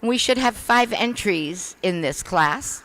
We should have 5 entries in this class.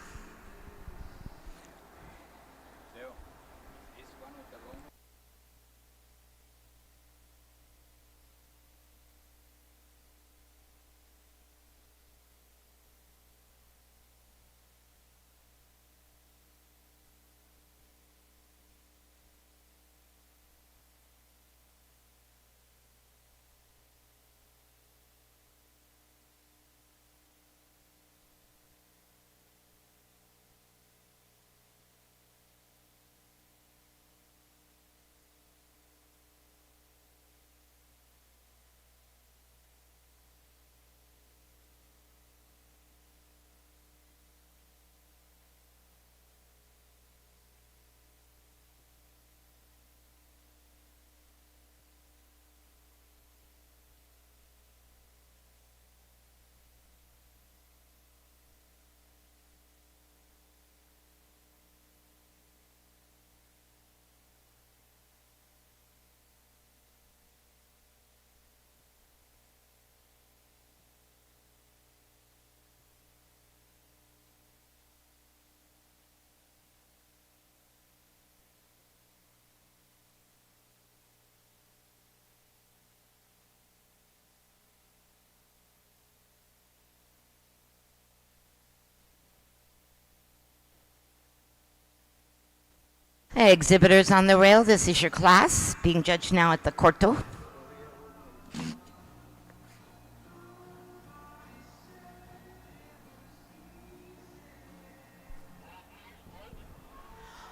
Hey, exhibitors on the rail, this is your class, being judged now at the Corto.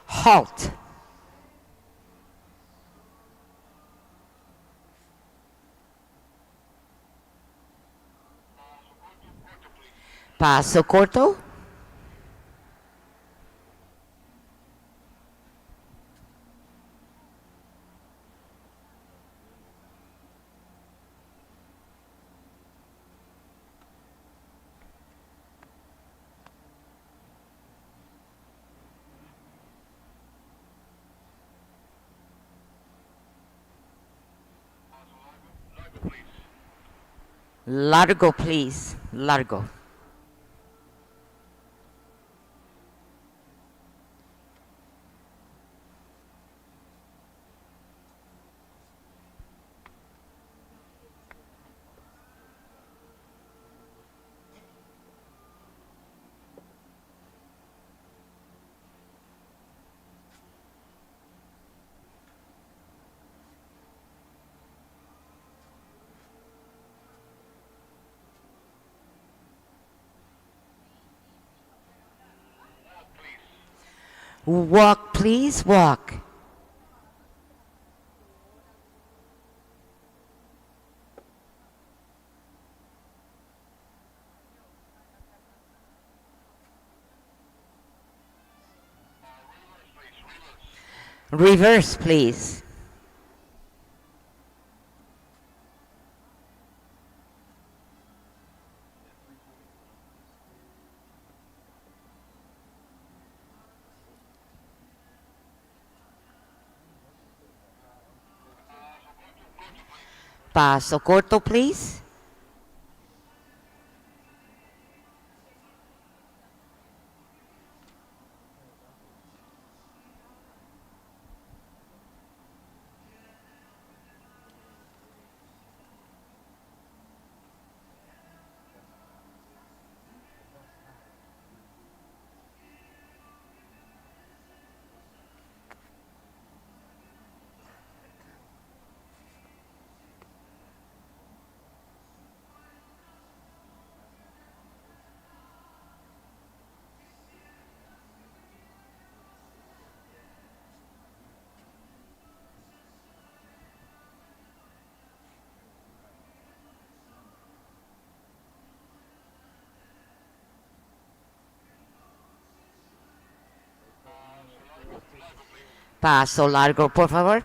Halt. Paso corto. Largo, please. Largo. Walk, please, walk. Reverse, please. Paso corto, please. Paso largo, por favor.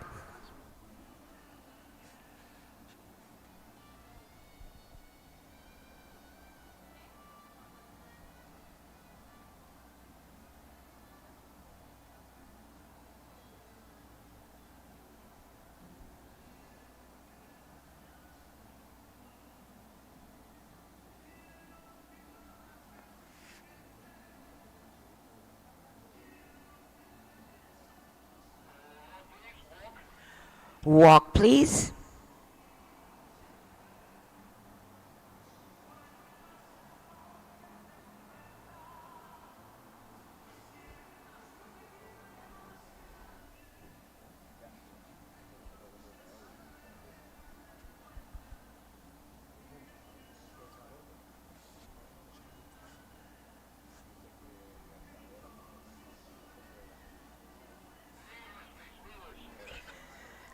Walk, please.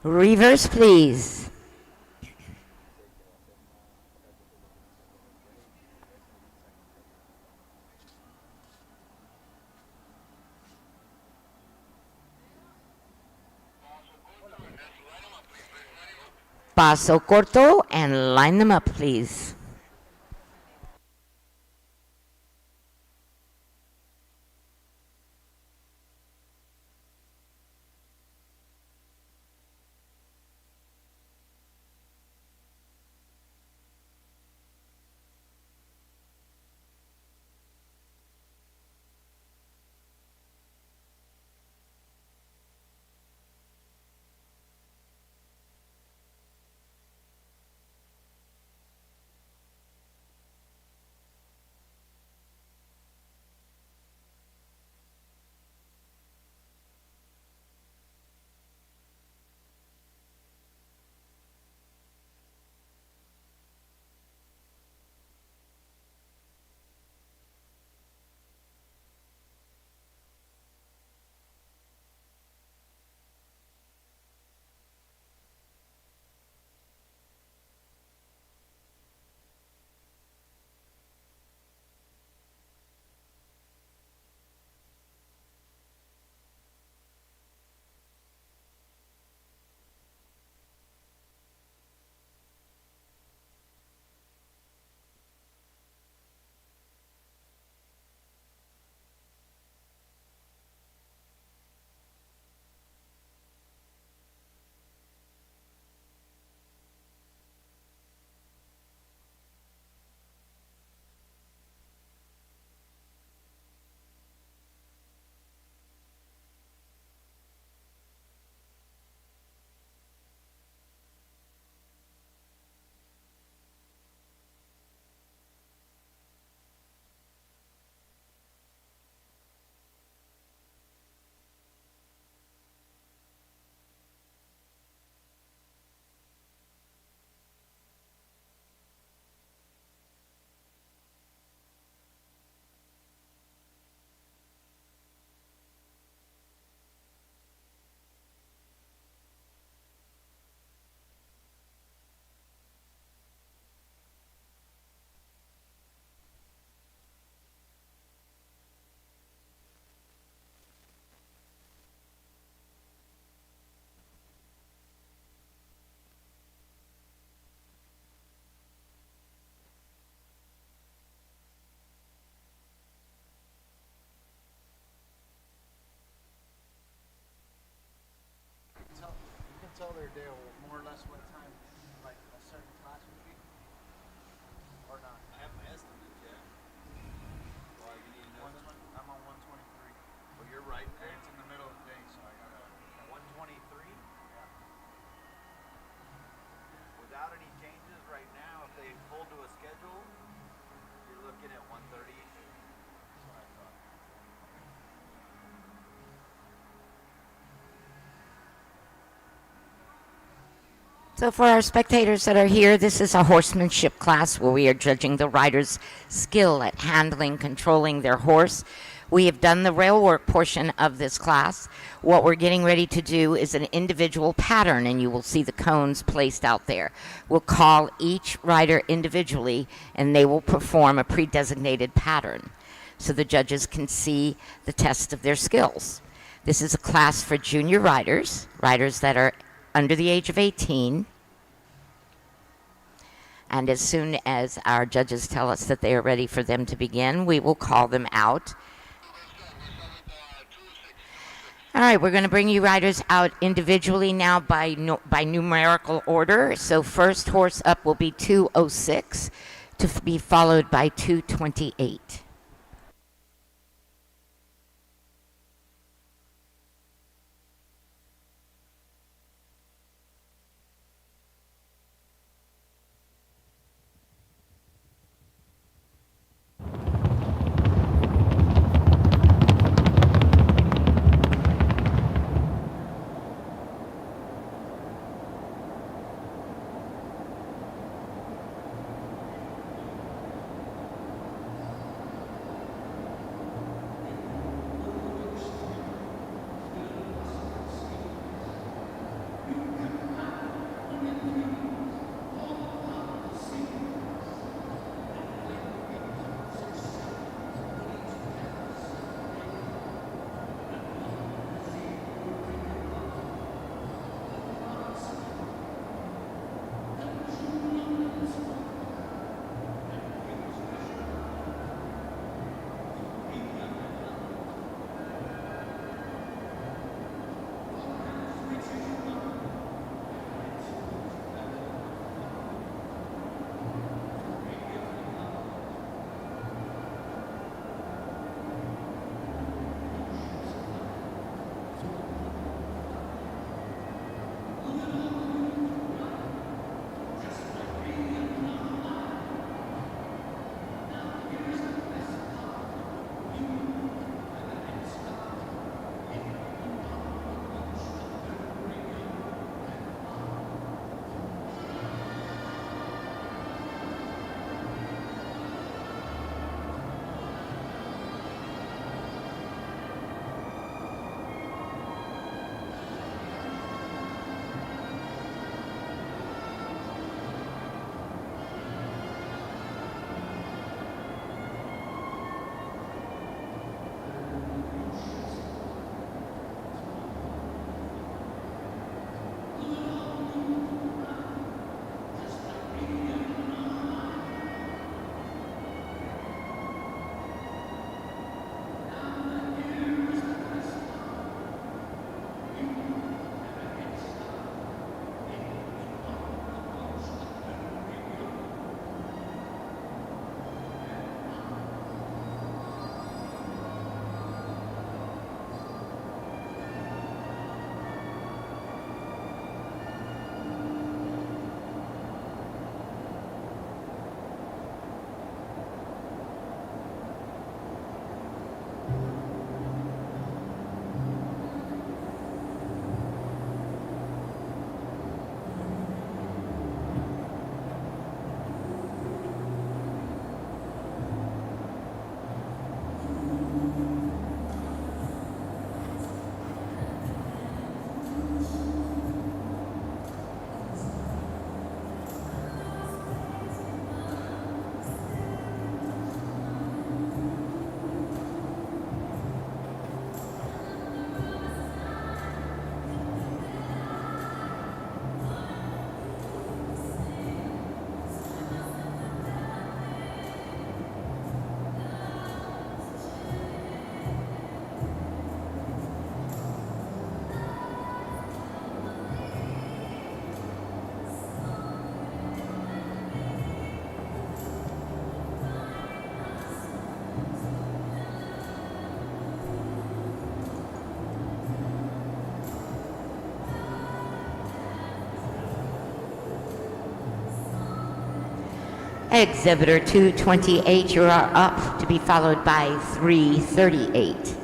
Reverse, please. Paso corto and line them up, please. You can tell their day more or less what time like a certain class would be, or not. I have my estimates, yeah. Why you need to know that? I'm on 123. Well, you're right And there. it's in the middle of the day, so I gotta. 123. Yeah. Without any changes right now, if they hold to a schedule, you're looking at 130. That's what I thought. So, for our spectators that are here, this is a horsemanship class where we are judging the rider's skill at handling, controlling their horse. We have done the rail work portion of this class. What we're getting ready to do is an individual pattern, and you will see the cones placed out there. We'll call each rider individually, and they will perform a pre-designated pattern so the judges can see the test of their skills. This is a class for junior riders, riders that are under the age of 18. And as soon as our judges tell us that they are ready for them to begin, we will call them out. All right, we're going to bring you riders out individually now by numerical order. So first horse up will be 206 to be followed by 228. Exhibitor 228, you are up, to be followed by 338.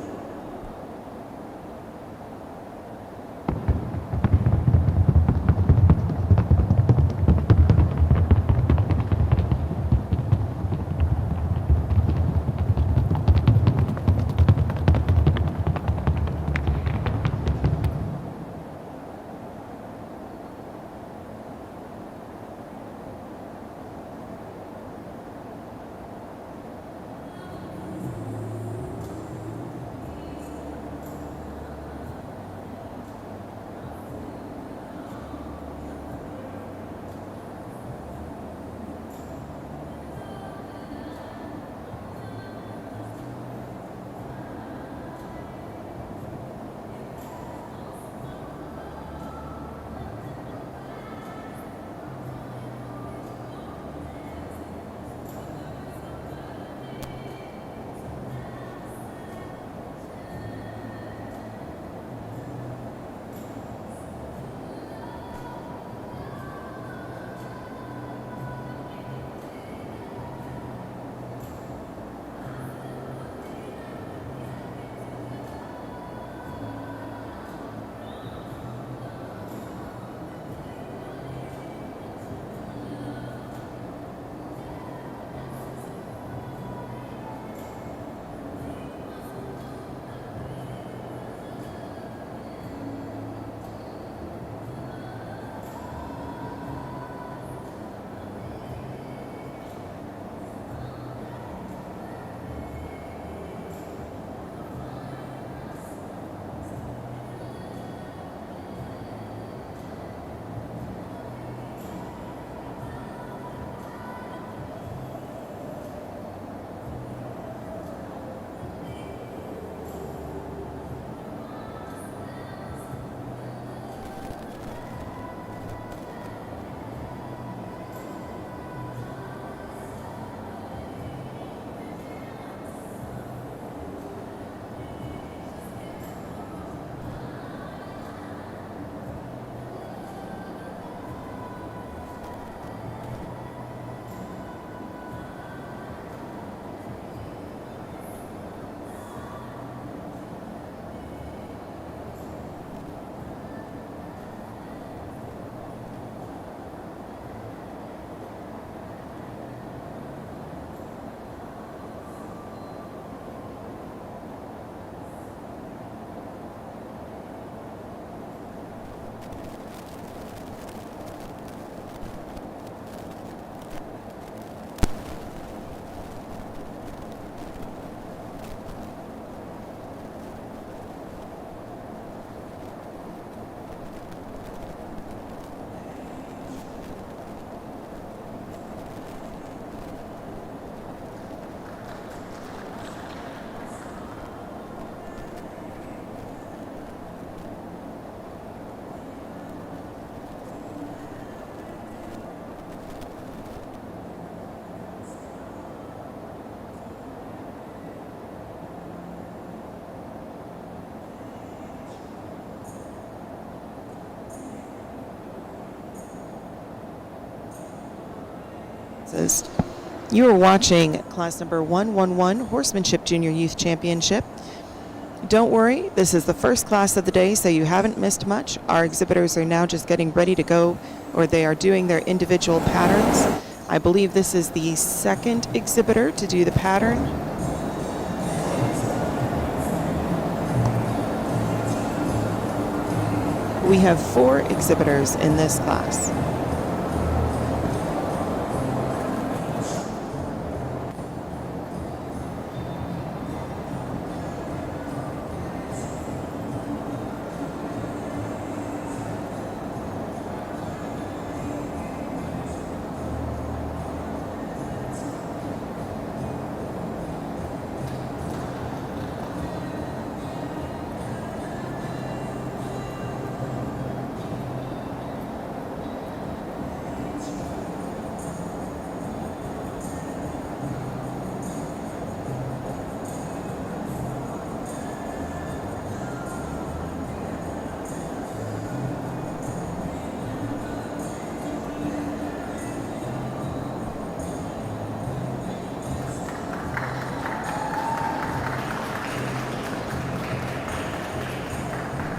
You are watching class number 111 Horsemanship Junior Youth Championship. Don't worry, this is the first class of the day, so you haven't missed much. Our exhibitors are now just getting ready to go, or they are doing their individual patterns. I believe this is the second exhibitor to do the pattern. We have 4 exhibitors in this class.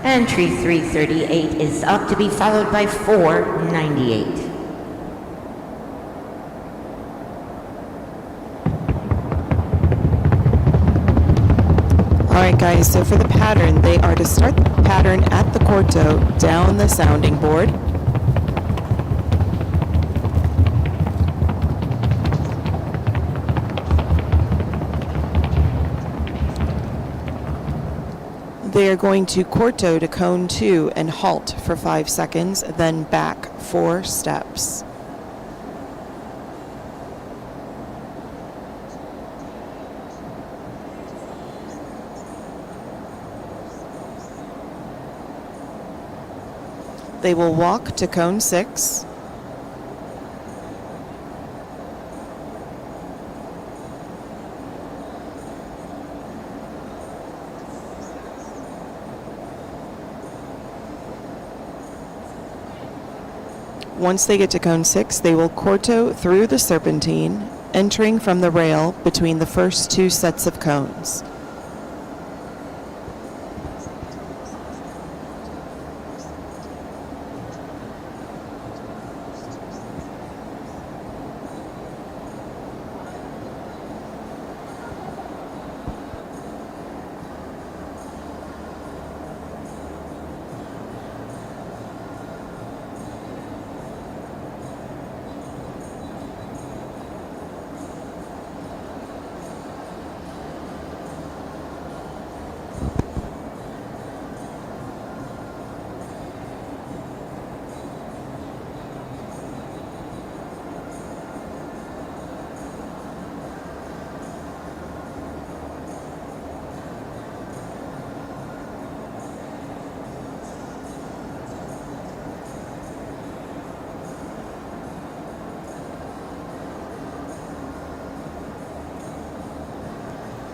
Entry 338 is up to be followed by 498. All right, guys, so for the pattern, they are to start the pattern at the corto down the sounding board. They are going to corto to cone 2 and halt for 5 seconds, then back 4 steps. They will walk to cone 6. Once they get to cone 6, they will corto through the serpentine, entering from the rail between the first 2 sets of cones.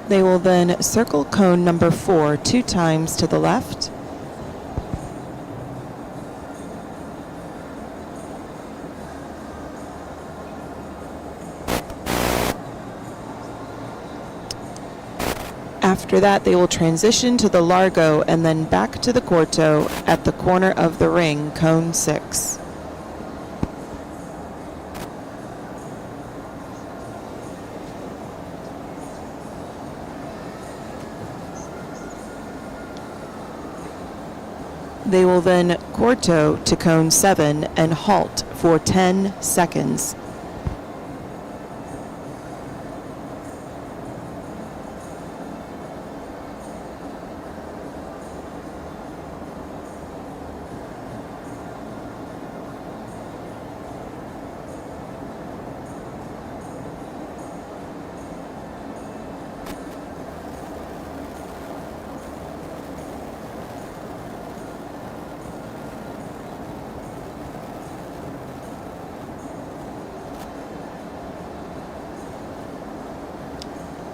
They will then circle cone number 4 2 times to the left. After that, they will transition to the largo and then back to the corto at the corner of the ring, cone 6. They will then corto to cone 7 and halt for 10 seconds.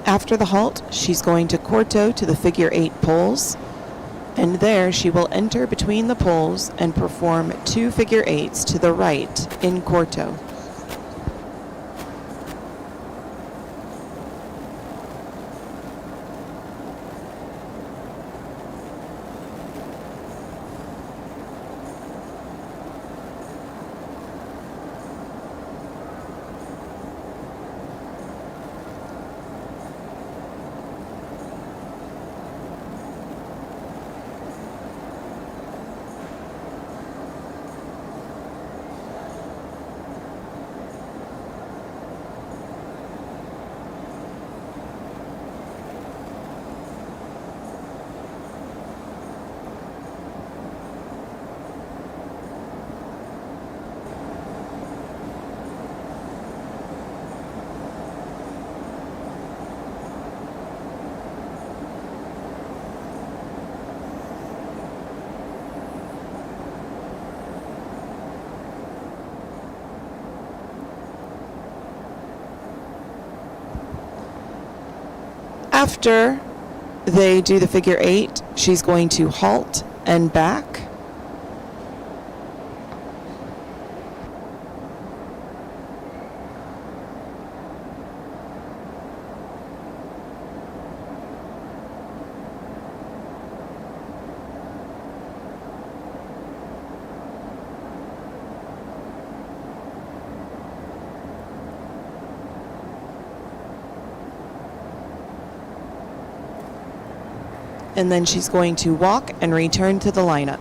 After the halt, she's going to corto to the figure 8 poles, and there she will enter between the poles and perform 2 figure 8s to the right in corto. After they do the figure 8, she's going to halt and back. And then she's going to walk and return to the lineup.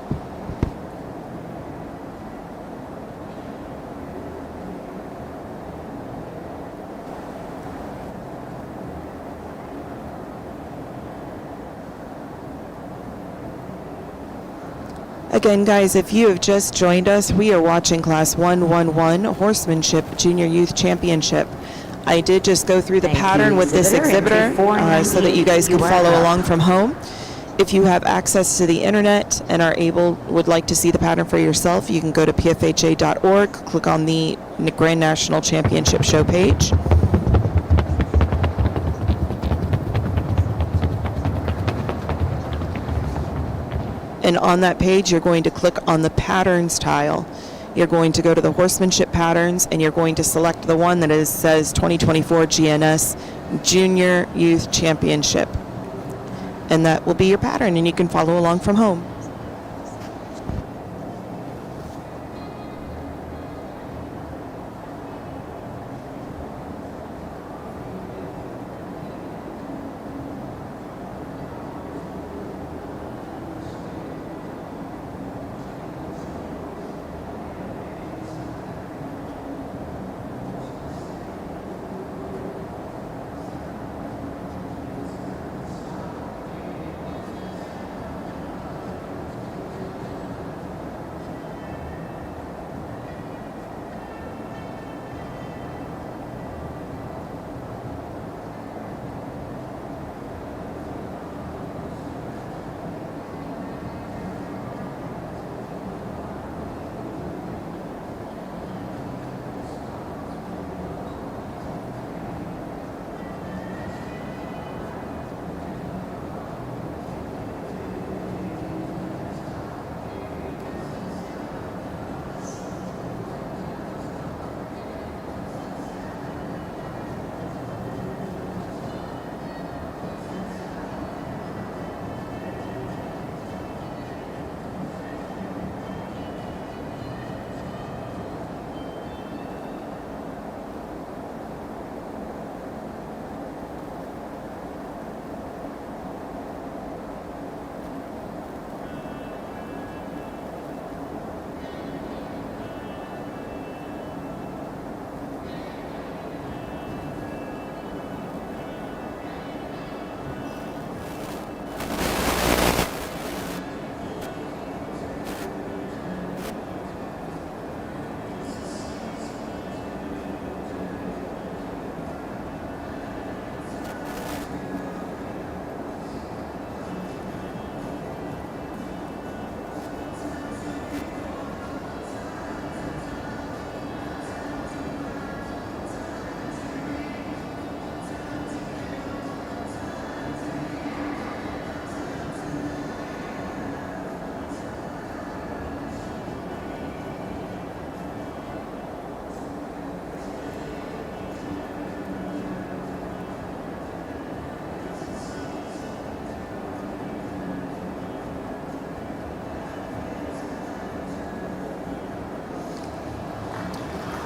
Again, guys, if you have just joined us, we are watching Class 111 Horsemanship Junior Youth Championship. I did just go through the Thank pattern you, with this exhibitor. exhibitor Entry so that you guys can 498, follow you are along up. from home. If you have access to the internet and would like to see the pattern for yourself, you can go to pfha.org, click on the Grand National Championship show page. And on that page, you're going to click on the patterns tile. You're going to go to the horsemanship patterns, and you're going to select the one that says 2024 GNS Junior Youth Championship. And that will be your pattern, and you can follow along from home.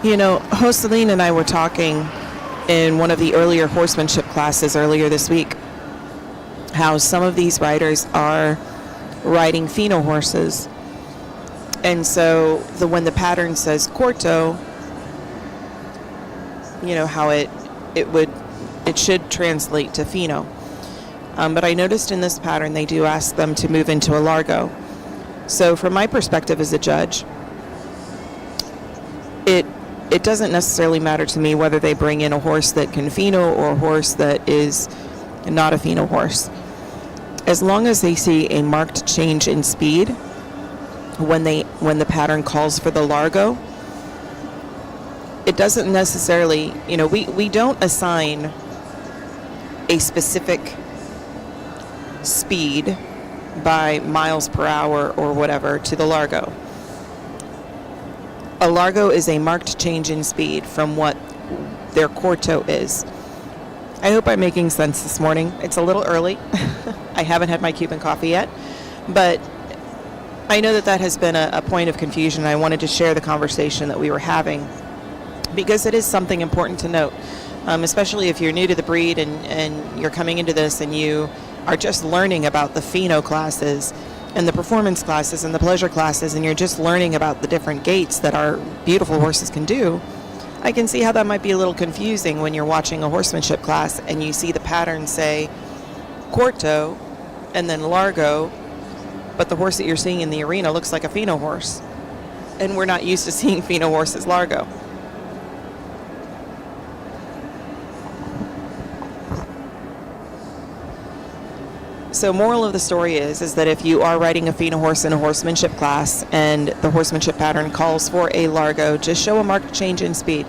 You know, Joseline and I were talking in one of the earlier horsemanship classes earlier this week how some of these riders are riding Feno horses. And so when the pattern says corto, you know, how it should translate to Feno. But I noticed in this pattern they do ask them to move into a largo. So from my perspective as a judge, it doesn't necessarily matter to me whether they bring in a horse that can Feno or a horse that is not a Feno horse. As long as they see a marked change in speed when the pattern calls for the largo, it doesn't necessarily, you know, we don't assign a specific speed by miles per hour or whatever to the largo. A largo is a marked change in speed from what their corto is. I hope I'm making sense this morning. It's a little early. I haven't had my Cuban coffee yet, but I know that has been a point of confusion. I wanted to share the conversation that we were having because it is something important to note, especially if you're new to the breed and you're coming into this and you are just learning about the Feno classes and the performance classes and the pleasure classes, and you're just learning about the different gaits that our beautiful horses can do, I can see how that might be a little confusing when you're watching a horsemanship class and you see the pattern say corto and then largo, but the horse that you're seeing in the arena looks like a Feno horse. And we're not used to seeing Feno horses largo. So moral of the story is that if you are riding a Feno horse in a horsemanship class and the horsemanship pattern calls for a largo, just show a marked change in speed.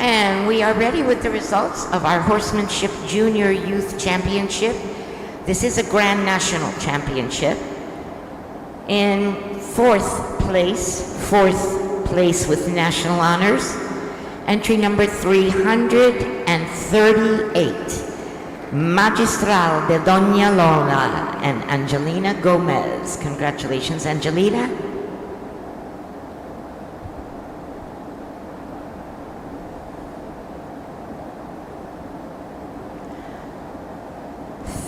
And we are ready with the results of our Horsemanship Junior Youth Championship. This is a Grand National Championship. In fourth place with national honors, entry number 338, Magistral de Doña Lola and Angelina Gomez. Congratulations, Angelina.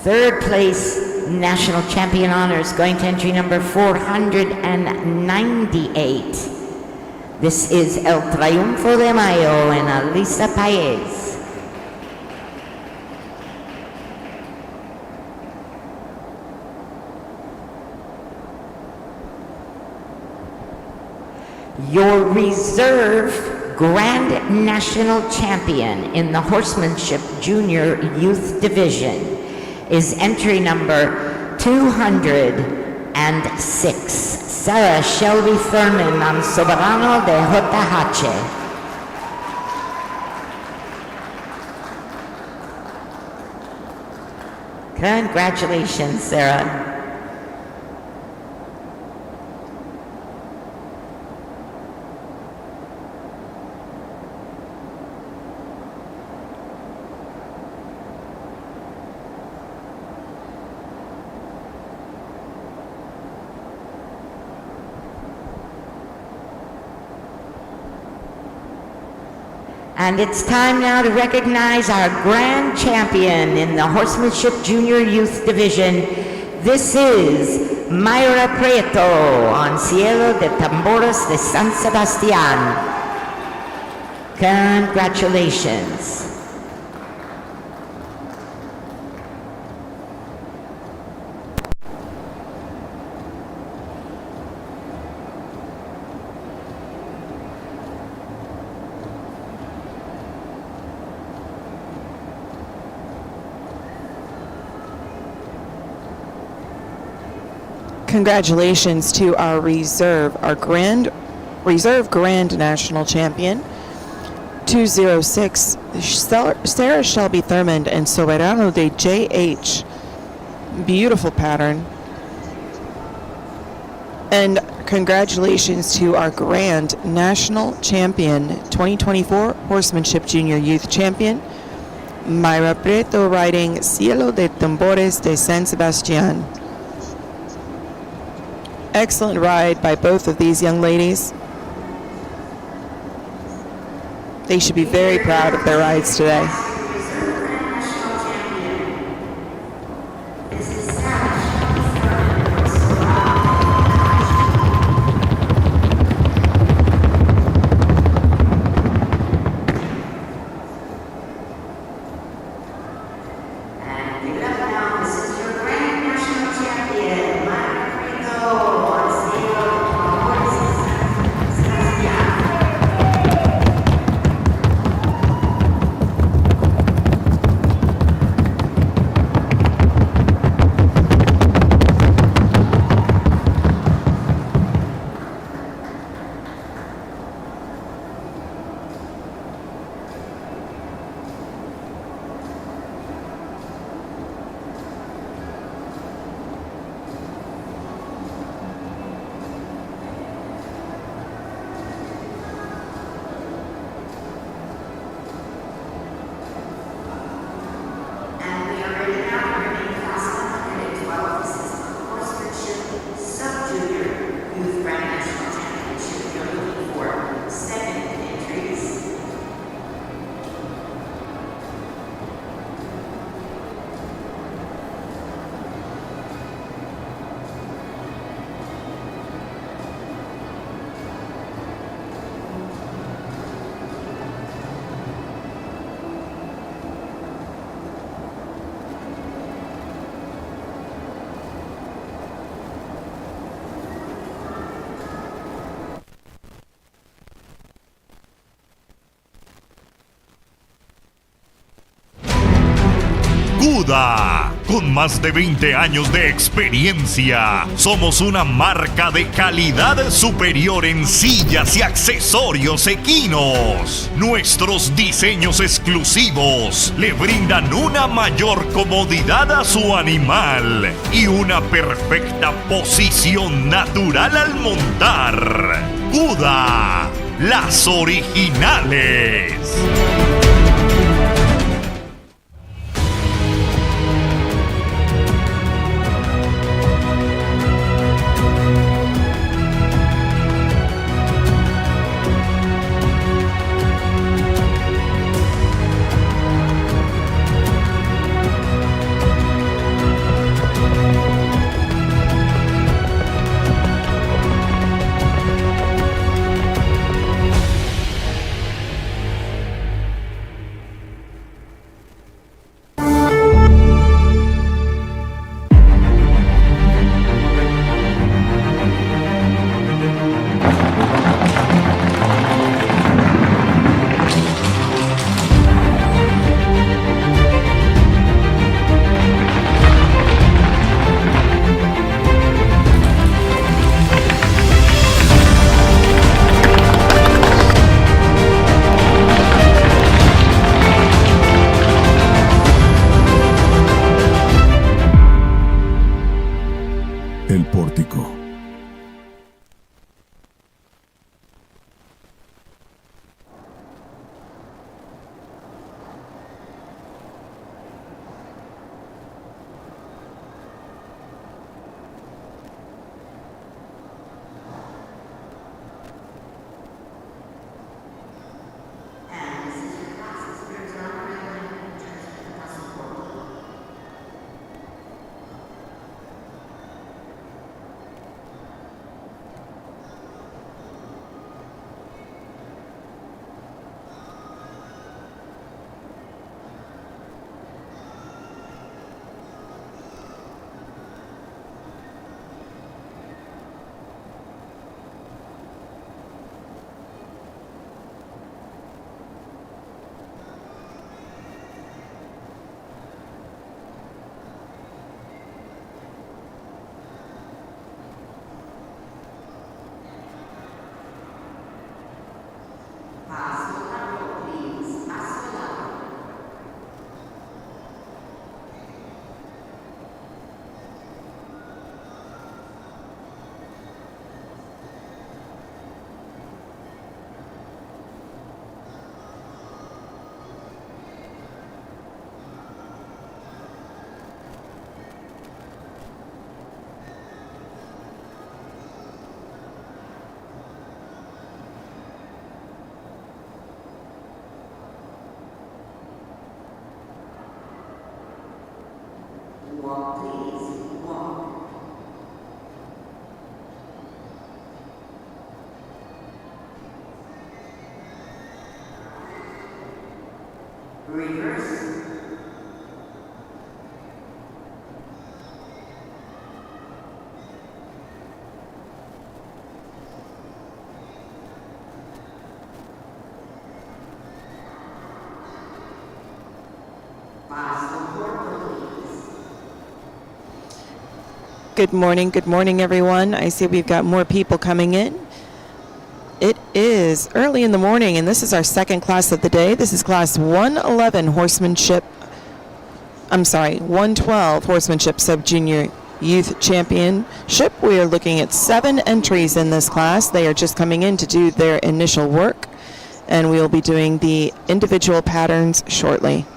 Third place national champion honors going to entry number 498, This is El Triunfo de Mayo en Alisa Paez. Your reserve Grand National Champion in the Horsemanship Junior Youth Division is entry number 206, Sarah Shelby Thurman on Soberano de JH. Congratulations, Sarah. And it's time now to recognize our grand champion in the Horsemanship Junior Youth Division. This is Mayra Prieto on Cielo de Tambores de San Sebastián. Congratulations. Congratulations to our reserve grand national champion, 206, Sarah Shelby Thurmond and Soberano de JH. Beautiful pattern. And congratulations to our grand national champion, 2024 Horsemanship Junior Youth Champion, Mayra Prieto, riding Cielo de Tambores de San Sebastián. Excellent ride by both of these young ladies. They should be very proud of their rides today. Cuda, con más de 20 años de experiencia, somos una marca de calidad superior en sillas y accesorios equinos. Nuestros diseños exclusivos le brindan una mayor comodidad a su animal y una perfecta posición natural al montar. Cuda, las originales. Good morning, everyone. I see we've got more people coming in. It is early in the morning, and this is our second class of the day. This is class 111 horsemanship. 112 horsemanship sub-junior youth championship. We are looking at 7 entries in this class. They are just coming in to do their initial work, and we will be doing the individual patterns shortly.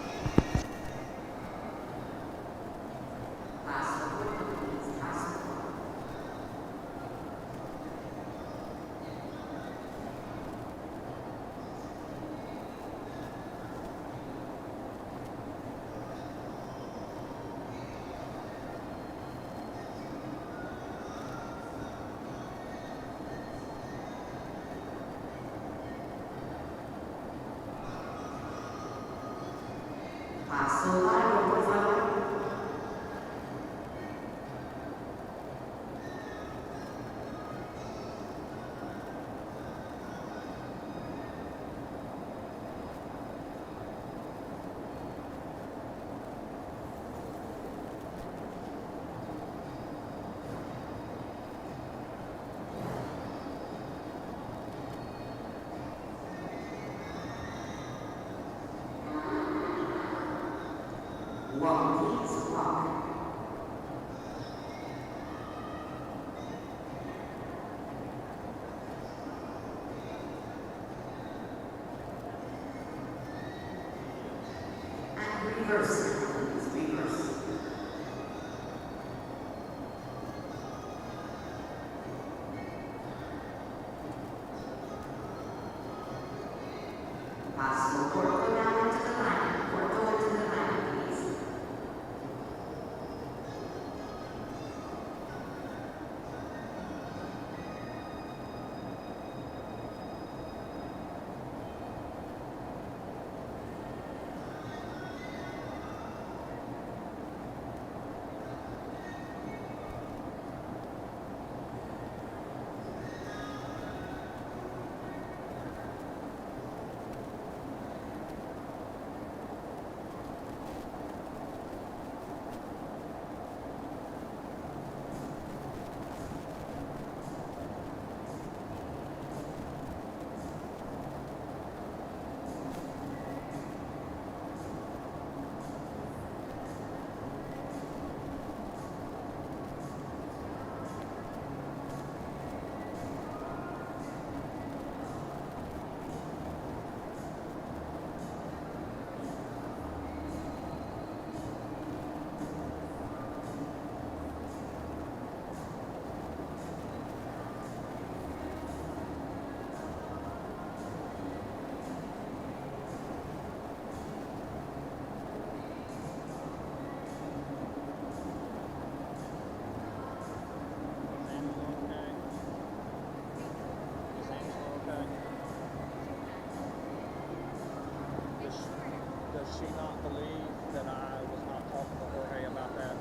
Does she not believe that I was not talking to Jorge about that?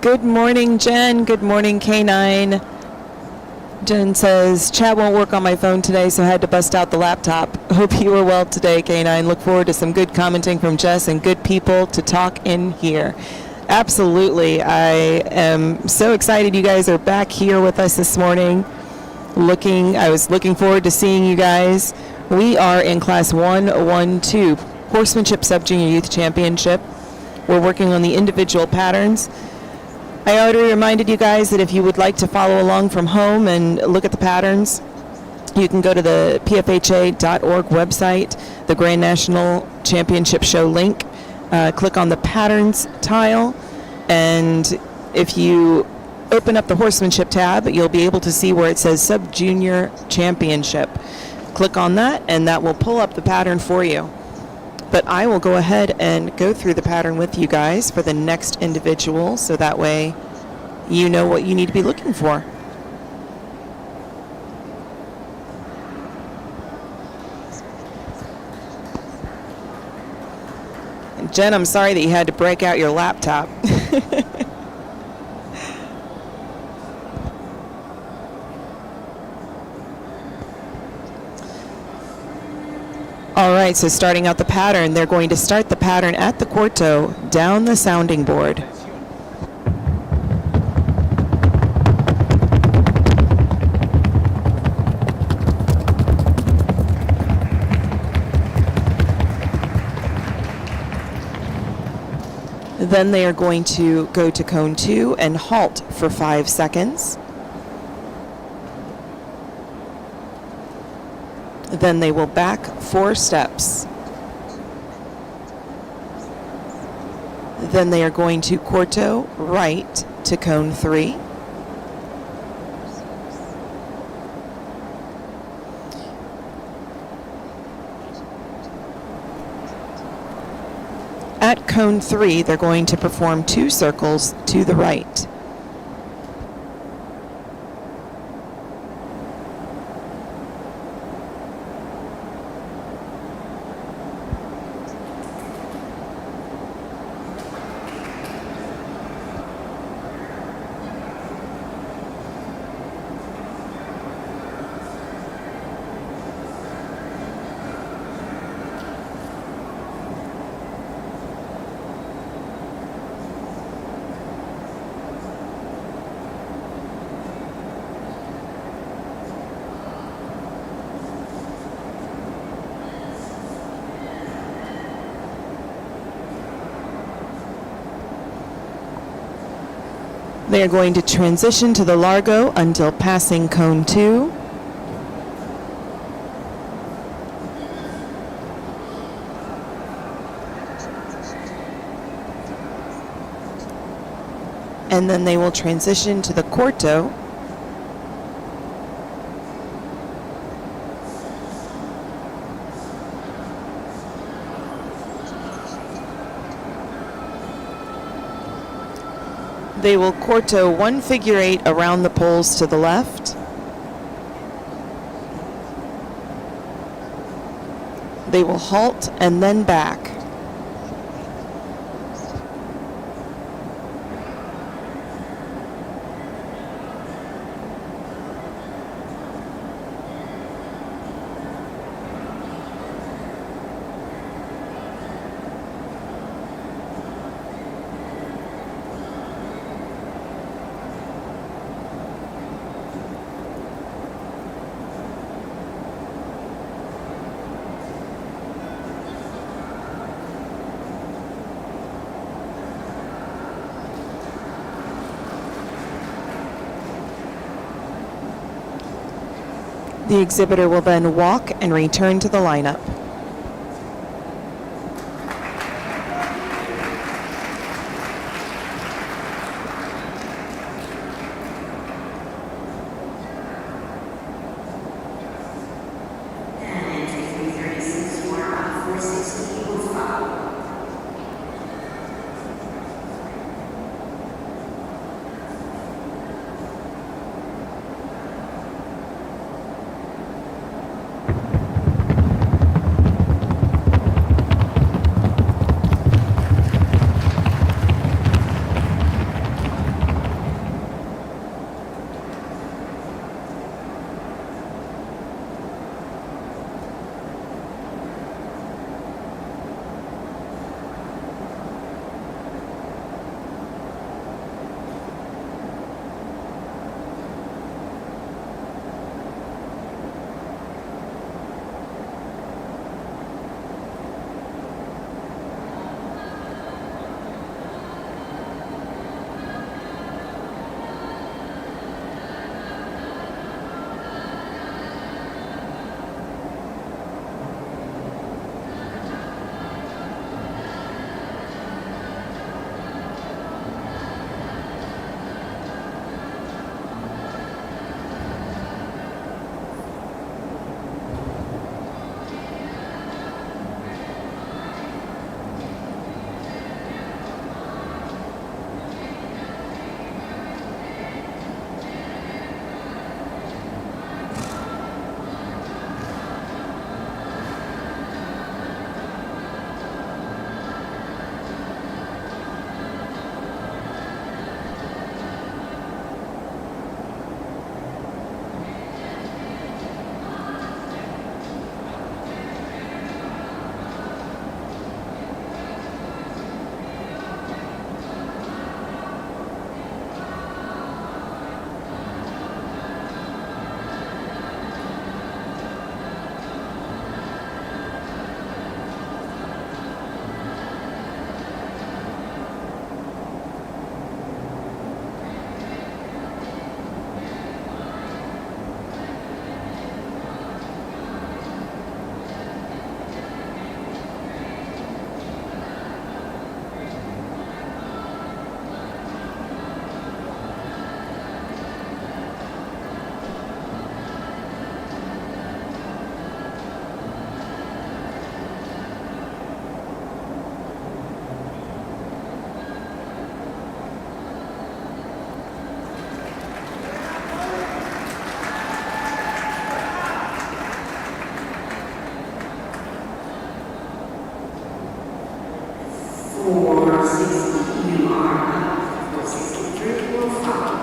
Good morning, Jen. Good morning, K9. Jen says, chat won't work on my phone today, so I had to bust out the laptop. Hope you are well today, K9. Look forward to some good commenting from Jess and good people to talk in here. Absolutely. I am so excited you guys are back here with us this morning. I was looking forward to seeing you guys. We are in class 112, Horsemanship Sub-Junior Youth Championship. We're working on the individual patterns. I already reminded you guys that if you would like to follow along from home and look at the patterns, you can go to the pfha.org website, the Grand National Championship Show link, click on the patterns tile, and if you open up the horsemanship tab, you'll be able to see where it says Sub-Junior Championship. Click on that, and that will pull up the pattern for you. But I will go ahead and go through the pattern with you guys for the next individual, so that way you know what you need to be looking for. And Jen, I'm sorry that you had to break out your laptop. All right, so starting out the pattern, they're going to start the pattern at the quarto, down the sounding board. Then they are going to go to cone 2 and halt for 5 seconds. Then they will back 4 steps. Then they are going to quarto right to cone 3. At cone 3, they're going to perform 2 circles to the right. They are going to transition to the largo until passing cone 2. And then they will transition to the quarto. They will quarto 1 figure 8 around the poles to the left. They will halt and then back. The exhibitor will then walk and return to the lineup. 460, you are up. 463 will follow.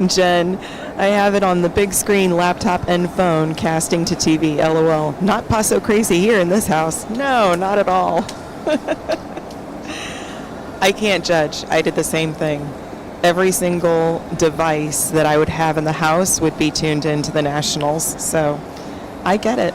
Jen, I have it on the big screen, laptop and phone, casting to TV. LOL. Not paso crazy here in this house. No, not at all. I can't judge. I did the same thing. Every single device that I would have in the house would be tuned into the Nationals. So I get it.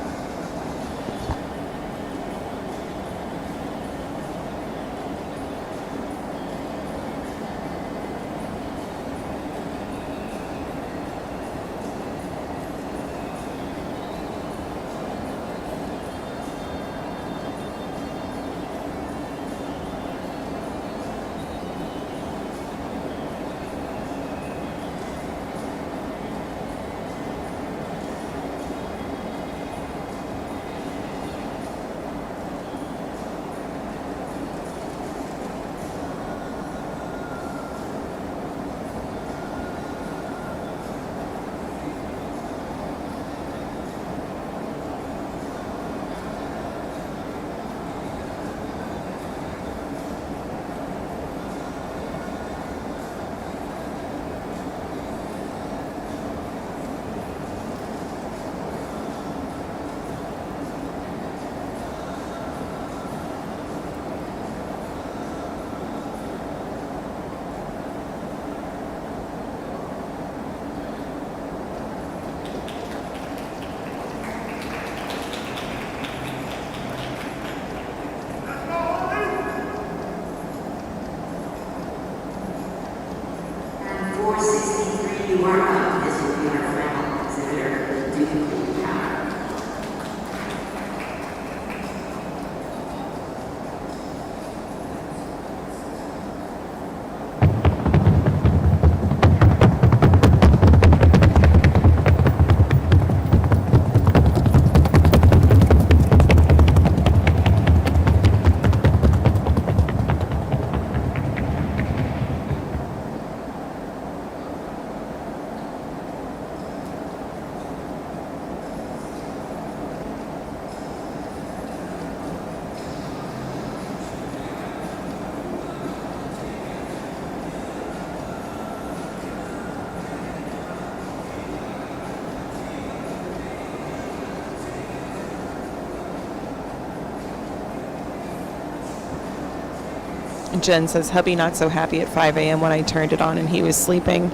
Jen says, hubby not so happy at 5 a.m. when I turned it on and he was sleeping.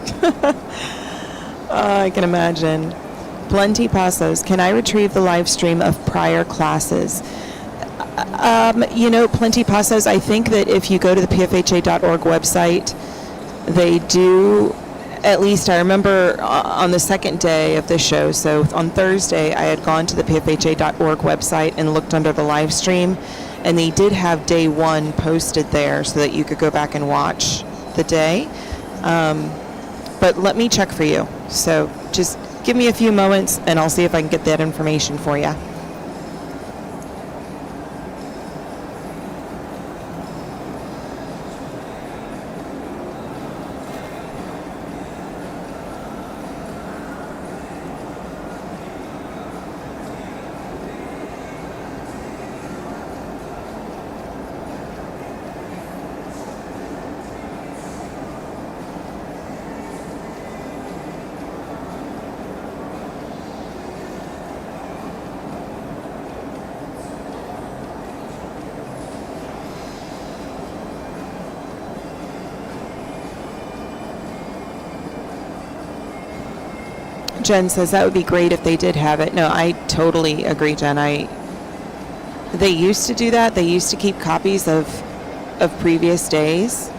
I can imagine. Plenty Pasos, can I retrieve the live stream of prior classes? Plenty Pasos, I think that if you go to the pfha.org website, they do, at least I remember on the second day of the show, so on Thursday, I had gone to the pfha.org website and looked under the live stream, and they did have day one posted there so that you could go back and watch the day. But let me check for you. So just give me a few moments and I'll see if I can get that information for you. Jen says that would be great if they did have it. No, I totally agree, Jen. They used to do that. They used to keep copies of previous days.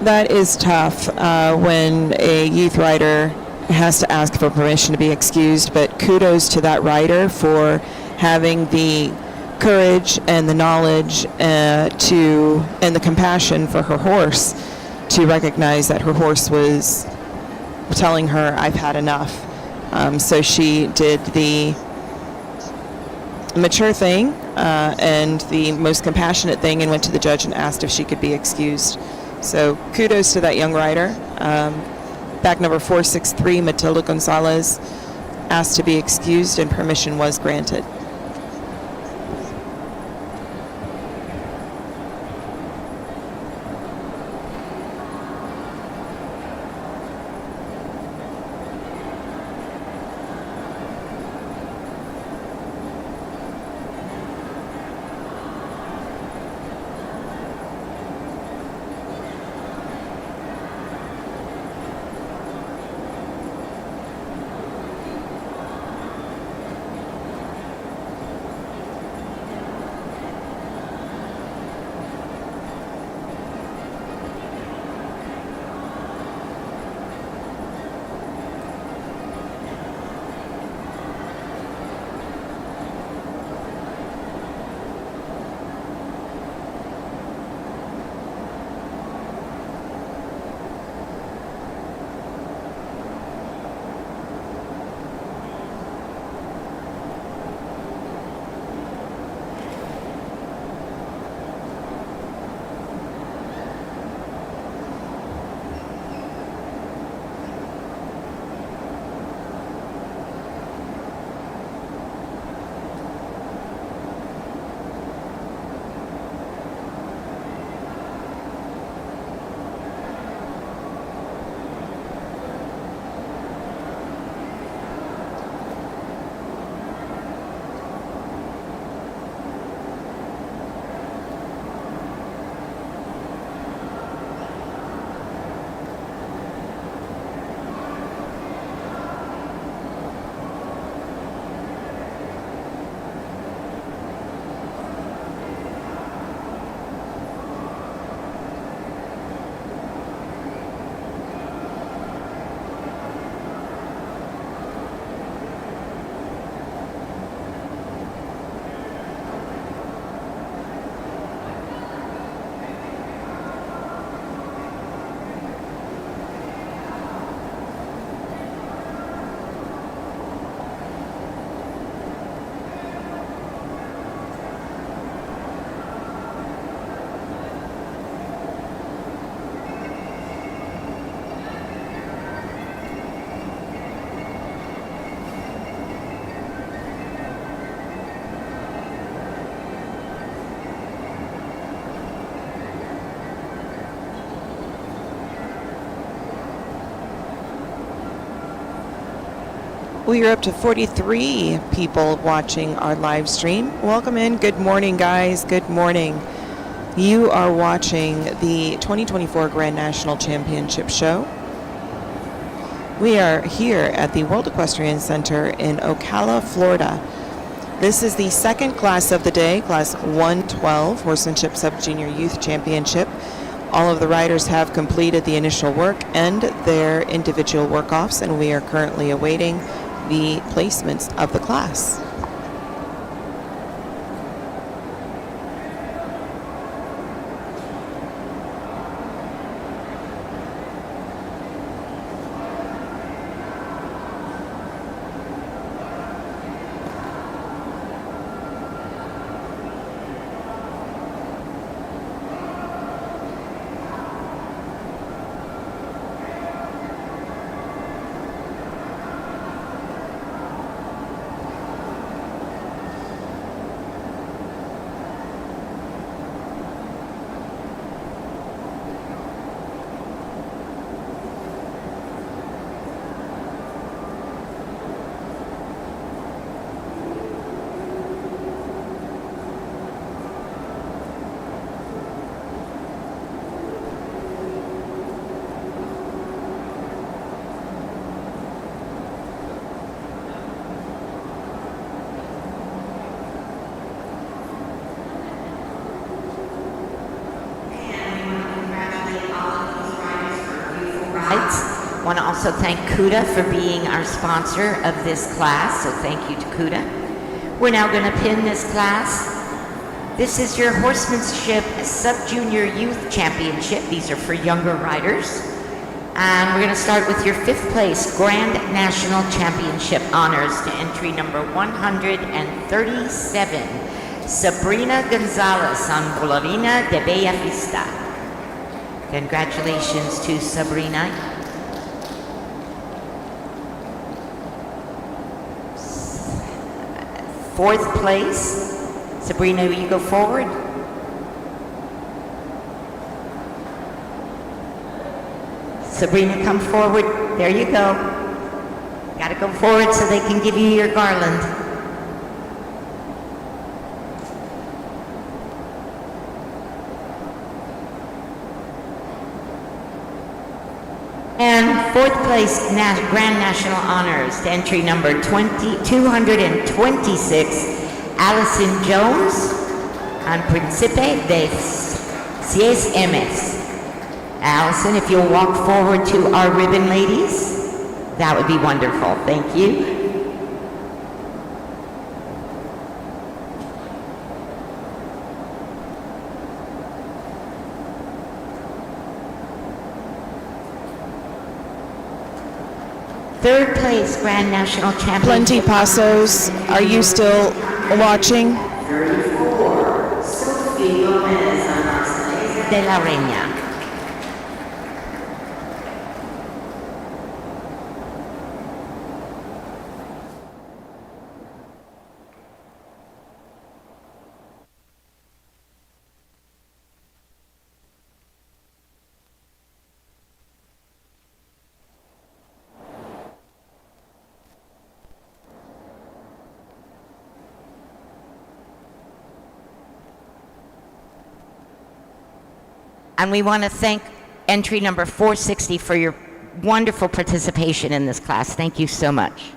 That is tough when a youth rider has to ask for permission to be excused, but kudos to that rider for having the courage and the knowledge and the compassion for her horse to recognize that her horse was telling her, I've had enough. So she did the mature thing and the most compassionate thing and went to the judge and asked if she could be excused. So kudos to that young rider. Back number 463, Matilda Gonzalez, asked to be excused and permission was granted. We are up to 43 people watching our live stream. Welcome in. Good morning, guys. Good morning. You are watching the 2024 Grand National Championship Show. We are here at the World Equestrian Center in Ocala, Florida. This is the second class of the day, Class 112, Horsemanship Sub-Junior Youth Championship. All of the riders have completed the initial work and their individual work-offs, and we are currently awaiting the placements of the class. also thank CUDA for being our sponsor of this class, so thank you to CUDA. We're now going to pin this class. This is your Horsemanship Sub-Junior Youth Championship. These are for younger riders. And we're going to start with your 5th place Grand National Championship honors to entry number 137, Sabrina Gonzalez on Bolorina de Bella Vista. Congratulations to Sabrina. 4th place, Sabrina, will you go forward? Sabrina, come forward. There you go. Got to go forward so they can give you your garland. And 4th place, Grand National Honors to entry number 226, Allison Jones on Principe de Cies Emes. Allison, if you'll walk forward to our ribbon ladies, that would be wonderful. Thank you. Third place, Grand National Champion. Plenty Pasos, are you still watching? 34, Sophie Gomez de la Reina. And we want to thank entry number 460 for your wonderful participation in this class. Thank you so much.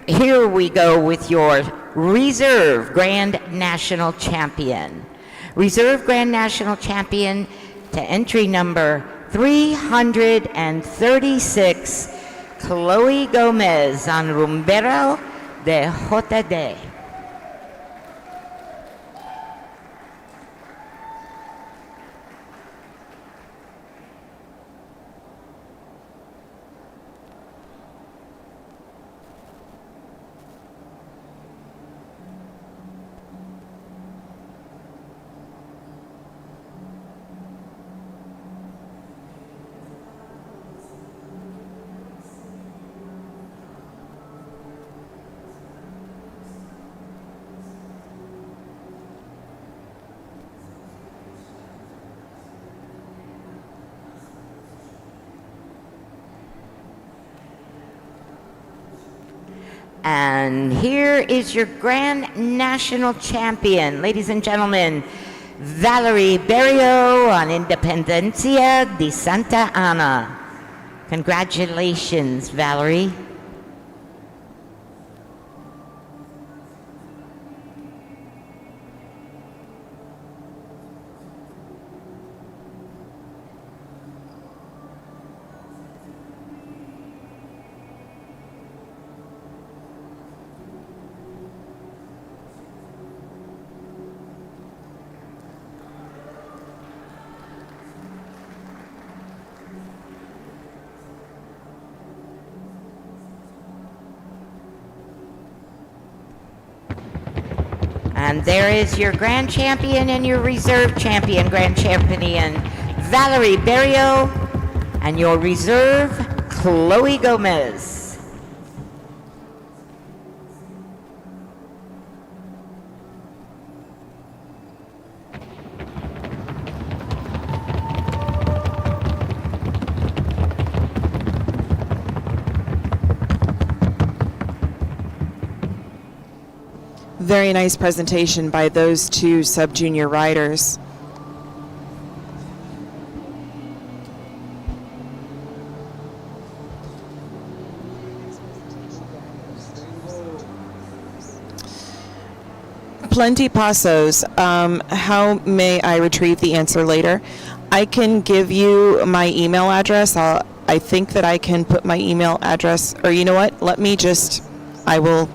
Here we go with your Reserve Grand National Champion. Reserve Grand National Champion to entry number 336, Chloe Gomez on Rumbero de JD. And here is your Grand National Champion, ladies and gentlemen, Valerie Berrio on Independencia de Santa Ana. Congratulations, Valerie. And there is your Grand Champion and your Reserve Champion, Grand Champion Valerie Berrio, and your Reserve, Chloe Gomez. Very nice presentation by those two sub-junior riders. Plenty pasos. How may I retrieve the answer later? I can give you my email address. I think that I can put my email address, or you know what? I will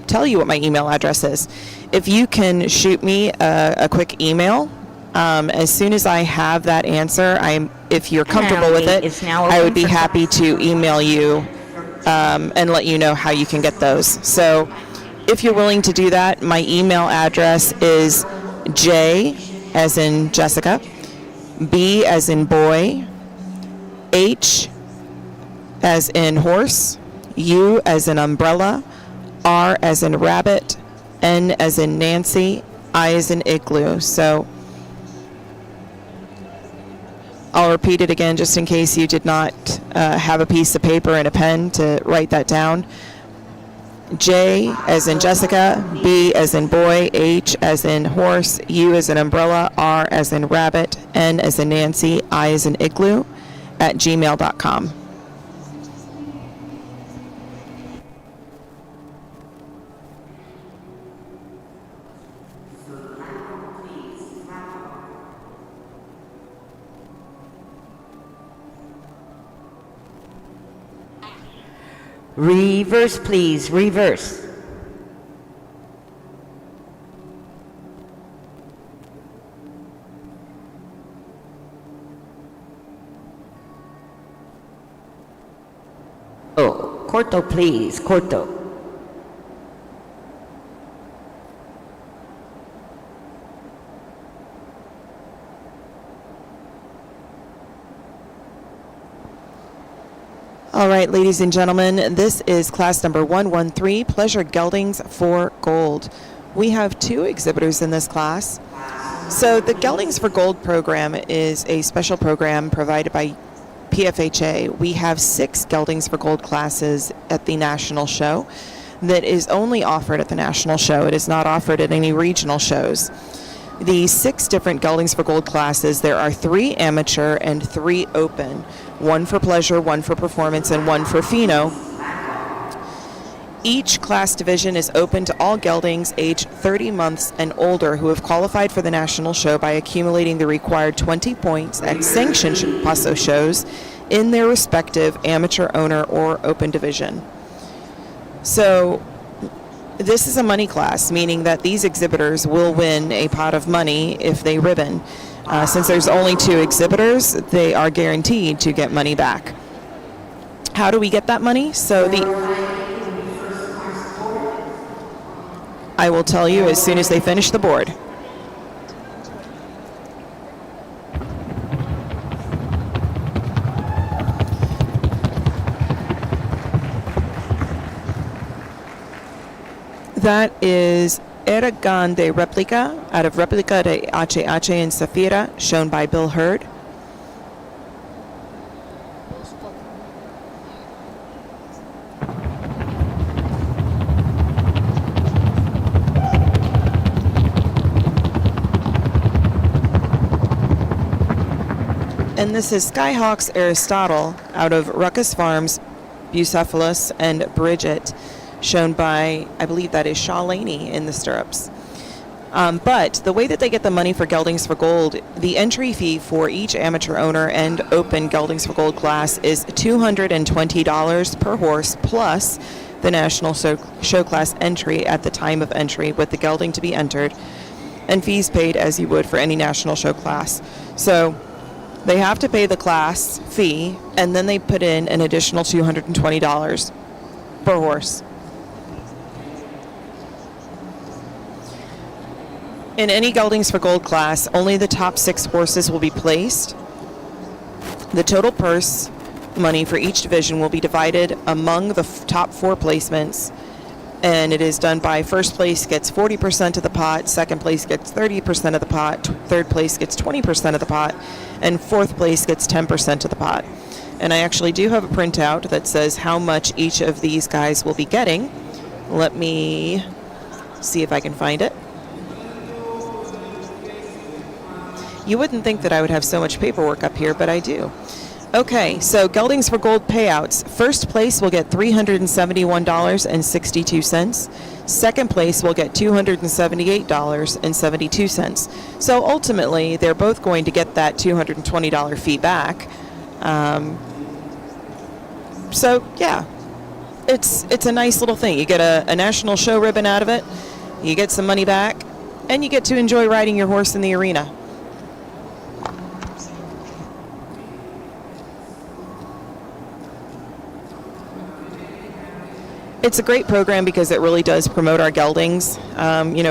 tell you what my email address is. If you can shoot me a quick email, as soon as I have that answer, if you're comfortable with it, I would be happy to email you and let you know how you can get those. So if you're willing to do that, my email address is J as in Jessica, B as in boy, H as in horse, U as in umbrella, R as in rabbit, N as in Nancy, I as in igloo. So I'll repeat it again just in case you did not have a piece of paper and a pen to write that down. J as in Jessica, B as in boy, H as in horse, U as in umbrella, R as in rabbit, N as in Nancy, I as in igloo, @gmail.com. Reverse, please. Reverse. Oh, corto, please. Corto. All right, ladies and gentlemen, this is class number 113, Pleasure Geldings for Gold. We have two exhibitors in this class. So the Geldings for Gold program is a special program provided by PFHA. We have 6 Geldings for Gold classes at the national show that is only offered at the national show. It is not offered at any regional shows. The 6 different Geldings for Gold classes, there are 3 amateur and 3 open. 1 for pleasure, 1 for performance, and 1 for Feno. Each class division is open to all geldings aged 30 months and older who have qualified for the national show by accumulating the required 20 points at sanctioned paso shows in their respective amateur owner or open division. So this is a money class, meaning that these exhibitors will win a pot of money if they ribbon. Since there's only 2 exhibitors, they are guaranteed to get money back. How do we get that money? I will tell you as soon as they finish the board. That is Eragon de Replica, out of Replica de HH and Safira, shown by Bill Hurd. And this is Skyhawks Aristotle, out of Ruckus Farms, Bucephalus and Bridget, shown by, I believe that is Shaw Laney in the stirrups. But the way that they get the money for Geldings for Gold, the entry fee for each amateur owner and open Geldings for Gold class is $220 per horse, plus the national show class entry at the time of entry with the gelding to be entered, and fees paid as you would for any national show class. So they have to pay the class fee, and then they put in an additional $220 per horse. In any Geldings for Gold class, only the top 6 horses will be placed. The total purse money for each division will be divided among the top 4 placements, and it is done by first place gets 40% of the pot, second place gets 30% of the pot, third place gets 20% of the pot, and fourth place gets 10% of the pot. And I actually do have a printout that says how much each of these guys will be getting. Let me See if I can find it. You wouldn't think that I would have so much paperwork up here, but I do. Okay, so Geldings for Gold payouts. First place will get $371.62. Second place will get $278.72. So ultimately, they're both going to get that $220 fee back. So yeah, it's a nice little thing. You get a national show ribbon out of it, you get some money back, and you get to enjoy riding your horse in the arena. It's a great program because it really does promote our geldings.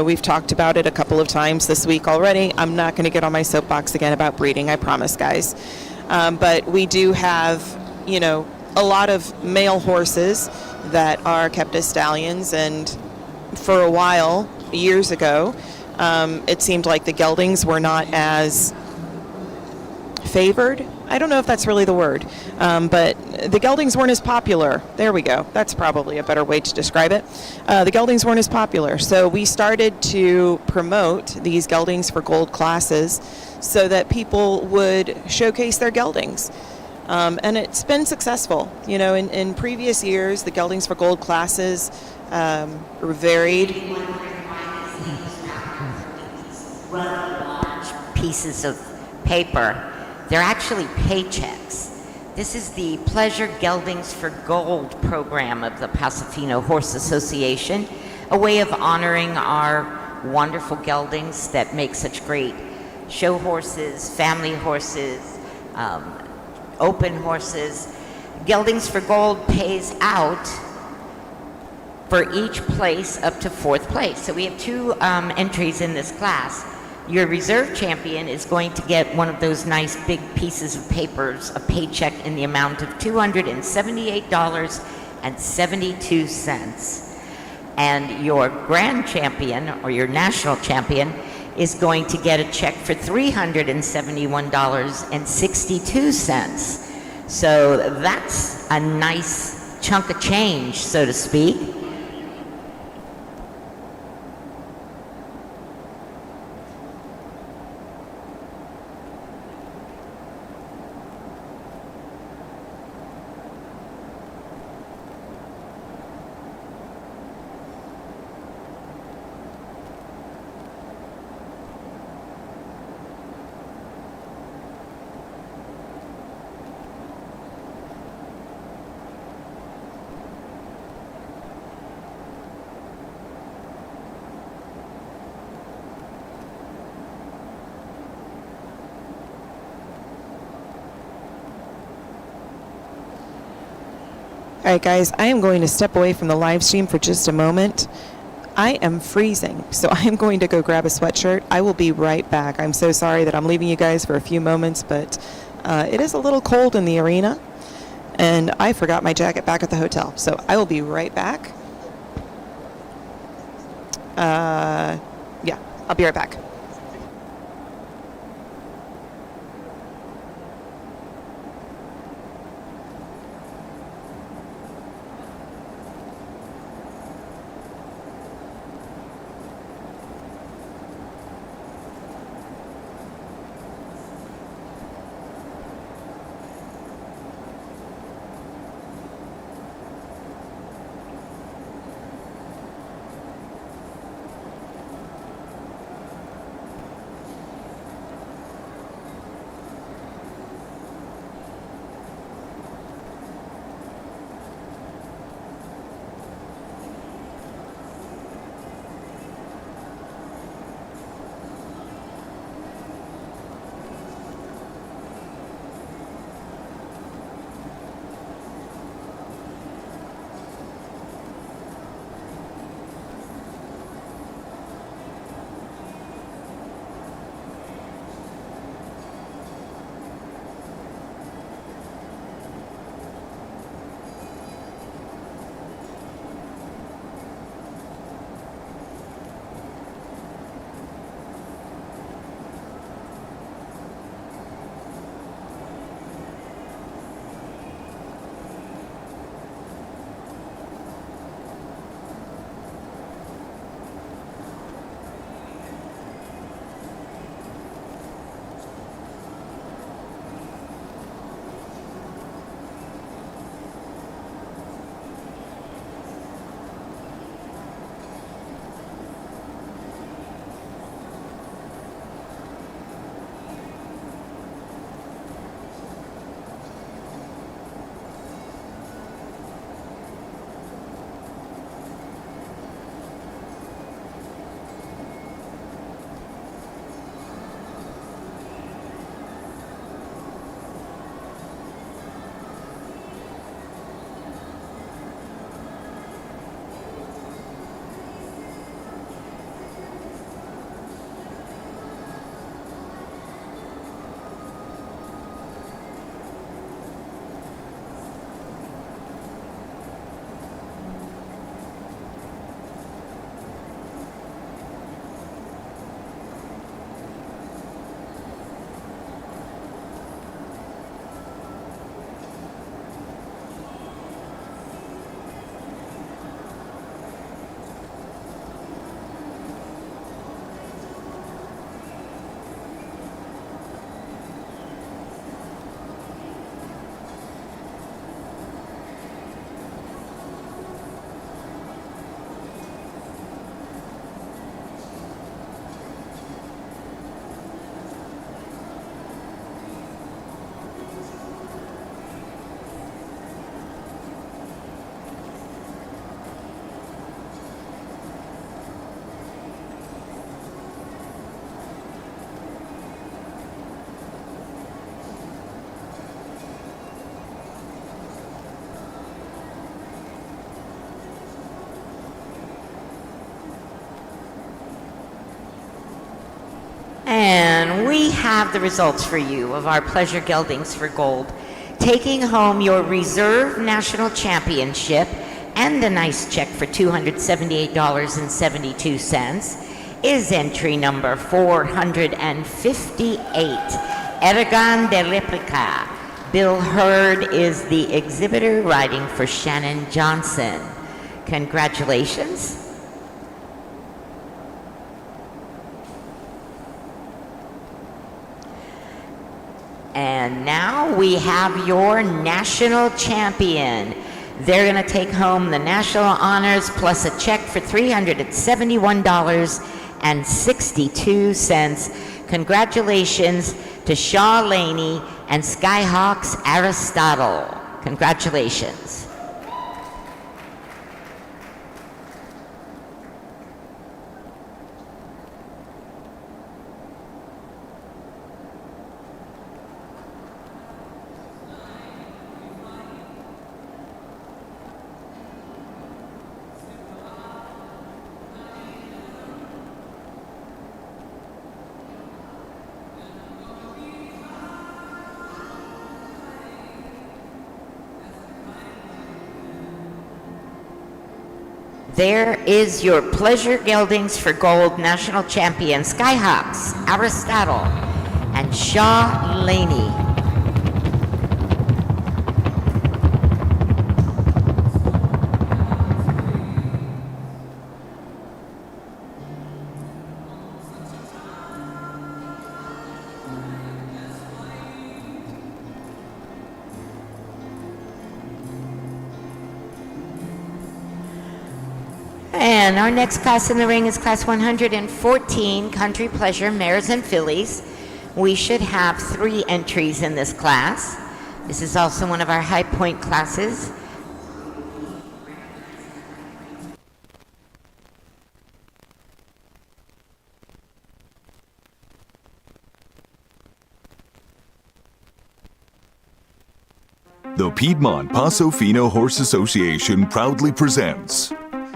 We've talked about it a couple of times this week already. I'm not going to get on my soapbox again about breeding, I promise, guys. But we do have, a lot of male horses that are kept as stallions. And for a while, years ago, it seemed like the geldings were not as favored. I don't know if that's really the word, but the geldings weren't as popular. There we go. That's probably a better way to describe it. The geldings weren't as popular, so we started to promote these geldings for gold classes so that people would showcase their geldings. And it's been successful. In previous years, the geldings for gold classes were varied. Large pieces of paper. They're actually paychecks. This is the Pleasure Geldings for Gold program of the Feno Horse Association, a way of honoring our wonderful geldings that make such great show horses, family horses, open horses. Geldings for Gold pays out for each place up to fourth place. So we have two entries in this class. Your reserve champion is going to get one of those nice big pieces of papers, a paycheck in the amount of $278.72. And your grand champion, or your national champion, is going to get a check for $371.62. So that's a nice chunk of change, so to speak. All right, guys, I am going to step away from the live stream for just a moment. I am freezing, so I am going to go grab a sweatshirt. I will be right back. I'm so sorry that I'm leaving you guys for a few moments, but it is a little cold in the arena, and I forgot my jacket back at the hotel, so I will be right back. Yeah, I'll be right back. And we have the results for you of our Pleasure Geldings for Gold. Taking home your reserve national championship and a nice check for $278.72 is entry number 458, Eragon de Replica. Bill Hurd is the exhibitor riding for Shannon Johnson. Congratulations. And now we have your national champion. They're going to take home the national honors plus a check for $371.62. Congratulations to Shaw Laney and Skyhawks Aristotle. Congratulations. There is your Pleasure Geldings for Gold national champion, Skyhawks, Aristotle, and Shaw Laney. And our next class in the ring is class 114, Country Pleasure Mares and Fillies. We should have 3 entries in this class. This is also one of our high point classes. The Piedmont Paso Fino Horse Association proudly presents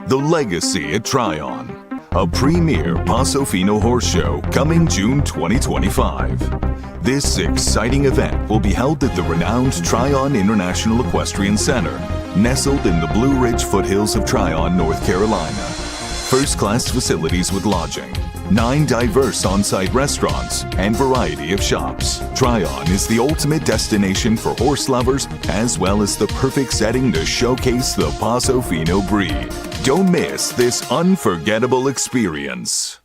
The Legacy at Tryon, a premier Paso Fino horse show coming June 2025. This exciting event will be held at the renowned Tryon International Equestrian Center, nestled in the Blue Ridge foothills of Tryon, North Carolina. First-class facilities with lodging, 9 diverse on-site restaurants, and variety of shops. Tryon is the ultimate destination for horse lovers, as well as the perfect setting to showcase the Paso Fino breed. Don't miss this unforgettable experience.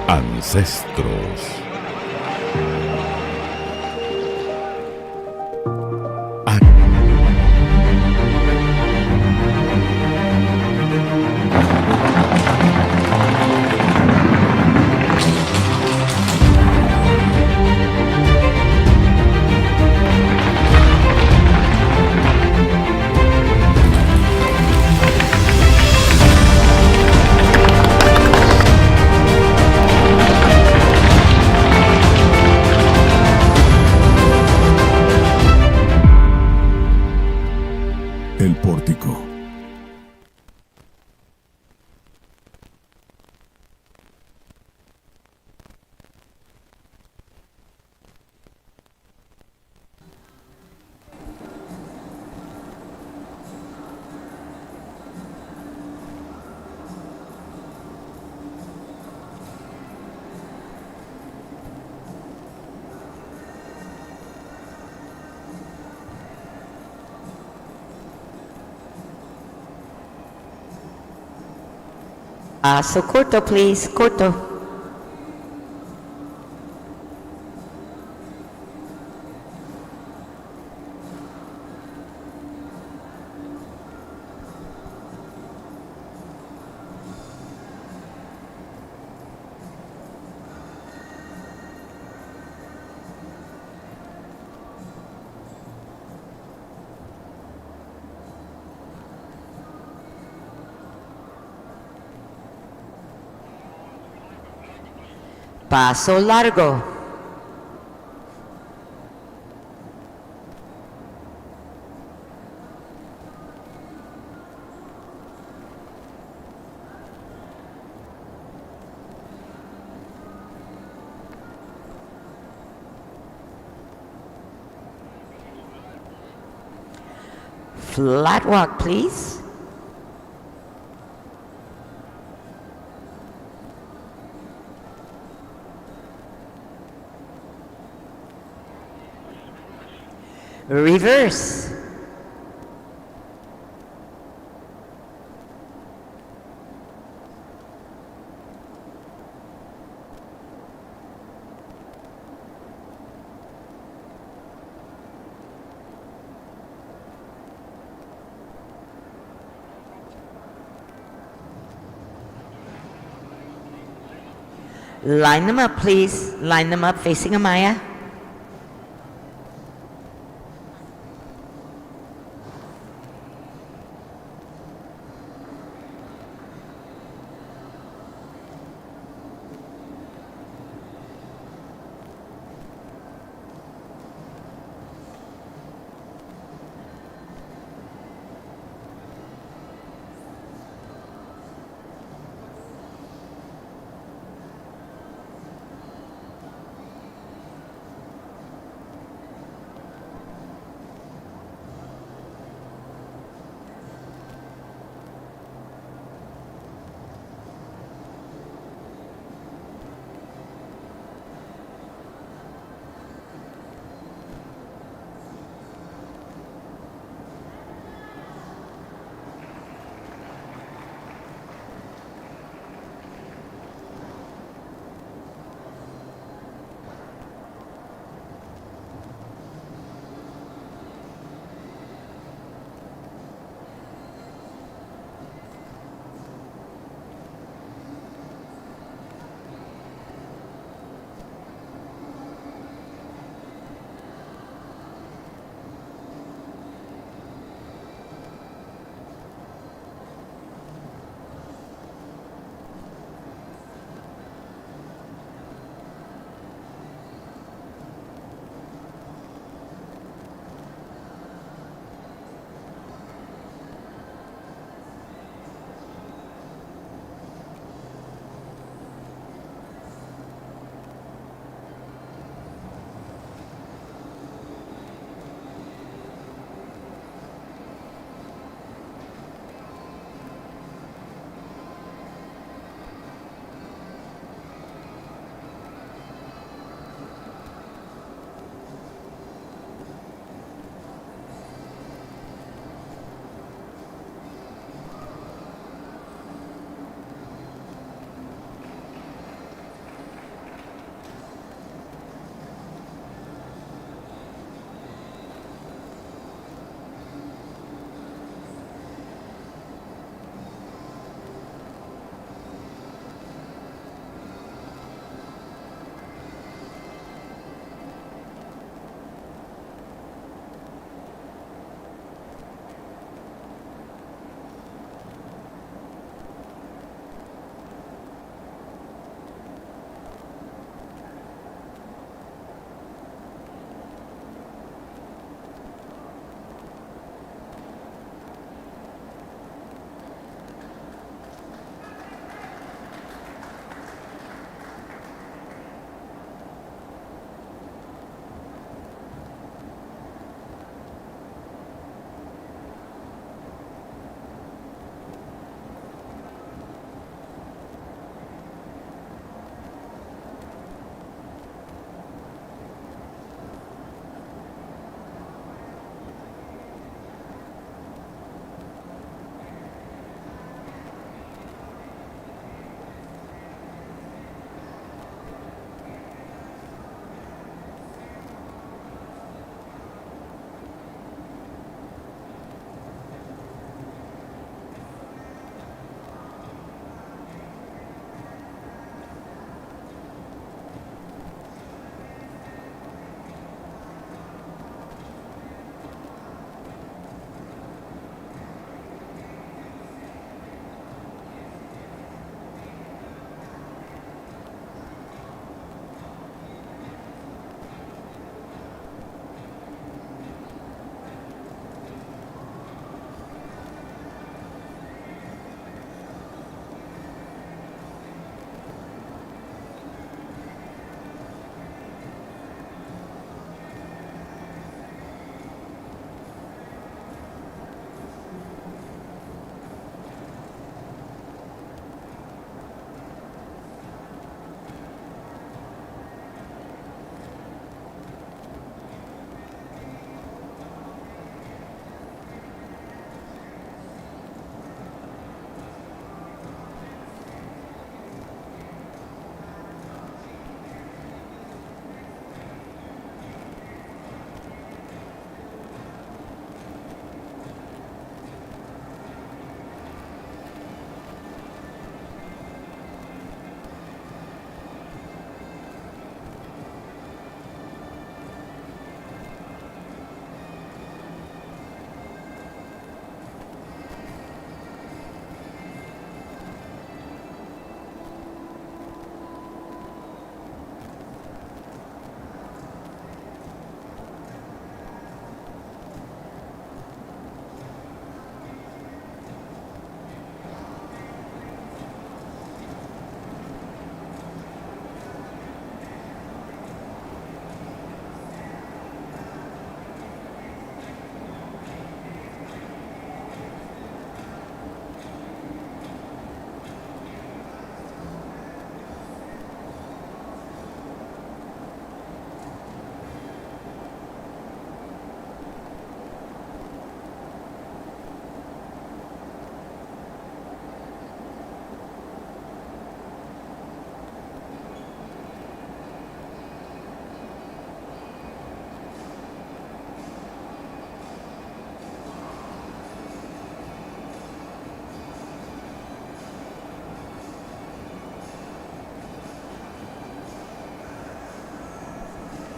Ancestros. El pórtico. So corto, please, corto. Paso largo. Flat walk, please. Reverse. Line them up, please. Line them up facing Amaya.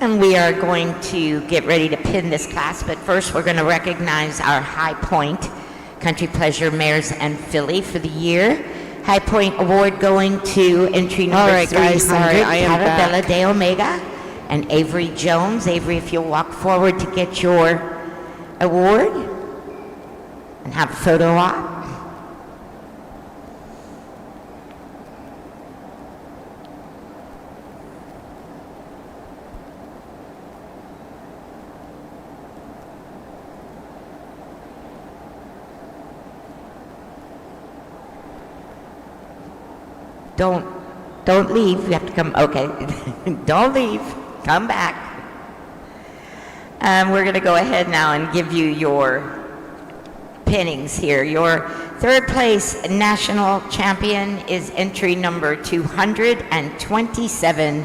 And we are going to get ready to pin this class, but first we're going to recognize our High Point Country Pleasure Mares and Filly for the year. High Point Award going to entry number All right, 300, guys, sorry, I am Carabella back. de Omega, and Avery Jones. Avery, if you'll walk forward to get your award and have a photo op. Don't leave. You have to come. Okay. Don't leave. Come back. We're going to go ahead now and give you your pinnings here. Your third place national champion is entry number 227,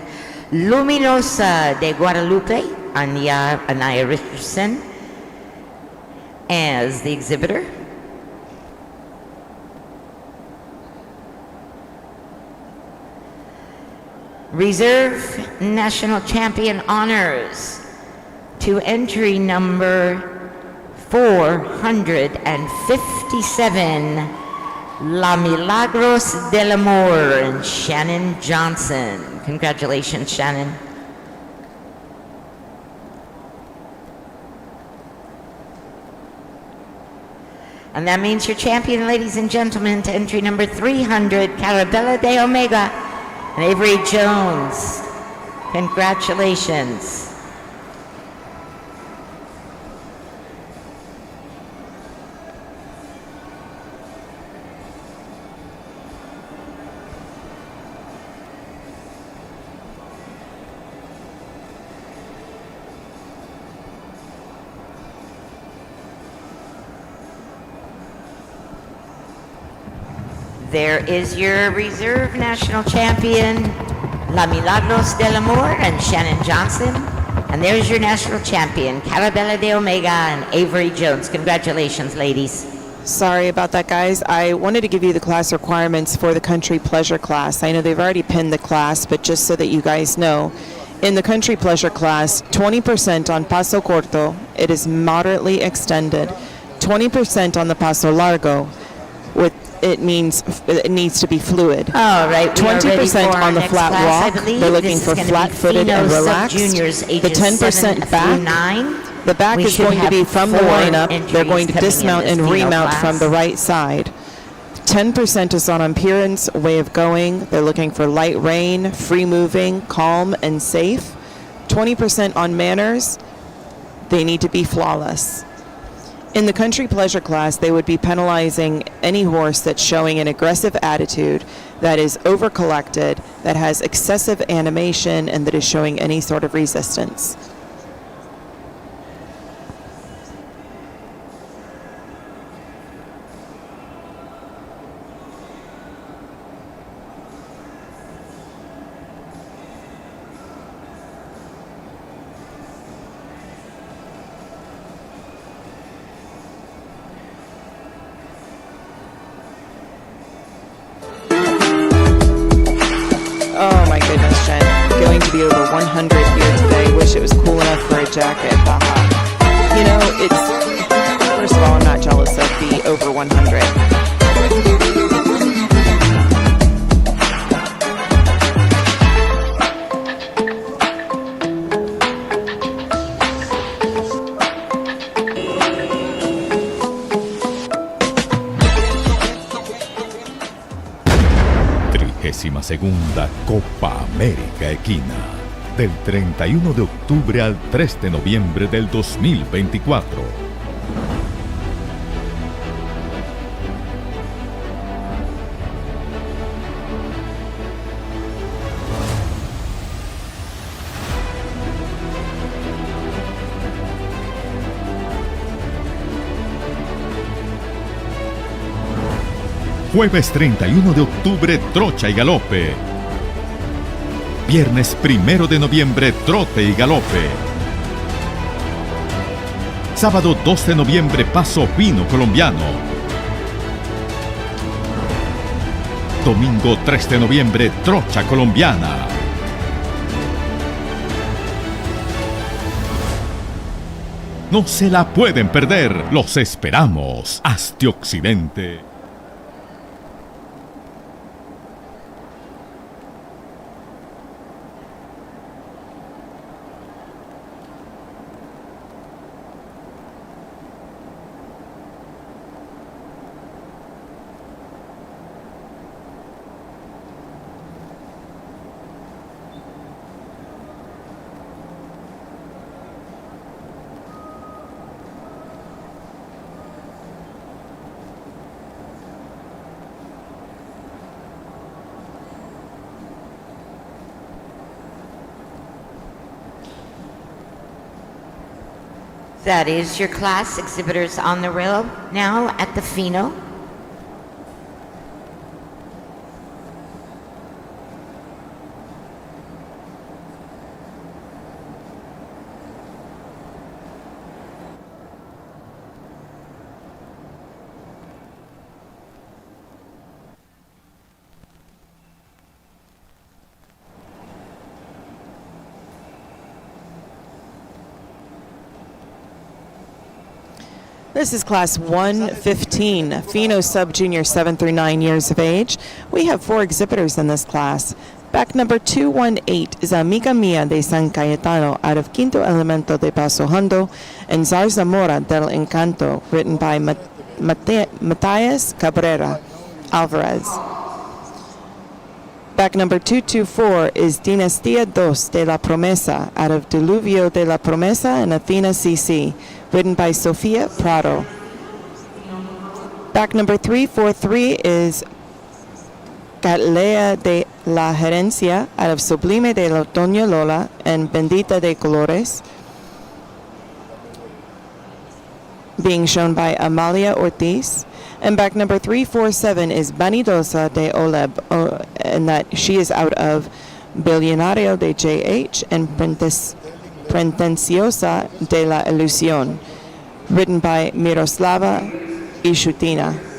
Luminosa de Guadalupe, Anaya Richardson, as the exhibitor. Reserve National Champion honors to entry number 457, La Milagros del Amor, and Shannon Johnson. Congratulations, Shannon. And that means your champion, ladies and gentlemen, to entry number 300, Carabella de Omega, and Avery Jones. Congratulations. There is your reserve national champion, La Milagros del Amor and Shannon Johnson. And there's your national champion, Carabella de Omega and Avery Jones. Congratulations, ladies. Sorry about that, guys. I wanted to give you the class requirements for the Country Pleasure class. I know they've already pinned the class, but just so that you guys know, in the Country Pleasure class, 20% on Paso Corto, it is moderately extended. 20% on the Paso Largo, with it means it needs to be fluid. All right, we are ready 20% for our on the next flat class, I walk. believe. They're looking This is for gonna be flat-footed and Feno relaxed. sub-juniors, The ages 7 10% back. through 9. The back We is should going to have be from the 4 lineup. They're entries going to coming in dismount this and Feno remount class. from the right side. 10% is on appearance, way of going. They're looking for light rein, free moving, calm, and safe. 20% on manners. They need to be flawless. In the Country Pleasure class, they would be penalizing any horse that's showing an aggressive attitude, that is over-collected, that has excessive animation, and that is showing any sort of resistance. Oh my goodness, Jen. Going to be over 100 here today. Wish it was cool enough for a jacket. Haha. You know, it's, first of all, I'm not jealous of the over 100. Segunda Copa América Equina, del 31 de octubre al 3 de noviembre del 2024. Jueves 31 de octubre, Trocha y Galope. Viernes 1 de noviembre, Trote y Galope. Sábado 2 de noviembre, Paso Fino colombiano. Domingo 3 de noviembre, Trocha colombiana. No se la pueden perder. Los esperamos. Hasta Occidente. That is your class, exhibitors on the rail now at the Feno. This is class 115, Feno sub-junior 7 through 9 years of age. We have 4 exhibitors in this class. Back number 218 is Amiga Mia de San Cayetano out of Quinto Elemento de Paso Hondo, and Zar Zamora del Encanto, written by Matias Cabrera Alvarez. Back number 224 is Dinastía Dos de la Promesa out of Diluvio de la Promesa and Athena CC, written by Sofia Prado. Back number 343 is Catlea de la Gerencia out of Sublime de la Doña Lola and Bendita de Colores, being shown by Amalia Ortiz. And back number 347 is Vanidosa de Oleb, and that she is out of Billionario de JH and Pretenciosa de la Ilusión, written by Miroslava Ishutina.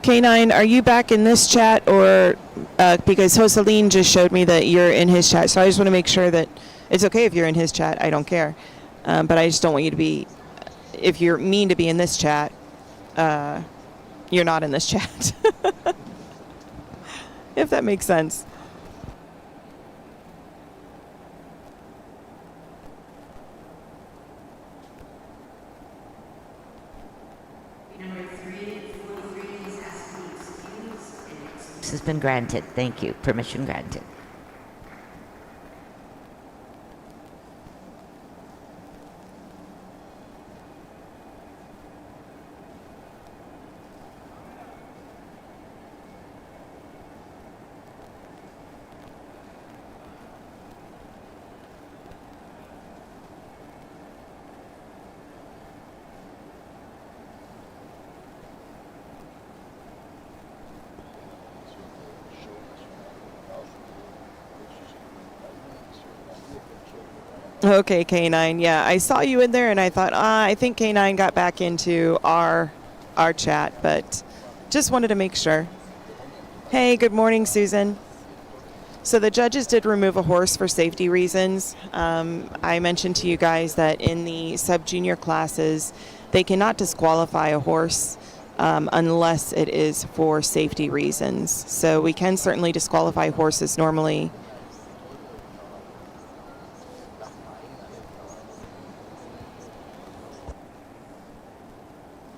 K9, are you back in this chat, or because Joseline just showed me that you're in his chat, so I just want to make sure that it's okay if you're in his chat. I don't care, but I just don't want you to be, if you're mean to be in this chat, you're not in this chat. If that makes sense. Has been granted. Thank you. Permission granted. Okay, K9. Yeah, I saw you in there, and I thought, I think K9 got back into our chat, but just wanted to make sure. Hey, good morning, Susan. So the judges did remove a horse for safety reasons. I mentioned to you guys that in the sub-junior classes, they cannot disqualify a horse unless it is for safety reasons. So we can certainly disqualify horses normally.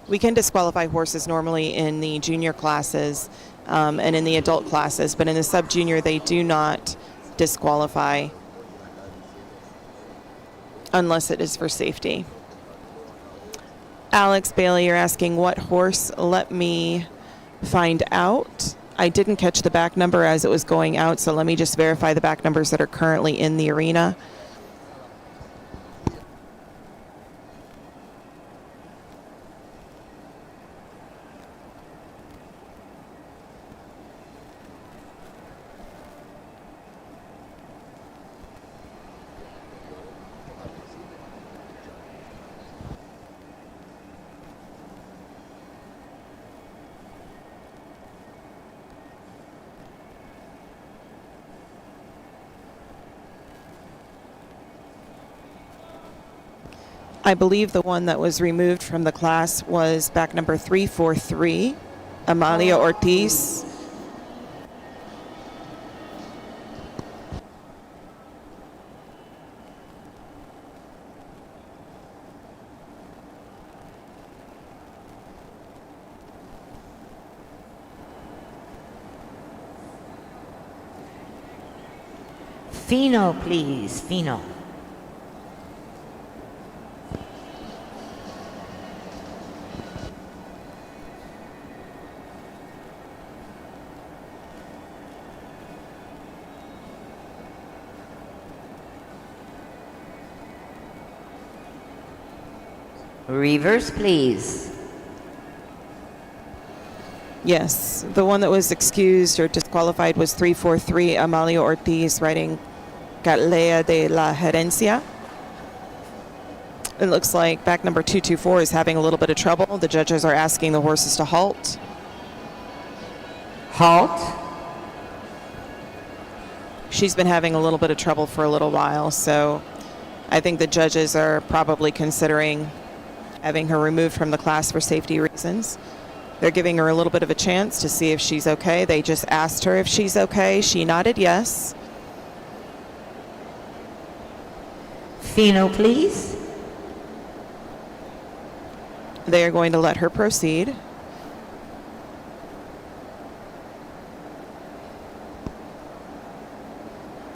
We can disqualify horses normally in the junior classes and in the adult classes, but in the sub-junior they do not disqualify unless it is for safety. Alex Bailey, you're asking what horse? Let me find out. I didn't catch the back number as it was going out, so let me just verify the back numbers that are currently in the arena. I believe the one that was removed from the class was back number 343, Amalia Ortiz. Feno, please. Feno. Reverse, please. Yes, the one that was excused or disqualified was 343, Amalia Ortiz, riding Galea de la Herencia. It looks like back number 224 is having a little bit of trouble. The judges are asking the horses to halt. Halt. She's been having a little bit of trouble for a little while, so I think the judges are probably considering having her removed from the class for safety reasons. They're giving her a little bit of a chance to see if she's okay. They just asked her if she's okay. She nodded yes. Feno, please. They are going to let her proceed.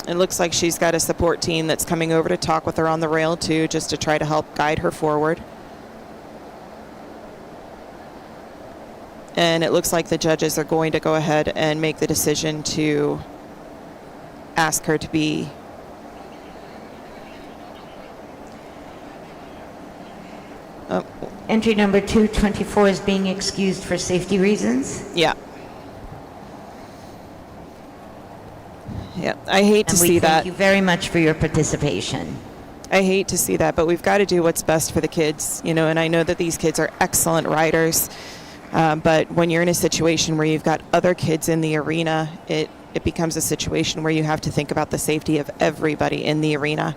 It looks like she's got a support team that's coming over to talk with her on the rail too, just to try to help guide her forward. And it looks like the judges are going to go ahead and make the decision to ask her to be Entry number 224 is being excused for safety reasons. yeah. Yeah, I hate to And we see thank that. you very much for your participation. I hate to see that, but we've got to do what's best for the kids, you know, and I know that these kids are excellent riders, but when you're in a situation where you've got other kids in the arena, it becomes a situation where you have to think about the safety of everybody in the arena.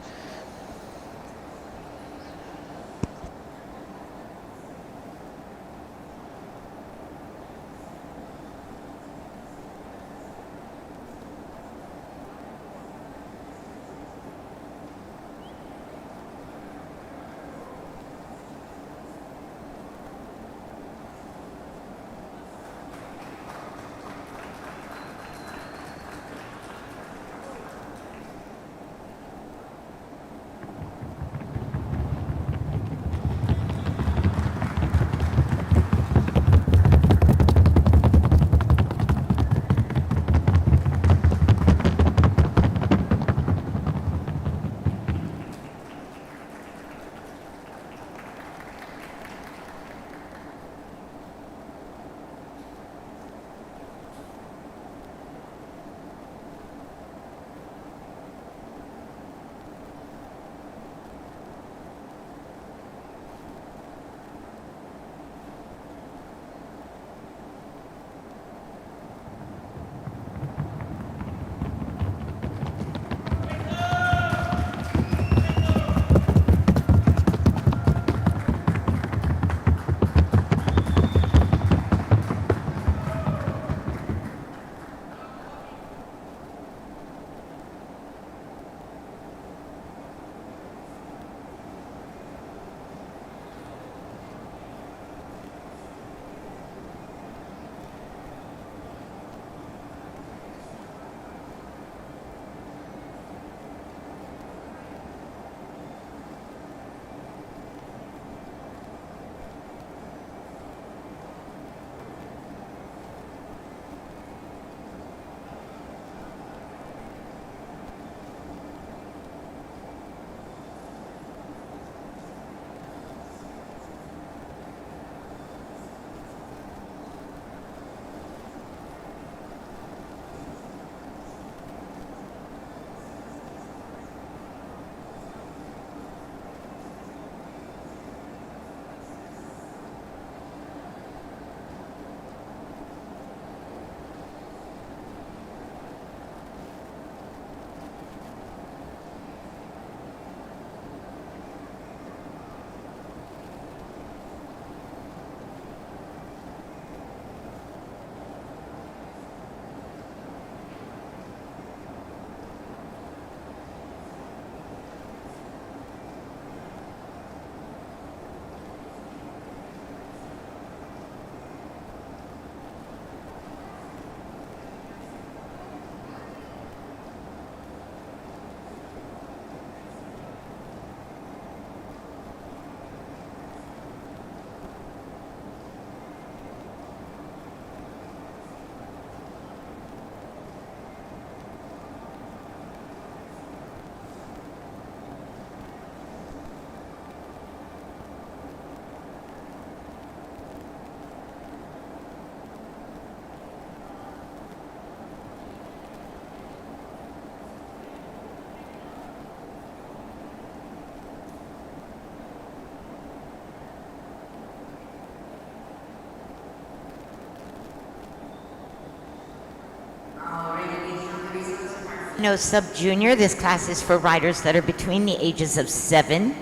Feno Sub Junior. This class is for riders that are between the ages of 7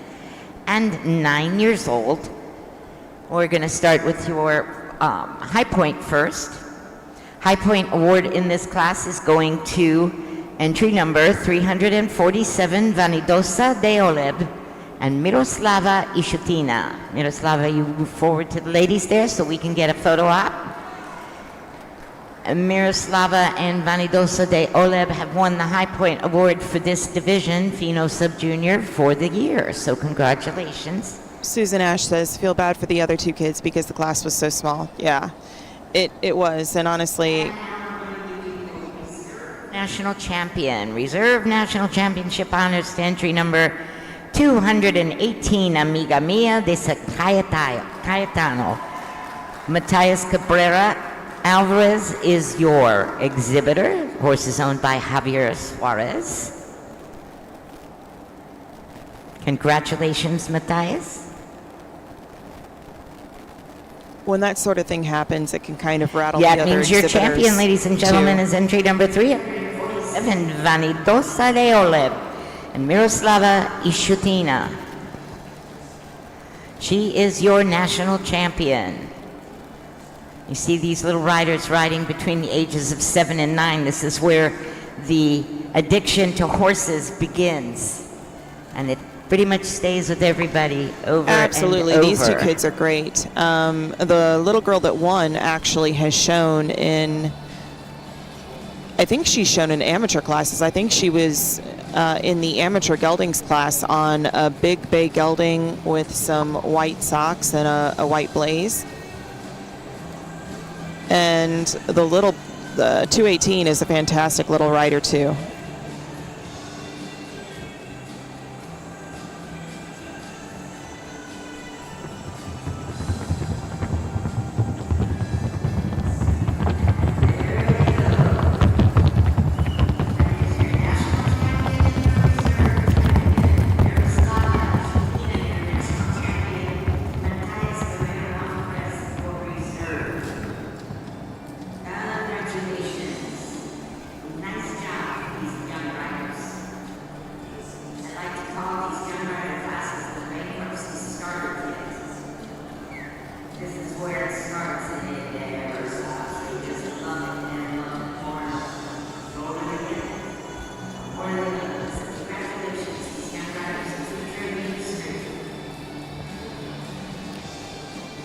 and 9 years old. We're going to start with your high point first. High point award in this class is going to entry number 347, Vanidosa de Oleb, and Miroslava Ishutina. Miroslava, you move forward to the ladies there so we can get a photo op. Miroslava and Vanidosa de Oleb have won the High Point Award for this division, Feno Sub Junior, for the year. So congratulations. Susan Ash says, feel bad for the other two kids because the class was so small. Yeah, it was. And honestly, National champion, reserve national championship honors to entry number 218, Amiga Mia de Cayetano. Matias Cabrera Alvarez is your exhibitor. Horse is owned by Javier Suarez. Congratulations, Matias. when that sort of thing happens, it can kind of rattle Yeah, the it other means your exhibitors champion, ladies and gentlemen, too. is entry number 347, Vanidosa de Oleb, and Miroslava Ishutina. She is your national champion. You see these little riders riding between the ages of 7 and 9. This is where the addiction to horses begins. And it pretty much stays with everybody over Absolutely. and over. These two kids are great. The little girl that won actually has shown in, I think she's shown in amateur classes. I think she was in the amateur geldings class on a big bay gelding with some white socks and a white blaze. And the 218 is a fantastic little rider too.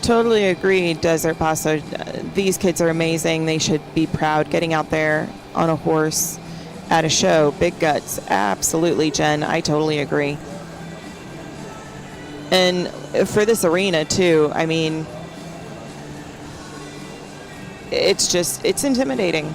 Totally agree, Desert Paso. These kids are amazing. They should be proud getting out there on a horse at a show. Big guts. Absolutely, Jen. I totally agree. And for this arena, too, I mean, it's intimidating.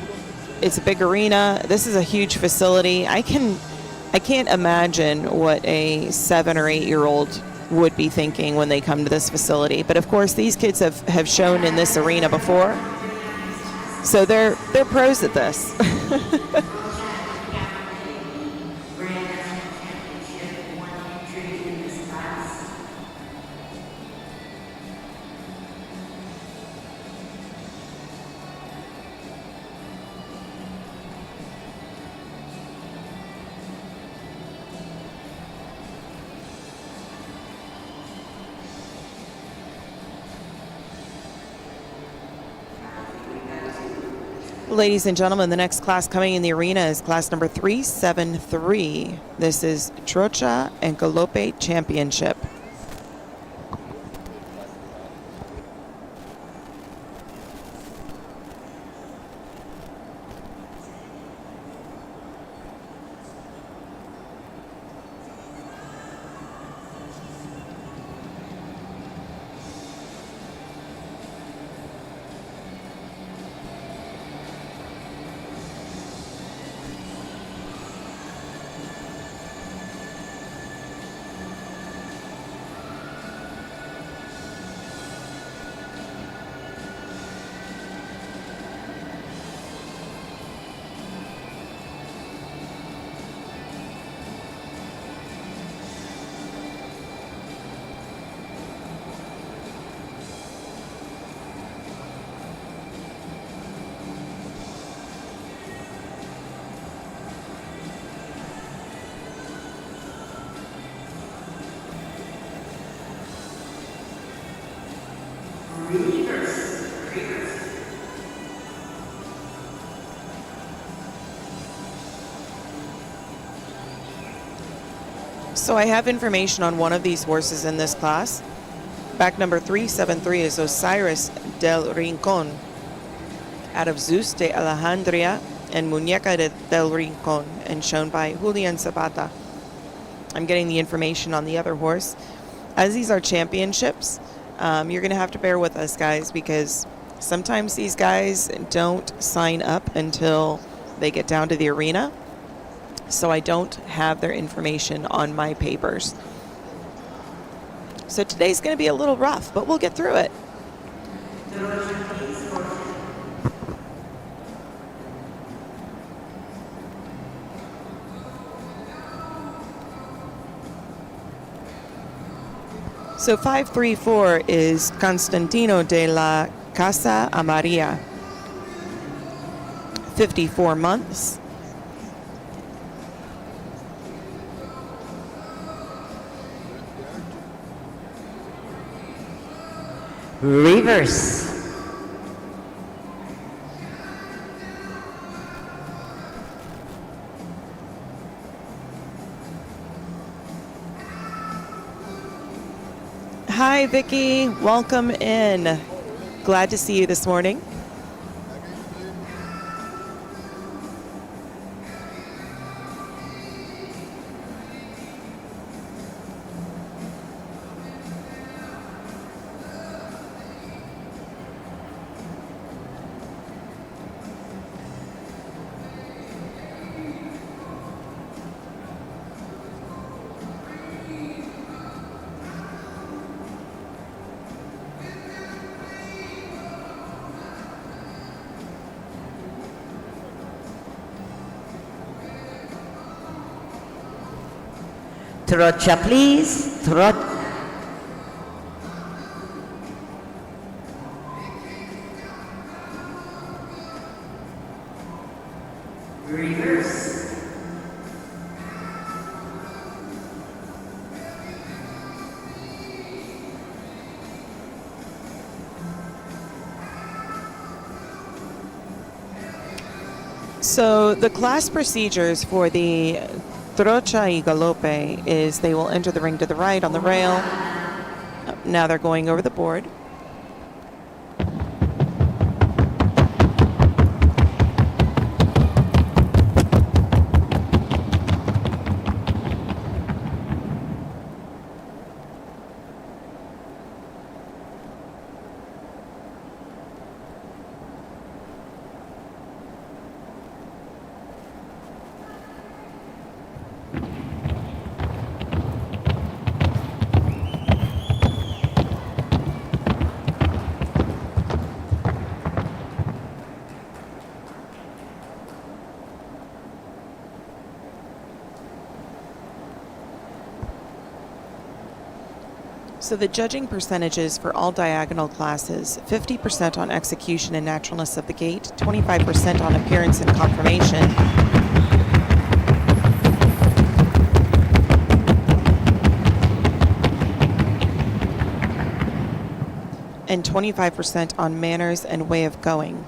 It's a big arena. This is a huge facility. I can't imagine what a 7 or 8 year old would be thinking when they come to this facility. But of course, these kids have shown in this arena before, so they're pros at this. Ladies and gentlemen, the next class coming in the arena is class number 373. This is Trocha and Galope Championship. So I have information on one of these horses in this class. Back number 373 is Osiris del Rincon out of Zeus de Alejandria and Muñeca del Rincon, and shown by Julian Zapata. I'm getting the information on the other horse. As these are championships, you're going to have to bear with us, guys, because sometimes these guys don't sign up until they get down to the arena. So I don't have their information on my papers. So today's going to be a little rough, but we'll get through it. So 534 is Constantino de la Casa Amaria, 54 months. Reverse. Hi, Vicky. Welcome in. Glad to see you this morning. Trocha, please. Trocha. Reverse. So the class procedures for the Trocha y Galope is they will enter the ring to the right on the rail. Now they're going over the board. So the judging percentages for all diagonal classes: 50% on execution and naturalness of the gait, 25% on appearance and conformation, and 25% on manners and way of going.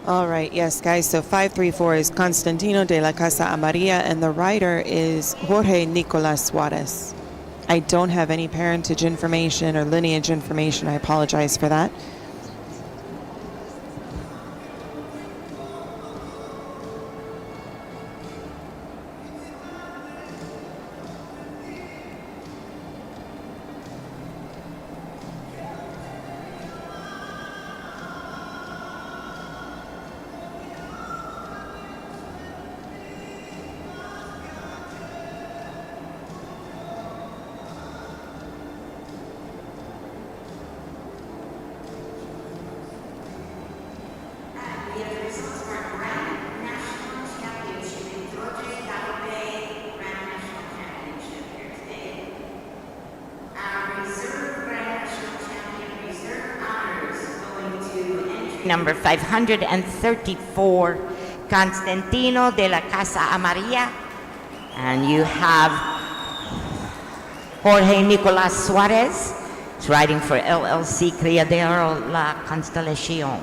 All right, yes, guys. So 534 is Constantino de la Casa Amarilla, and the rider is Jorge Nicolas Suarez. I don't have any parentage information or lineage information. I apologize for that. Number 534, Constantino de la Casa Amarilla. And you have Jorge Nicolas Suarez. He's riding for LLC Criadero La Constelacion.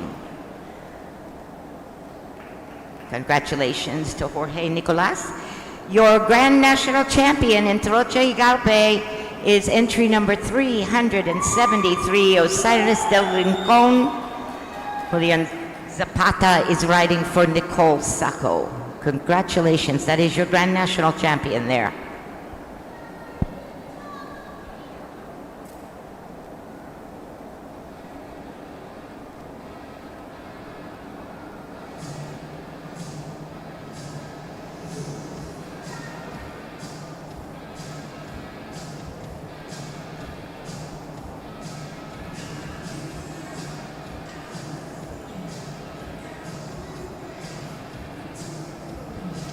Congratulations to Jorge Nicolas. Your Grand National Champion in Trocha y Galope is entry number 373, Osiris del Rincon. Julian Zapata is riding for Nicole Sacco. Congratulations, that is your Grand National Champion there.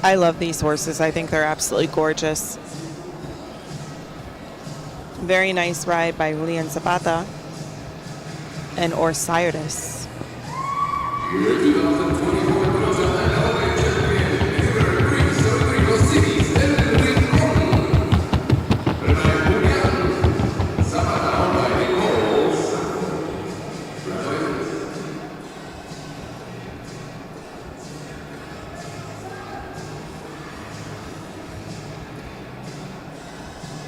I love these horses. I think they're absolutely gorgeous. Very nice ride by Julian Zapata and Osiris.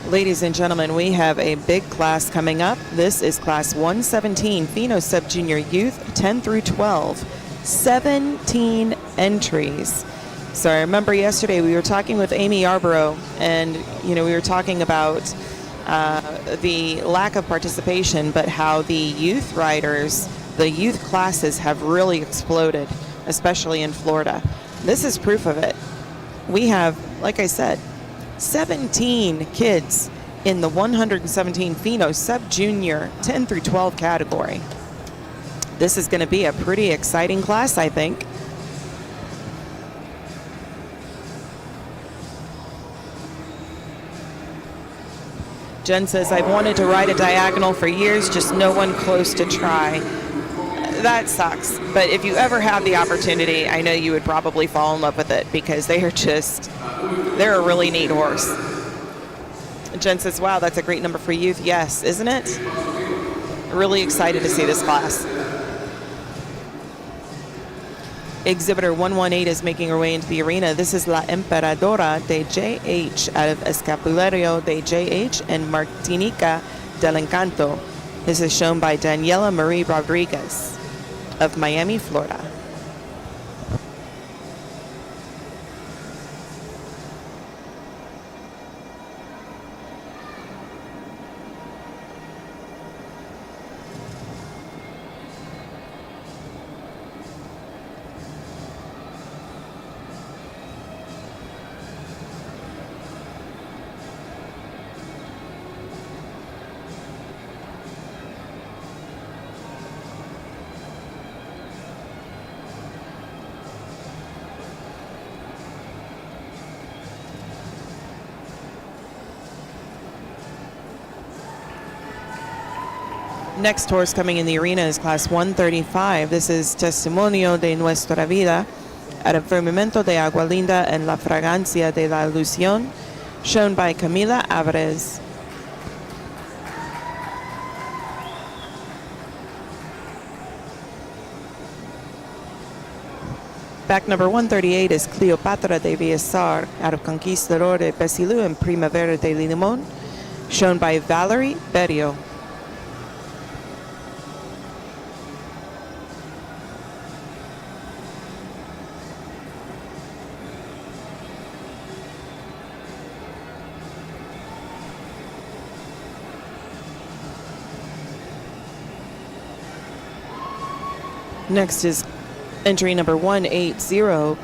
Ladies and gentlemen, we have a big class coming up. This is class 117, Feno Sub-Junior Youth, 10 through 12. 17 entries. So I remember yesterday we were talking with Amy Yarborough, and we were talking about the lack of participation, but how the youth riders, the youth classes have really exploded, especially in Florida. This is proof of it. We have, like I said, 17 kids in the 117 Feno Sub-Junior 10 through 12 category. This is going to be a pretty exciting class, I think. Jen says, I've wanted to ride a diagonal for years, just no one close to try. That sucks. But if you ever have the opportunity, I know you would probably fall in love with it because they're a really neat horse. Jen says, wow, that's a great number for youth. Yes, isn't it? Really excited to see this class. Exhibitor 118 is making her way into the arena. This is La Emperadora de JH out of Escapulario de JH and Martinica del Encanto. This is shown by Daniela Marie Rodriguez of Miami, Florida. Next horse coming in the arena is class 135. This is Testimonio de Nuestra Vida out of Firmamento de Agua Linda and La Fragancia de la Ilusión, shown by Camila Alvarez. Back number 138 is Cleopatra de Villasar out of Conquistador de Pesilou and Primavera de Limón, shown by Valerie Berio. Next is entry number 180,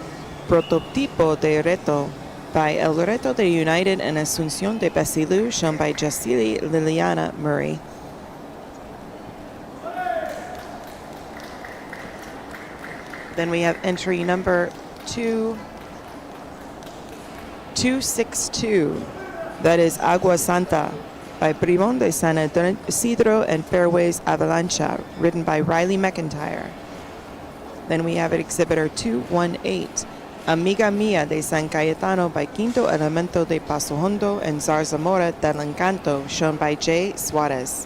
Prototipo de Reto by El Reto de United and Asunción de Pesilou, shown by Jacili Liliana Murray. Then we have entry number 262, that is Agua Santa by Primón de San Isidro and Fairways Avalancha, written by Riley McIntyre. Then we have at exhibitor 218, Amiga Mia de San Cayetano by Quinto Elemento de Paso Hondo and Zarzamora del Encanto, shown by Jay Suarez.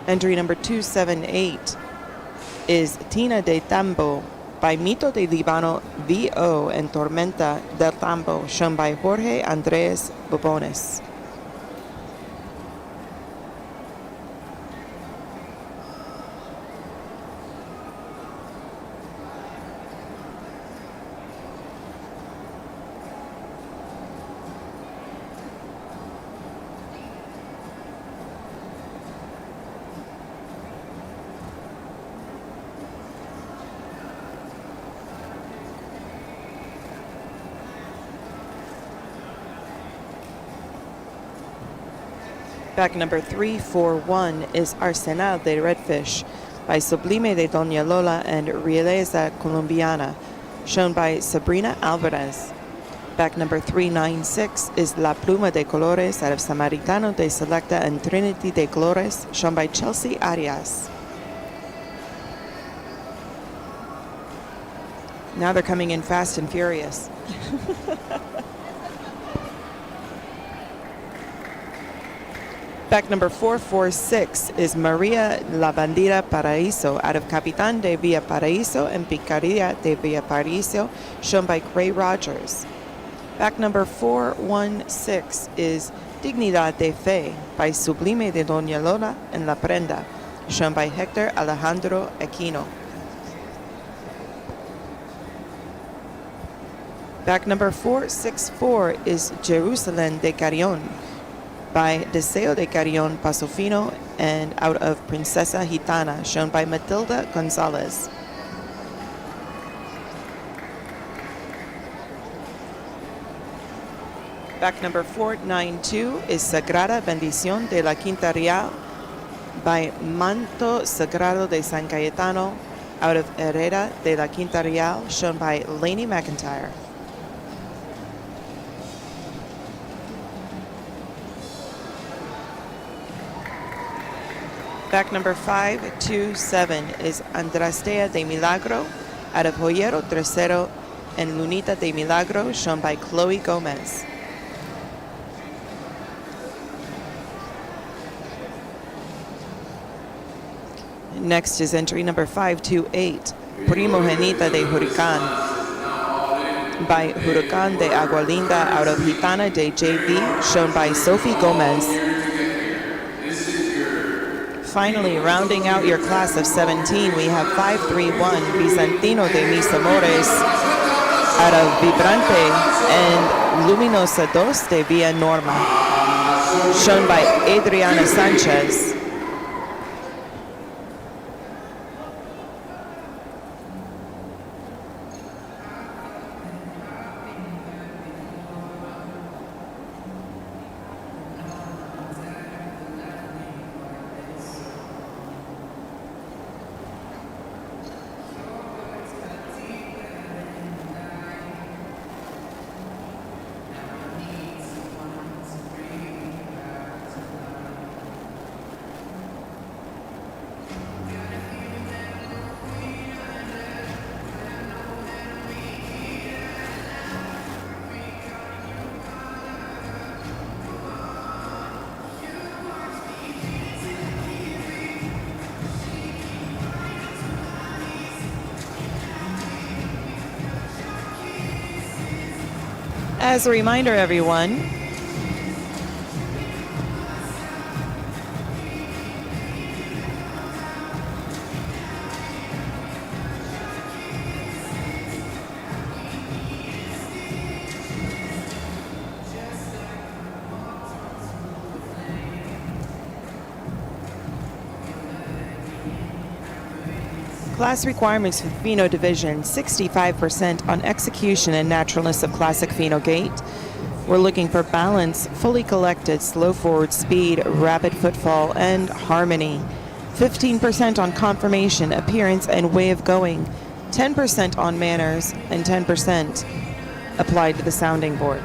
Entry number 278 is Tina de Tambo by Mito de Libano VO and Tormenta del Tambo, shown by Jorge Andrés Bobones. Back number 341 is Arsenal de Redfish by Sublime de Doña Lola and Realeza Colombiana, shown by Sabrina Alvarez. Back number 396 is La Pluma de Colores out of Samaritano de Selecta and Trinity de Colores, shown by Chelsea Arias. Now they're coming in fast and furious. Back number 446 is Maria La Bandida Paraíso out of Capitán de Villa Paraíso and Picaria de Villa Paraíso, shown by Gray Rogers. Back number 416 is Dignidad de Fe by Sublime de Doña Lola and La Prenda, shown by Hector Alejandro Aquino. Back number 464 is Jerusalén de Carrión by Deseo de Carrión Paso Fino and out of Princesa Gitana, shown by Matilda Gonzalez. Back number 492 is Sagrada Bendición de la Quinta Real by Manto Sagrado de San Cayetano out of Herrera de la Quinta Real, shown by Lainey McIntyre. Back number 527 is Andrastea de Milagro out of Joyero Tercero and Lunita de Milagro, shown by Chloe Gomez. Next is entry number 528, Primogenita de Huracán by Huracán de Agualinda out of Gitana de JV, shown by Sophie Gomez. Finally, rounding out your class of 17, we have 531, Bizantino de Mis Amores out of Vibrante and Luminosa Dos de Villa Norma, shown by Adriana Sanchez. As a reminder, everyone, class requirements for the Feno division, 65% on execution and naturalness of classic Feno gait. We're looking for balance, fully collected, slow forward speed, rapid footfall, and harmony. 15% on conformation, appearance, and way of going. 10% on manners, and 10% applied to the sounding board.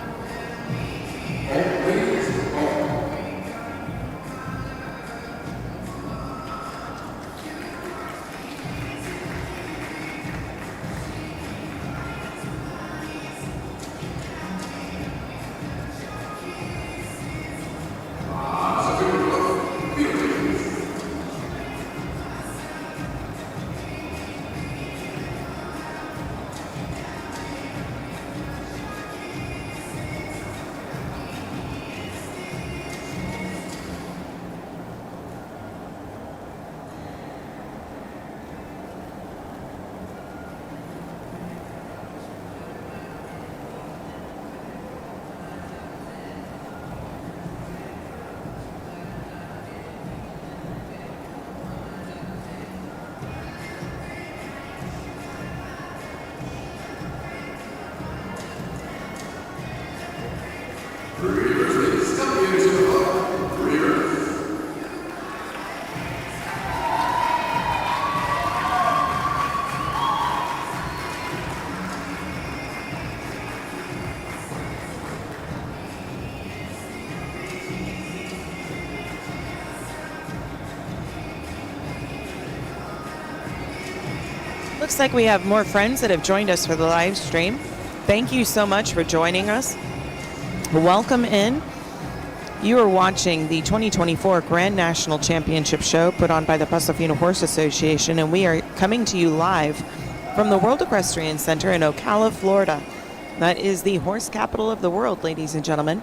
Looks like we have more friends that have joined us for the live stream. Thank you so much for joining us. Welcome in. You are watching the 2024 Grand National Championship Show put on by the Paso Fino Horse Association, and we are coming to you live from the World Equestrian Center in Ocala, Florida. That is the horse capital of the world, ladies and gentlemen.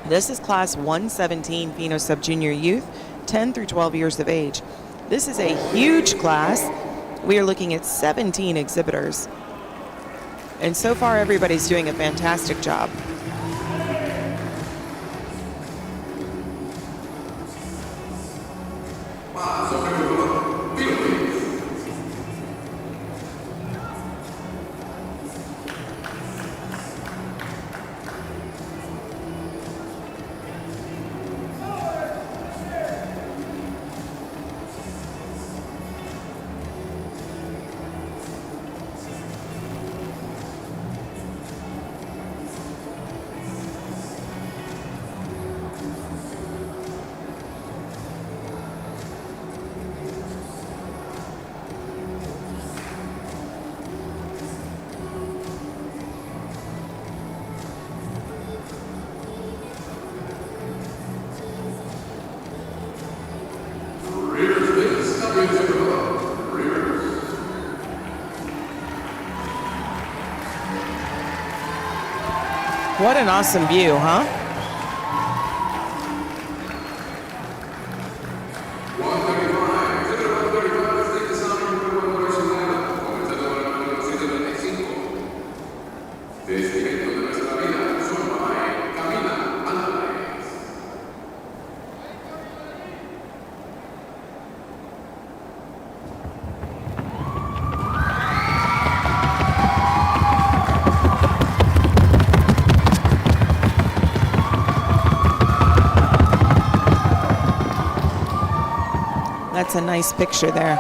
This is Class 117 Feno Sub Junior Youth, 10 through 12 years of age. This is a huge class. We are looking at 17 exhibitors. And so far, everybody's doing a fantastic job. What an awesome view, huh? That's a nice picture there.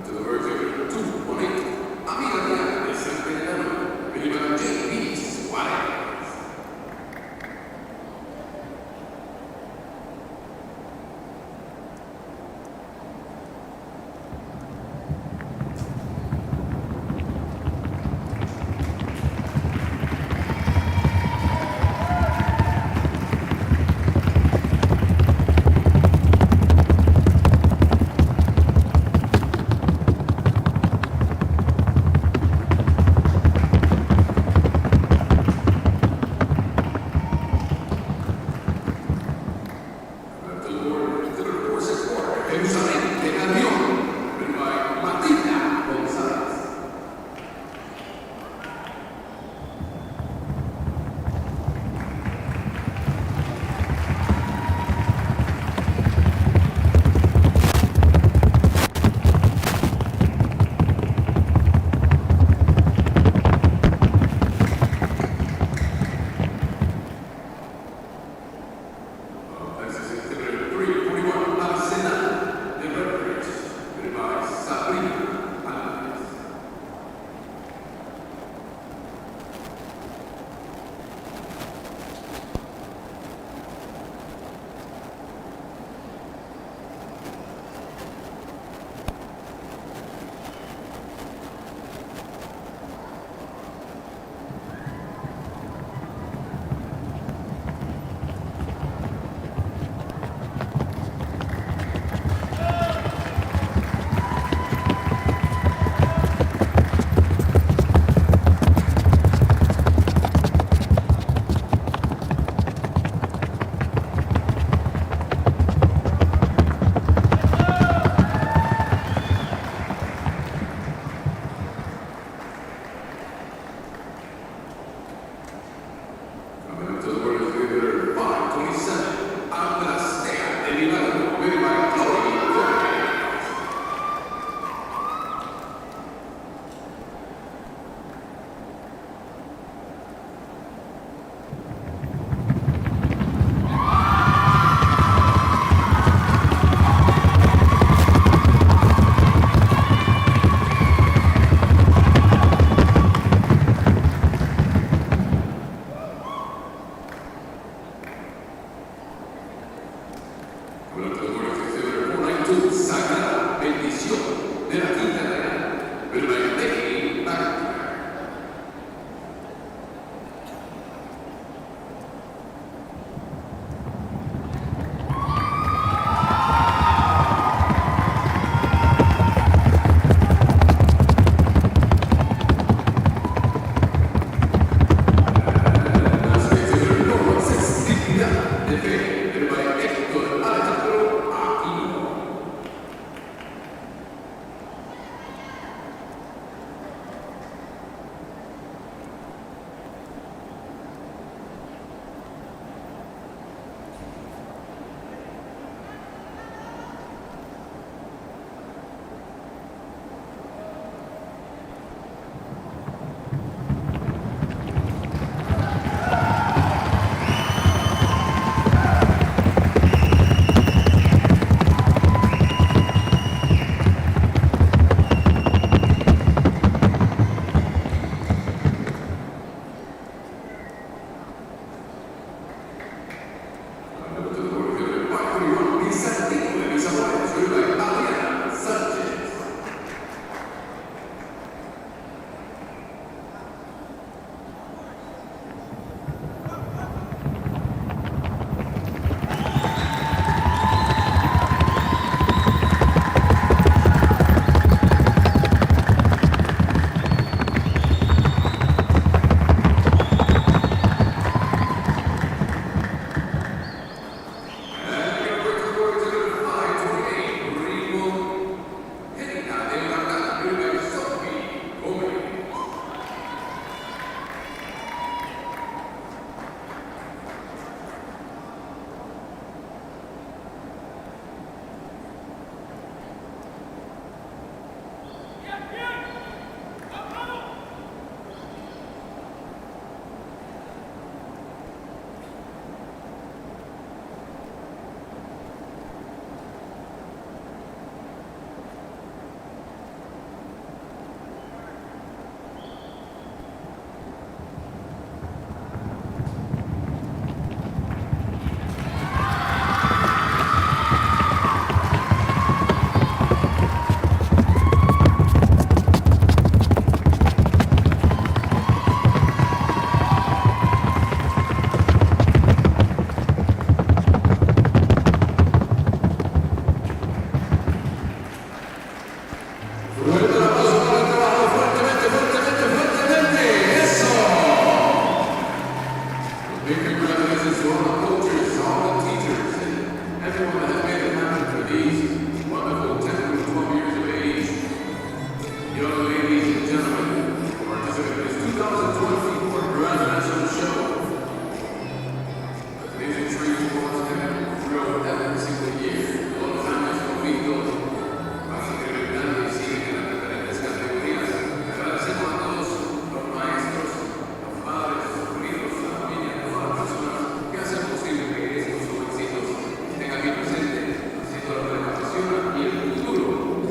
To the verdict, 218.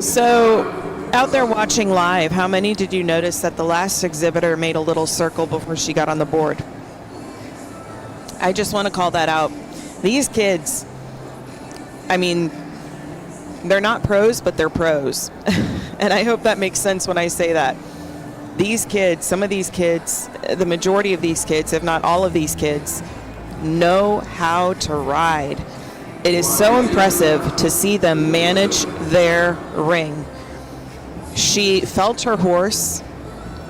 So, out there watching live, how many did you notice that the last exhibitor made a little circle before she got on the board? I just want to call that out. These kids, I mean, they're not pros, but they're pros. And I hope that makes sense when I say that. These kids, some of these kids, the majority of these kids, if not all of these kids, know how to ride. It is so impressive to see them manage their ring. She felt her horse,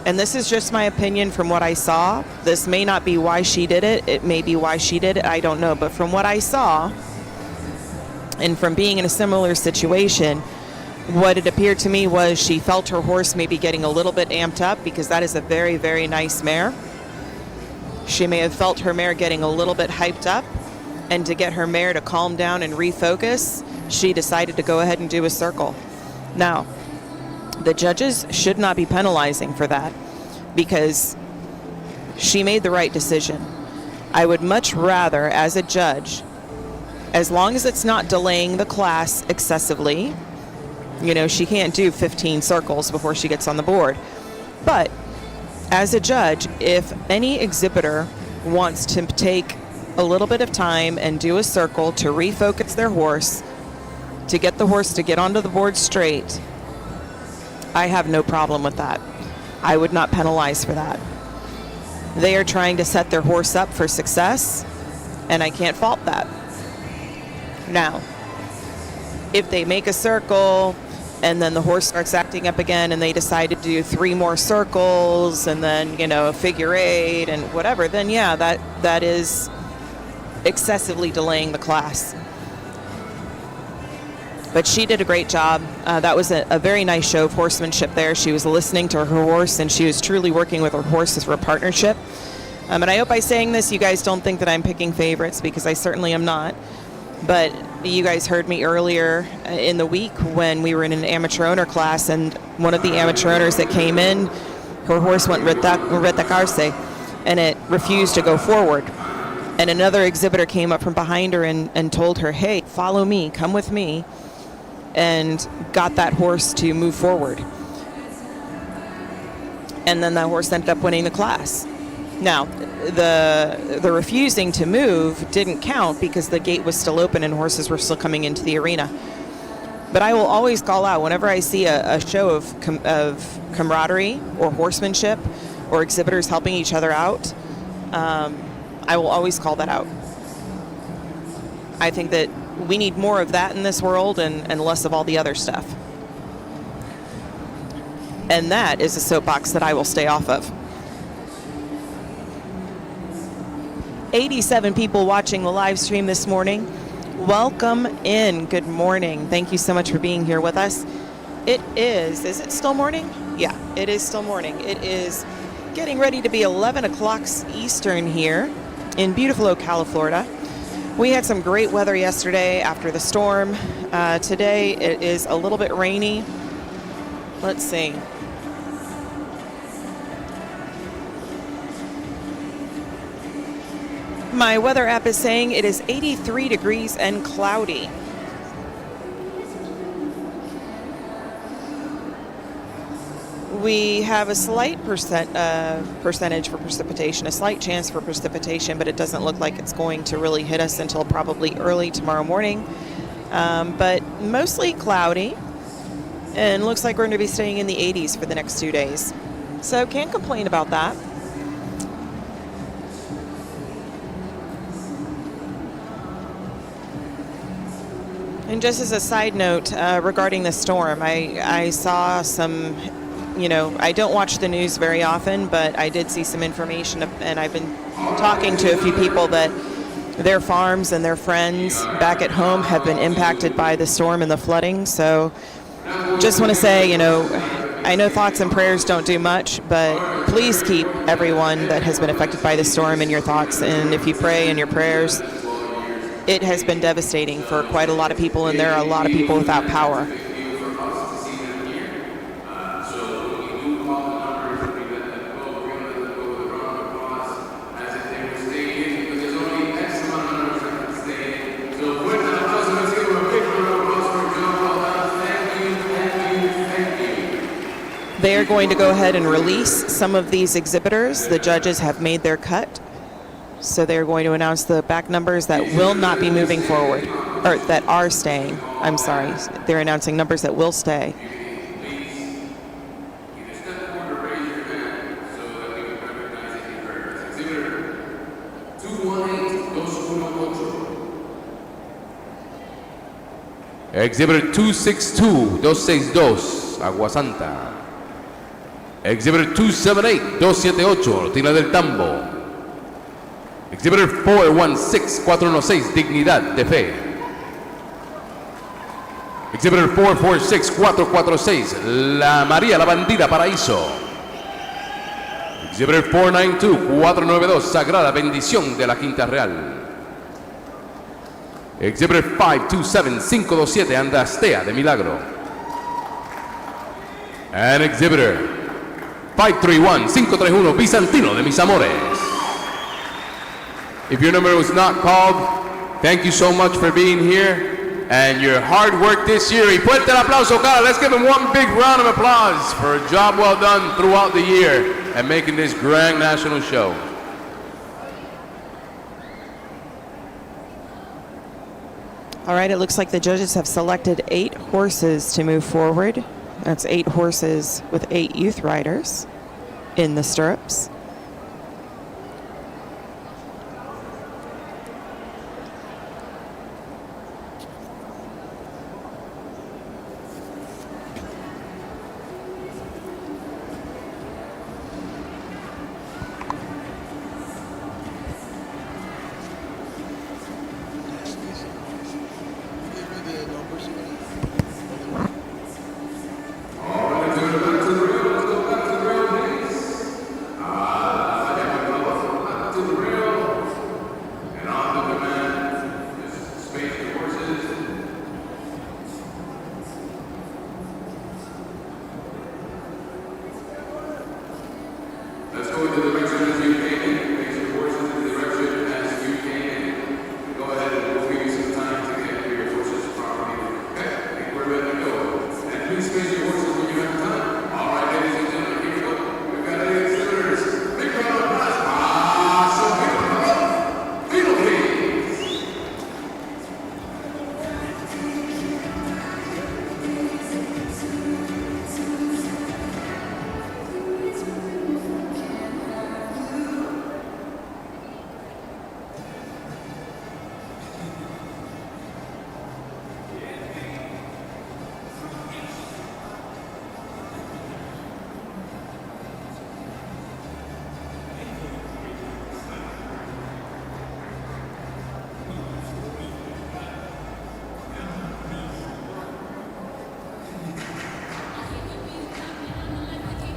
and this is just my opinion from what I saw. This may not be why she did it. It may be why she did it. I don't know. But from what I saw, and from being in a similar situation, what it appeared to me was she felt her horse maybe getting a little bit amped up, because that is a very, very nice mare. She may have felt her mare getting a little bit hyped up, and to get her mare to calm down and refocus, she decided to go ahead and do a circle. Now, the judges should not be penalizing for that, because she made the right decision. I would much rather, as a judge, as long as it's not delaying the class excessively, you know, she can't do 15 circles before she gets on the board. But as a judge, if any exhibitor wants to take a little bit of time and do a circle to refocus their horse, to get the horse to get onto the board straight, I have no problem with that. I would not penalize for that. They are trying to set their horse up for success, and I can't fault that. Now, if they make a circle and then the horse starts acting up again and they decide to do 3 more circles and then, you know, a figure 8 and whatever, then yeah, that is excessively delaying the class. But she did a great job. That was a very nice show of horsemanship there. She was listening to her horse, and she was truly working with her horses for a partnership. And I hope by saying this, you guys don't think that I'm picking favorites, because I certainly am not. But you guys heard me earlier in the week when we were in an amateur owner class, and one of the amateur owners that came in, her horse went retacarse, and it refused to go forward. And another exhibitor came up from behind her and told her, hey, follow me, come with me, and got that horse to move forward. And then that horse ended up winning the class. Now, the refusing to move didn't count because the gate was still open and horses were still coming into the arena. But I will always call out whenever I see a show of camaraderie or horsemanship or exhibitors helping each other out, I will always call that out. I think that we need more of that in this world and less of all the other stuff. And that is a soapbox that I will stay off of. 87 people watching the live stream this morning. Welcome in. Good morning. Thank you so much for being here with us. It is it still morning? Yeah, it is still morning. It is getting ready to be 11 o'clock Eastern here in beautiful Ocala, Florida. We had some great weather yesterday after the storm. Today it is a little bit rainy. Let's see. My weather app is saying it is 83 degrees and cloudy. We have a slight percentage for precipitation, a slight chance for precipitation, but it doesn't look like it's going to really hit us until probably early tomorrow morning. But mostly cloudy, and looks like we're going to be staying in the 80s for the next 2 days. So can't complain about that. And just as a side note regarding the storm, I saw some, I don't watch the news very often, but I did see some information, and I've been talking to a few people that their farms and their friends back at home have been impacted by the storm and the flooding. So just want to say, I know thoughts and prayers don't do much, but please keep everyone that has been affected by the storm in your thoughts. And if you pray in your prayers, it has been devastating for quite a lot of people, and there are a lot of people without power. They're going to go ahead and release some of these exhibitors. The judges have made their cut. So they're going to announce the back numbers that will not be moving forward, or that are staying. I'm sorry. They're announcing numbers that will stay. Exhibitor 262-262, Agua Santa. Exhibitor 278-278, Tina del Tambo. Exhibitor 416-416, Dignidad de Fe. Exhibitor 446-446, La María la Bandida Paraíso. Exhibitor 492-492, Sagrada Bendición de la Quinta Real. Exhibitor 527-527, Andastea de Milagro. And Exhibitor 531-531, Bizantino de Mis Amores. If your number was not called, thank you so much for being here and your hard work this year. Y fuerte el aplauso, cara. Let's give him one big round of applause for a job well done throughout the year and making this grand national show. All right, it looks like the judges have selected 8 horses to move forward. That's 8 horses with 8 youth riders in the stirrups.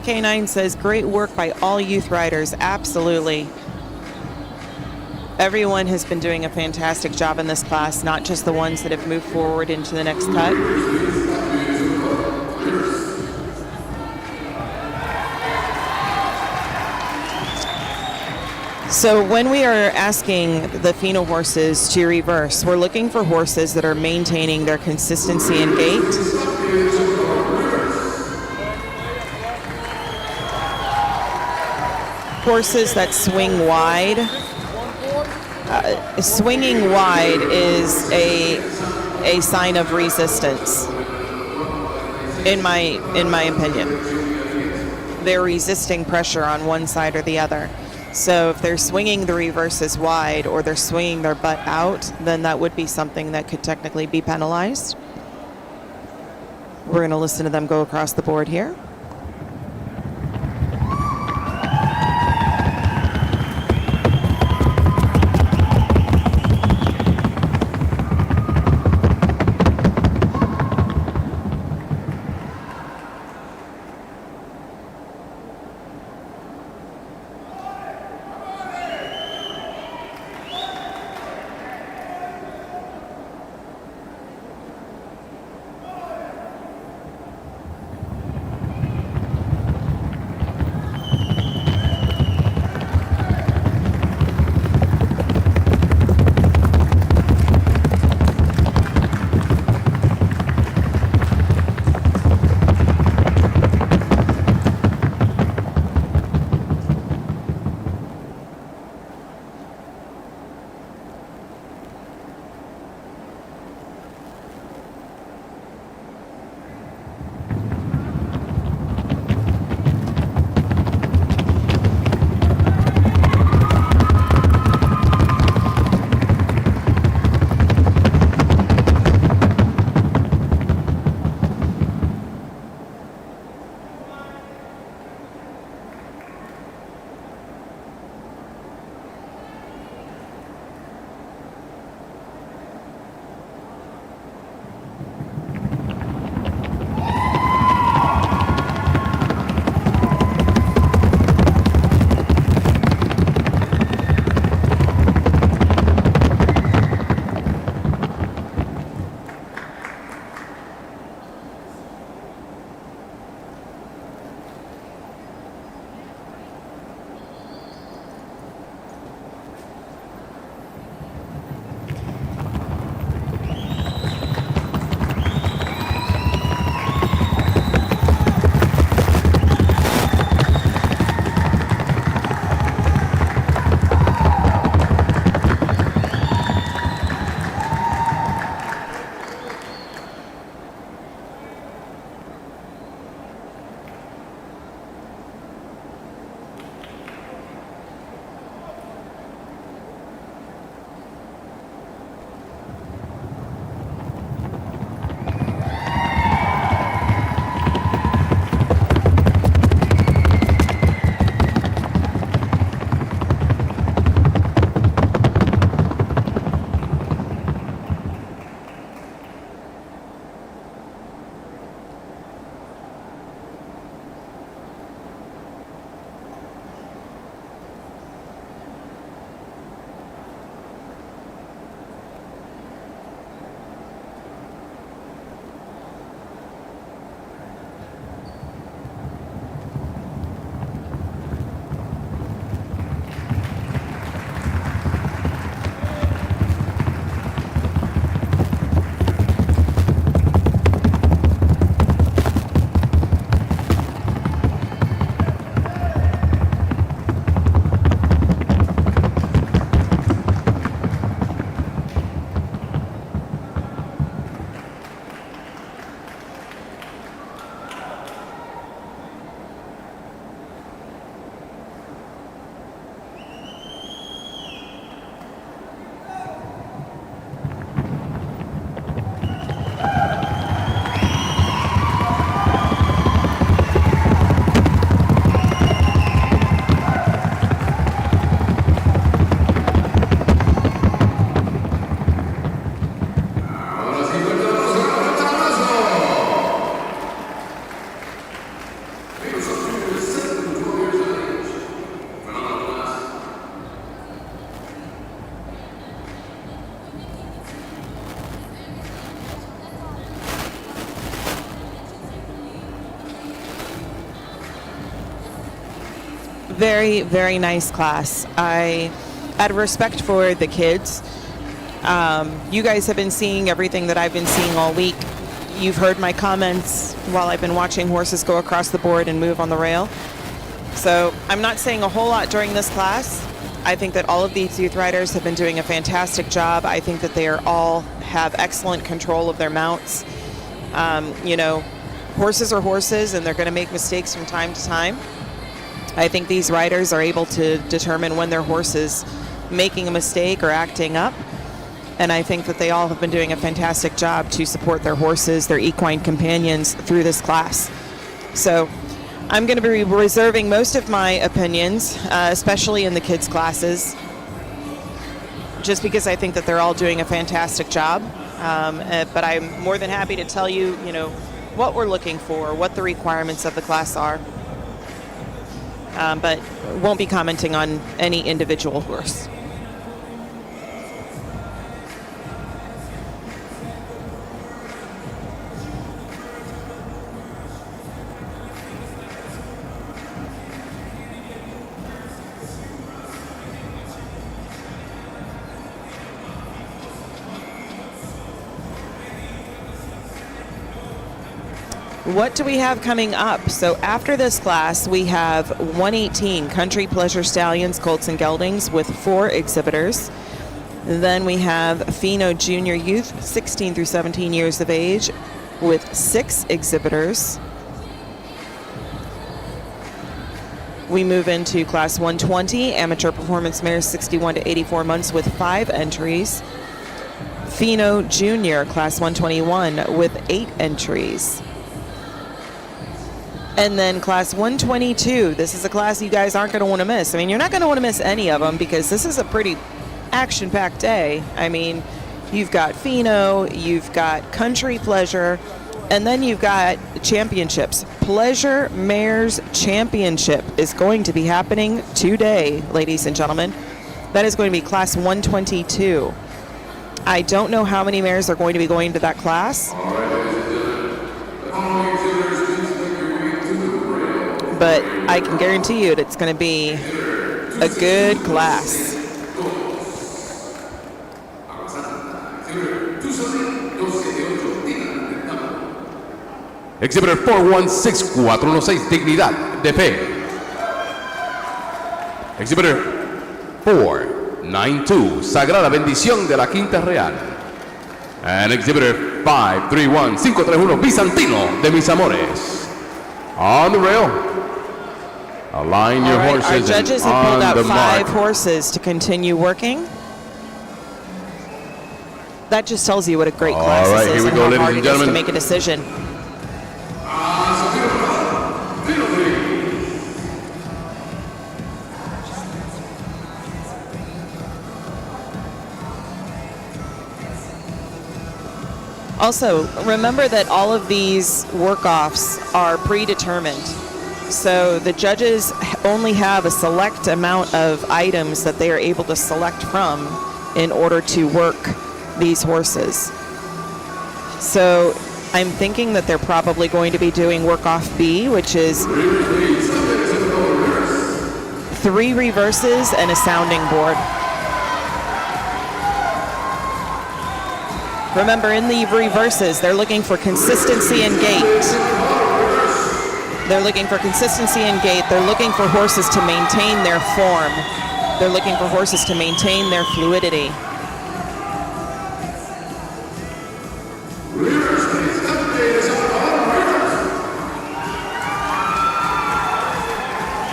K9 says, great work by all youth riders. Absolutely. Everyone has been doing a fantastic job in this class, not just the ones that have moved forward into the next cut. So when we are asking the Feno horses to reverse, we're looking for horses that are maintaining their consistency in gait. Horses that swing wide. Swinging wide is a sign of resistance, in my opinion. They're resisting pressure on one side or the other. So if they're swinging the reverses wide or they're swinging their butt out, then that would be something that could technically be penalized. We're going to listen to them go across the board here. Very, very nice class. Out of respect for the kids, you guys have been seeing everything that I've been seeing all week. You've heard my comments while I've been watching horses go across the board and move on the rail. So I'm not saying a whole lot during this class. I think that all of these youth riders have been doing a fantastic job. I think that they are all have excellent control of their mounts. You know, horses are horses and they're going to make mistakes from time to time. I think these riders are able to determine when their horse is making a mistake or acting up. And I think that they all have been doing a fantastic job to support their horses, their equine companions through this class. So I'm going to be reserving most of my opinions, especially in the kids' classes, just because I think that they're all doing a fantastic job. But I'm more than happy to tell you, you know, what we're looking for, what the requirements of the class are. But won't be commenting on any individual horse. What do we have coming up? So after this class, we have 118 Country Pleasure Stallions, Colts, and Geldings with 4 exhibitors. Then we have Feno Junior Youth, 16 through 17 years of age, with 6 exhibitors. We move into Class 120, Amateur Performance Mares, 61 to 84 months, with 5 entries. Feno Junior, Class 121, with 8 entries. And then Class 122, this is a class you guys aren't going to want to miss. I mean, you're not going to want to miss any of them because this is a pretty action-packed day. I mean, you've got Feno, you've got Country Pleasure, and then you've got championships. Pleasure Mares Championship is going to be happening today, ladies and gentlemen. That is going to be Class 122. I don't know how many mares are going to be going to that class. But I can guarantee you it's going to be a good class. Exhibitor 416-416, Dignidad de Fe. Exhibitor 492, Sagrada Bendición de la Quinta Real. And Exhibitor 531-531, Bizantino de Mis Amores. On the rail. Align your horses. Our judges have pulled out 5 horses to continue working. That just tells you what a great class this is and how hard it is to make a decision. Also, remember that all of these work-offs are predetermined. So the judges only have a select amount of items that they are able to select from in order to work these horses. So I'm thinking that they're probably going to be doing work-off B, which is 3 reverses and a sounding board. Remember, in the reverses, they're looking for consistency in gait. They're looking for consistency in gait. They're looking for horses to maintain their form. They're looking for horses to maintain their fluidity.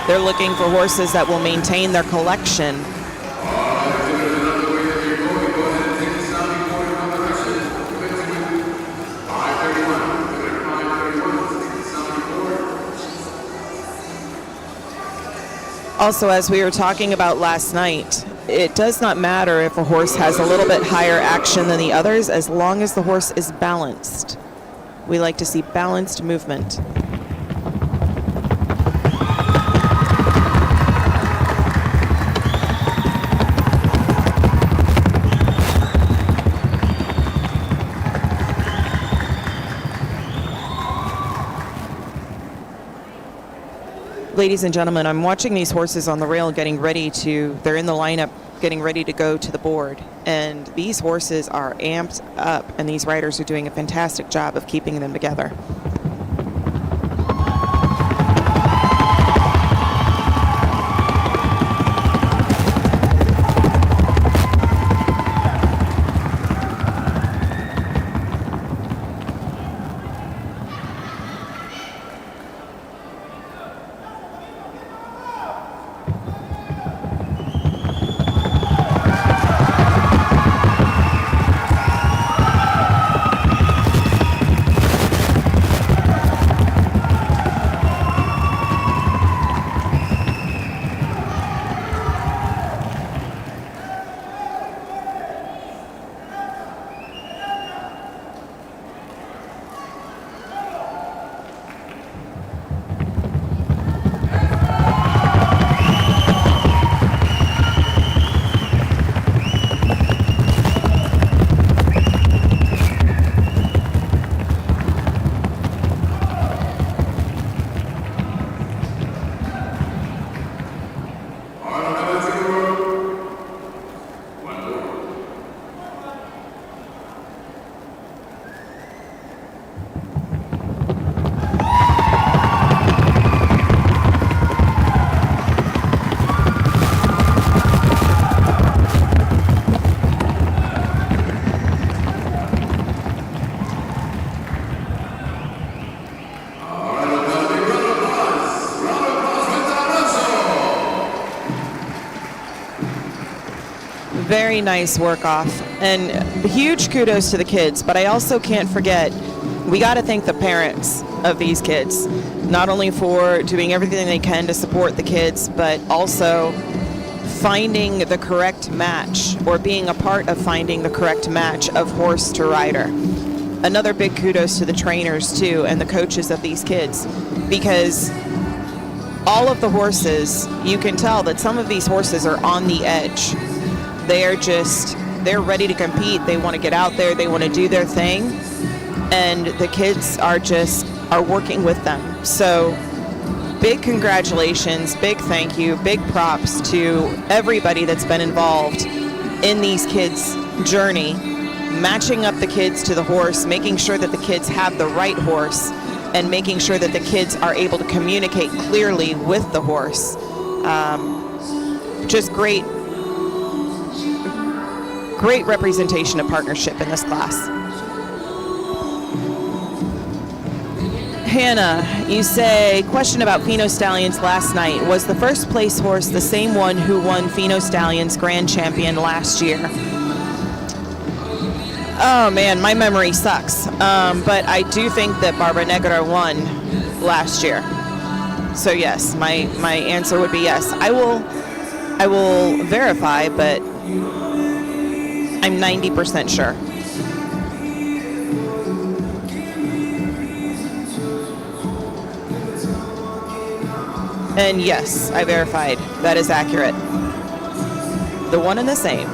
They're looking for horses that will maintain their collection. Also, as we were talking about last night, it does not matter if a horse has a little bit higher action than the others as long as the horse is balanced. We like to see balanced movement. ladies and gentlemen, I'm watching these horses on the rail they're in the lineup getting ready to go to the board. And these horses are amped up, and these riders are doing a fantastic job of keeping them together. Very nice work off, and huge kudos to the kids, but I also can't forget, we got to thank the parents of these kids, not only for doing everything they can to support the kids, but also finding the correct match, or being a part of finding the correct match of horse to rider. Another big kudos to the trainers too, and the coaches of these kids, because all of the horses, you can tell that some of these horses are on the edge. They're ready to compete. They want to get out there. They want to do their thing. And the kids are working with them. So big congratulations, big thank you, big props to everybody that's been involved in these kids' journey, matching up the kids to the horse, making sure that the kids have the right horse, and making sure that the kids are able to communicate clearly with the horse. Just great representation of partnership in this class. Hannah, you say, question about Feno Stallions last night. Was the first place horse the same one who won Feno Stallions Grand Champion last year? Oh man, my memory sucks. But I do think that Barbara Negra won last year. So yes, my answer would be yes. I will verify, but I'm 90% sure. And yes, I verified. That is accurate. The one and the same.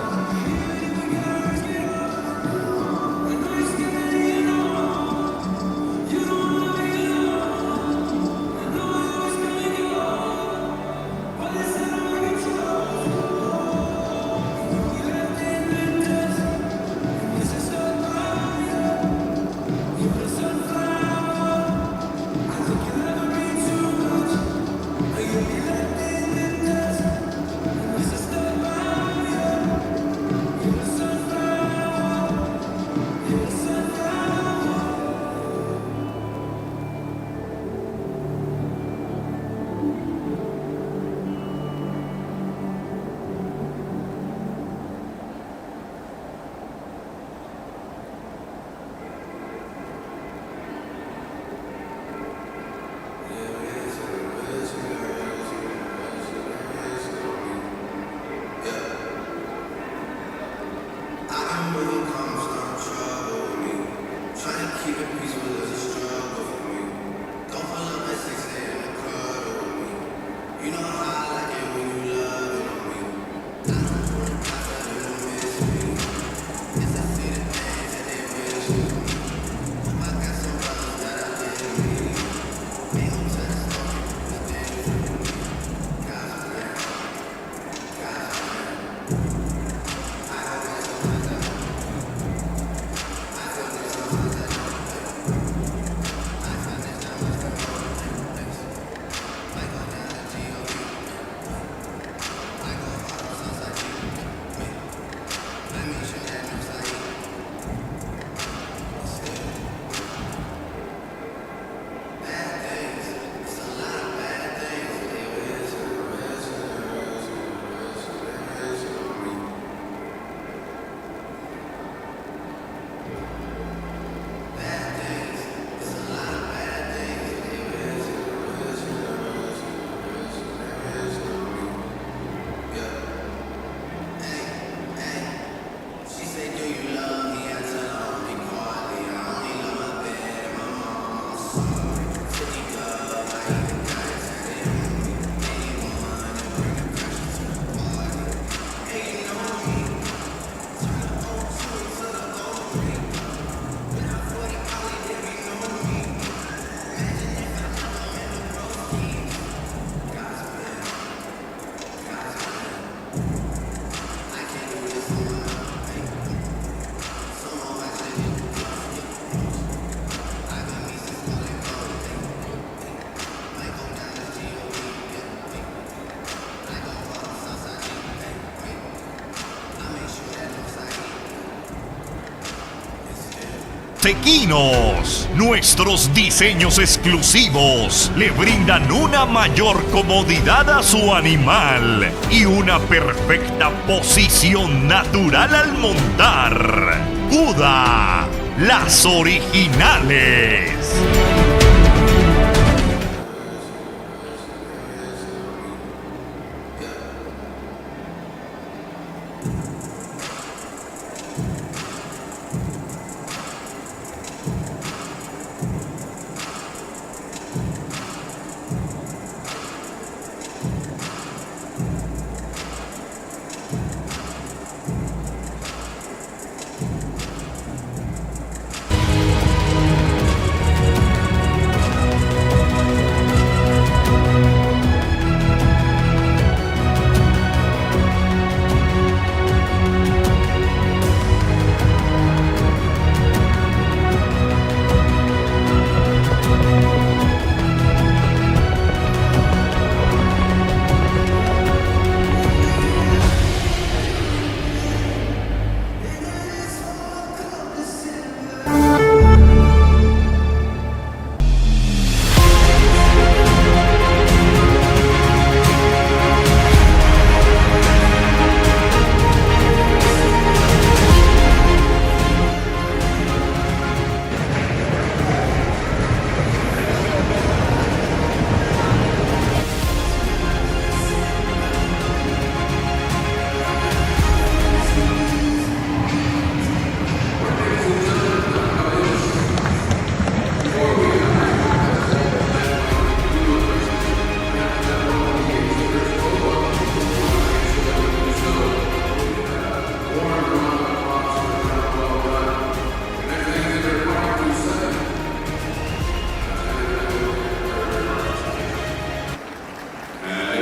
equinos. Nuestros diseños exclusivos le brindan una mayor comodidad a su animal y una perfecta posición natural al montar. Cuda, las originales.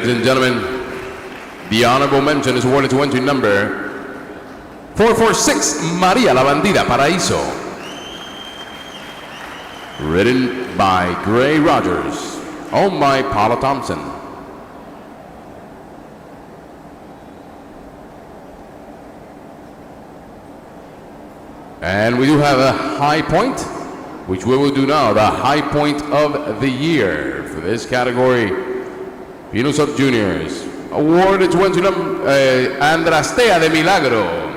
Ladies and gentlemen, the honorable mention is awarded to entry number 446, María la Bandida Paraíso. Written by Gray Rogers, owned by Paula Thompson. And we do have a high point, which we will do now, the high point of the year for this category. Feno Sub Juniors, awarded to entry number Andrastea de Milagro.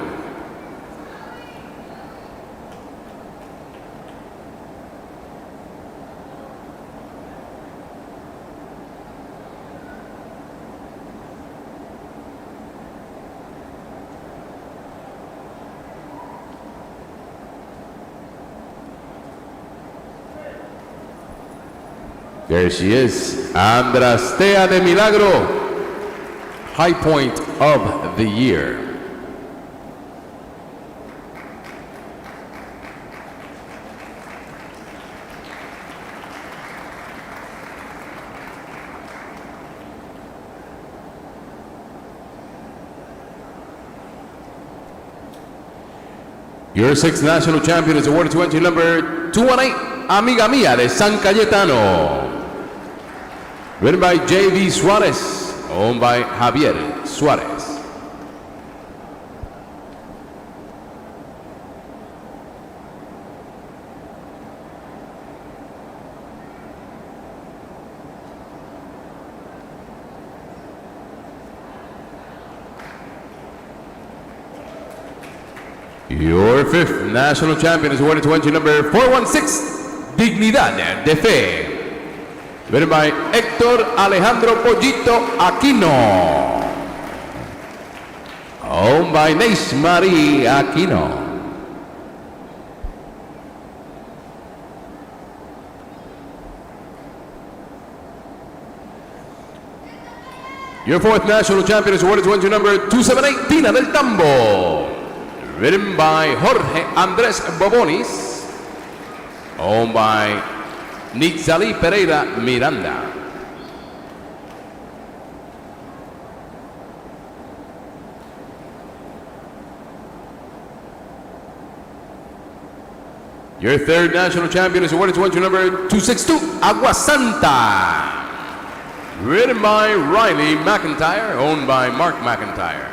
There she is, Andrastea de Milagro, high point of the year. Your sixth national champion is awarded to entry number 218, Amiga Mía de San Cayetano. Written by J.V. Suarez, owned by Javier Suarez. Your fifth national champion is awarded to entry number 416, Dignidad de Fe. Written by Héctor Alejandro Pollito Aquino. Owned by Neis Marie Aquino. Your fourth national champion is awarded to entry number 278, Tina del Tambo. Written by Jorge Andrés Bobonis. Owned by Nitzali Pereira Miranda. Your third national champion is awarded to entry number 262, Agua Santa. Written by Riley McIntyre, owned by Mark McIntyre.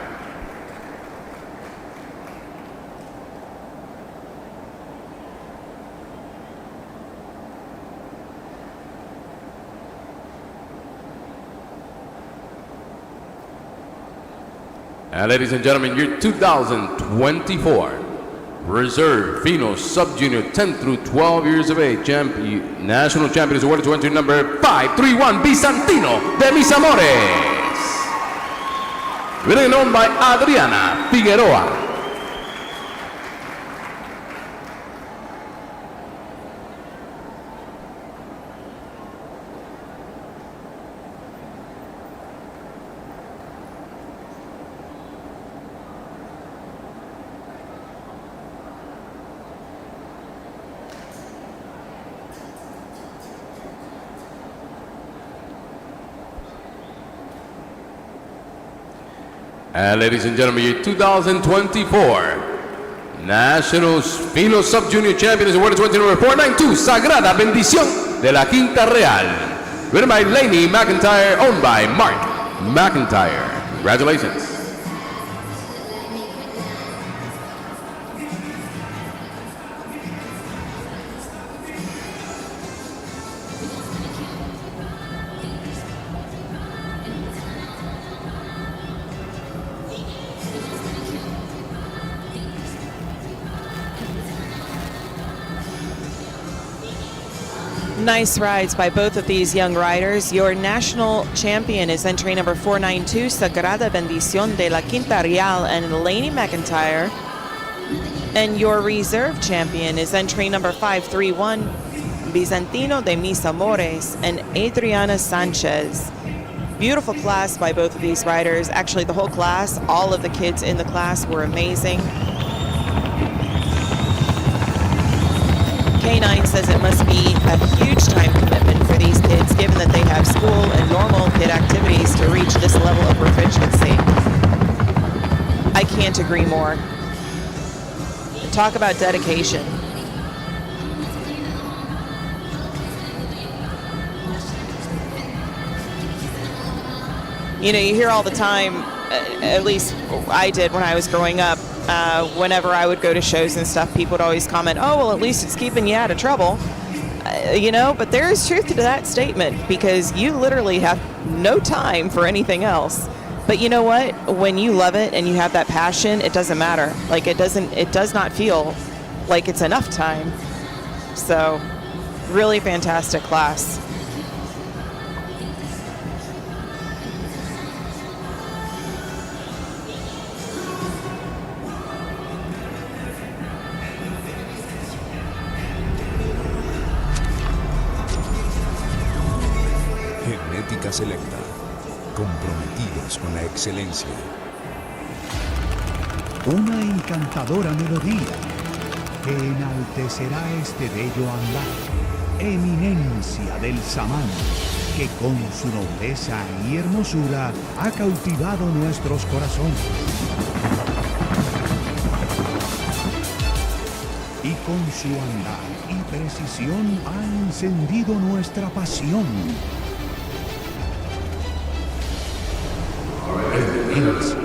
And ladies and gentlemen, your 2024 Reserve Feno Sub-Junior 10 through 12 years of age National Champion is awarded to entry number 531, Bizantino de Mis Amores. Winning owned by Adriana Figueroa. And ladies and gentlemen, your 2024 National Feno Sub-Junior Champion is awarded to entry number 492, Sagrada Bendición de la Quinta Real. Written by Lainey McIntyre, owned by Mark McIntyre. Congratulations. Nice rides by both of these young riders. Your national champion is entry number 492, Sagrada Bendición de la Quinta Real, and Lainey McIntyre. And your reserve champion is entry number 531, Bizantino de Mis Amores, and Adriana Sanchez. Beautiful class by both of these riders. Actually, the whole class, all of the kids in the class were amazing. K9 says it must be a huge time commitment for these kids, given that they have school and normal kid activities to reach this level of proficiency. I can't agree more. Talk about dedication. You know, you hear all the time, at least I did when I was growing up, whenever I would go to shows and stuff, people would always comment, oh, well, at least it's keeping you out of trouble. You know, but there is truth to that statement, because you literally have no time for anything else. But you know what? When you love it and you have that passion, it doesn't matter. Like, it does not feel like it's enough time. So, really fantastic class. Genética Selecta, comprometidos con la excelencia. Una encantadora melodía que enaltecerá este bello andar, eminencia del samán, que con su nobleza y hermosura ha cautivado nuestros corazones. Y con su andar y precisión ha encendido nuestra pasión. Eminencia.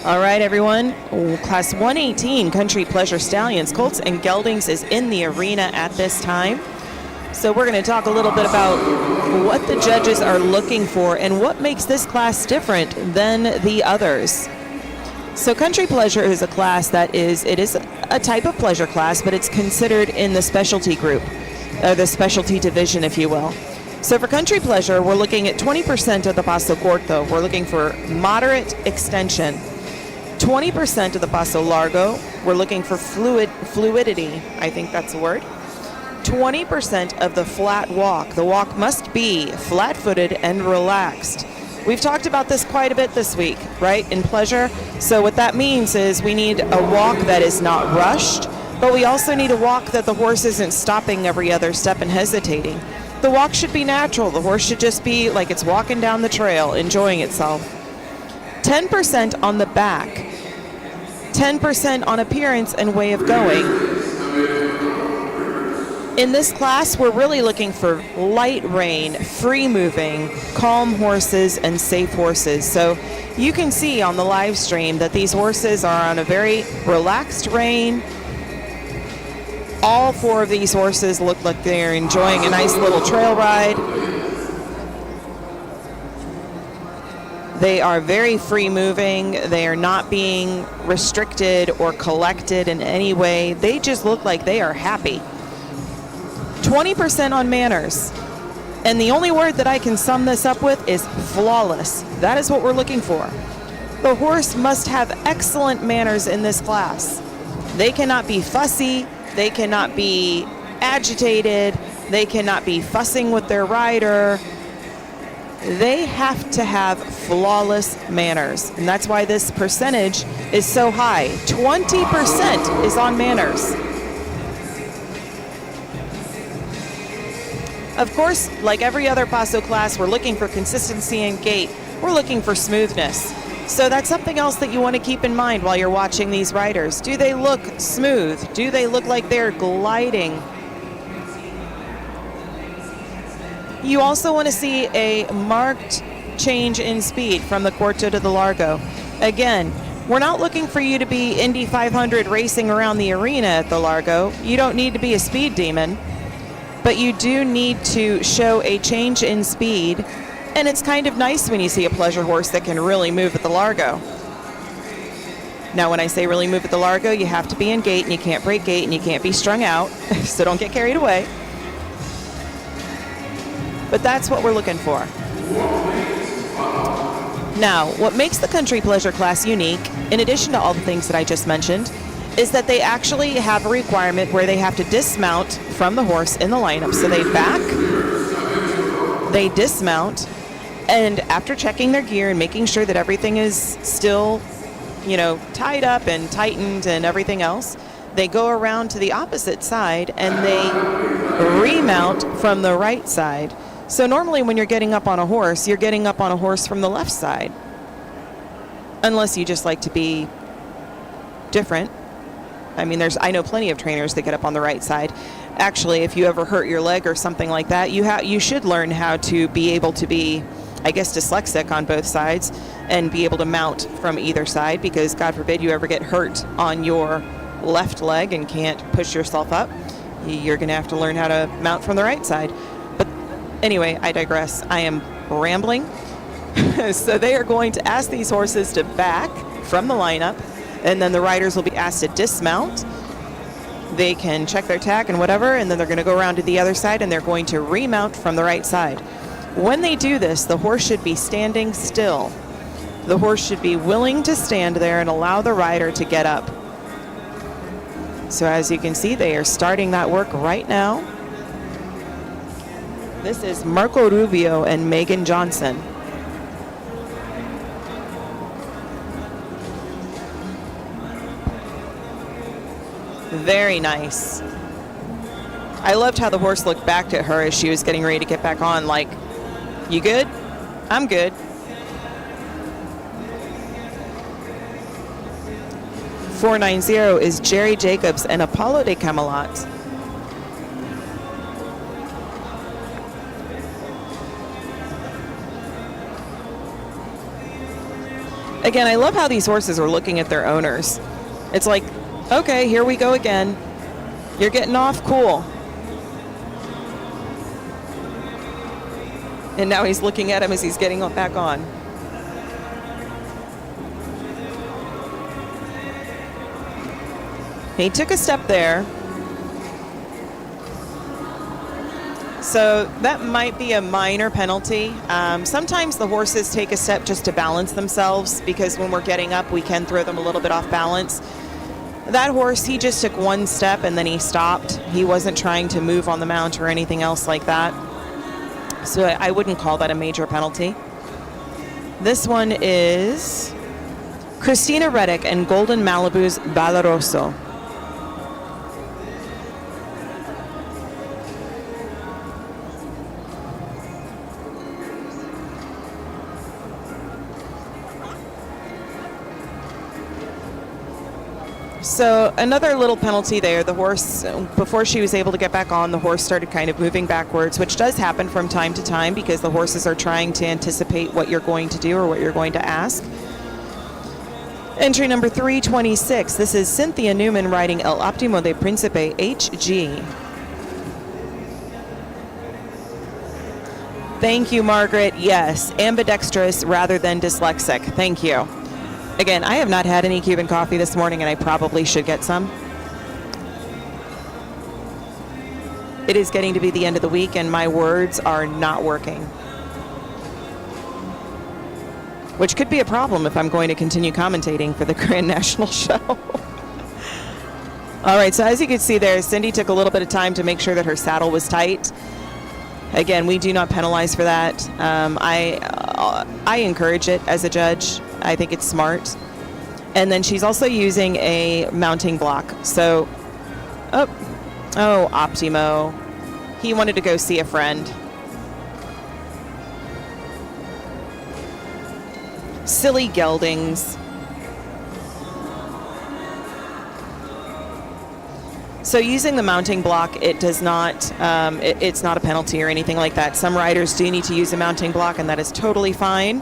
All right, everyone. Class 118 Country Pleasure Stallions, Colts and Geldings is in the arena at this time. So we're going to talk a little bit about what the judges are looking for and what makes this class different than the others. So Country Pleasure is a class that is a type of pleasure class, but it's considered in the specialty group, or the specialty division, if you will. So for Country Pleasure, we're looking at 20% of the paso corto. We're looking for moderate extension. 20% of the paso largo. We're looking for fluidity. I think that's the word. 20% of the flat walk. The walk must be flat-footed and relaxed. We've talked about this quite a bit this week, right, in pleasure. So what that means is we need a walk that is not rushed, but we also need a walk that the horse isn't stopping every other step and hesitating. The walk should be natural. The horse should just be like it's walking down the trail, enjoying itself. 10% on the back. 10% on appearance and way of going. In this class, we're really looking for light rein, free moving, calm horses, and safe horses. So you can see on the live stream that these horses are on a very relaxed rein. All 4 of these horses look like they're enjoying a nice little trail ride. They are very free moving. They are not being restricted or collected in any way. They just look like they are happy. 20% on manners. And the only word that I can sum this up with is flawless. That is what we're looking for. The horse must have excellent manners in this class. They cannot be fussy. They cannot be agitated. They cannot be fussing with their rider. They have to have flawless manners. And that's why this percentage is so high. 20% is on manners. Of course, like every other Paso class, we're looking for consistency in gait. We're looking for smoothness. So that's something else that you want to keep in mind while you're watching these riders. Do they look smooth? Do they look like they're gliding? You also want to see a marked change in speed from the Corto to the Largo. Again, we're not looking for you to be Indy 500 racing around the arena at the Largo. You don't need to be a speed demon. But you do need to show a change in speed, and it's kind of nice when you see a pleasure horse that can really move at the Largo. Now, when I say really move at the Largo, you have to be in gait, and you can't break gait, and you can't be strung out, so don't get carried away. But that's what we're looking for. Now, what makes the country pleasure class unique, in addition to all the things that I just mentioned, is that they actually have a requirement where they have to dismount from the horse in the lineup. So they back, they dismount, and after checking their gear and making sure that everything is still, tied up and tightened and everything else, they go around to the opposite side and they remount from the right side. So normally when you're getting up on a horse, you're getting up on a horse from the left side. Unless you just like to be different. I mean, I know plenty of trainers that get up on the right side. Actually, if you ever hurt your leg or something like that, you should learn how to be able to be, I guess, dyslexic on both sides and be able to mount from either side, because God forbid you ever get hurt on your left leg and can't push yourself up. You're going to have to learn how to mount from the right side. But anyway, I digress. I am rambling. So they are going to ask these horses to back from the lineup, and then the riders will be asked to dismount. They can check their tack and whatever, and then they're going to go around to the other side, and they're going to remount from the right side. When they do this, the horse should be standing still. The horse should be willing to stand there and allow the rider to get up. So as you can see, they are starting that work right now. This is Marco Rubio and Megan Johnson. Very nice. I loved how the horse looked back at her as she was getting ready to get back on, like, you good? I'm good. .490 is Jerry Jacobs and Apollo de Camelot. Again, I love how these horses are looking at their owners. It's like, okay, here we go again. You're getting off, cool. And now he's looking at him as he's getting back on. He took a step there. So that might be a minor penalty. Sometimes the horses take a step just to balance themselves, because when we're getting up, we can throw them a little bit off balance. That horse, he just took one step and then he stopped. He wasn't trying to move on the mount or anything else like that. So I wouldn't call that a major penalty. This one is Christina Reddick and Golden Malibu's Balaroso. So another little penalty there. The horse, before she was able to get back on, the horse started kind of moving backwards, which does happen from time to time because the horses are trying to anticipate what you're going to do or what you're going to ask. Entry number 326. This is Cynthia Newman riding El Optimo de Principe HG. Thank you, Margaret. Yes, ambidextrous rather than dyslexic. Thank you. Again, I have not had any Cuban coffee this morning, and I probably should get some. It is getting to be the end of the week, and my words are not working. Which could be a problem if I'm going to continue commentating for the Grand National Show. All right, so as you can see there, Cindy took a little bit of time to make sure that her saddle was tight. Again, we do not penalize for that. I encourage it as a judge. I think it's smart. And then she's also using a mounting block. So, oh, Optimo. He wanted to go see a friend. Silly Geldings. So using the mounting block, it does not, it's not a penalty or anything like that. Some riders do need to use a mounting block, and that is totally fine.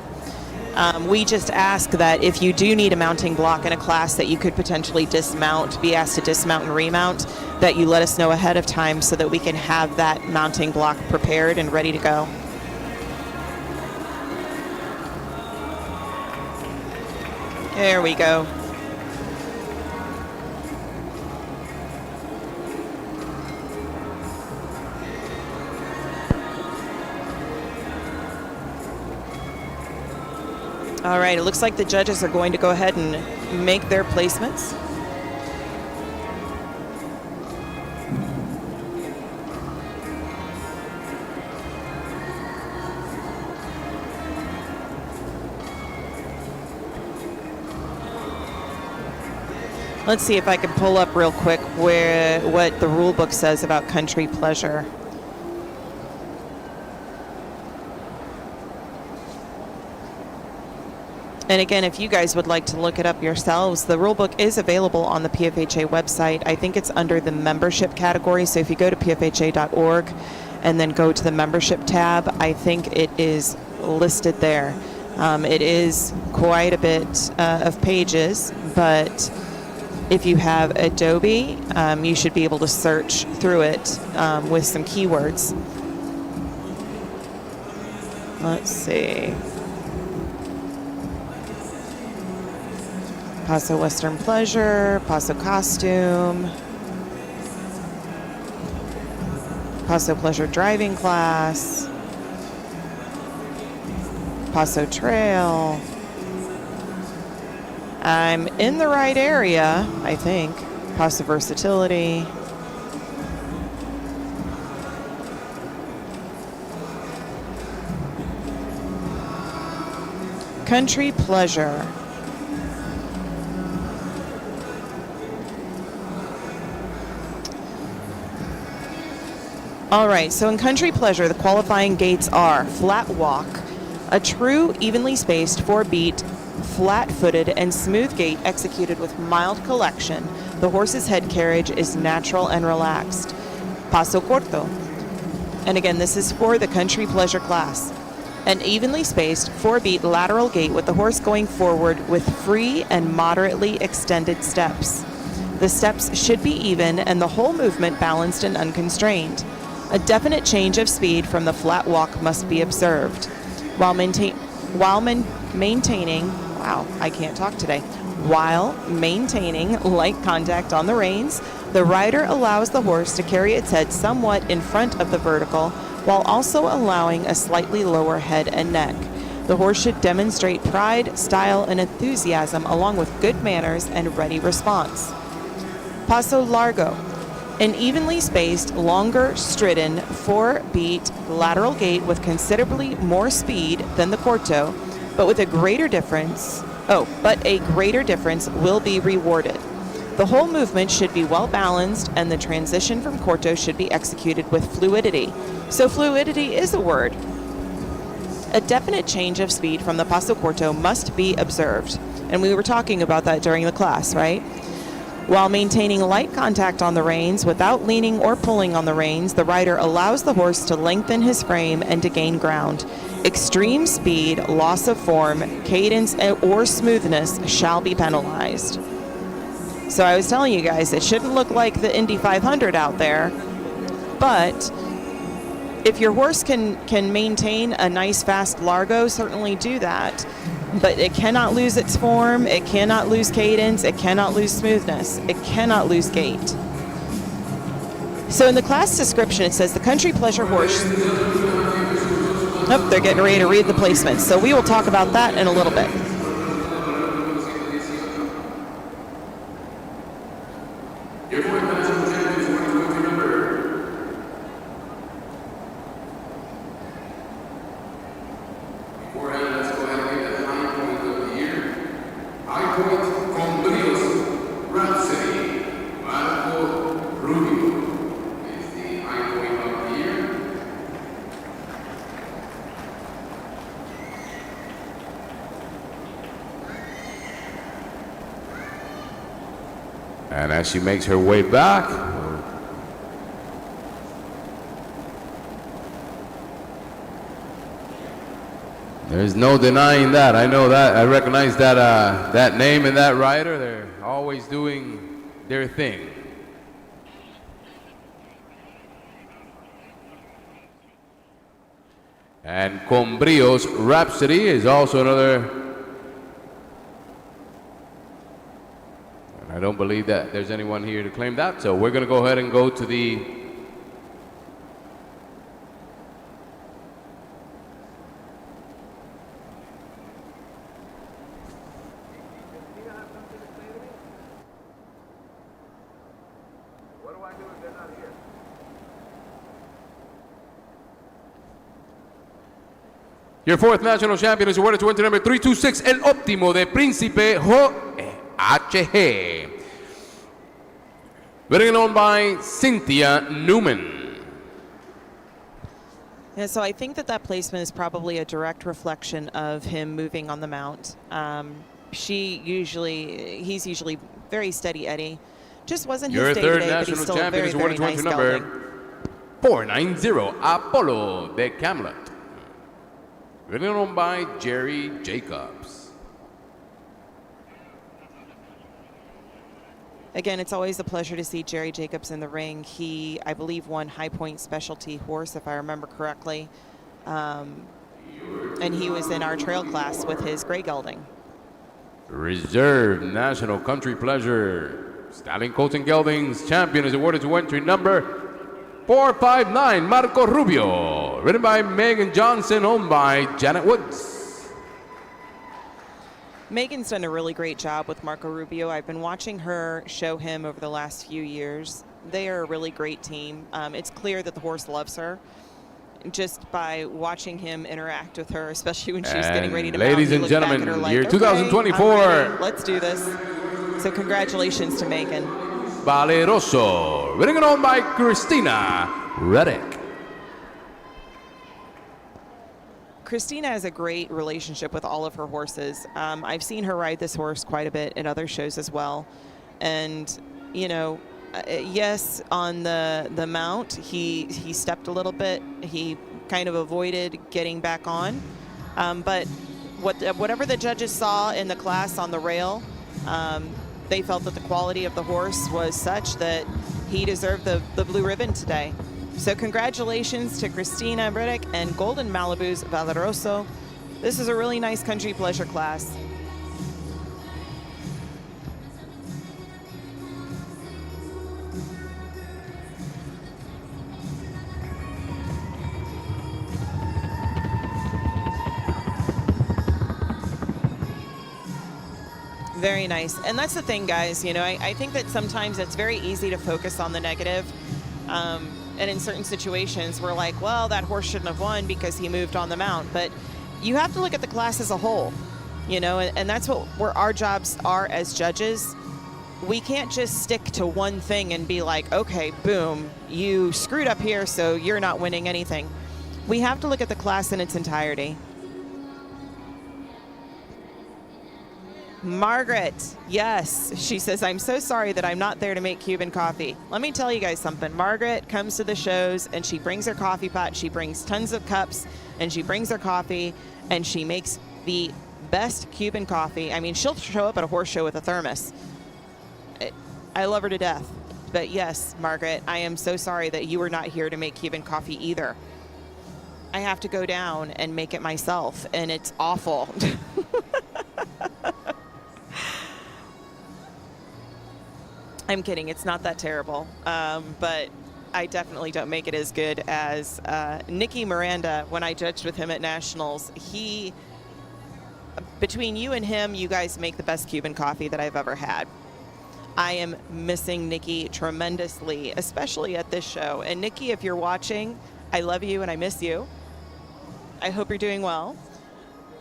We just ask that if you do need a mounting block in a class that you could potentially dismount, be asked to dismount and remount, that you let us know ahead of time so that we can have that mounting block prepared and ready to go. There we go. All right, it looks like the judges are going to go ahead and make their placements. Let's see if I can pull up real quick what the rule book says about country pleasure. And again, if you guys would like to look it up yourselves, the rule book is available on the PFHA website. I think it's under the membership category. So if you go to pfha.org and then go to the membership tab, I think it is listed there. It is quite a bit of pages, but if you have Adobe, you should be able to search through it with some keywords. Let's see. Paso Western Pleasure, Paso Costume, Paso Pleasure Driving Class, Paso Trail. I'm in the right area, I think. Paso Versatility. Country Pleasure. All right, so in Country Pleasure, the qualifying gaits are flat walk, a true, evenly spaced 4-beat, flat-footed, and smooth gait executed with mild collection. The horse's head carriage is natural and relaxed. Paso corto. And again, this is for the Country Pleasure class. An evenly spaced 4-beat lateral gait with the horse going forward with free and moderately extended steps. The steps should be even and the whole movement balanced and unconstrained. A definite change of speed from the flat walk must be observed. While maintaining light contact on the reins, the rider allows the horse to carry its head somewhat in front of the vertical while also allowing a slightly lower head and neck. The horse should demonstrate pride, style, and enthusiasm along with good manners and ready response. Paso largo. An evenly spaced, longer, stridden, 4-beat lateral gait with considerably more speed than the corto, but a greater difference will be rewarded. The whole movement should be well balanced and the transition from corto should be executed with fluidity. So fluidity is a word. A definite change of speed from the paso corto must be observed. And we were talking about that during the class, right? While maintaining light contact on the reins without leaning or pulling on the reins, the rider allows the horse to lengthen his frame and to gain ground. Extreme speed, loss of form, cadence, or smoothness shall be penalized. So I was telling you guys, it shouldn't look like the Indy 500 out there, but if your horse can maintain a nice fast largo, certainly do that. But it cannot lose its form, it cannot lose cadence, it cannot lose smoothness, it cannot lose gait. So in the class description, it says the country pleasure horse. Oh, they're getting ready to read the placements. So we will talk about that in a little bit. And as she makes her way back, there's no denying that. I know that. I recognize that that name and that rider. They're always doing their thing. And Combrio's Rhapsody is also another. I don't believe that there's anyone here to claim that, so we're going to go ahead and go to the What do I do if they're not here? Your fourth national champion is awarded to entry number 326, El Óptimo de Príncipe HG. Winning on by Cynthia Newman. Yeah, so I think that placement is probably a direct reflection of him moving on the mount. He's usually very steady Eddie. Just wasn't Your his day third today, but he's national still a champion very, is very awarded to nice entry gelding. number 490, Apollo de Camelot. Winning on by Jerry Jacobs. Again, it's always a pleasure to see Jerry Jacobs in the ring. He, I believe, won High Point Specialty Horse, if I remember correctly. And he was in our trail class with his gray gelding. Reserve National Country Pleasure Stallion Colts and Geldings champion is awarded to entry number 459, Marco Rubio. Ridden by Megan Johnson, owned by Janet Woods. Megan's done a really great job with Marco Rubio. I've been watching her show him over the last few years. They are a really great team. It's clear that the horse loves her just by watching him interact with her, especially when she's getting ready to mount. Ladies and gentlemen, year 2024. Okay, let's do this. So congratulations to Megan. Valeroso, ridden on by Christina Reddick. Christina has a great relationship with all of her horses. I've seen her ride this horse quite a bit in other shows as well. And, you know, yes, on the mount, he stepped a little bit. He kind of avoided getting back on. But whatever the judges saw in the class on the rail, they felt that the quality of the horse was such that he deserved the blue ribbon today. So congratulations to Christina Reddick and Golden Malibu's Valeroso. This is a really nice country pleasure class. Very nice. And that's the thing, guys. You know, I think that sometimes it's very easy to focus on the negative. And in certain situations, we're like, well, that horse shouldn't have won because he moved on the mount. But you have to look at the class as a whole, you know, and that's where our jobs are as judges. We can't just stick to one thing and be like, okay, boom, you screwed up here, so you're not winning anything. We have to look at the class in its entirety. Margaret, yes. She says, I'm so sorry that I'm not there to make Cuban coffee. Let me tell you guys something. Margaret comes to the shows and she brings her coffee pot. She brings tons of cups and she brings her coffee and she makes the best Cuban coffee. I mean, she'll show up at a horse show with a thermos. I love her to death. But yes, Margaret, I am so sorry that you were not here to make Cuban coffee either. I have to go down and make it myself, and it's awful. I'm kidding. It's not that terrible. But I definitely don't make it as good as Nicky Miranda when I judged with him at Nationals. Between you and him, you guys make the best Cuban coffee that I've ever had. I am missing Nicky tremendously, especially at this show. And Nicky, if you're watching, I love you and I miss you. I hope you're doing well.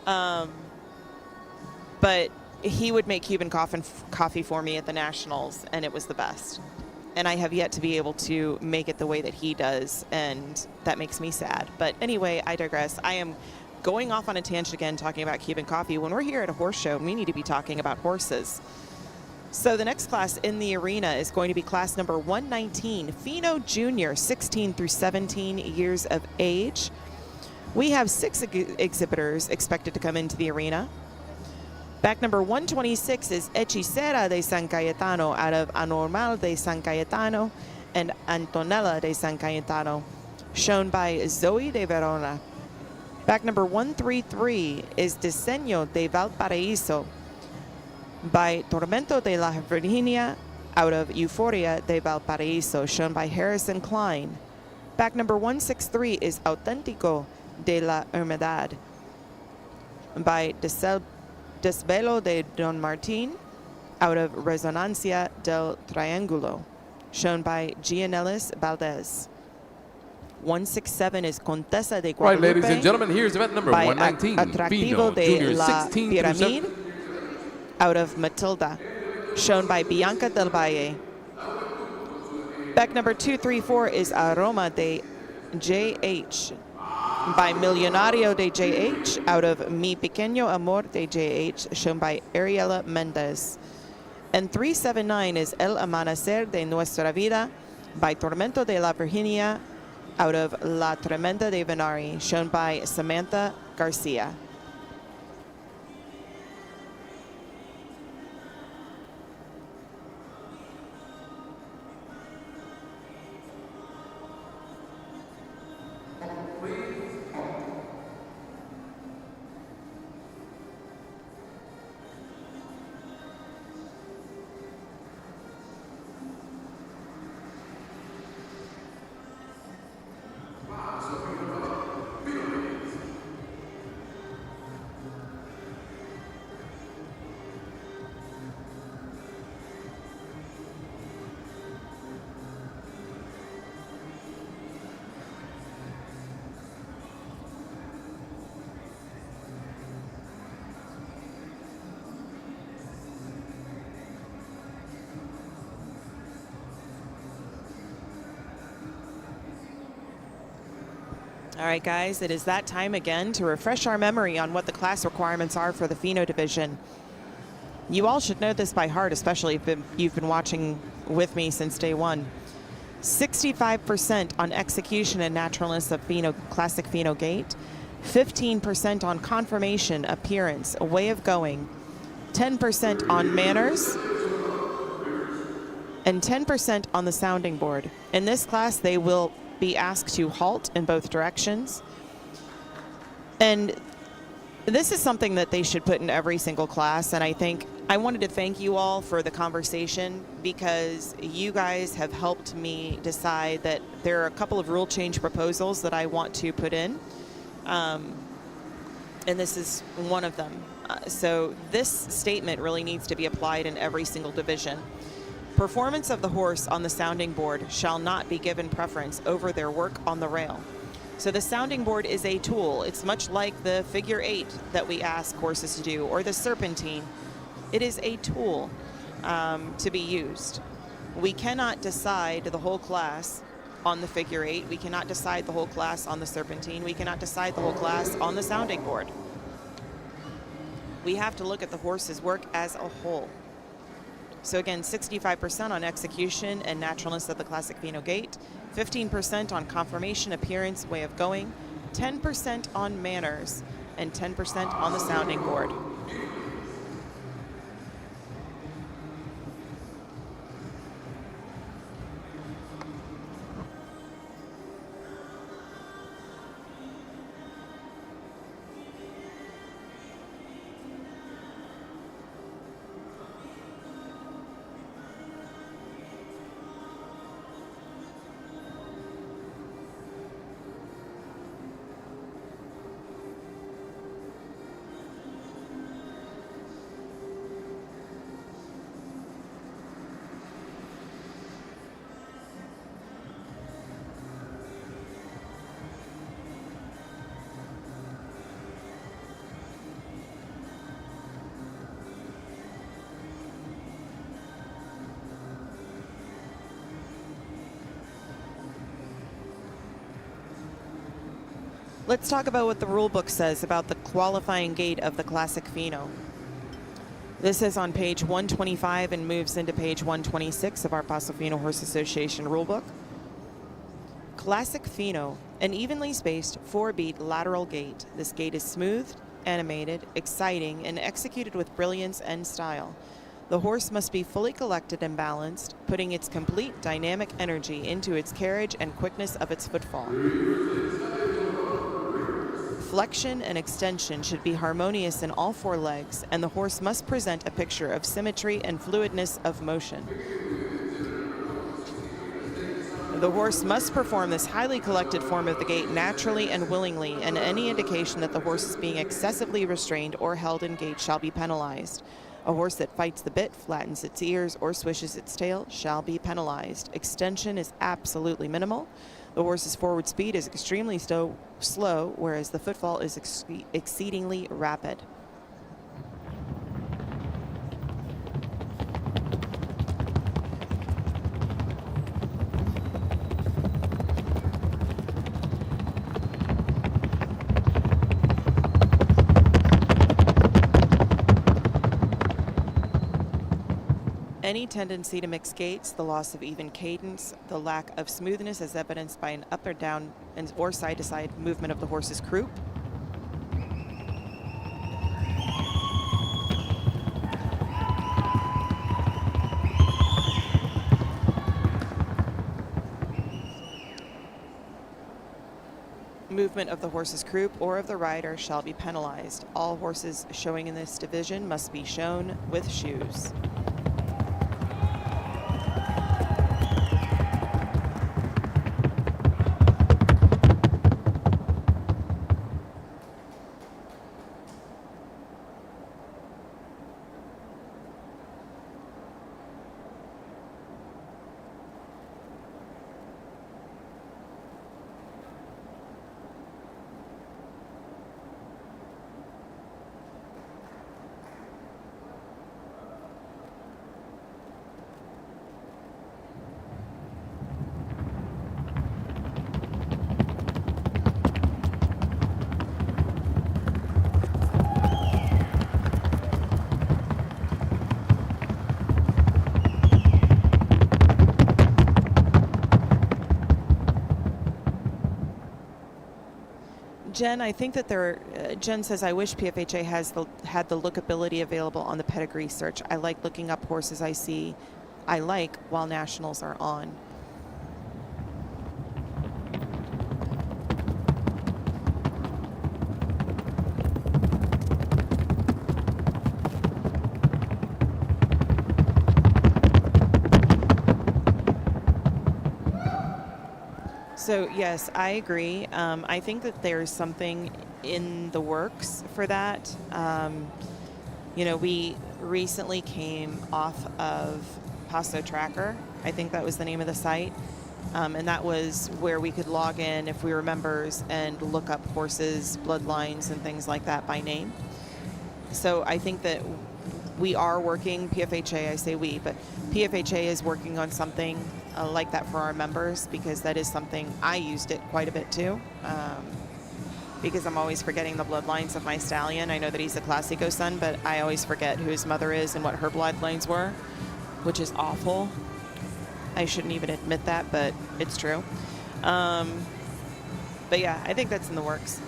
But he would make Cuban coffee for me at the Nationals, and it was the best. And I have yet to be able to make it the way that he does, and that makes me sad. But anyway, I digress. I am going off on a tangent again, talking about Cuban coffee. When we're here at a horse show, we need to be talking about horses. So the next class in the arena is going to be class number 119, Feno Jr., 16 through 17 years of age. We have 6 exhibitors expected to come into the arena. Back number 126 is Hechicera de San Cayetano out of Anormal de San Cayetano and Antonella de San Cayetano, shown by Zoe de Verona. Back number 133 is Diseño de Valparaíso by Tormento de la Virginia out of Euphoria de Valparaíso, shown by Harrison Klein. Back number 163 is Auténtico de la Hermandad by Desvelo de Don Martín out of Resonancia del Triángulo, shown by Gianellis Valdez. 167 is Contessa de Guadalupe. Right, ladies and gentlemen, here's event number by 119. Atractivo Feno de Jr. la 16 Piramide out of Matilda, shown by Bianca del Valle. Back number 234 is Aroma de JH by Millonario de JH out of Mi Pequeño Amor de JH, shown by Ariela Mendez. And 379 is El Amanecer de Nuestra Vida by Tormento de la Virginia out of La Tremenda de Venari, shown by Samantha Garcia. All right, guys, it is that time again to refresh our memory on what the class requirements are for the Feno division. You all should know this by heart, especially if you've been watching with me since day one. 65% on execution and naturalness of classic Feno gait, 15% on conformation, appearance, a way of going, 10% on manners, and 10% on the sounding board. In this class, they will be asked to halt in both directions. And this is something that they should put in every single class, and I wanted to thank you all for the conversation, because you guys have helped me decide that there are a couple of rule change proposals that I want to put in, and this is one of them. So this statement really needs to be applied in every single division. Performance of the horse on the sounding board shall not be given preference over their work on the rail. So the sounding board is a tool. It's much like the figure 8 that we ask horses to do, or the serpentine. It is a tool to be used. We cannot decide the whole class on the figure 8. We cannot decide the whole class on the serpentine. We cannot decide the whole class on the sounding board. We have to look at the horse's work as a whole. So again, 65% on execution and naturalness of the classic Feno gait, 15% on conformation, appearance, way of going, 10% on manners, and 10% on the sounding board. Let's talk about what the rule book says about the qualifying gait of the classic Feno. This is on page 125 and moves into page 126 of our Paso Feno Horse Association rulebook. Classic Feno, an evenly spaced 4-beat lateral gait. This gait is smooth, animated, exciting, and executed with brilliance and style. The horse must be fully collected and balanced, putting its complete dynamic energy into its carriage and quickness of its footfall. Flexion and extension should be harmonious in all 4 legs, and the horse must present a picture of symmetry and fluidness of motion. The horse must perform this highly collected form of the gait naturally and willingly, and any indication that the horse is being excessively restrained or held in gait shall be penalized. A horse that fights the bit, flattens its ears, or swishes its tail shall be penalized. Extension is absolutely minimal. The horse's forward speed is extremely slow, whereas the footfall is exceedingly rapid. Any tendency to mix gaits, the loss of even cadence, the lack of smoothness as evidenced by an up or down or side-to-side movement of the horse's croup. Movement of the horse's croup or of the rider shall be penalized. All horses showing in this division must be shown with shoes. Jen, I think that Jen says, I wish PFHA had the lookability available on the pedigree search. I like looking up horses I like while nationals are on. So yes, I agree. I think that there's something in the works for that. We recently came off of Paso Tracker. I think that was the name of the site. And that was where we could log in if we were members and look up horses, bloodlines, and things like that by name. So I think that we are working, PFHA, I say we, but PFHA is working on something like that for our members, because that is something I used it quite a bit too, because I'm always forgetting the bloodlines of my stallion. I know that he's a Classico son, but I always forget who his mother is and what her bloodlines were, which is awful. I shouldn't even admit that, but it's true. But yeah, I think that's in the works.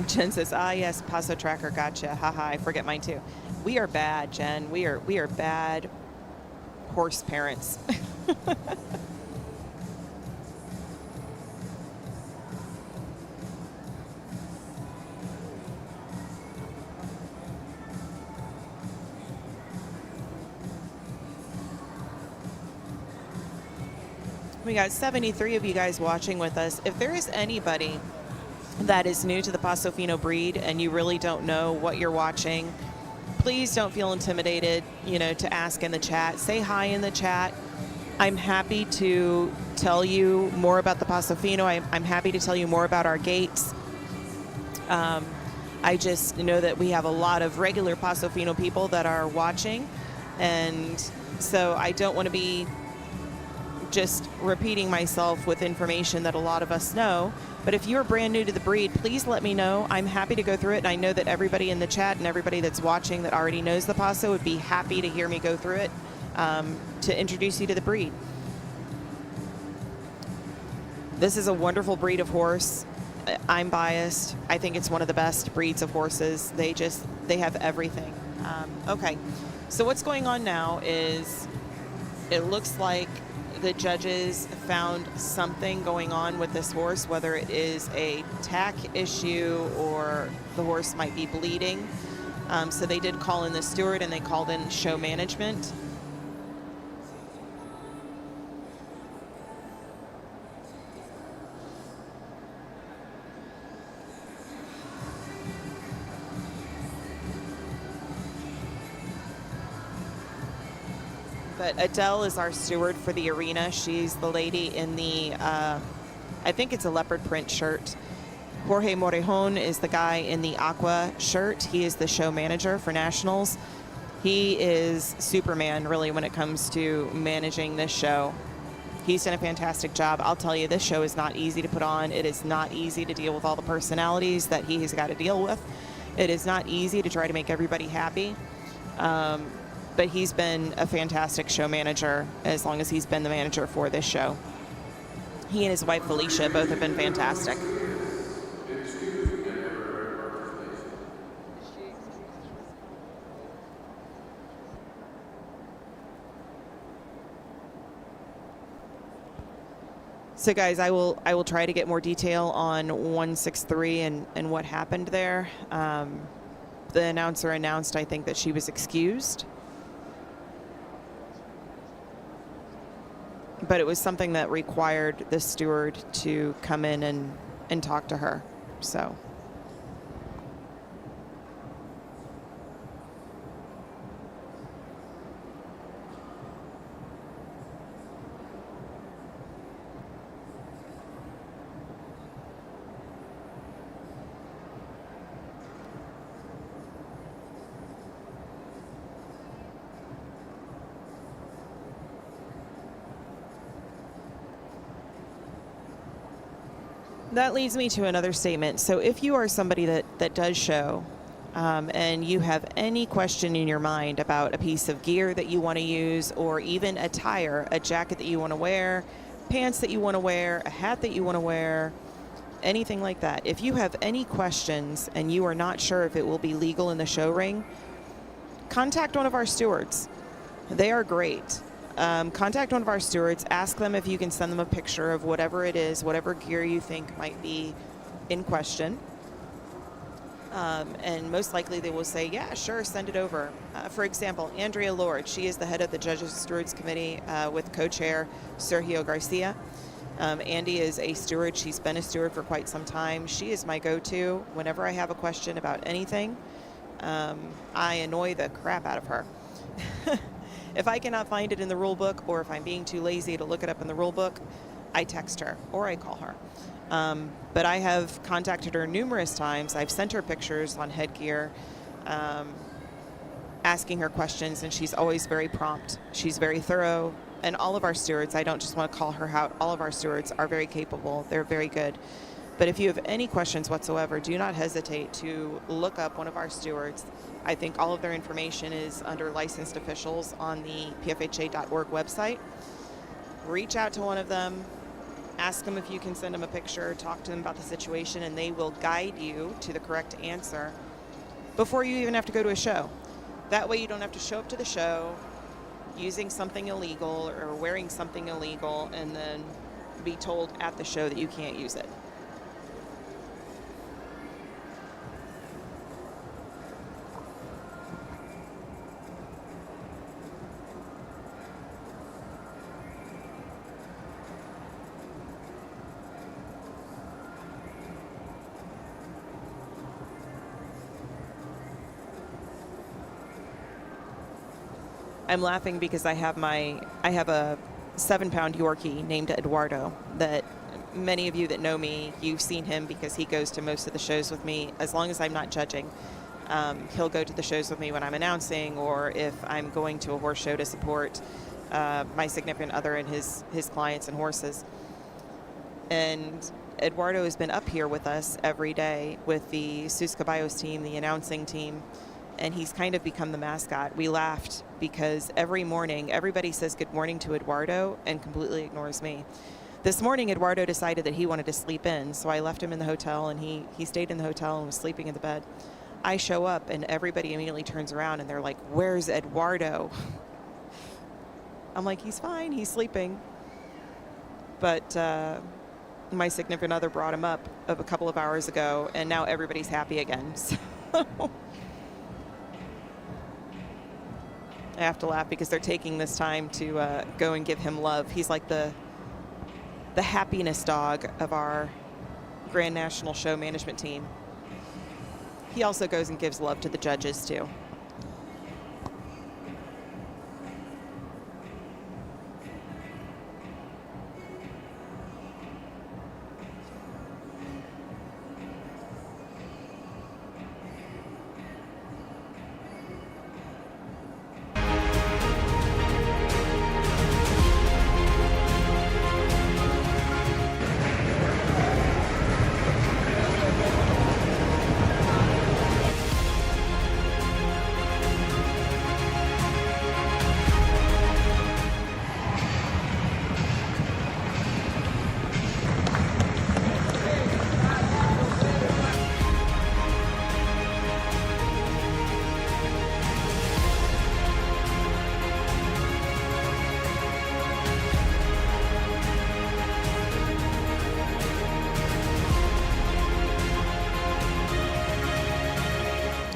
Jen says, "Ah, yes, Paso Tracker, gotcha. Haha, I forget mine too." We are bad, Jen. We are bad horse parents. We got 73 of you guys watching with us. If there is anybody that is new to the Paso Fino breed and you really don't know what you're watching, please don't feel intimidated, to ask in the chat. Say hi in the chat. I'm happy to tell you more about the Paso Fino. I'm happy to tell you more about our gates. I just know that we have a lot of regular Paso Fino people that are watching, and so I don't want to be just repeating myself with information that a lot of us know. But if you're brand new to the breed, please let me know. I'm happy to go through it, and I know that everybody in the chat and everybody that's watching that already knows the Paso would be happy to hear me go through it, to introduce you to the breed. This is a wonderful breed of horse. I'm biased. I think it's one of the best breeds of horses. They have everything. Okay, so what's going on now is it looks like the judges found something going on with this horse, whether it is a tack issue or the horse might be bleeding. So they did call in the steward and they called in show management. But Adele is our steward for the arena. She's the lady in the, I think it's a leopard print shirt. Jorge Morejon is the guy in the aqua shirt. He is the show manager for Nationals. He is Superman, really, when it comes to managing this show. He's done a fantastic job. I'll tell you, this show is not easy to put on. It is not easy to deal with all the personalities that he has got to deal with. It is not easy to try to make everybody happy. But he's been a fantastic show manager as long as he's been the manager for this show. He and his wife Felicia both have been fantastic. So guys, I will try to get more detail on 163 and what happened there. The announcer announced, I think, that she was excused. But it was something that required the steward to come in and talk to her. So. That leads me to another statement. So if you are somebody that does show and you have any question in your mind about a piece of gear that you want to use, or even attire, a jacket that you want to wear, pants that you want to wear, a hat that you want to wear, anything like that. If you have any questions and you are not sure if it will be legal in the show ring, contact one of our stewards. They are great. Contact one of our stewards, ask them if you can send them a picture of whatever it is, whatever gear you think might be in question. And most likely they will say, yeah, sure, send it over. For example, Andrea Lord, she is the head of the Judges Stewards Committee with co-chair Sergio Garcia. Andy is a steward. She's been a steward for quite some time. She is my go-to whenever I have a question about anything. I annoy the crap out of her. If I cannot find it in the rule book, or if I'm being too lazy to look it up in the rule book, I text her or I call her. But I have contacted her numerous times. I've sent her pictures on headgear, asking her questions, and she's always very prompt. She's very thorough. And all of our stewards, I don't just want to call her out, all of our stewards are very capable. They're very good. But if you have any questions whatsoever, do not hesitate to look up one of our stewards. I think all of their information is under licensed officials on the pfha.org website. Reach out to one of them, ask them if you can send them a picture, talk to them about the situation, and they will guide you to the correct answer before you even have to go to a show. That way you don't have to show up to the show using something illegal or wearing something illegal and then be told at the show that you can't use it. I'm laughing because I have a 7-pound Yorkie named Eduardo that many of you that know me, you've seen him because he goes to most of the shows with me as long as I'm not judging. He'll go to the shows with me when I'm announcing or if I'm going to a horse show to support my significant other and his clients and horses. And Eduardo has been up here with us every day with the Sus Caballos team, the announcing team, and he's kind of become the mascot. We laughed because every morning everybody says good morning to Eduardo and completely ignores me. This morning Eduardo decided that he wanted to sleep in, so I left him in the hotel and he stayed in the hotel and was sleeping in the bed. I show up and everybody immediately turns around and they're like, "Where's Eduardo?" I'm like, "He's fine, he's sleeping." But my significant other brought him up a couple of hours ago and now everybody's happy again. So I have to laugh because they're taking this time to go and give him love. He's like the happiness dog of our Grand National Show management team. He also goes and gives love to the judges too.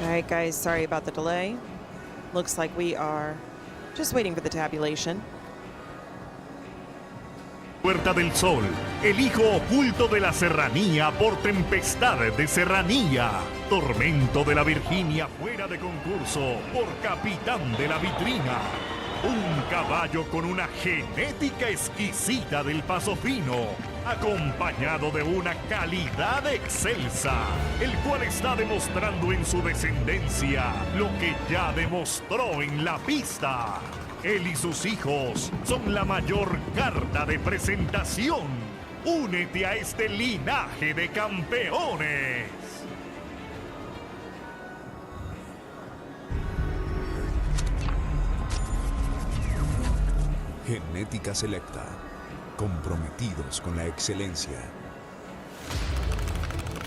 All right, guys, sorry about the delay. Looks like we are just waiting for the tabulation. Puerta del Sol, el hijo oculto de la serranía por tempestad de serranía. Tormento de la Virginia fuera de concurso por capitán de la vitrina. Un caballo con una genética exquisita del Paso Fino, acompañado de una calidad excelsa, el cual está demostrando en su descendencia lo que ya demostró en la pista. Él y sus hijos son la mayor carta de presentación. Únete a este linaje de campeones. Genética Selecta. Comprometidos con la excelencia.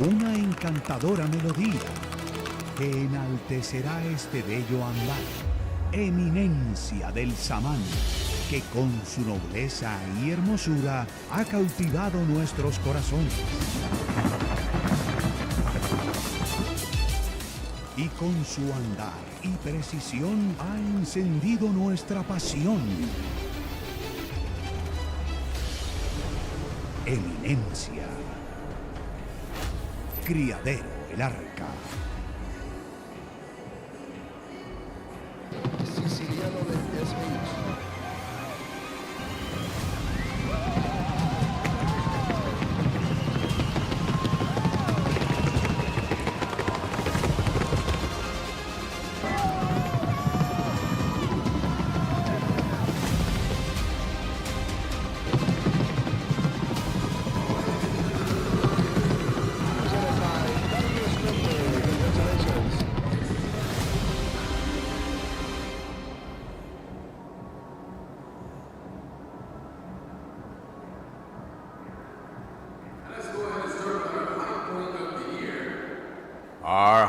Una encantadora melodía que enaltecerá este bello andar. Eminencia del samán, que con su nobleza y hermosura ha cautivado nuestros corazones. Y con su andar y precisión ha encendido nuestra pasión. Eminencia. Criadero El Arca. Siciliano de 10 minutos.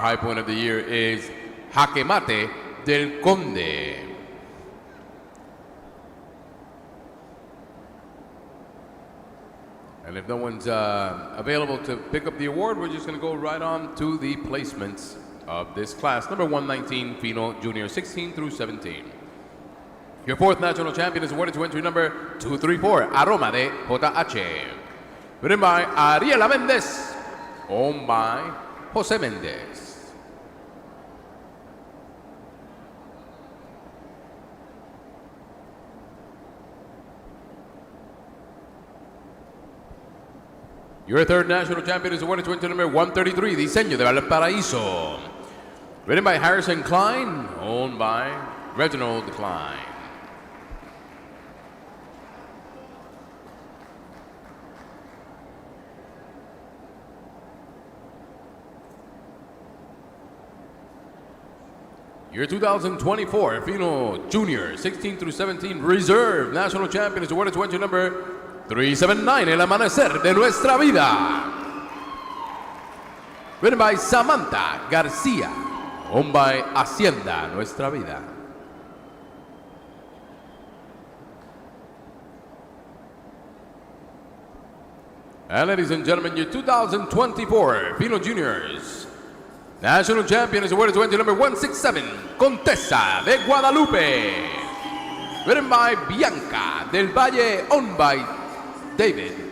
high point of the year is Jaque Mate del Conde. And if no one's available to pick up the award, we're just going to go right on to the placements of this class. Number 119, Feno Junior, 16 through 17. Your fourth national champion is awarded to entry number 234, Aroma de JH. Written by Ariela Mendez, owned by Jose Mendez. Your third national champion is awarded to entry number 133, Diseño de Valparaíso. Written by Harrison Klein, owned by Reginald Klein. Your 2024 Feno Junior 16 through 17 Reserve National Champion is awarded to entry number 379, El Amanecer de Nuestra Vida. Written by Samantha Garcia, owned by Hacienda Nuestra Vida. And ladies and gentlemen, your 2024 Feno Juniors National Champion is awarded to entry number 167, Contessa de Guadalupe. Written by Bianca del Valle, owned by David.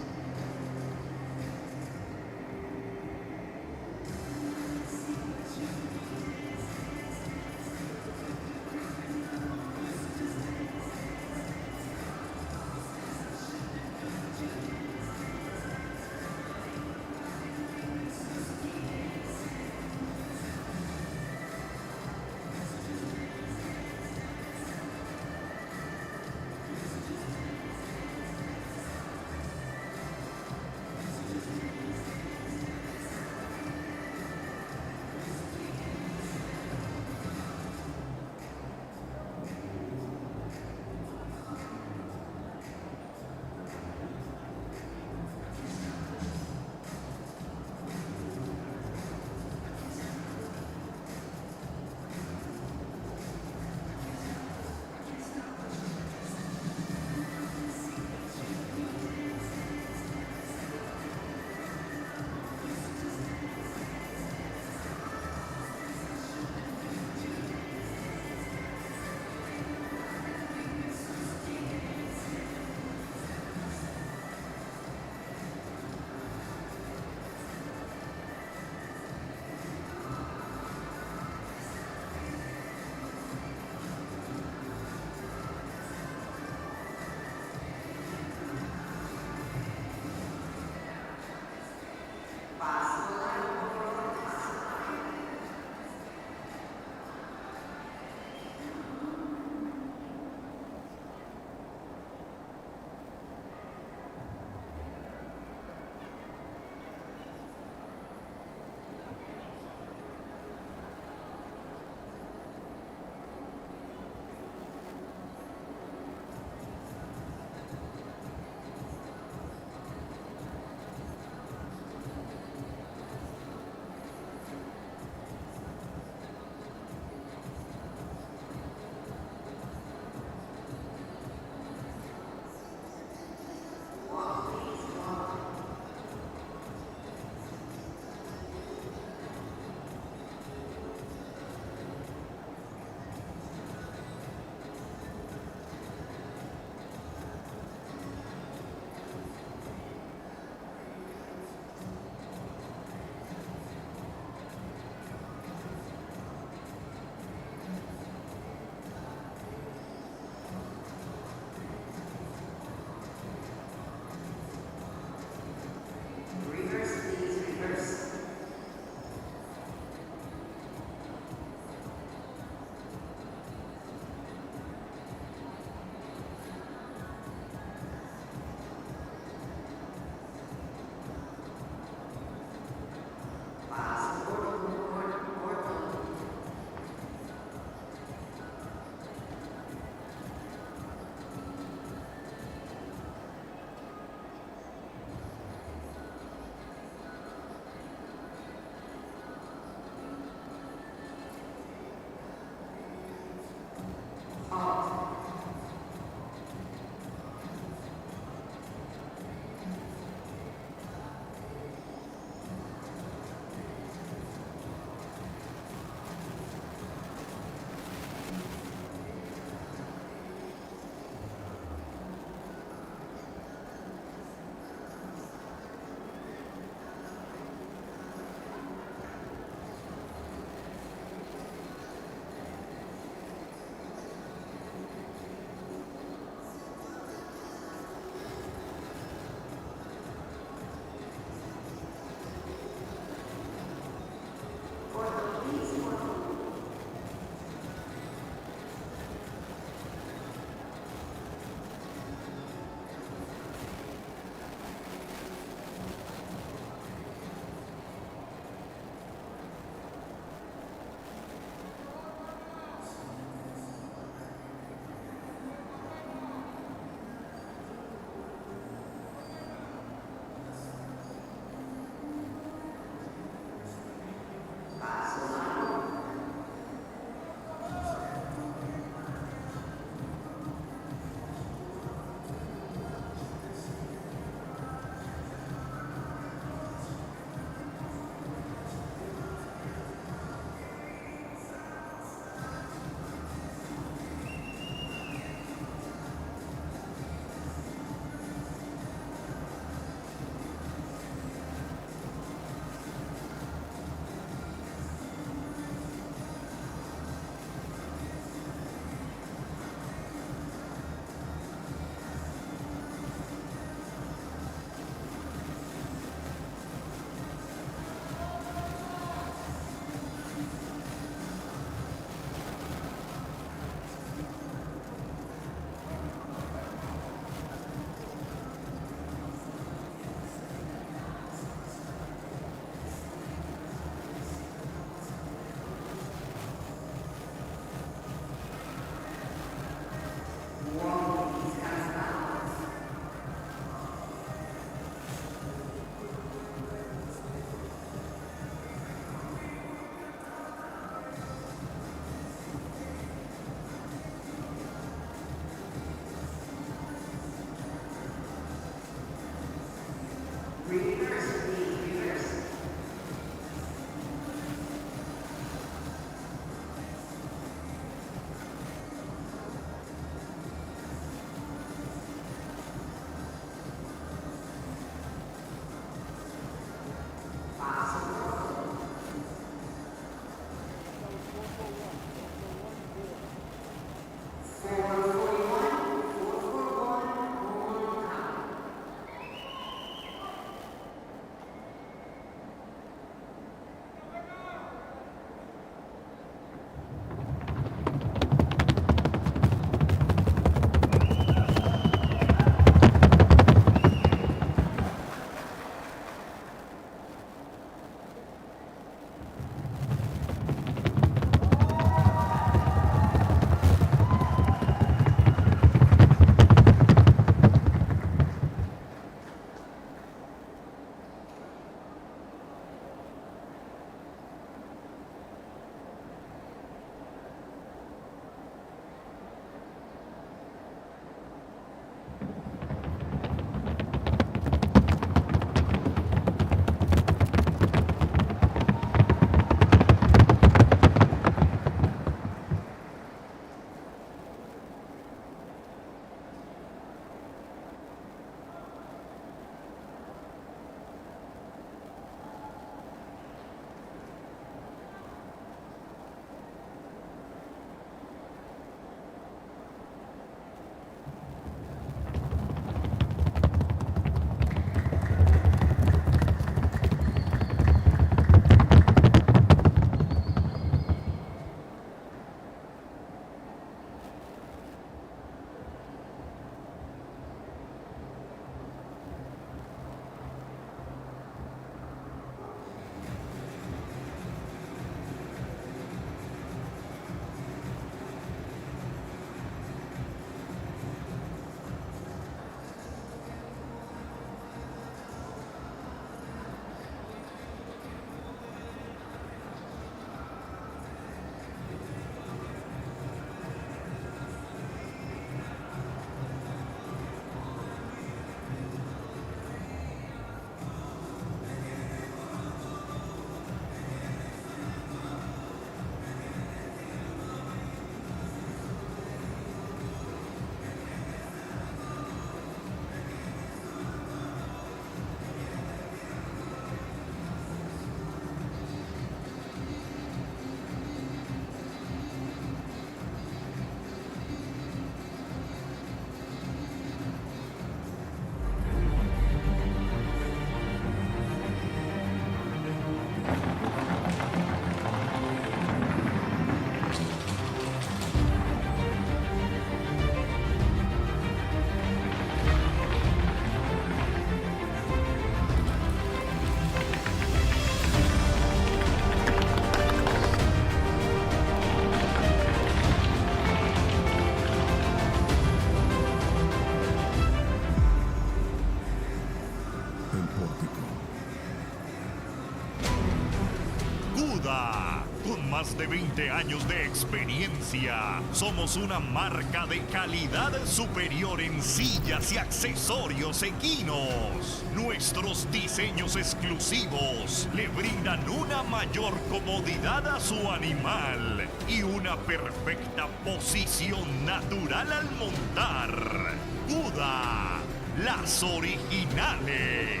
más de 20 años de experiencia, somos una marca de calidad superior en sillas y accesorios equinos. Nuestros diseños exclusivos le brindan una mayor comodidad a su animal y una perfecta posición natural al montar. Buda, las originales.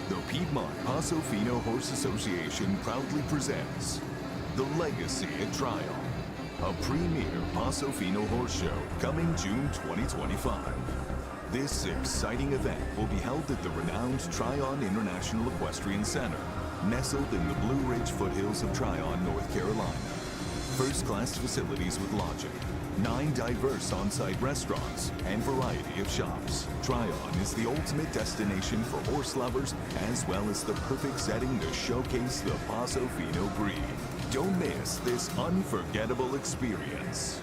The Piedmont Paso Fino Horse Association proudly presents The Legacy at Tryon, a premier Paso Fino horse show coming June 2025. This exciting event will be held at the renowned Tryon International Equestrian Center, nestled in the Blue Ridge foothills of Tryon, North Carolina. First-class facilities with lodging, 9 diverse on-site restaurants, and variety of shops. Tryon is the ultimate destination for horse lovers, as well as the perfect setting to showcase the Paso Fino breed. Don't miss this unforgettable experience.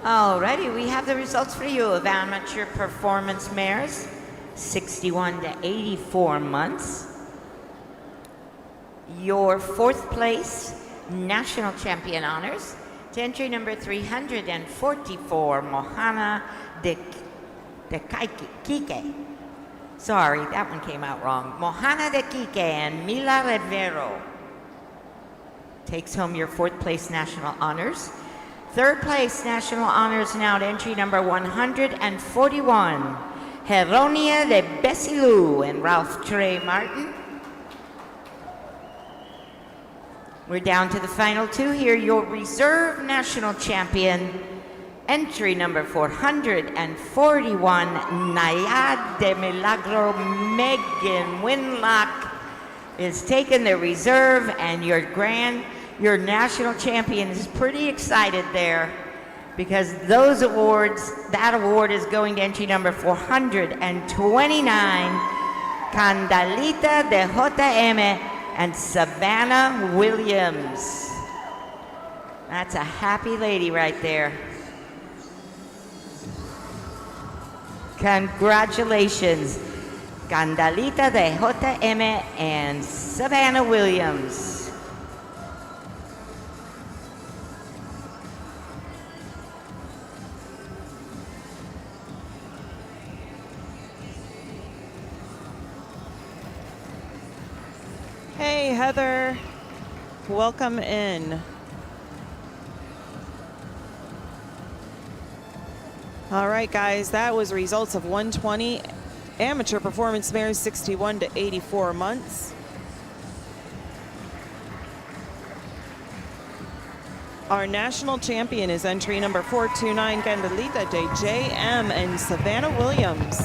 Alrighty, we have the results for you of amateur performance mares, 61 to 84 months. Your fourth place national champion honors to entry number 344, Mohana de Kike. Sorry, that one came out wrong. Mohana de Kike and Mila Rivero takes home your fourth place national honors. Third place national honors now to entry number 141, Heronia de Bessilou and Ralph Trey Martin. We're down to the final two here. Your reserve national champion, entry number 441, Nayad de Milagro Megan Winlock, is taking the reserve, and your national champion is pretty excited there because that award is going to entry number 429, Candalita de JM and Savannah Williams. That's a happy lady right there. Congratulations, Candalita de JM and Savannah Williams. Hey, Heather. Welcome in. All right, guys, that was results of 120 amateur performance mares, 61 to 84 months. Our national champion is entry number 429, Candalita de JM and Savannah Williams.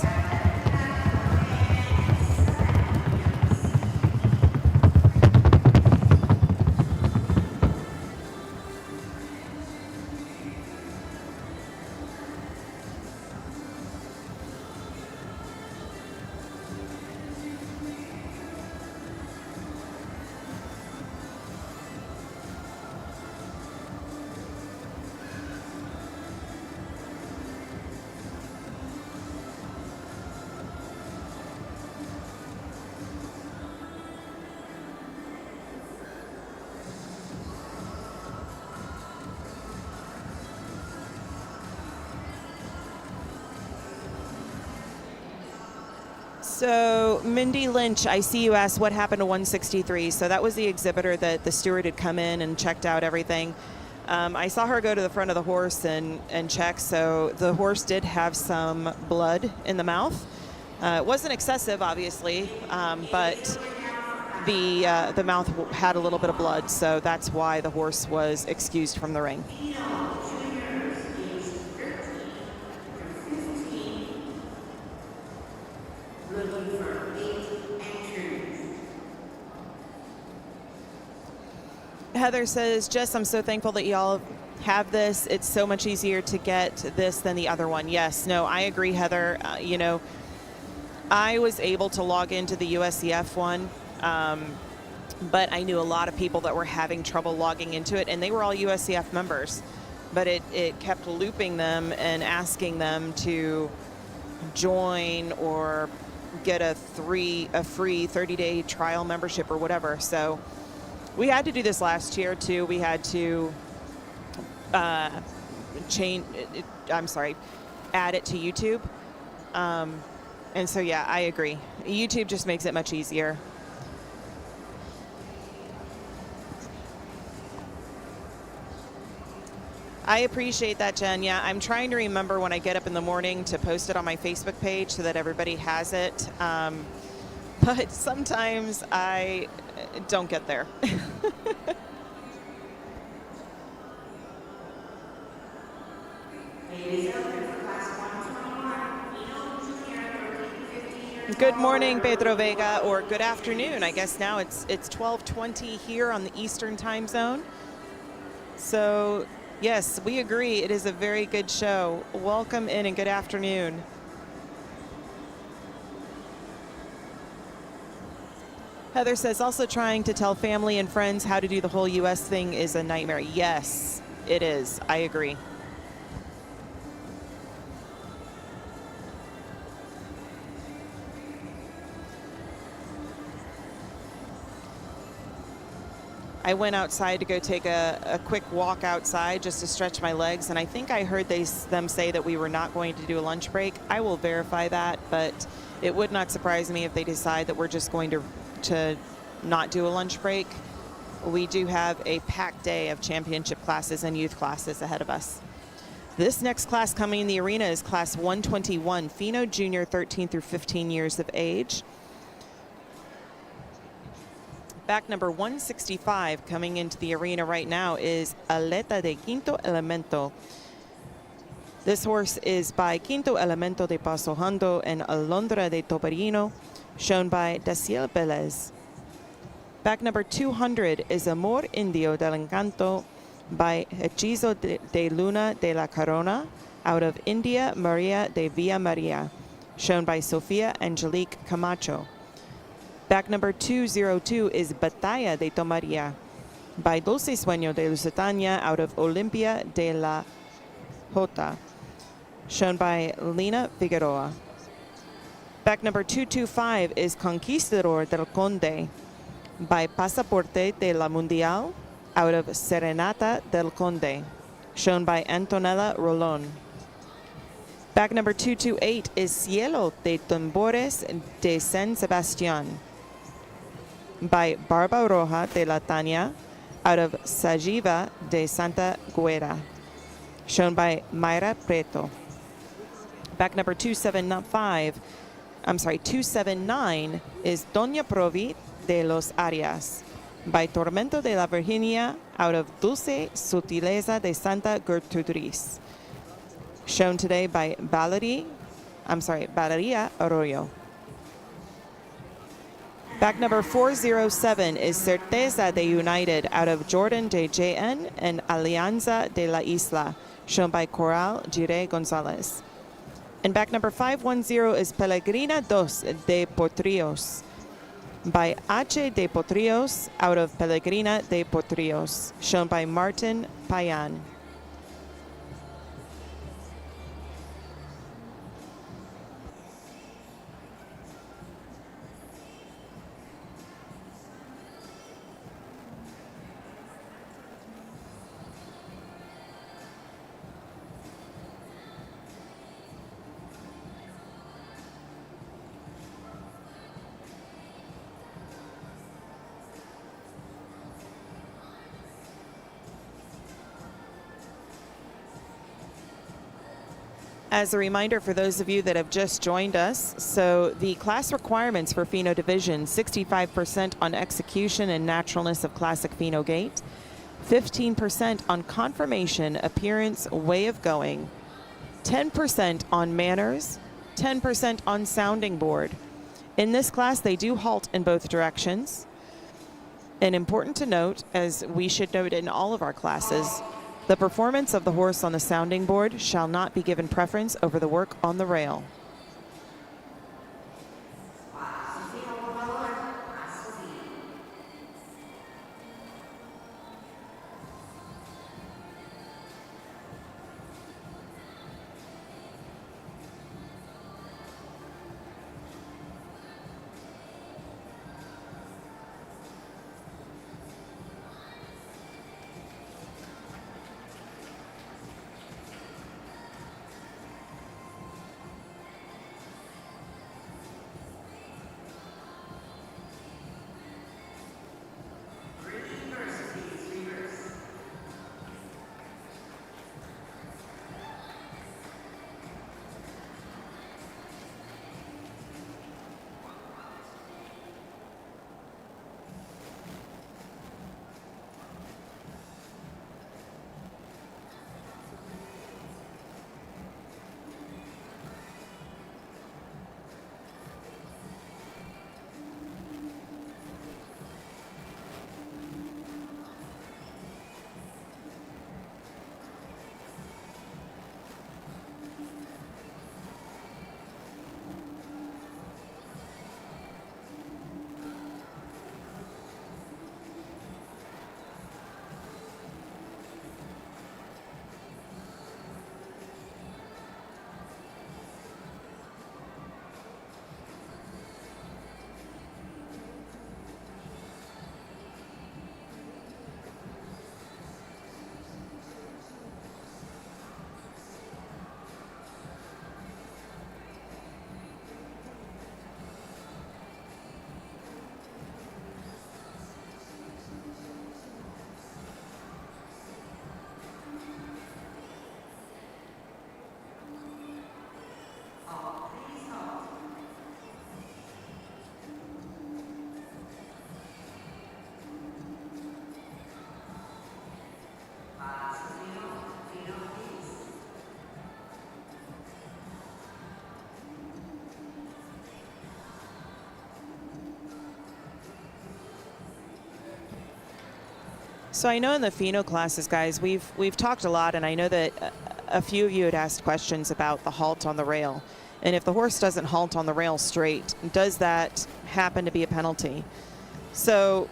So Mindy Lynch, I see you asked what happened to 163. So that was the exhibitor that the steward had come in and checked out everything. I saw her go to the front of the horse and check. So the horse did have some blood in the mouth. It wasn't excessive, obviously, but the mouth had a little bit of blood. So that's why the horse was excused from the ring. Heather says, Jess, I'm so thankful that y'all have this. It's so much easier to get this than the other one. Yes, no, I agree, Heather. You know, I was able to log into the USCF one, but I knew a lot of people that were having trouble logging into it, and they were all USCF members. But it kept looping them and asking them to join or get a free 30-day trial membership or whatever. So we had to do this last year too. We had to add it to YouTube. And so, yeah, I agree. YouTube just makes it much easier. I appreciate that, Jen. Yeah, I'm trying to remember when I get up in the morning to post it on my Facebook page so that everybody has it. But sometimes I don't get there. Good morning, Pedro Vega, or good afternoon. I guess now it's 12:20 here on the Eastern time zone. So, yes, we agree. It is a very good show. Welcome in and good afternoon. Heather says, also trying to tell family and friends how to do the whole U.S. thing is a nightmare. Yes, it is. I agree. I went outside to go take a quick walk outside just to stretch my legs, and I think I heard them say that we were not going to do a lunch break. I will verify that, but it would not surprise me if they decide that we're just going to not do a lunch break. We do have a packed day of championship classes and youth classes ahead of us. This next class coming in the arena is Class 121, Feno Junior, 13 through 15 years of age. Back number 165 coming into the arena right now is Aleta de Quinto Elemento. This horse is by Quinto Elemento de Paso Hondo and Alondra de Tobarino, shown by Daciel Velez. Back number 200 is Amor Indio del Encanto by Hechizo de Luna de la Corona, out of India Maria de Villa Maria, shown by Sofia Angelique Camacho. Back number 202 is Batalla de Tomaria by Dulce Sueño de Lusitania, out of Olimpia de la Jota, shown by Lina Figueroa. Back number 225 is Conquistador del Conde by Pasaporte de la Mundial, out of Serenata del Conde, shown by Antonella Rolón. Back number 228 is Cielo de Tambores de San Sebastián by Barba Roja de la Tania, out of Sajiva de Santa Guera, shown by Mayra Preto. Back number 279 is Doña Provi de los Arias by Tormento de la Virginia, out of Dulce Sutileza de Santa Gertrudis, shown today by Valeria Arroyo. Back number 407 is Certeza de United, out of Jordan de JN and Alianza de la Isla, shown by Coral Gire Gonzalez. And back number 510 is Pellegrina dos de Potrillos by H. de Potrillos, out of Pellegrina de Potrillos, shown by Martin Payan. As a reminder for those of you that have just joined us, so the class requirements for Feno Division: 65% on execution and naturalness of classic Feno gait, 15% on conformation, appearance, way of going, 10% on manners, 10% on sounding board. In this class, they do halt in both directions. And important to note, as we should note in all of our classes, the performance of the horse on the sounding board shall not be given preference over the work on the rail. So I know in the Feno classes, guys, we've talked a lot, and I know that a few of you had asked questions about the halt on the rail. And if the horse doesn't halt on the rail straight, does that happen to be a penalty? So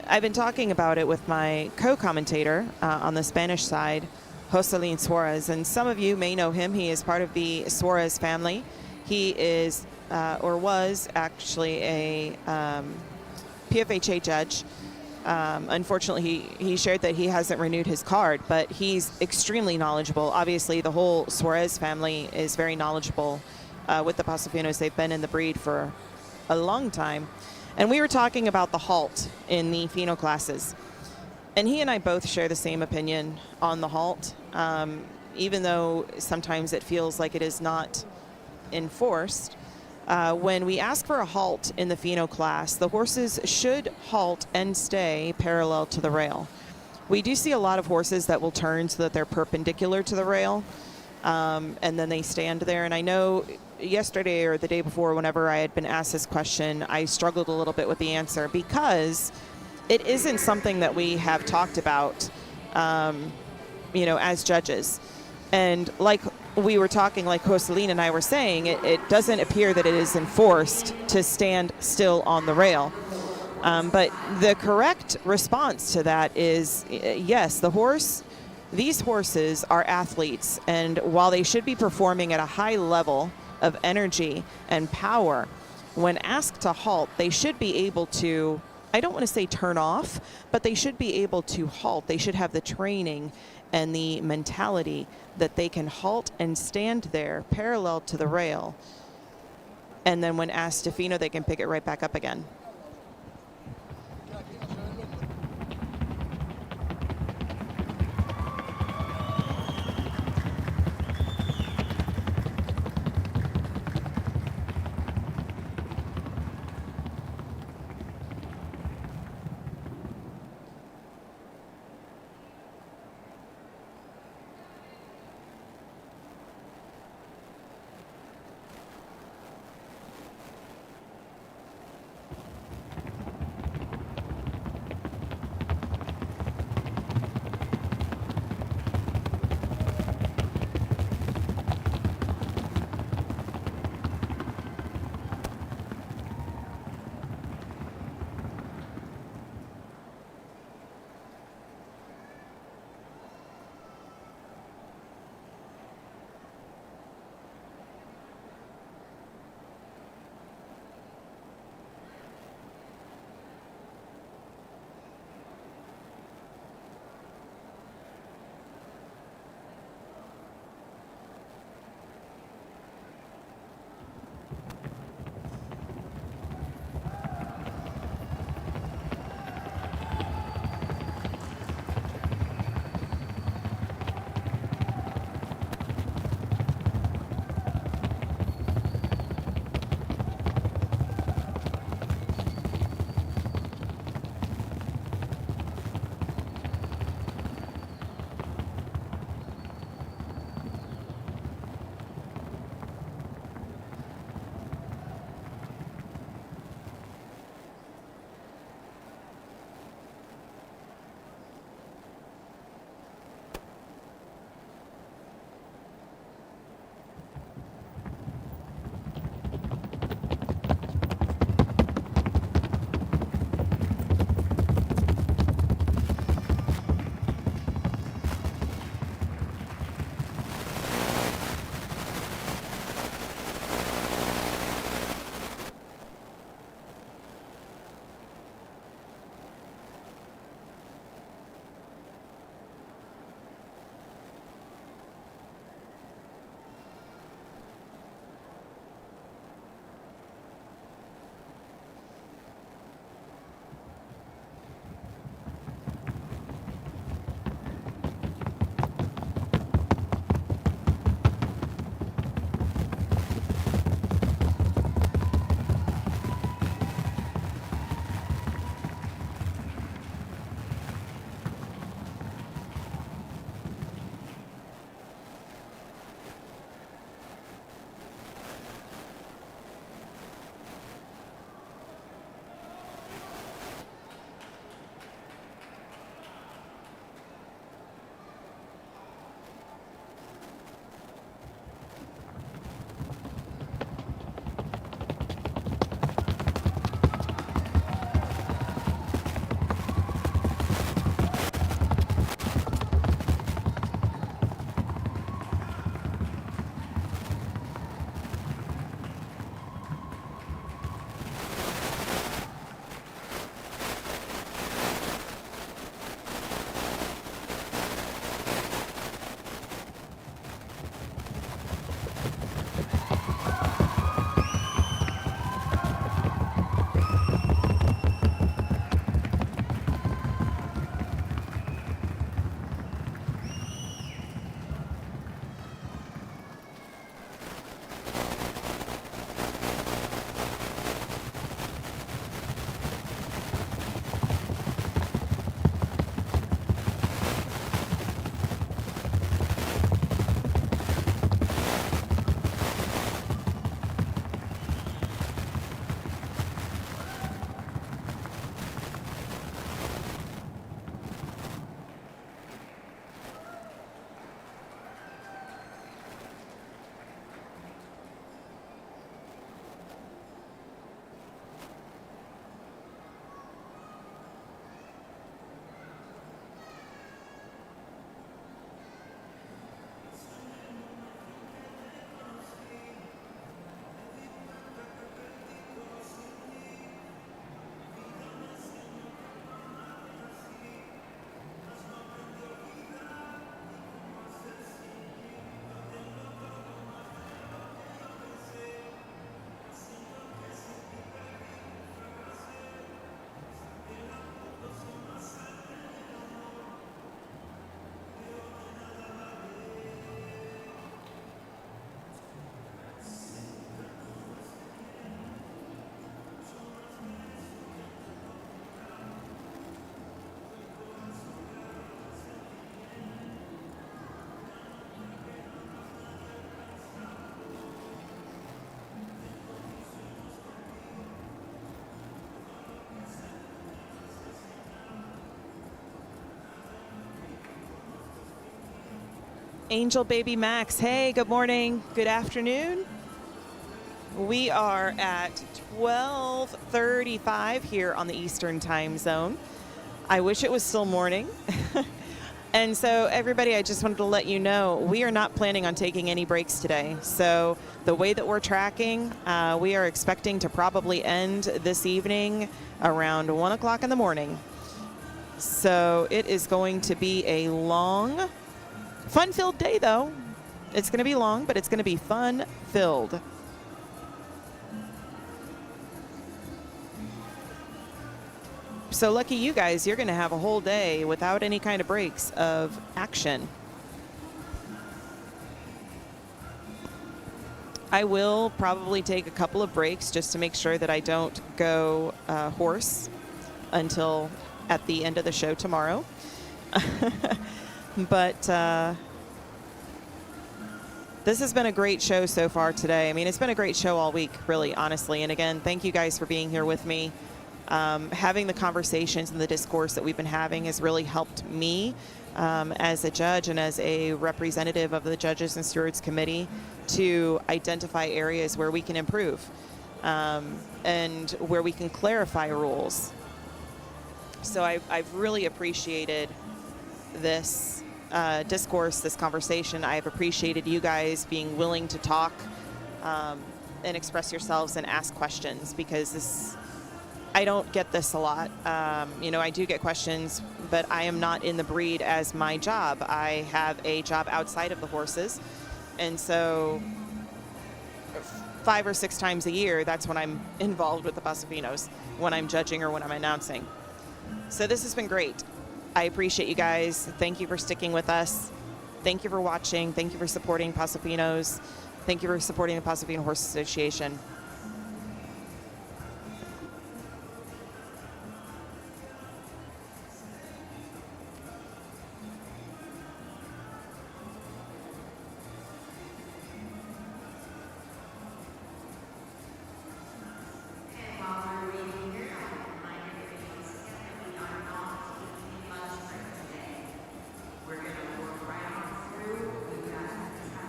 I've been talking about it with my co-commentator on the Spanish side, Joselin Suarez, and some of you may know him. He is part of the Suarez family. He is, or was actually, a PFHA judge. Unfortunately, he shared that he hasn't renewed his card, but he's extremely knowledgeable. Obviously, the whole Suarez family is very knowledgeable with the Paso Fenos. They've been in the breed for a long time. And we were talking about the halt in the Feno classes. And he and I both share the same opinion on the halt, even though sometimes it feels like it is not enforced. When we ask for a halt in the Feno class, the horses should halt and stay parallel to the rail. We do see a lot of horses that will turn so that they're perpendicular to the rail, and then they stand there. And I know yesterday or the day before, whenever I had been asked this question, I struggled a little bit with the answer because it isn't something that we have talked about, as judges. And like we were talking, like Joselin and I were saying, it doesn't appear that it is enforced to stand still on the rail. But the correct response to that is, yes, these horses are athletes, and while they should be performing at a high level of energy and power, when asked to halt, they should be able to, I don't want to say turn off, but they should be able to halt. They should have the training and the mentality that they can halt and stand there parallel to the rail. And then when asked to Feno, they can pick it right back up again. Angel Baby Max, hey, good morning, good afternoon. We are at 12:35 here on the Eastern Time Zone. I wish it was still morning. And so everybody, I just wanted to let you know, we are not planning on taking any breaks today. So the way that we're tracking, we are expecting to probably end this evening around 1 o'clock in the morning. So it is going to be a long, fun-filled day, though. It's going to be long, but it's going to be fun-filled. So lucky you guys, you're going to have a whole day without any kind of breaks of action. I will probably take a couple of breaks just to make sure that I don't go hoarse until at the end of the show tomorrow. But this has been a great show so far today. I mean, it's been a great show all week, really, honestly. And again, thank you guys for being here with me. Having the conversations and the discourse that we've been having has really helped me as a judge and as a representative of the Judges and Stewards Committee to identify areas where we can improve and where we can clarify rules. So I've really appreciated this discourse, this conversation. I've appreciated you guys being willing to talk and express yourselves and ask questions, because I don't get this a lot. I do get questions, but I am not in the breed as my job. I have a job outside of the horses. And so 5 or 6 times a year, that's when I'm involved with the Paso Finos, when I'm judging or when I'm announcing. So this has been great. I appreciate you guys. Thank you for sticking with us. Thank you for watching. Thank you for supporting Paso Finos. Thank you for supporting the Paso Fino Horse Association.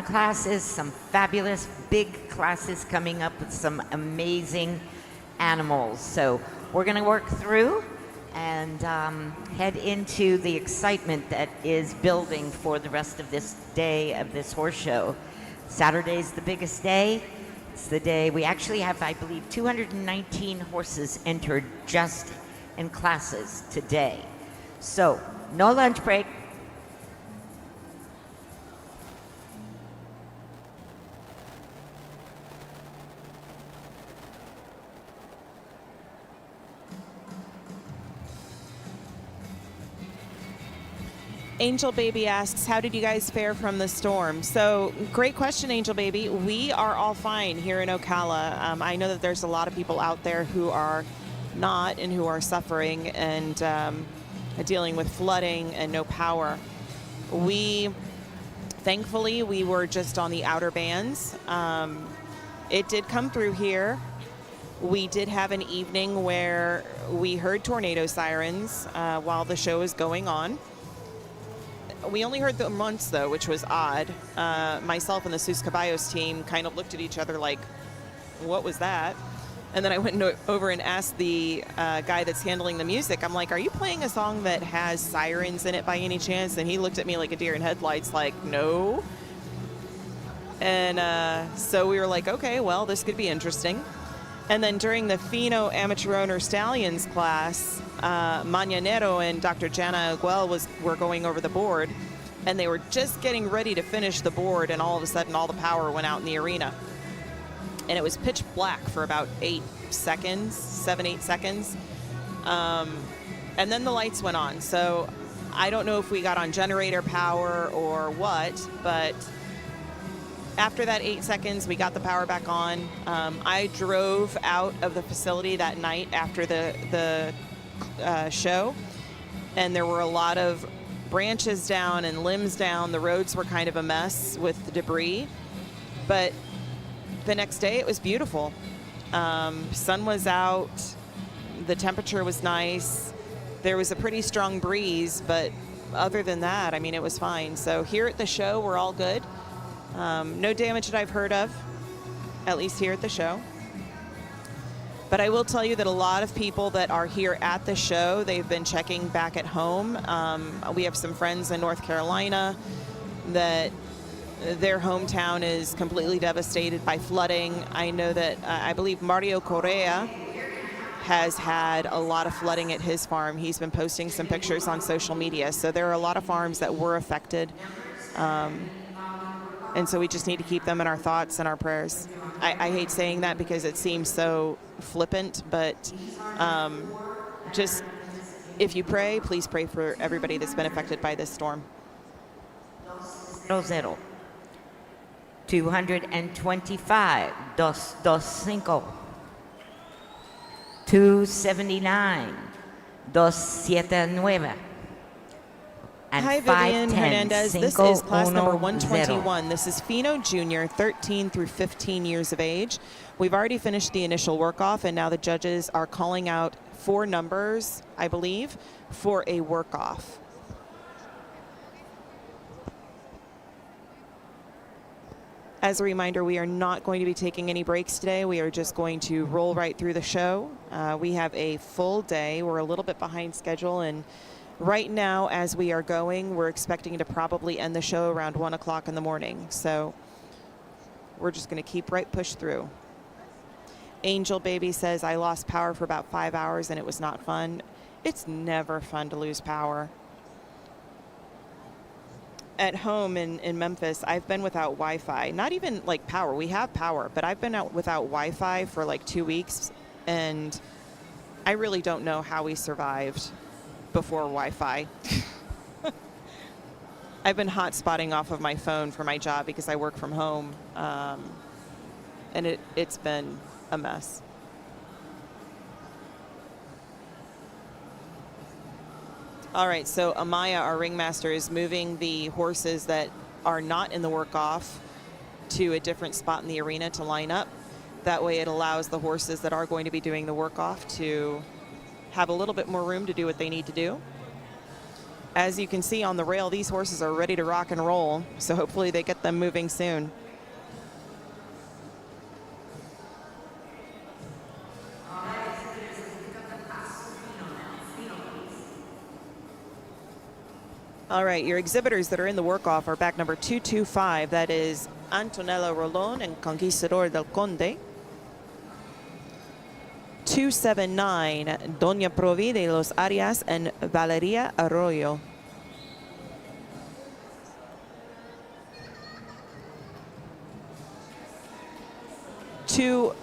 Classes, some fabulous big classes coming up with some amazing animals. So we're going to work through and head into the excitement that is building for the rest of this day of this horse show. Saturday's the biggest day. It's the day we actually have, I believe, 219 horses entered just in classes today. So no lunch break. Angel Baby asks, how did you guys fare from the storm? So great question, Angel Baby. We are all fine here in Ocala. I know that there's a lot of people out there who are not and who are suffering and dealing with flooding and no power. Thankfully, we were just on the outer bands. It did come through here. We did have an evening where we heard tornado sirens while the show was going on. We only heard them once, though, which was odd. Myself and the Sus Caballos team kind of looked at each other like, what was that? And then I went over and asked the guy that's handling the music. I'm like, are you playing a song that has sirens in it by any chance? And he looked at me like a deer in headlights, like, no. And so we were like, okay, well, this could be interesting. And then during the Feno Amateur Owner Stallions class, Mañanero and Dr. Jana Aguel were going over the board, and they were just getting ready to finish the board, and all of a sudden all the power went out in the arena. And it was pitch black for about 7-8 seconds. And then the lights went on. So I don't know if we got on generator power or what, but after that 8 seconds, we got the power back on. I drove out of the facility that night after the show, and there were a lot of branches down and limbs down. The roads were kind of a mess with the debris, but the next day it was beautiful. Sun was out, the temperature was nice. There was a pretty strong breeze, but other than that, I mean, it was fine. So here at the show, we're all good. No damage that I've heard of, at least here at the show. But I will tell you that a lot of people that are here at the show, they've been checking back at home. We have some friends in North Carolina that their hometown is completely devastated by flooding. I know that I believe Mario Correa has had a lot of flooding at his farm. He's been posting some pictures on social media. So there are a lot of farms that were affected. And so we just need to keep them in our thoughts and our prayers. I hate saying that because it seems so flippant, but just if you pray, please pray for everybody that's been affected by this storm. 0-0. 225, 225. 279, 279. And Hi, Vivian 510, Hernandez. This is class number 510. 121. This is Feno Jr., 13 through 15 years of age. We've already finished the initial work-off, and now the judges are calling out 4 numbers, I believe, for a work-off. As a reminder, we are not going to be taking any breaks today. We are just going to roll right through the show. We have a full day. We're a little bit behind schedule, and right now, as we are going, we're expecting to probably end the show around 1 o'clock in the morning. So we're just going to keep right push through. Angel Baby says, I lost power for about 5 hours and it was not fun. It's never fun to lose power. At home in Memphis, I've been without Wi-Fi. Not even like power. We have power, but I've been out without Wi-Fi for like 2 weeks, and I really don't know how we survived before Wi-Fi. I've been hotspotting off of my phone for my job because I work from home, and it's been a mess. All right, so Amaya, our ringmaster, is moving the horses that are not in the work-off to a different spot in the arena to line up. That way it allows the horses that are going to be doing the work-off to have a little bit more room to do what they need to do. As you can see on the rail, these horses are ready to rock and roll, so hopefully they get them moving soon. All right, your exhibitors that are in the work-off are back number 225. That is Antonella Rolón and Conquistador del Conde. 279, Doña Provi de los Arias and Valeria Arroyo. Two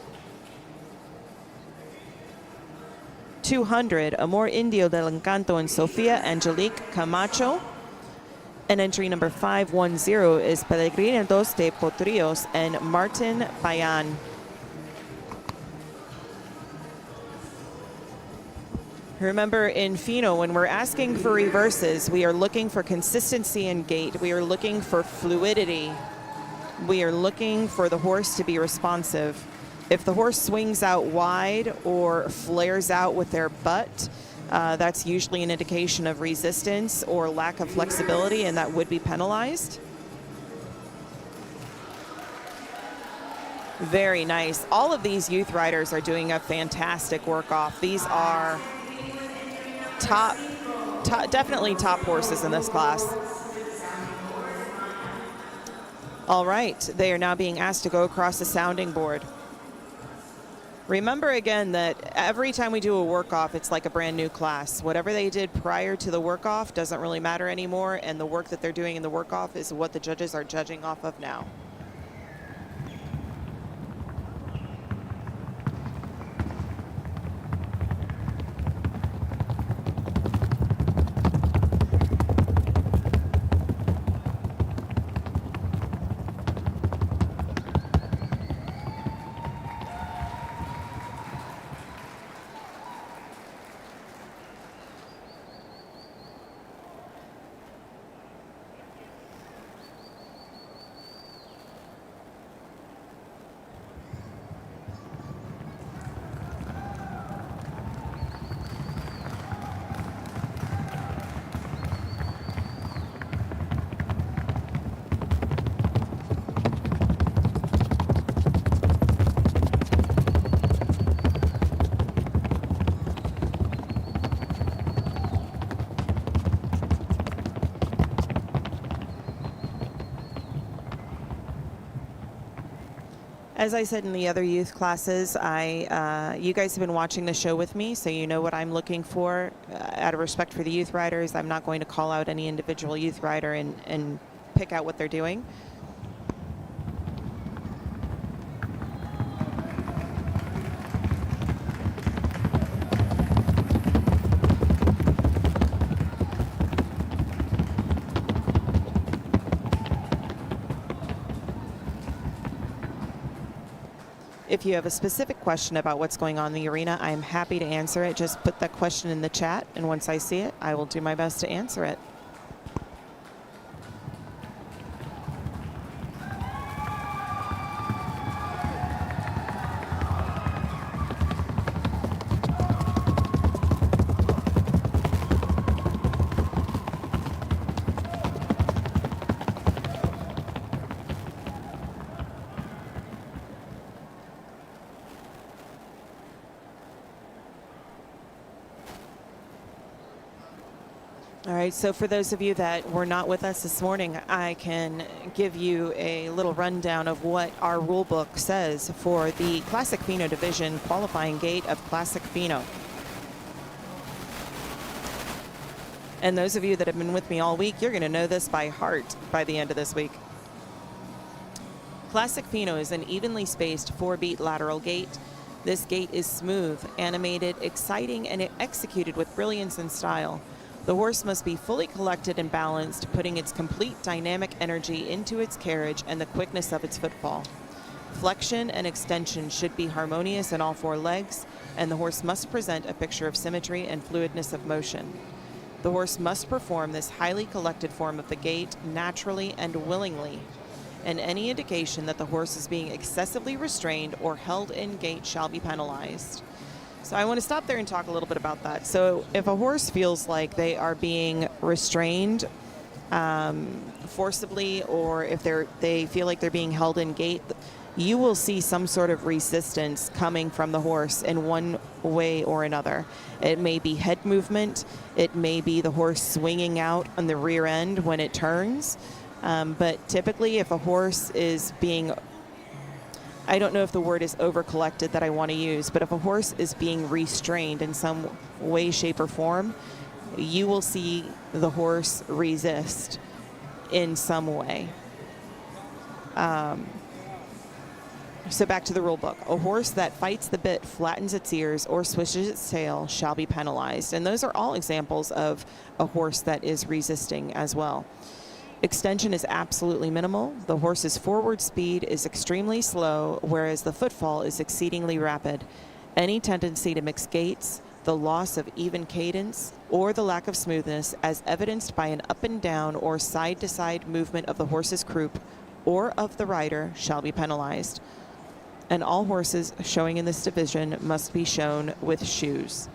200, Amor Indio del Encanto and Sofia Angelique Camacho. And entry number 510 is Peregrinos de Potrillos and Martin Payan. Remember, in Feno, when we're asking for reverses, we are looking for consistency in gait. We are looking for fluidity. We are looking for the horse to be responsive. If the horse swings out wide or flares out with their butt, that's usually an indication of resistance or lack of flexibility, and that would be penalized. Very nice. All of these youth riders are doing a fantastic work-off. These are top, definitely top horses in this class. All right, they are now being asked to go across the sounding board. Remember again that every time we do a work-off, it's like a brand new class. Whatever they did prior to the work-off doesn't really matter anymore, and the work that they're doing in the work-off is what the judges are judging off of now. As I said in the other youth classes, you guys have been watching the show with me, so you know what I'm looking for. Out of respect for the youth riders, I'm not going to call out any individual youth rider and pick out what they're doing. If you have a specific question about what's going on in the arena, I'm happy to answer it. Just put that question in the chat, and once I see it, I will do my best to answer it. All right, so for those of you that were not with us this morning, I can give you a little rundown of what our rule book says for the Classic Feno division qualifying gate of Classic Feno. And those of you that have been with me all week, you're going to know this by heart by the end of this week. Classic Feno is an evenly spaced 4-beat lateral gate. This gate is smooth, animated, exciting, and executed with brilliance and style. The horse must be fully collected and balanced, putting its complete dynamic energy into its carriage and the quickness of its footfall. Flexion and extension should be harmonious in all 4 legs, and the horse must present a picture of symmetry and fluidness of motion. The horse must perform this highly collected form of the gait naturally and willingly, and any indication that the horse is being excessively restrained or held in gait shall be penalized. So I want to stop there and talk a little bit about that. So if a horse feels like they are being restrained forcibly, or if they feel like they're being held in gait, you will see some sort of resistance coming from the horse in one way or another. It may be head movement. It may be the horse swinging out on the rear end when it turns. But typically if a horse is being, I don't know if the word is over-collected that I want to use, but if a horse is being restrained in some way, shape, or form, you will see the horse resist in some way. So back to the rule book. A horse that fights the bit, flattens its ears, or swishes its tail shall be penalized. And those are all examples of a horse that is resisting as well. Extension is absolutely minimal. The horse's forward speed is extremely slow, whereas the footfall is exceedingly rapid. Any tendency to mix gaits, the loss of even cadence, or the lack of smoothness, as evidenced by an up and down or side-to-side movement of the horse's croup or of the rider, shall be penalized. And all horses showing in this division must be shown with shoes.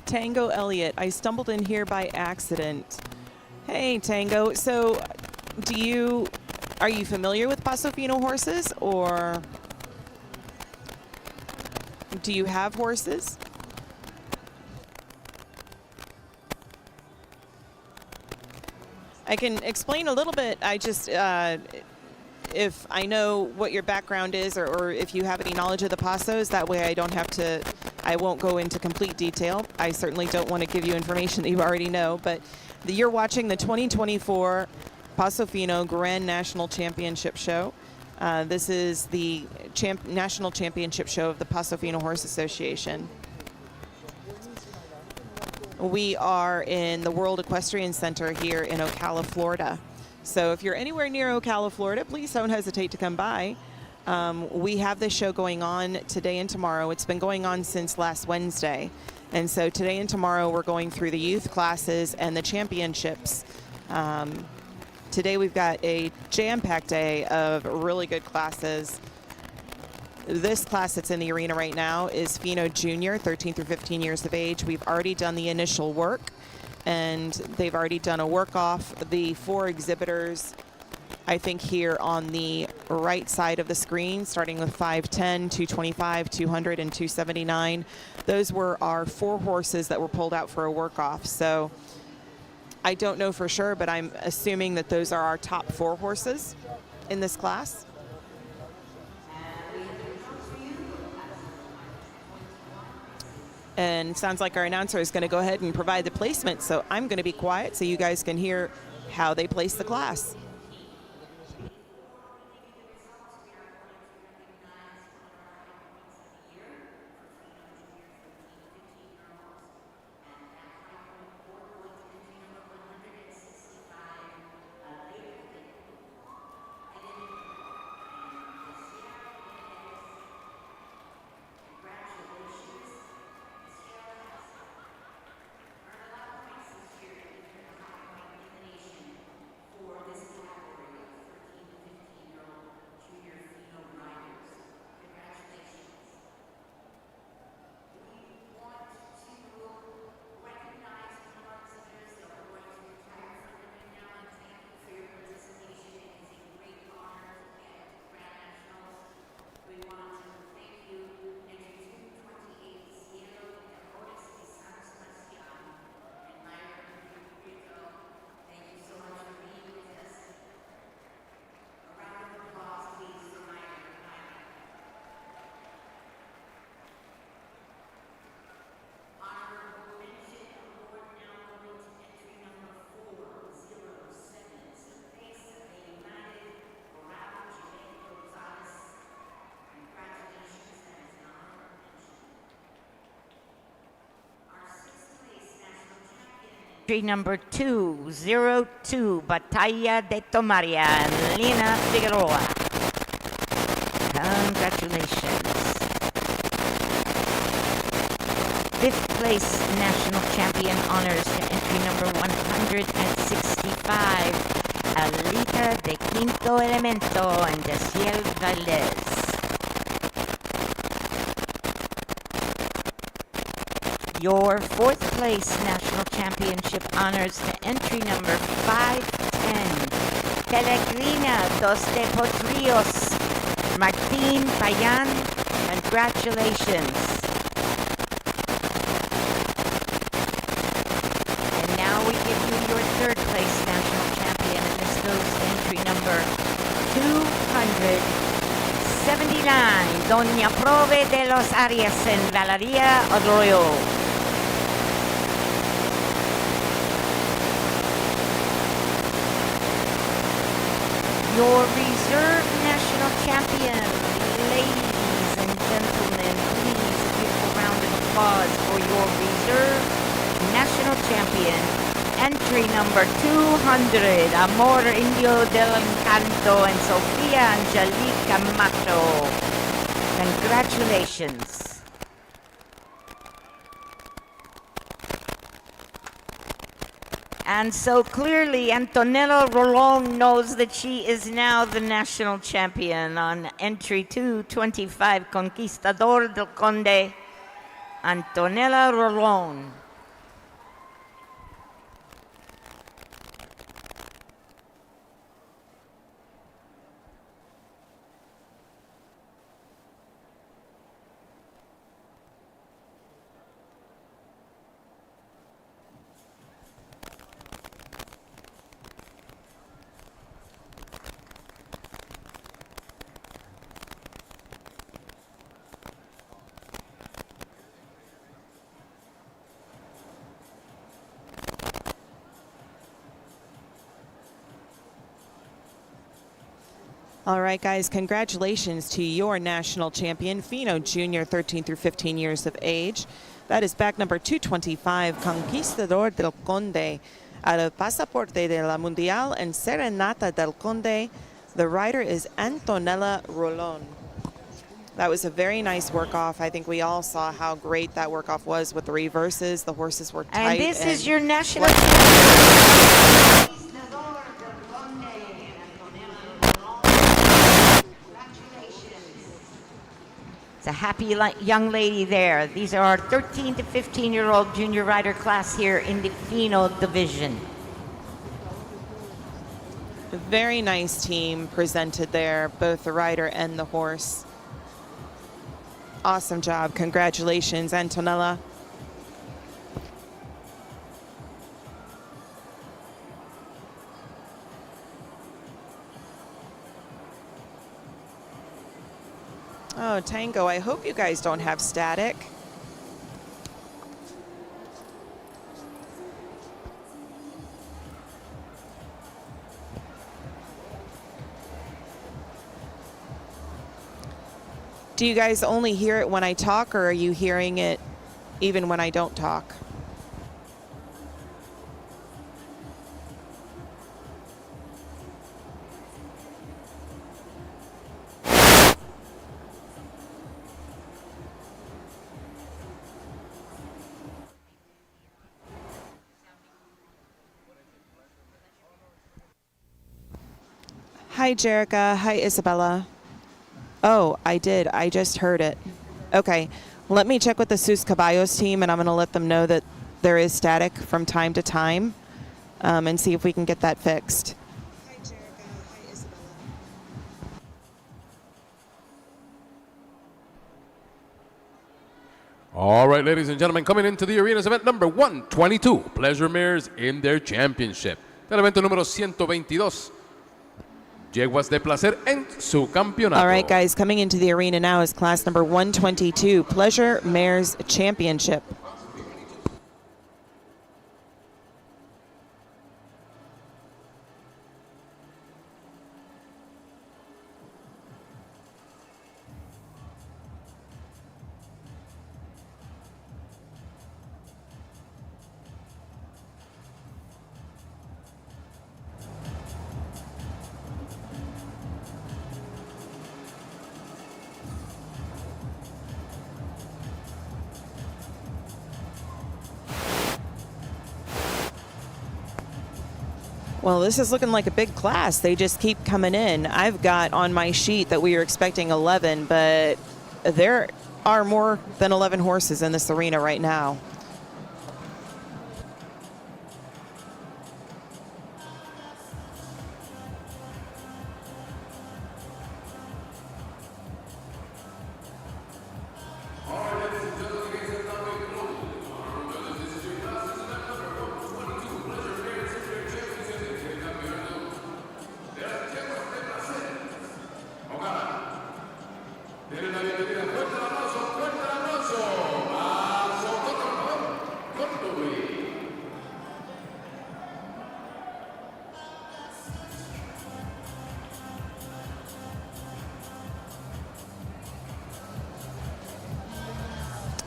Tango Elliott. I stumbled in here by accident. Hey, Tango. So, are you familiar with Paso Fino horses, or do you have horses? I can explain a little bit. I just, if I know what your background is, or if you have any knowledge of the Pasos, that way I won't go into complete detail. I certainly don't want to give you information that you already know, but you're watching the 2024 Paso Fino Grand National Championship Show. This is the National Championship Show of the Paso Fino Horse Association. We are in the World Equestrian Center here in Ocala, Florida. So if you're anywhere near Ocala, Florida, please don't hesitate to come by. We have this show going on today and tomorrow. It's been going on since last Wednesday. And so today and tomorrow we're going through the youth classes and the championships. Today we've got a jam-packed day of really good classes. This class that's in the arena right now is Feno Junior, 13 through 15 years of age. We've already done the initial work, and they've already done a work-off. The 4 exhibitors, I think here on the right side of the screen, starting with 510, 225, 200, and 279. Those were our 4 horses that were pulled out for a work-off. So I don't know for sure, but I'm assuming that those are our top 4 horses in this class. And sounds like our announcer is going to go ahead and provide the placement, so I'm going to be quiet so you guys can hear how they place the class. Entry number 202, Batalla de Tomaria, Lina Figueroa. Congratulations. 5th place national champion honors to entry number 165, Alita de Quinto Elemento and Desiel Valdez. Your 4th place national championship honors to entry number 510, Pellegrina dos de Potrillos, Martin Payan. Congratulations. And now we give you your 3rd place national champion, and this goes to entry number 279, Doña Prove de los Arias en Valeria Arroyo. Your reserve national champion, ladies and gentlemen, please give a round of applause for your reserve national champion, entry number 200, Amor Indio del Encanto and Sofia Angelique Camacho. Congratulations. And so clearly, Antonella Rolón knows that she is now the national champion on entry 225, Conquistador del Conde, Antonella Rolón. All right, guys, congratulations to your national champion, Feno Jr., 13 through 15 years of age. That is back number 225, Conquistador del Conde, out of Pasaporte de la Mundial and Serenata del Conde. The rider is Antonella Rolón. That was a very nice work-off. I think we all saw how great that work-off was with the reverses. The horses were tight. And this is your national. It's a happy young lady there. These are our 13 to 15-year-old junior rider class here in the Feno division. A very nice team presented there, both the rider and the horse. Awesome job. Congratulations, Antonella. Oh, Tango, I hope you guys don't have static. Do you guys only hear it when I talk, or are you hearing it even when I don't talk? Hi, Jerica. Hi, Isabella. Oh, I did. I just heard it. Okay. Let me check with the Sus Caballos team, and I'm going to let them know that there is static from time to time and see if we can get that fixed. Hi, Jerica. Hi, Isabella. All right, ladies and gentlemen, coming into the arena's event number 122, Pleasure Mares in their championship. Del evento número 122. Yeguas de placer en su campeonato. All right, guys, coming into the arena now is class number 122, Pleasure Mares Championship. Well, this is looking like a big class. They just keep coming in. I've got on my sheet that we are expecting 11, but there are more than 11 horses in this arena right now.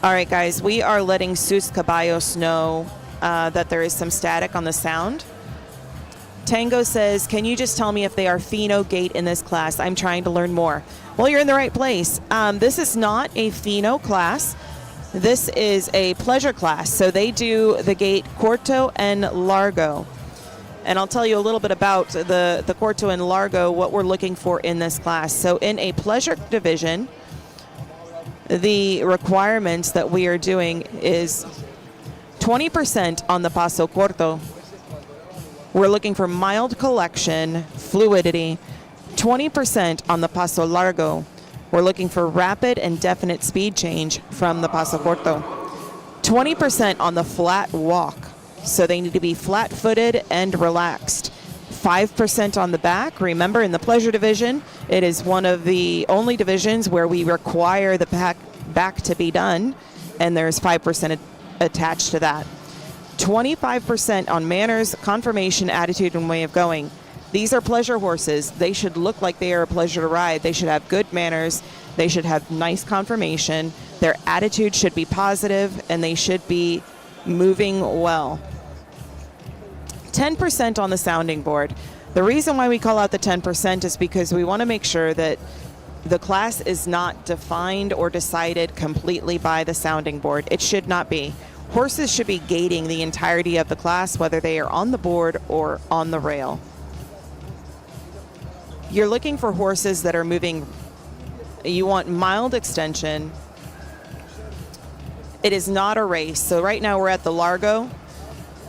All right, guys, we are letting Sus Caballos know that there is some static on the sound. Tango says, can you just tell me if they are Feno gate in this class? I'm trying to learn more. Well, you're in the right place. This is not a Feno class. This is a pleasure class. So they do the gate corto and largo. And I'll tell you a little bit about the corto and largo, what we're looking for in this class. So in a pleasure division, the requirements that we are doing is 20% on the paso corto. We're looking for mild collection, fluidity. 20% on the paso largo. We're looking for rapid and definite speed change from the paso corto. 20% on the flat walk. So they need to be flat-footed and relaxed. 5% on the back. Remember, in the pleasure division, it is one of the only divisions where we require the back to be done, and there's 5% attached to that. 25% on manners, conformation, attitude, and way of going. These are pleasure horses. They should look like they are a pleasure to ride. They should have good manners. They should have nice conformation. Their attitude should be positive, and they should be moving well. 10% on the sounding board. The reason why we call out the 10% is because we want to make sure that the class is not defined or decided completely by the sounding board. It should not be. Horses should be gating the entirety of the class, whether they are on the board or on the rail. You're looking for horses that are moving. You want mild extension. It is not a race. So right now we're at the Largo.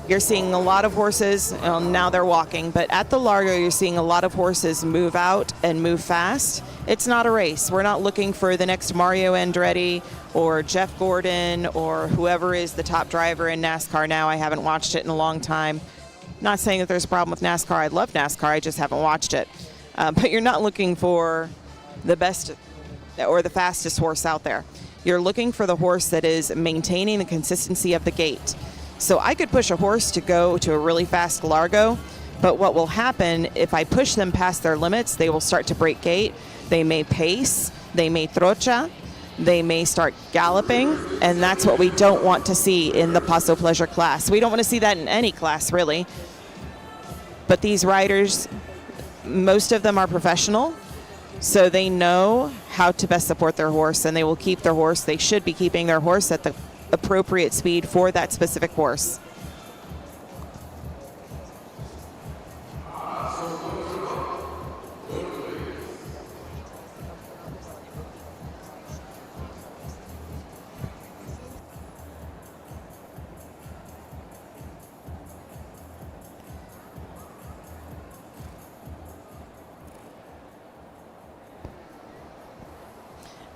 You're seeing a lot of horses, now they're walking, but at the Largo you're seeing a lot of horses move out and move fast. It's not a race. We're not looking for the next Mario Andretti or Jeff Gordon or whoever is the top driver in NASCAR now. I haven't watched it in a long time. Not saying that there's a problem with NASCAR. I love NASCAR. I just haven't watched it. But you're not looking for the best or the fastest horse out there. You're looking for the horse that is maintaining the consistency of the gait. So I could push a horse to go to a really fast Largo, but what will happen if I push them past their limits, they will start to break gait. They may pace, they may trocha, they may start galloping, and that's what we don't want to see in the Paso Pleasure class. We don't want to see that in any class, really. But these riders, most of them are professional, so they know how to best support their horse, and they will keep their horse. They should be keeping their horse at the appropriate speed for that specific horse.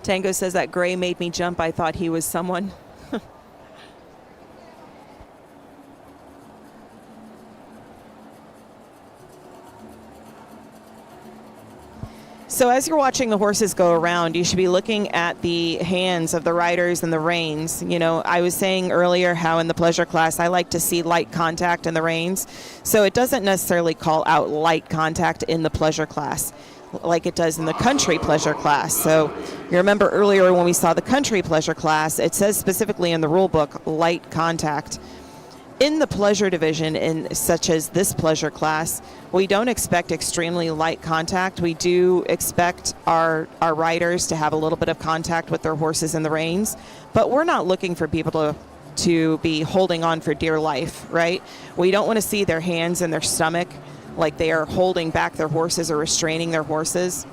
Tango says that gray made me jump. I thought he was someone. So as you're watching the horses go around, you should be looking at the hands of the riders and the reins. You know, I was saying earlier how in the pleasure class I like to see light contact in the reins. So it doesn't necessarily call out light contact in the pleasure class like it does in the country pleasure class. So you remember earlier when we saw the country pleasure class, it says specifically in the rule book, light contact. In the pleasure division, in such as this pleasure class, we don't expect extremely light contact. We do expect our riders to have a little bit of contact with their horses and the reins, but we're not looking for people to be holding on for dear life, right? We don't want to see their hands in their stomach like they are holding back their horses or restraining their horses.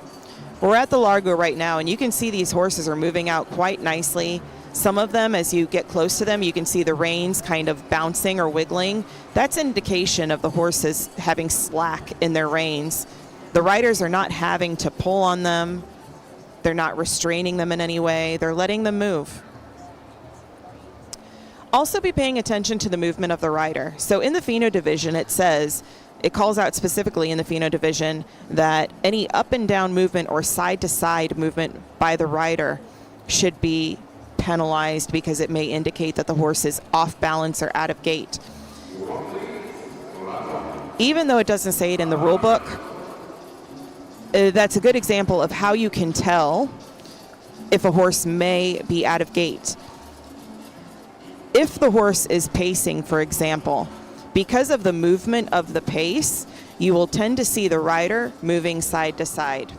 We're at the Largo right now, and you can see these horses are moving out quite nicely. Some of them, as you get close to them, you can see the reins kind of bouncing or wiggling. That's an indication of the horses having slack in their reins. The riders are not having to pull on them. They're not restraining them in any way. They're letting them move. Also be paying attention to the movement of the rider. So in the Feno division, it calls out specifically in the Feno division that any up and down movement or side to side movement by the rider should be penalized because it may indicate that the horse is off balance or out of gait. Even though it doesn't say it in the rule book, that's a good example of how you can tell if a horse may be out of gait. If the horse is pacing, for example, because of the movement of the pace, you will tend to see the rider moving side to side,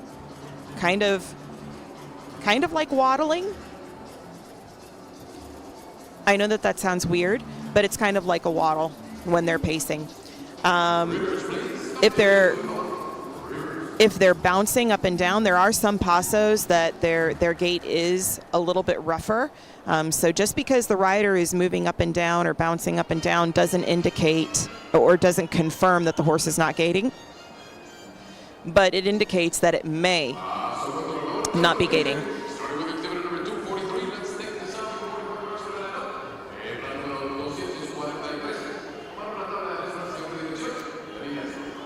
kind of like waddling. I know that sounds weird, but it's kind of like a waddle when they're pacing. If they're bouncing up and down, there are some pasos that their gait is a little bit rougher. So just because the rider is moving up and down or bouncing up and down doesn't indicate or doesn't confirm that the horse is not gaiting. But it indicates that it may not be gaiting.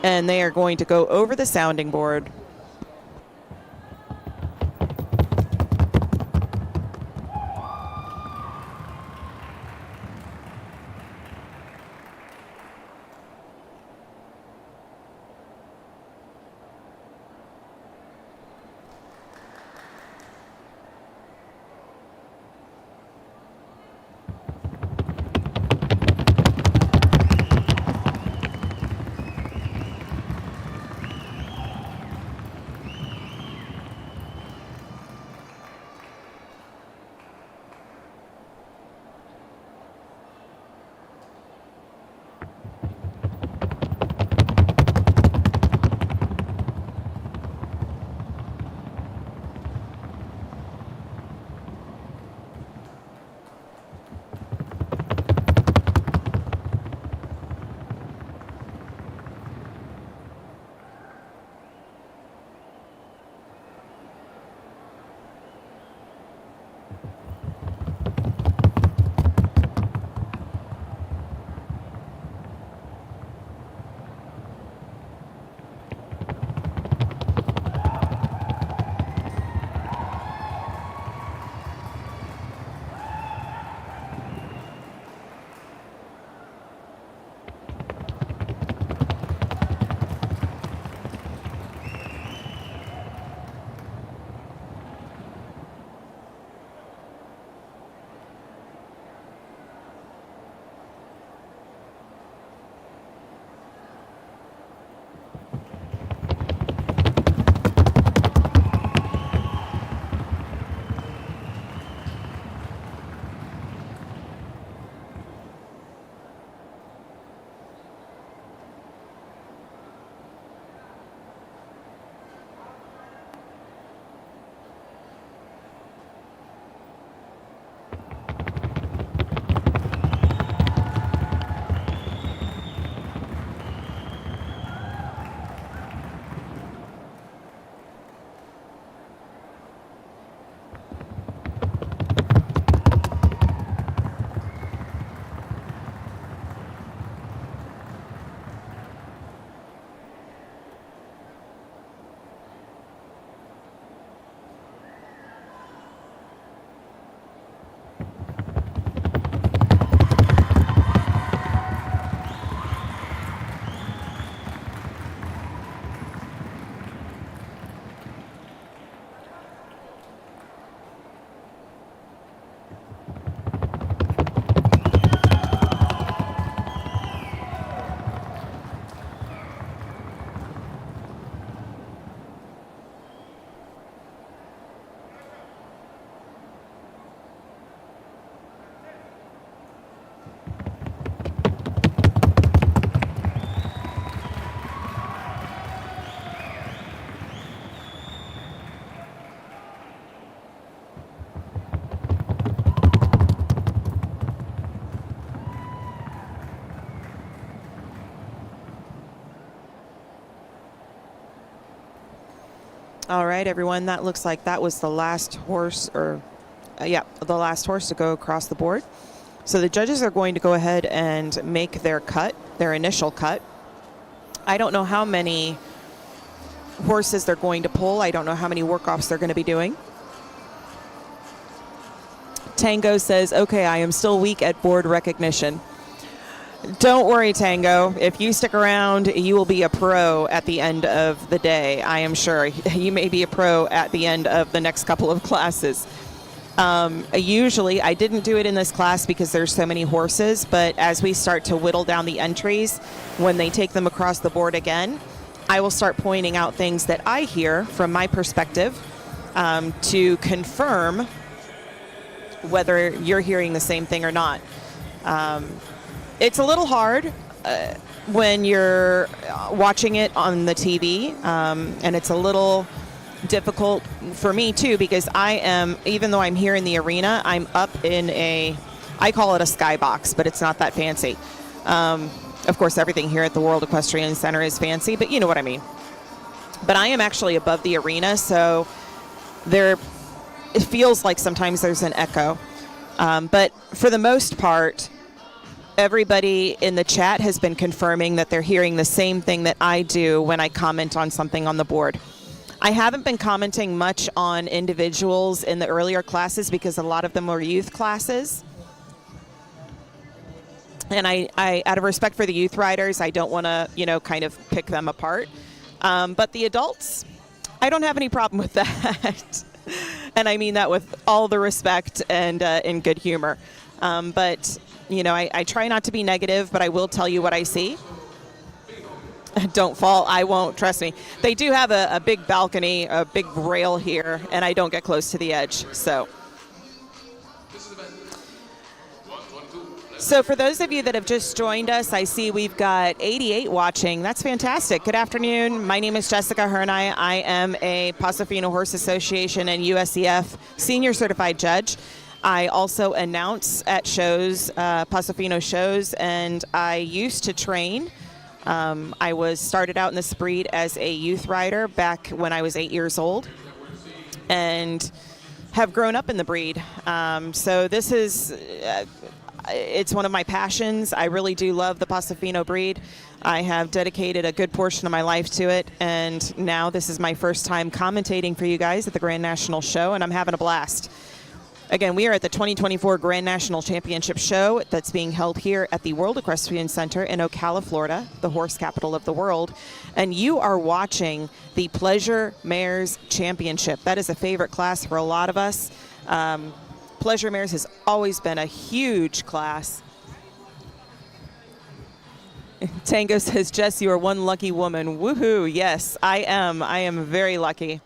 And they are going to go over the sounding board. All right, everyone, that looks like that was the last horse, or the last horse to go across the board. So the judges are going to go ahead and make their cut, their initial cut. I don't know how many horses they're going to pull. I don't know how many work-offs they're going to be doing. Tango says, okay, I am still weak at board recognition. Don't worry, Tango. If you stick around, you will be a pro at the end of the day, I am sure. You may be a pro at the end of the next couple of classes. Usually, I didn't do it in this class because there's so many horses, but as we start to whittle down the entries, when they take them across the board again, I will start pointing out things that I hear from my perspective to confirm whether you're hearing the same thing or not. It's a little hard when you're watching it on the TV, and it's a little difficult for me too, because I am, even though I'm here in the arena, I'm up in I call it a skybox, but it's not that fancy. Of course, everything here at the World Equestrian Center is fancy, but you know what I mean. But I am actually above the arena, so it feels like sometimes there's an echo. But for the most part, everybody in the chat has been confirming that they're hearing the same thing that I do when I comment on something on the board. I haven't been commenting much on individuals in the earlier classes because a lot of them were youth classes. And I out of respect for the youth riders, I don't want to, kind of pick them apart. But the adults, I don't have any problem with that. And I mean that with all the respect and in good humor. But, I try not to be negative, but I will tell you what I see. Don't fall. I won't. Trust me. They do have a big balcony, a big rail here, and I don't get close to the edge. So for those of you that have just joined us, I see we've got 88 watching. That's fantastic. Good afternoon. My name is Jessica Hernay. I am a Paso Fino Horse Association and USEF Senior Certified Judge. I also announce at shows, Paso Fino shows, and I used to train. I started out in this breed as a youth rider back when I was 8 years old, and have grown up in the breed. So this is, it's one of my passions. I really do love the Paso Fino breed. I have dedicated a good portion of my life to it, and now this is my first time commentating for you guys at the Grand National Show, and I'm having a blast. Again, we are at the 2024 Grand National Championship Show that's being held here at the World Equestrian Center in Ocala, Florida, the horse capital of the world. And you are watching the Pleasure Mares Championship. That is a favorite class for a lot of us. Pleasure Mares has always been a huge class. Tango says, Jess, you are one lucky woman. Woohoo. Yes, I am. I am very lucky.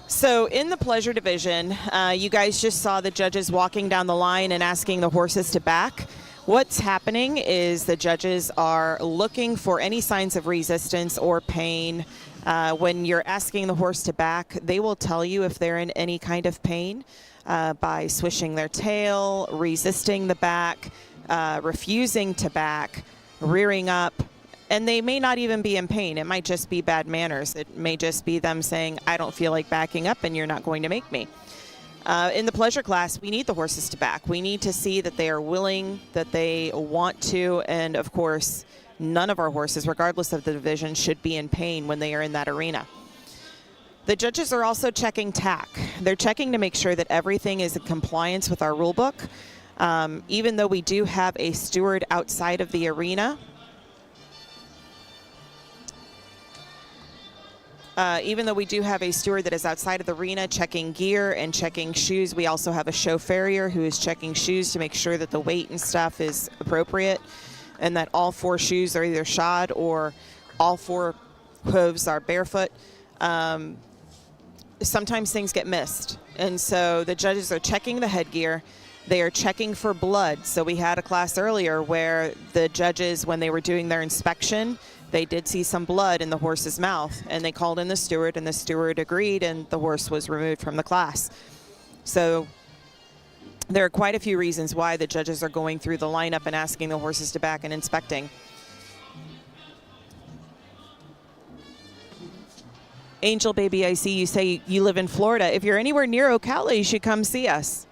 So in the pleasure division, you guys just saw the judges walking down the line and asking the horses to back. What's happening is the judges are looking for any signs of resistance or pain. When you're asking the horse to back, they will tell you if they're in any kind of pain by swishing their tail, resisting the back, refusing to back, rearing up. And they may not even be in pain. It might just be bad manners. It may just be them saying, I don't feel like backing up and you're not going to make me. In the pleasure class, we need the horses to back. We need to see that they are willing, that they want to, and of course, none of our horses, regardless of the division, should be in pain when they are in that arena. The judges are also checking tack. They're checking to make sure that everything is in compliance with our rule book. Even though we do have a steward outside of the arena, even though we do have a steward that is outside of the arena checking gear and checking shoes, we also have a show farrier who is checking shoes to make sure that the weight and stuff is appropriate and that all four shoes are either shod or all four hooves are barefoot. Sometimes things get missed. And so the judges are checking the headgear. They are checking for blood. So we had a class earlier where the judges, when they were doing their inspection, they did see some blood in the horse's mouth, and they called in the steward, and the steward agreed, and the horse was removed from the class. So there are quite a few reasons why the judges are going through the lineup and asking the horses to back and inspecting. Angel Baby, I see you say you live in Florida. If you're anywhere near Ocala, you should come see us.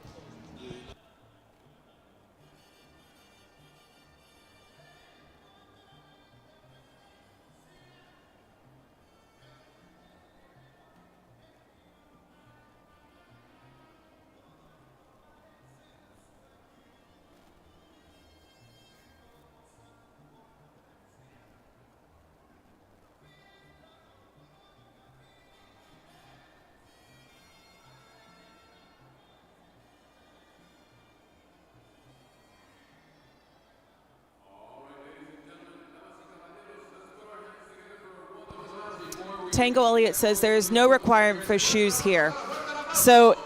Tango Elliott says there is no requirement for shoes here. So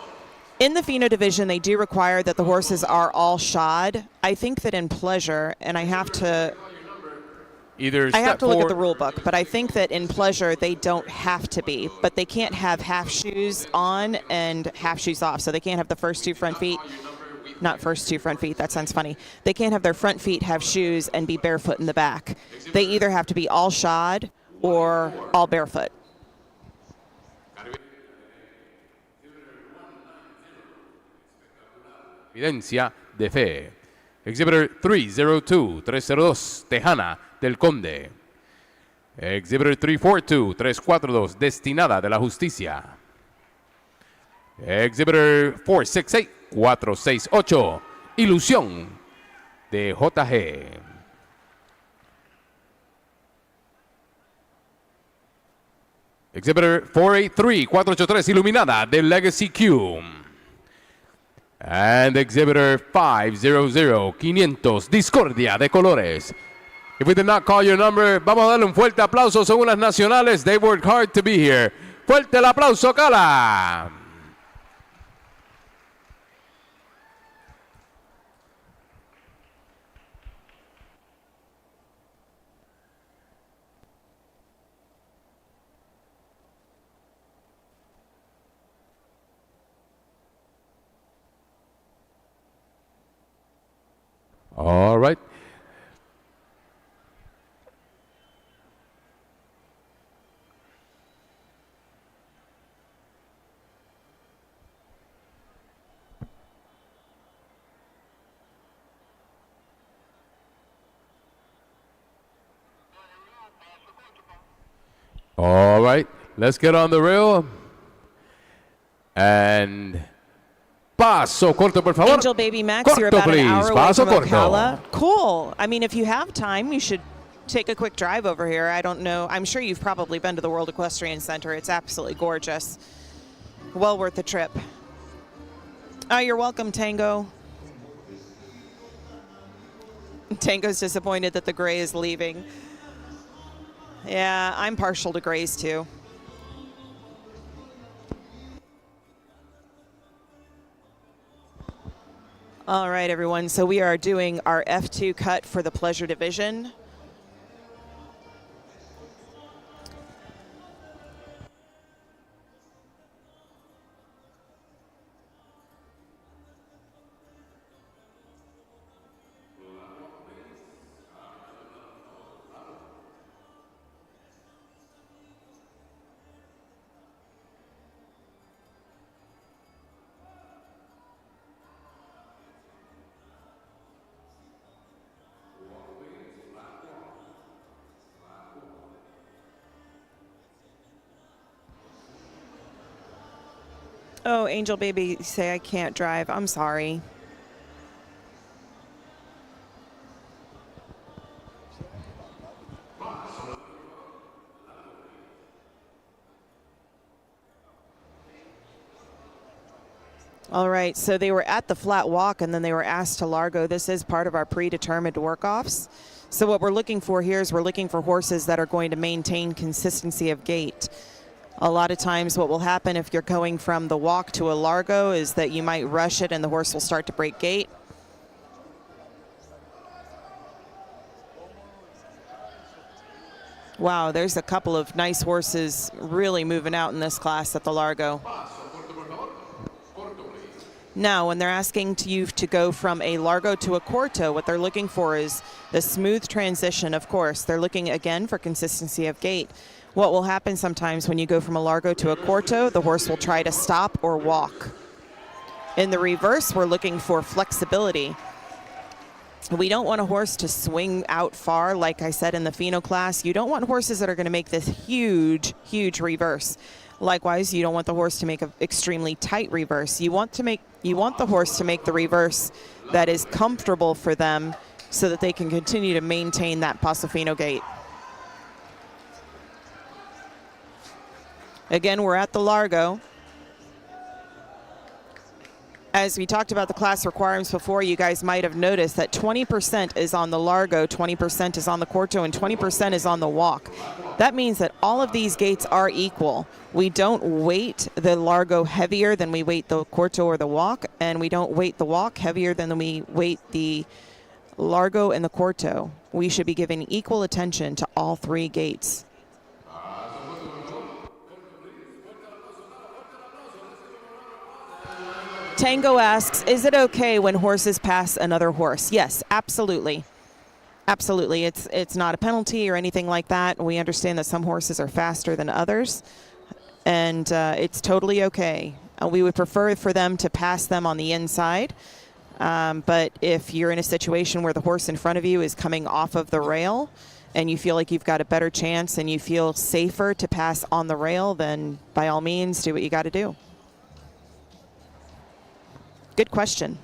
in the Feno division, they do require that the horses are all shod. I think that in pleasure, and I have to look at the rule book, but I think that in pleasure they don't have to be, but they can't have half shoes on and half shoes off. So they can't have the first two front feet, not first two front feet, that sounds funny. They can't have their front feet have shoes and be barefoot in the back. They either have to be all shod or all barefoot. Evidencia de fe. Exhibitor 302-302, Tejana del Conde. Exhibitor 342-342, Destinada de la Justicia. Exhibitor 468-468, Ilusión de JG. Exhibitor 483-483, Iluminada de Legacy Q. And Exhibitor 500-500, Discordia de Colores. If we did not call your number, vamos a darle un fuerte aplauso según las nacionales. They worked hard to be here. Fuerte el aplauso, Cala. All right. All right, let's get on the rail. And paso corto, por favor. Angel Baby Max, Corto, you're about please. an hour away Paso from corto. Ocala. Cool. I mean, if you have time, you should take a quick drive over here. I don't know. I'm sure you've probably been to the World Equestrian Center. It's absolutely gorgeous. Well worth the trip. Oh, you're welcome, Tango. Tango's disappointed that the gray is leaving. Yeah, I'm partial to grays too. All right, everyone. So we are doing our F2 cut for the pleasure division. Oh, Angel Baby, say I can't drive. I'm sorry. All right, so they were at the flat walk and then they were asked to Largo. This is part of our predetermined work-offs. So what we're looking for here is we're looking for horses that are going to maintain consistency of gait. A lot of times what will happen if you're going from the walk to a Largo is that you might rush it and the horse will start to break gait. Wow, there's a couple of nice horses really moving out in this class at the Largo. Now, when they're asking you to go from a Largo to a Corto, what they're looking for is the smooth transition, of course. They're looking, again, for consistency of gait. What will happen sometimes when you go from a largo to a corto, the horse will try to stop or walk. In the reverse, we're looking for flexibility. We don't want a horse to swing out far, like I said in the Feno class. You don't want horses that are going to make this huge, huge reverse. Likewise, you don't want the horse to make an extremely tight reverse. You want the horse to make the reverse that is comfortable for them so that they can continue to maintain that Paso Fino gait. Again, we're at the largo. As we talked about the class requirements before, you guys might have noticed that 20% is on the largo, 20% is on the corto, and 20% is on the walk. That means that all of these gaits are equal. We don't weight the largo heavier than we weight the corto or the walk, and we don't weight the walk heavier than we weight the largo and the corto. We should be giving equal attention to all three gaits. Tango asks, is it okay when horses pass another horse? Yes, absolutely. Absolutely. It's not a penalty or anything like that. We understand that some horses are faster than others, and it's totally okay. We would prefer for them to pass them on the inside, but if you're in a situation where the horse in front of you is coming off of the rail and you feel like you've got a better chance and you feel safer to pass on the rail, then by all means, do what you got to do. Good question.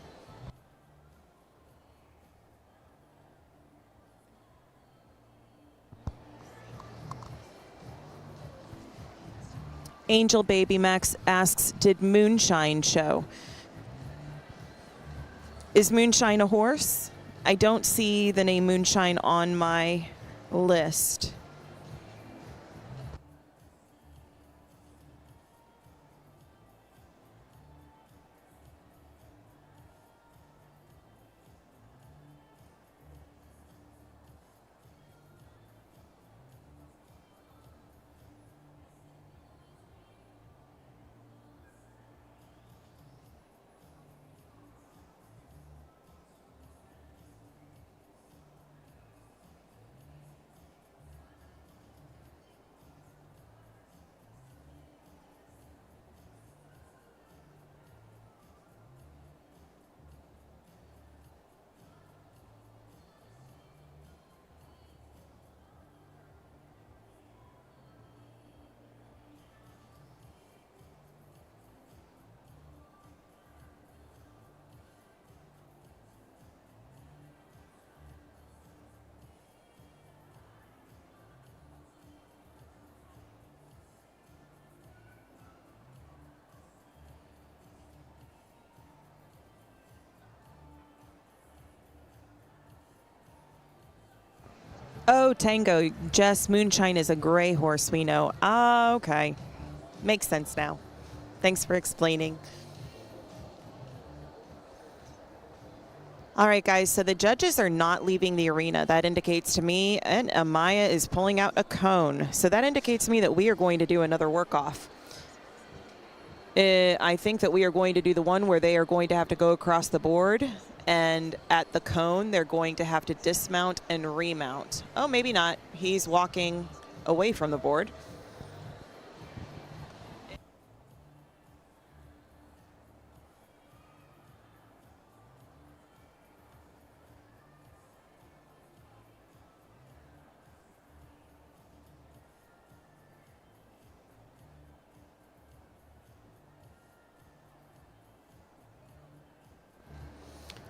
Angel Baby Max asks, did Moonshine show? Is Moonshine a horse? I don't see the name Moonshine on my list. Oh, Tango. Jess, Moonshine is a gray horse, we know. Ah, okay. Makes sense now. Thanks for explaining. All right, guys, so the judges are not leaving the arena. That indicates to me, and Amaya is pulling out a cone. So that indicates to me that we are going to do another work-off. I think that we are going to do the one where they are going to have to go across the board, and at the cone, they're going to have to dismount and remount. Oh, maybe not. He's walking away from the board.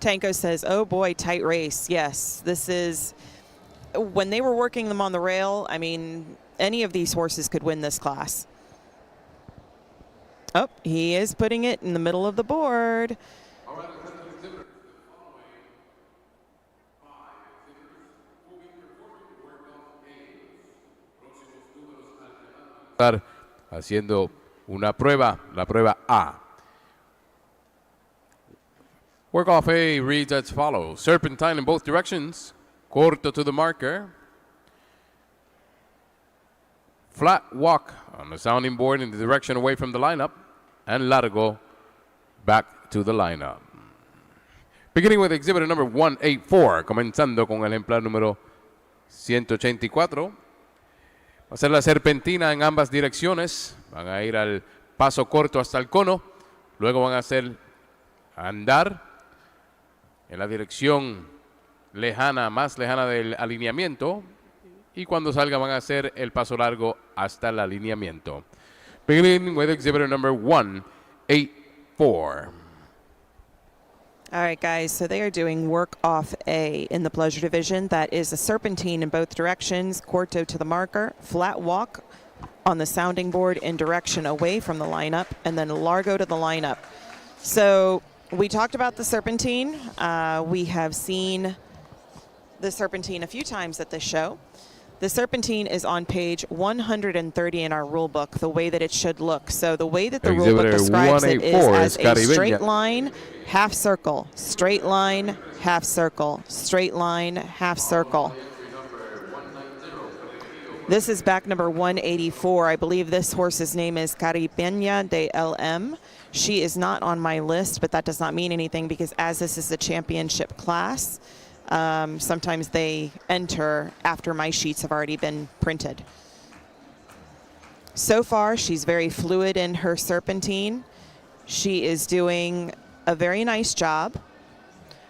Tanko says, oh boy, tight race. Yes, this is, when they were working them on the rail, I mean, any of these horses could win this class. Oh, he is putting it in the middle of the board. Haciendo una prueba, la prueba A. Work off A reads as follows. Serpentine in both directions. Corto to the marker. Flat walk on the sounding board in the direction away from the lineup. And largo back to the lineup. Beginning with exhibitor number 184. Comenzando con el ejemplar número 184. Va a hacer la serpentina en ambas direcciones. Van a ir al paso corto hasta el cono. Luego van a hacer andar en la dirección lejana, más lejana del alineamiento. Y cuando salga van a hacer el paso largo hasta el alineamiento. Beginning with exhibitor number 184. All right, guys, so they are doing work off A in the pleasure division. That is a serpentine in both directions, corto to the marker, flat walk on the sounding board in direction away from the lineup, and then largo to the lineup. So we talked about the serpentine. We have seen the serpentine a few times at this show. The serpentine is on page 130 in our rule book, the way that it should look. So the way that the rule book describes it is as a straight line, half circle, straight line, half circle, straight line, half circle. This is back number 184. I believe this horse's name is Caribeña de LM. She is not on my list, but that does not mean anything because as this is a championship class, sometimes they enter after my sheets have already been printed. So far, she's very fluid in her serpentine. She is doing a very nice job.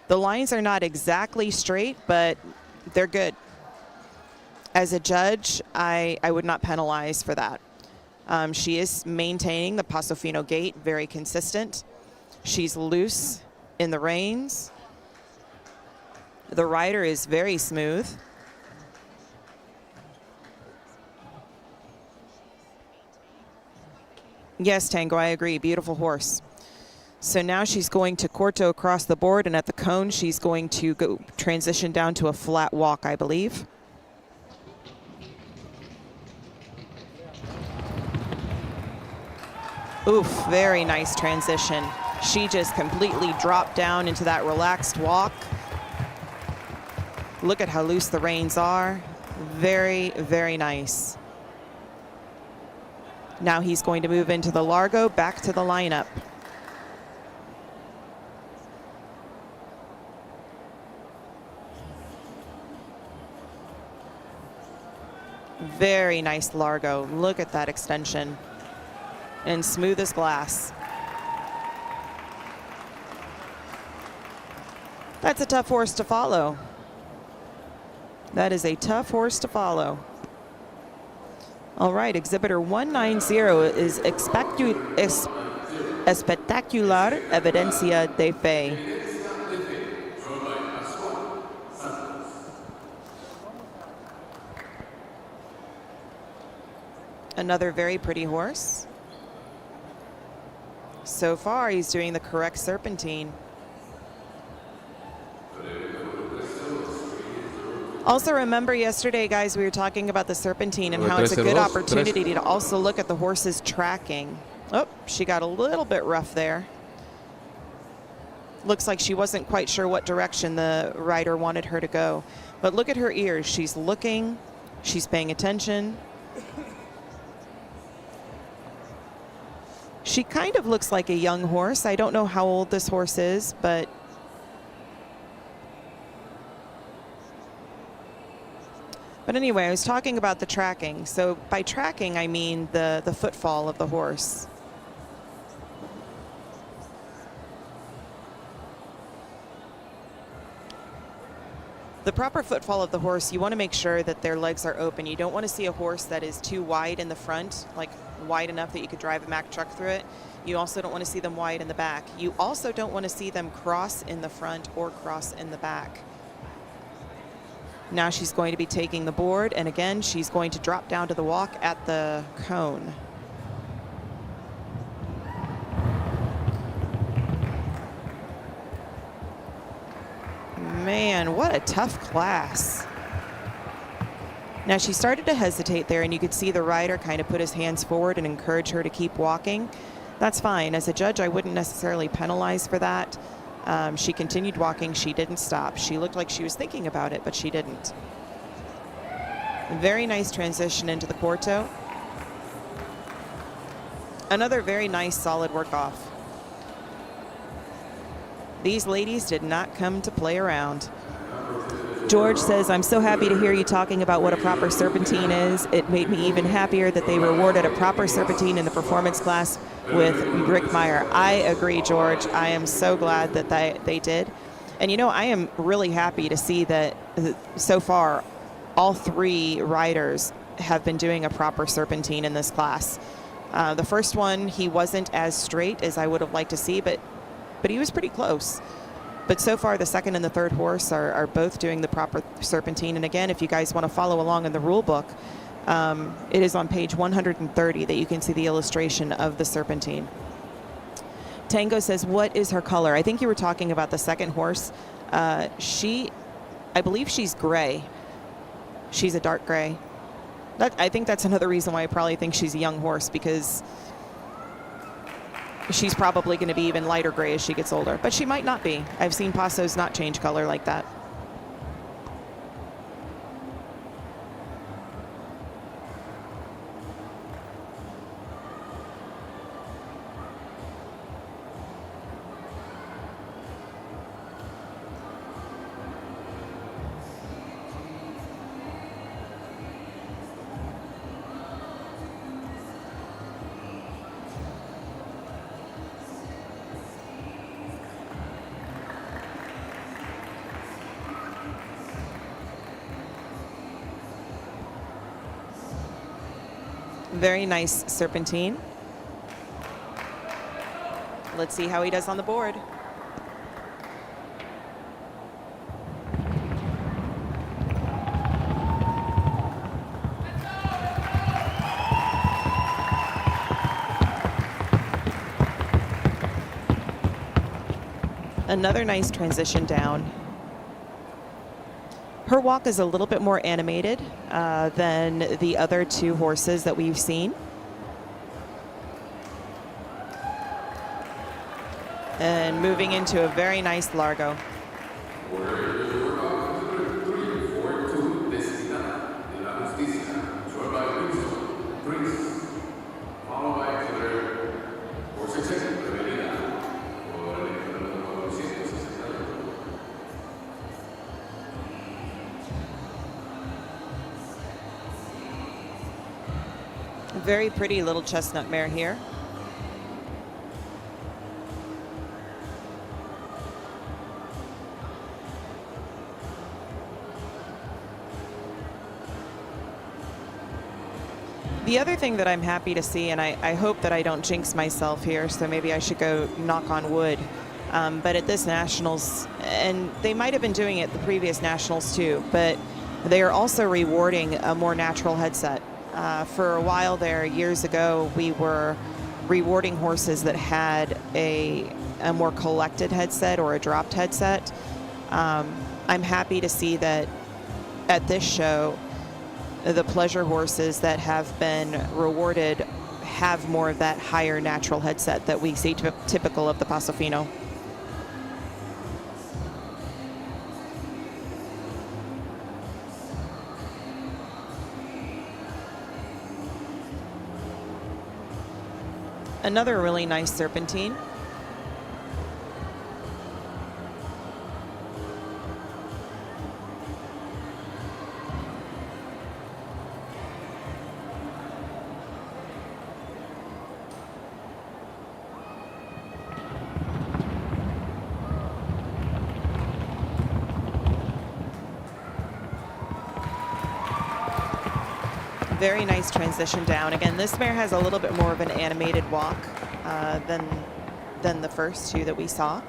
The lines are not exactly straight, but they're good. As a judge, I would not penalize for that. She is maintaining the Paso Fino gait, very consistent. She's loose in the reins. The rider is very smooth. Yes, Tango, I agree. Beautiful horse. So now she's going to corto across the board, and at the cone, she's going to go transition down to a flat walk, I believe. Oof, very nice transition. She just completely dropped down into that relaxed walk. Look at how loose the reins are. Very, very nice. Now he's going to move into the largo, back to the lineup. Very nice largo. Look at that extension. And smooth as glass. That's a tough horse to follow. That is a tough horse to follow. All right, exhibitor 190 is Espectacular Evidencia de Fe. Another very pretty horse. So far, he's doing the correct serpentine. Also remember yesterday, guys, we were talking about the serpentine and how it's a good opportunity to also look at the horse's tracking. Oh, she got a little bit rough there. Looks like she wasn't quite sure what direction the rider wanted her to go. But look at her ears. She's looking, she's paying attention. She kind of looks like a young horse. I don't know how old this horse is, but anyway, I was talking about the tracking. So by tracking, I mean the footfall of the horse. The proper footfall of the horse, you want to make sure that their legs are open. You don't want to see a horse that is too wide in the front, like wide enough that you could drive a Mack truck through it. You also don't want to see them wide in the back. You also don't want to see them cross in the front or cross in the back. Now she's going to be taking the board, and again, she's going to drop down to the walk at the cone. Man, what a tough class. Now she started to hesitate there, and you could see the rider kind of put his hands forward and encourage her to keep walking. That's fine. As a judge, I wouldn't necessarily penalize for that. She continued walking. She didn't stop. She looked like she was thinking about it, but she didn't. Very nice transition into the corto. Another very nice, solid work off. These ladies did not come to play around. George says, I'm so happy to hear you talking about what a proper serpentine is. It made me even happier that they rewarded a proper serpentine in the performance class with Rick Meyer. I agree, George. I am so glad that they did. And you know, I am really happy to see that so far all 3 riders have been doing a proper serpentine in this class. The first one, he wasn't as straight as I would have liked to see, but he was pretty close. But so far, the second and the third horse are both doing the proper serpentine. And again, if you guys want to follow along in the rule book, it is on page 130 that you can see the illustration of the serpentine. Tango says, what is her color? I think you were talking about the second horse. I believe she's gray. She's a dark gray. I think that's another reason why I probably think she's a young horse, because she's probably going to be even lighter gray as she gets older, but she might not be. I've seen Passos not change color like that. Very nice serpentine. Let's see how he does on the board. Another nice transition down. Her walk is a little bit more animated than the other 2 horses that we've seen. And moving into a very nice largo. Very pretty little chestnut mare here. The other thing that I'm happy to see, and I hope that I don't jinx myself here, so maybe I should go knock on wood, but at this Nationals, and they might have been doing it the previous Nationals too, but they are also rewarding a more natural headset. For a while there, years ago, we were rewarding horses that had a more collected headset or a dropped headset. I'm happy to see that at this show, the pleasure horses that have been rewarded have more of that higher natural headset that we see typical of the Paso Fino. Another really nice serpentine. Very nice transition down. Again, this mare has a little bit more of an animated walk than the first 2 that we saw.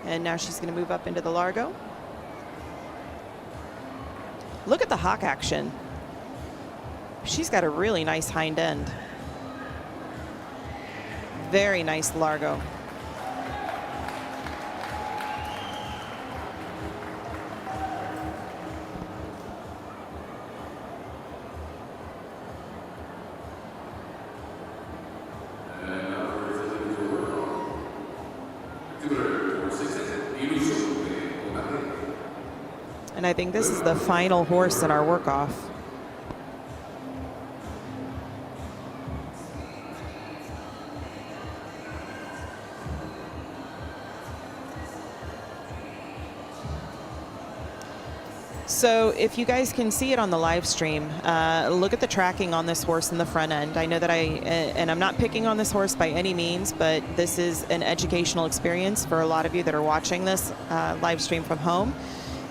And now she's going to move up into the largo. Look at the hock action. She's got a really nice hind end. Very nice largo. And I think this is the final horse in our work-off. So if you guys can see it on the live stream, look at the tracking on this horse in the front end. I know that and I'm not picking on this horse by any means, but this is an educational experience for a lot of you that are watching this live stream from home.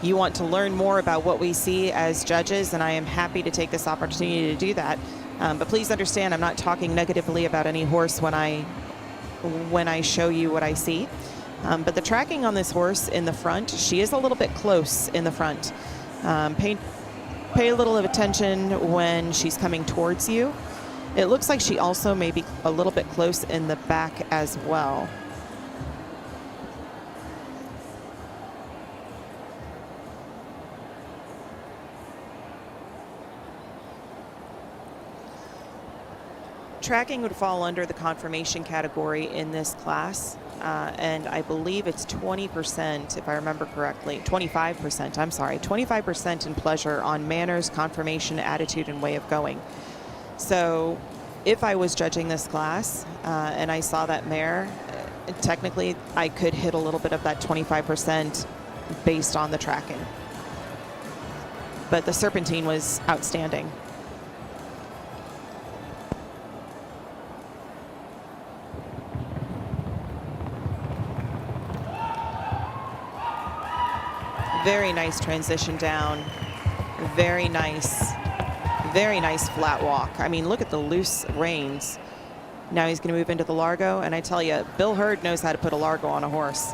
You want to learn more about what we see as judges, and I am happy to take this opportunity to do that. But please understand, I'm not talking negatively about any horse when I show you what I see. But the tracking on this horse in the front, she is a little bit close in the front. Pay a little of attention when she's coming towards you. It looks like she also may be a little bit close in the back as well. Tracking would fall under the confirmation category in this class. And I believe it's 20%, if I remember correctly, 25%, I'm sorry, 25% in pleasure on manners, confirmation, attitude, and way of going. So if I was judging this class and I saw that mare, technically I could hit a little bit of that 25% based on the tracking. But the Serpentine was outstanding. Very nice transition down. Very nice flat walk. I mean, look at the loose reins. Now he's going to move into the Largo, and I tell you, Bill Hurd knows how to put a Largo on a horse.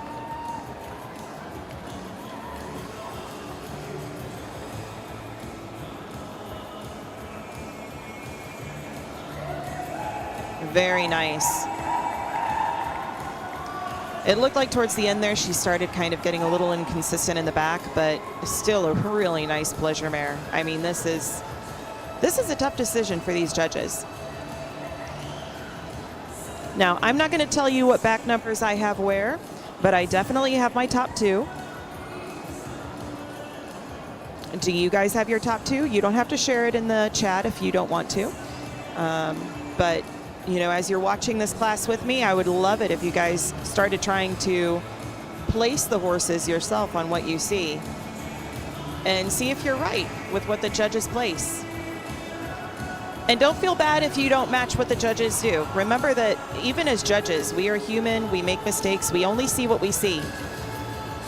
Very nice. It looked like towards the end there she started kind of getting a little inconsistent in the back, but still a really nice pleasure mare. I mean, this is a tough decision for these judges. Now, I'm not going to tell you what back numbers I have where, but I definitely have my top two. Do you guys have your top two? You don't have to share it in the chat if you don't want to. But you know, as you're watching this class with me, I would love it if you guys started trying to place the horses yourself on what you see and see if you're right with what the judges place. And don't feel bad if you don't match what the judges do. Remember that even as judges, we are human, we make mistakes, we only see what we see.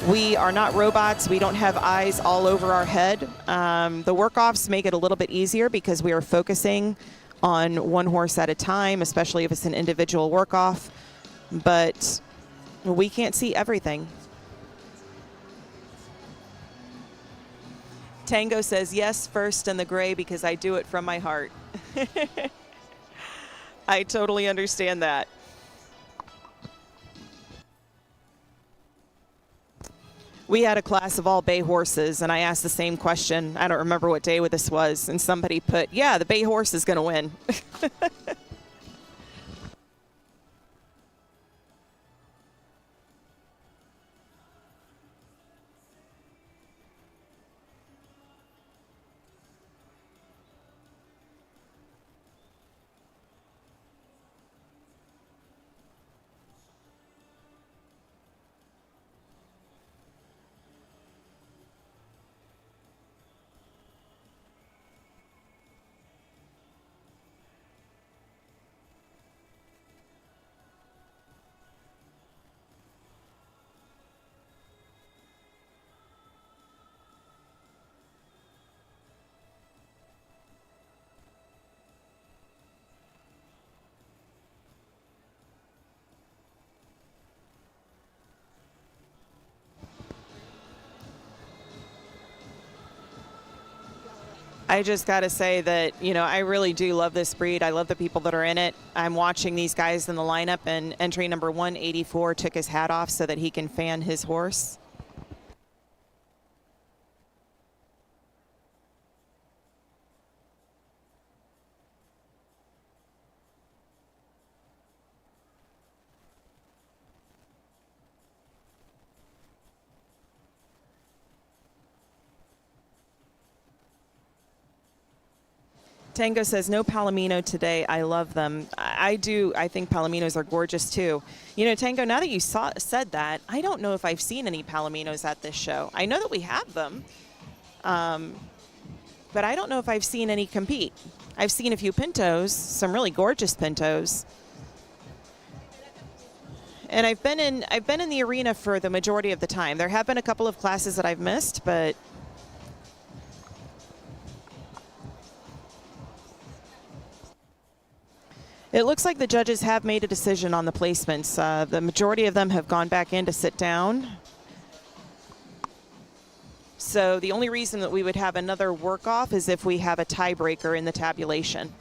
We are not robots, we don't have eyes all over our head. The work-offs make it a little bit easier because we are focusing on one horse at a time, especially if it's an individual work-off, but we can't see everything. Tango says, yes, first in the gray because I do it from my heart. I totally understand that. We had a class of all bay horses, and I asked the same question. I don't remember what day this was, and somebody put, yeah, the bay horse is going to win. I just got to say that, you know, I really do love this breed. I love the people that are in it. I'm watching these guys in the lineup, and entry number 184 took his hat off so that he can fan his horse. Tango says, no Palomino today. I love them. I do. I think Palominos are gorgeous, too. You know, Tango, now that you said that, I don't know if I've seen any Palominos at this show. I know that we have them, But I don't know if I've seen any compete. I've seen a few pintos, some really gorgeous pintos. And I've been in the arena for the majority of the time. There have been a couple of classes that I've missed, but it looks like the judges have made a decision on the placements. The majority of them have gone back in to sit down. So the only reason that we would have another work-off is if we have a tiebreaker in the tabulation.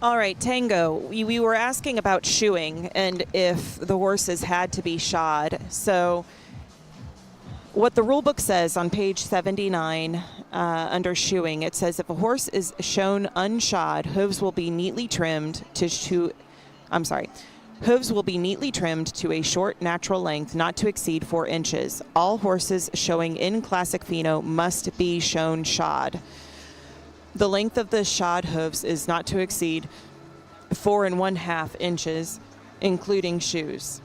All right, Tango, we were asking about shoeing and if the horses had to be shod. So what the rule book says on page 79 under shoeing, it says if a horse is shown unshod, hooves will be neatly trimmed to a short natural length not to exceed 4 inches. All horses showing in Classic Feno must be shown shod. The length of the shod hooves is not to exceed 4 1/2 inches, including shoes.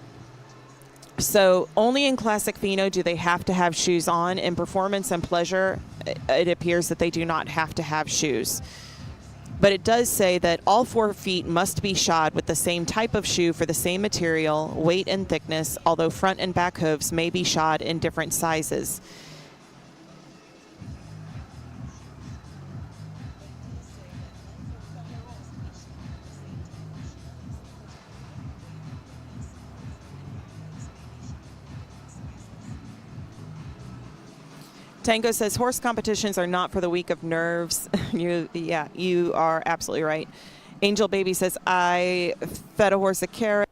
So only in Classic Feno do they have to have shoes on. In Performance and Pleasure, it appears that they do not have to have shoes. But it does say that all 4 feet must be shod with the same type of shoe for the same material, weight, and thickness, although front and back hooves may be shod in different sizes. Tango says horse competitions are not for the weak of nerves. You are absolutely right. Angel Baby says, I fed a horse a carrot.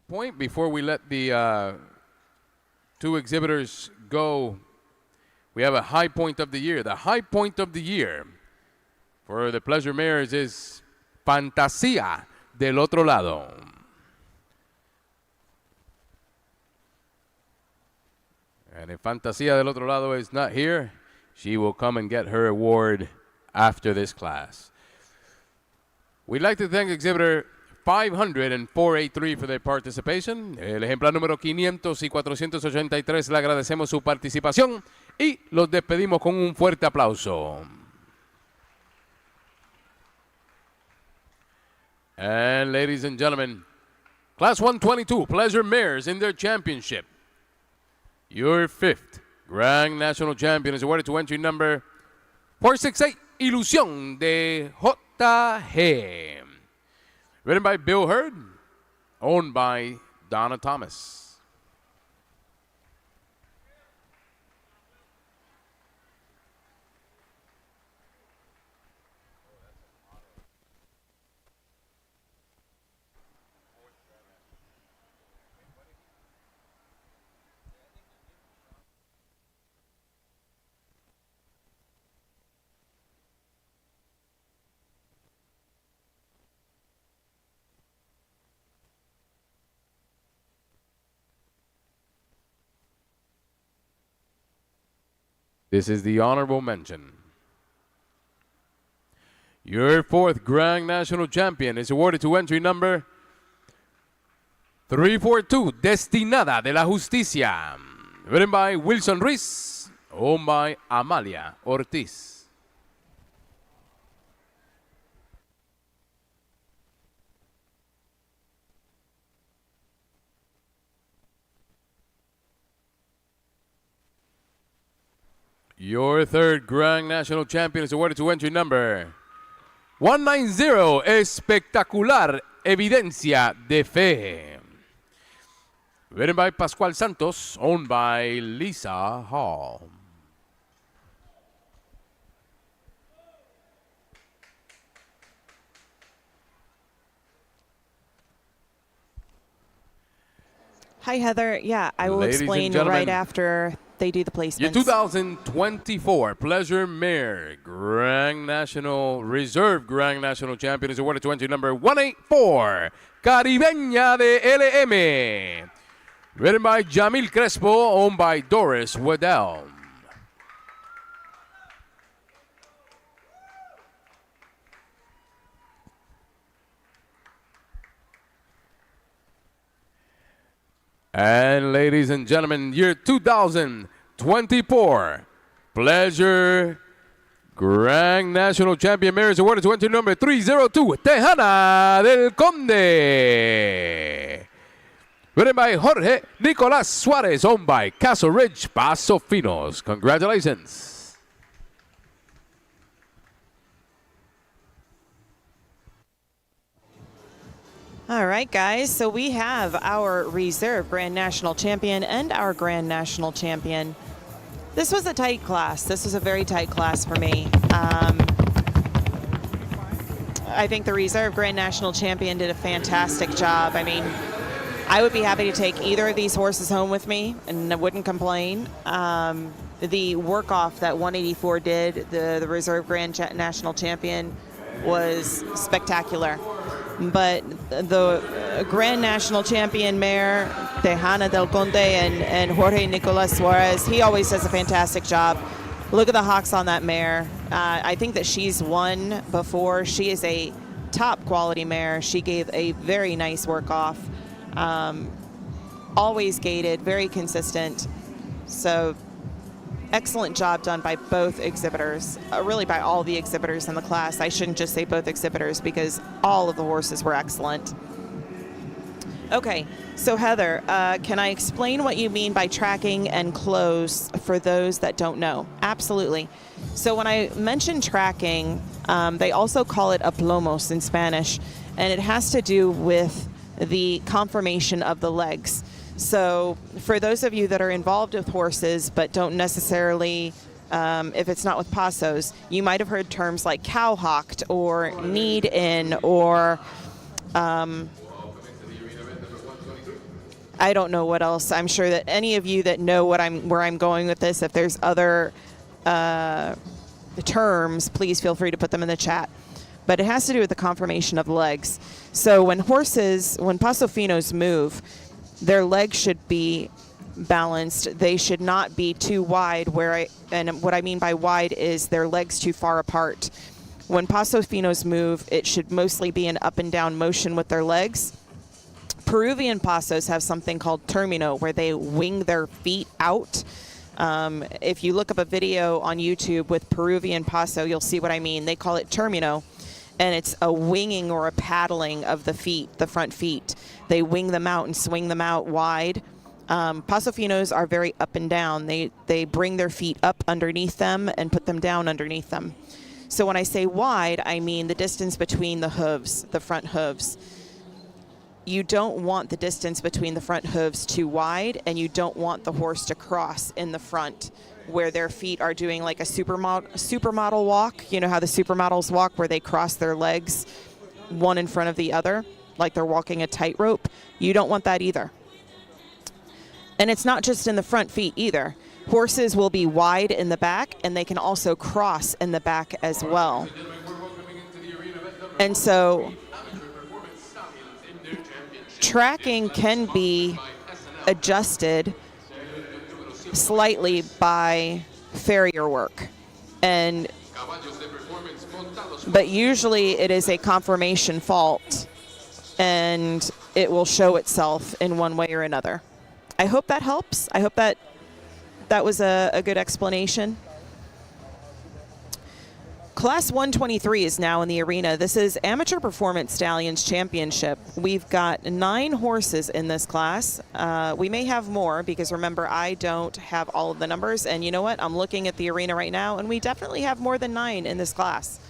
Point before we let the 2 exhibitors go, we have a high point of the year. The high point of the year For the pleasure mares is Fantasía del otro lado. And if Fantasía del otro lado is not here, she will come and get her award after this class. We'd like to thank exhibitor 500 and 483 for their participation. El ejemplar número 500 y 483 le agradecemos su participación y los despedimos con un fuerte aplauso. And ladies and gentlemen, Class 122 Pleasure Mares in their championship. Your fifth Grand National Champion is awarded to entry number 468, Ilusión de J.G. Written by Bill Hurd, owned by Donna Thomas. This is the honorable mention. Your fourth Grand National Champion is awarded to entry number 342, Destinada de la Justicia. Written by Wilson Ruiz, owned by Amalia Ortiz. Your third Grand National Champion is awarded to entry number 190, Espectacular Evidencia de Fe. Written by Pascual Santos, owned by Lisa Hall. Hi, Heather. Yeah, I will Ladies and explain gentlemen, right after they do the placements. Your 2024 Pleasure Mare Grand National Reserve Grand National Champion is awarded to entry number 184, Caribeña de LM. Written by Jamil Crespo, owned by Doris Waddell. And ladies and gentlemen, your 2024 Pleasure Grand National Champion Mare is awarded to entry number 302, Tejana del Conde. Written by Jorge Nicolás Suárez, owned by Castle Ridge Paso Finos. Congratulations. All right, guys. So we have our reserve Grand National Champion and our Grand National Champion. This was a tight class. This was a very tight class for me. I think the reserve Grand National Champion did a fantastic job. I mean, I would be happy to take either of these horses home with me, and I wouldn't complain. The work-off that 184 did, the reserve Grand National Champion, was spectacular. But the Grand National Champion mare, Tejana del Conde, and Jorge Nicolás Suarez, he always does a fantastic job. Look at the hocks on that mare. I think that she's won before. She is a top quality mare. She gave a very nice work off. Always gated, very consistent. So excellent job done by both exhibitors, really by all the exhibitors in the class. I shouldn't just say both exhibitors because all of the horses were excellent. Okay, so Heather, can I explain what you mean by tracking and close for those that don't know? Absolutely. So when I mention tracking, they also call it aplomos in Spanish, and it has to do with the conformation of the legs. So for those of you that are involved with horses but don't necessarily, if it's not with pasos, you might have heard terms like cowhocked or kneed in or I don't know what else. I'm sure that any of you that know where I'm going with this, if there's other terms, please feel free to put them in the chat. But it has to do with the conformation of legs. So when Paso Finos move, their legs should be balanced. They should not be too wide, and what I mean by wide is their legs too far apart. When Paso Finos move, it should mostly be an up and down motion with their legs. Peruvian Pasos have something called termino, where they wing their feet out. If you look up a video on YouTube with Peruvian Paso, you'll see what I mean. They call it termino, and it's a winging or a paddling of the feet, the front feet. They wing them out and swing them out wide. Paso Finos are very up and down. They bring their feet up underneath them and put them down underneath them. So when I say wide, I mean the distance between the hooves, the front hooves. You don't want the distance between the front hooves too wide, and you don't want the horse to cross in the front where their feet are doing like a supermodel walk. You know how the supermodels walk, where they cross their legs one in front of the other, like they're walking a tightrope. You don't want that either. And it's not just in the front feet either. Horses will be wide in the back, and they can also cross in the back as well. And so tracking can be adjusted slightly by farrier work, but usually it is a conformation fault, and it will show itself in one way or another. I hope that helps. I hope that was a good explanation. Class 123 is now in the arena. This is Amateur Performance Stallions Championship. We've got 9 horses in this class. We may have more because, remember, I don't have all of the numbers. And you know what? I'm looking at the arena right now, and we definitely have more than 9 in this class.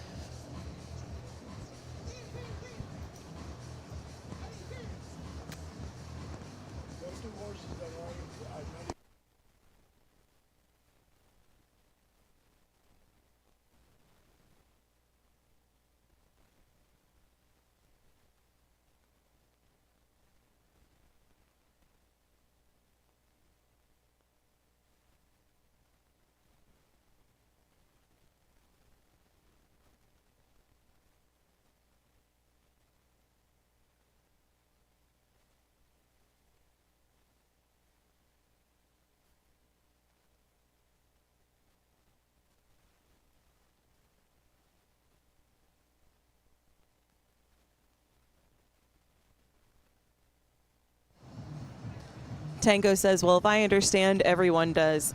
Tango says, well, if I understand, everyone does.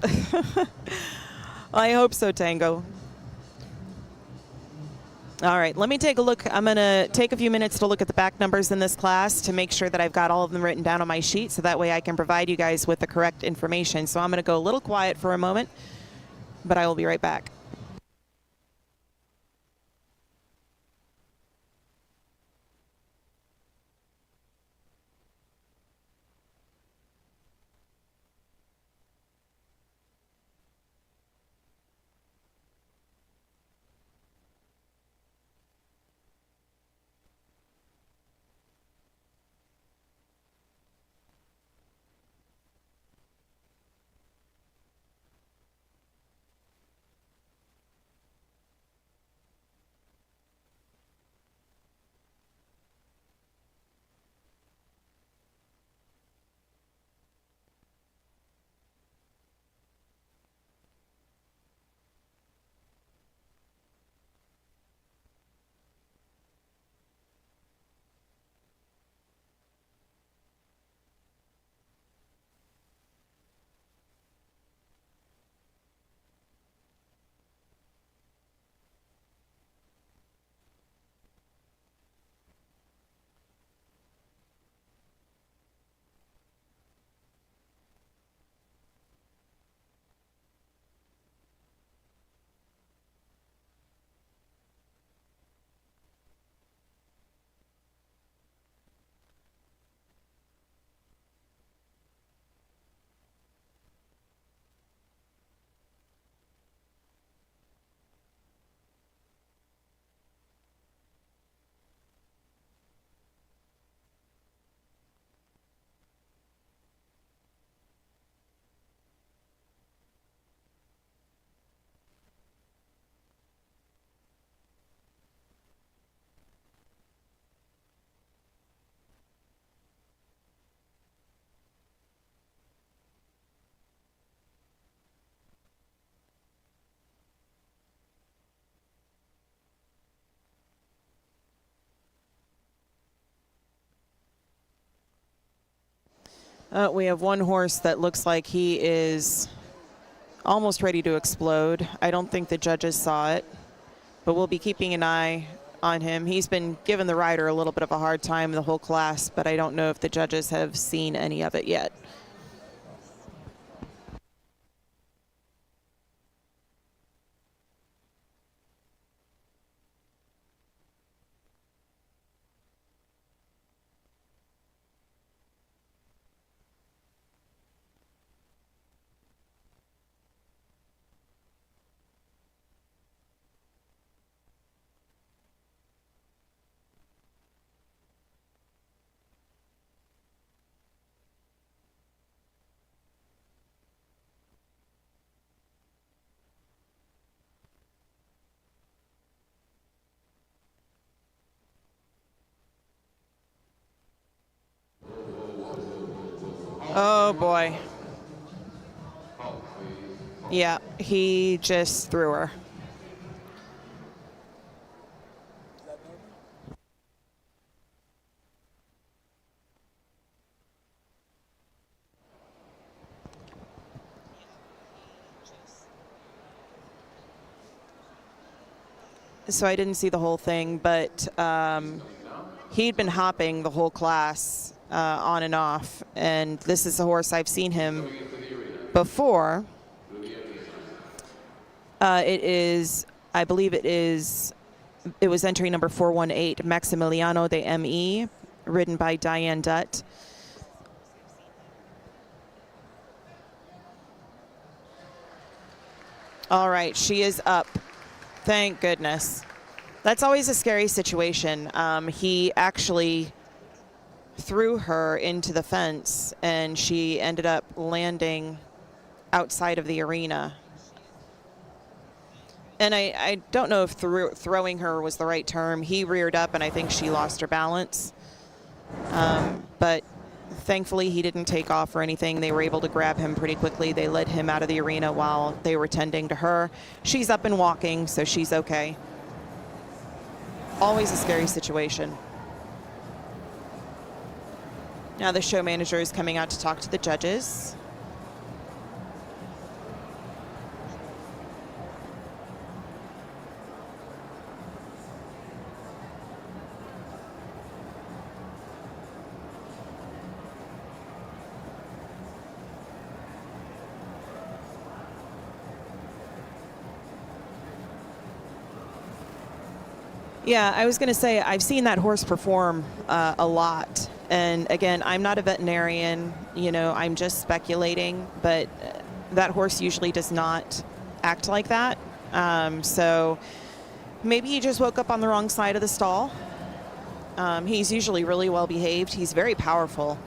I hope so, Tango. All right, let me take a look. I'm going to take a few minutes to look at the back numbers in this class to make sure that I've got all of them written down on my sheet, so that way I can provide you guys with the correct information. So I'm going to go a little quiet for a moment, but I will be right back. We have one horse that looks like he is almost ready to explode. I don't think the judges saw it, but we'll be keeping an eye on him. He's been giving the rider a little bit of a hard time the whole class, but I don't know if the judges have seen any of it yet. Oh boy. Yeah, he just threw her. So I didn't see the whole thing, but he'd been hopping the whole class on and off, and this is a horse I've seen him before. It is, I believe it was entry number 418, Maximiliano de M.E., ridden by Diane Dutt. All right, she is up. Thank goodness. That's always a scary situation. He actually threw her into the fence, and she ended up landing outside of the arena. And I don't know if throwing her was the right term. He reared up, and I think she lost her balance. But thankfully, he didn't take off or anything. They were able to grab him pretty quickly. They led him out of the arena while they were tending to her. She's up and walking, so she's okay. Always a scary situation. Now the show manager is coming out to talk to the judges. Yeah, I was going to say, I've seen that horse perform a lot. And again, I'm not a veterinarian, you know, I'm just speculating, but that horse usually does not act like that. So maybe he just woke up on the wrong side of the stall. He's usually really well behaved. He's very powerful.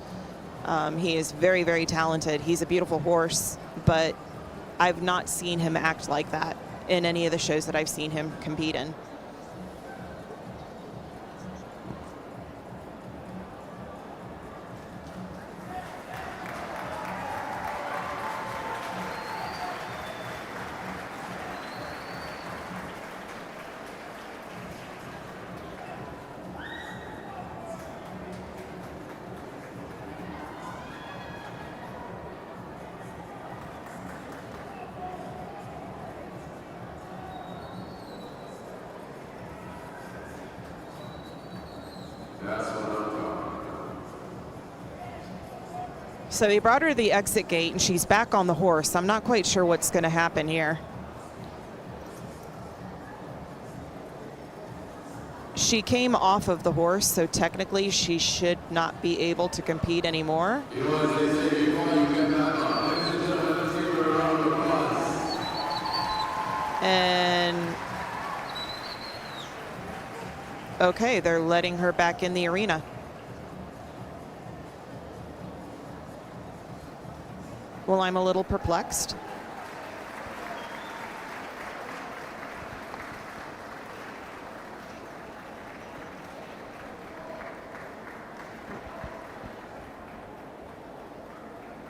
He is very, very talented. He's a beautiful horse, but I've not seen him act like that in any of the shows that I've seen him compete in. So they brought her to the exit gate, and she's back on the horse. I'm not quite sure what's going to happen here. She came off of the horse, so technically she should not be able to compete anymore. And okay, they're letting her back in the arena. Well, I'm a little perplexed.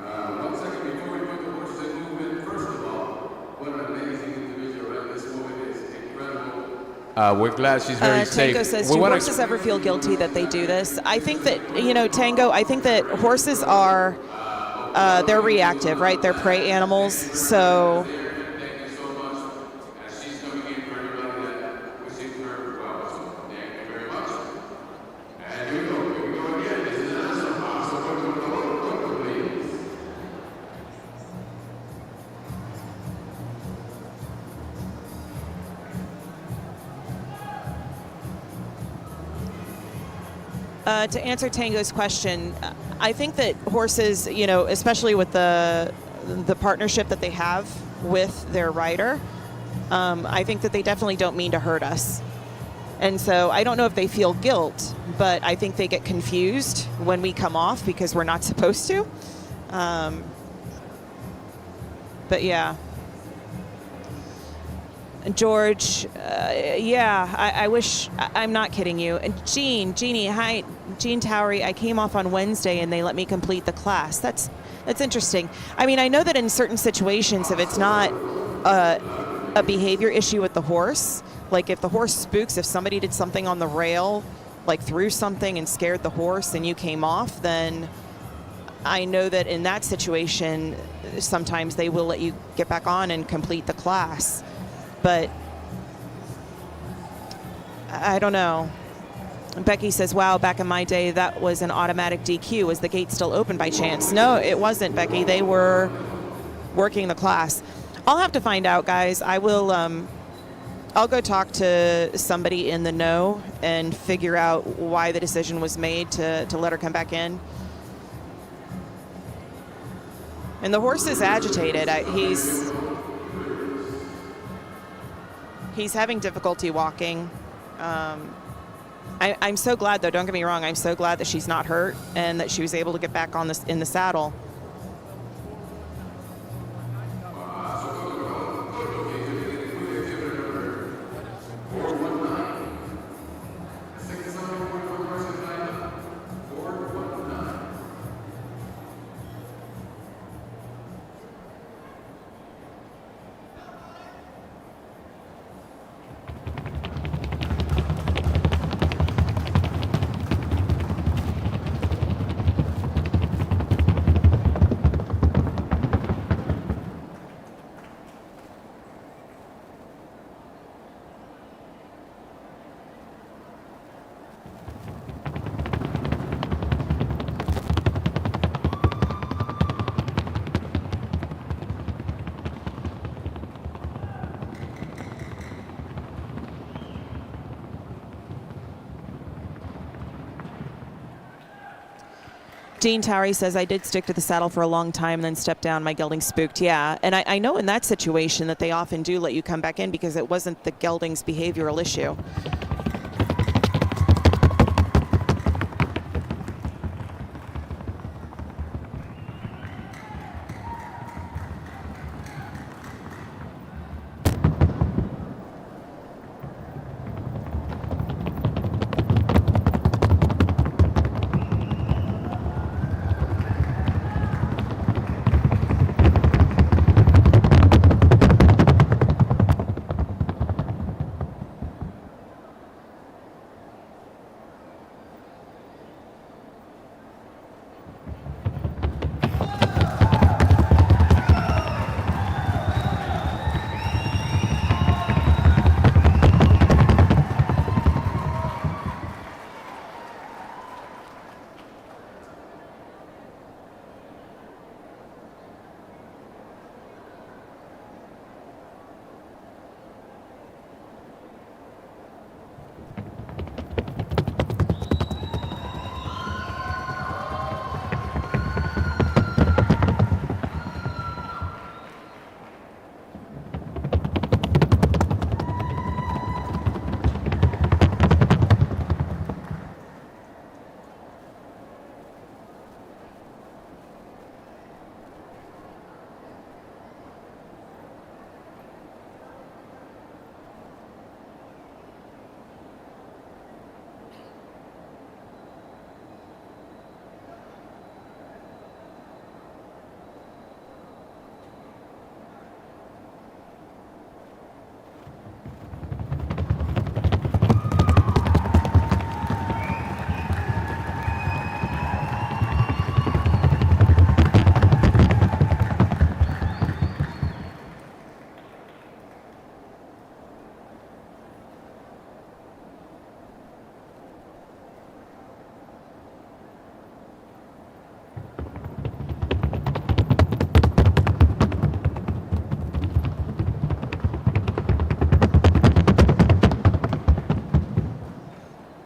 One second before we put the horses in movement, first of all, what an amazing individual at this moment is incredible. We're glad she's very safe. Tango says, We do wanna- horses ever feel guilty that they do this? I think that, Tango, I think that horses are, they're reactive, right? They're prey animals. So to answer Tango's question, I think that horses, especially with the partnership that they have with their rider, I think that they definitely don't mean to hurt us. And so I don't know if they feel guilt, but I think they get confused when we come off because we're not supposed to. But yeah. George, I wish, I'm not kidding you. And Jeannie, hi, Jean Towery, I came off on Wednesday and they let me complete the class. That's interesting. I mean, I know that in certain situations, if it's not a behavior issue with the horse, like if the horse spooks, if somebody did something on the rail, like threw something and scared the horse and you came off, then I know that in that situation, sometimes they will let you get back on and complete the class. But I don't know. Becky says, wow, back in my day, that was an automatic DQ. Was the gate still open by chance? No, it wasn't, Becky. They were working the class. I'll have to find out, guys. I will, I'll go talk to somebody in the know and figure out why the decision was made to let her come back in. And the horse is agitated. He's having difficulty walking. I'm so glad, though, don't get me wrong, I'm so glad that she's not hurt and that she was able to get back on in the saddle. Dean Towery says, I did stick to the saddle for a long time and then stepped down. My gelding spooked. Yeah, and I know in that situation that they often do let you come back in because it wasn't the gelding's behavioral issue.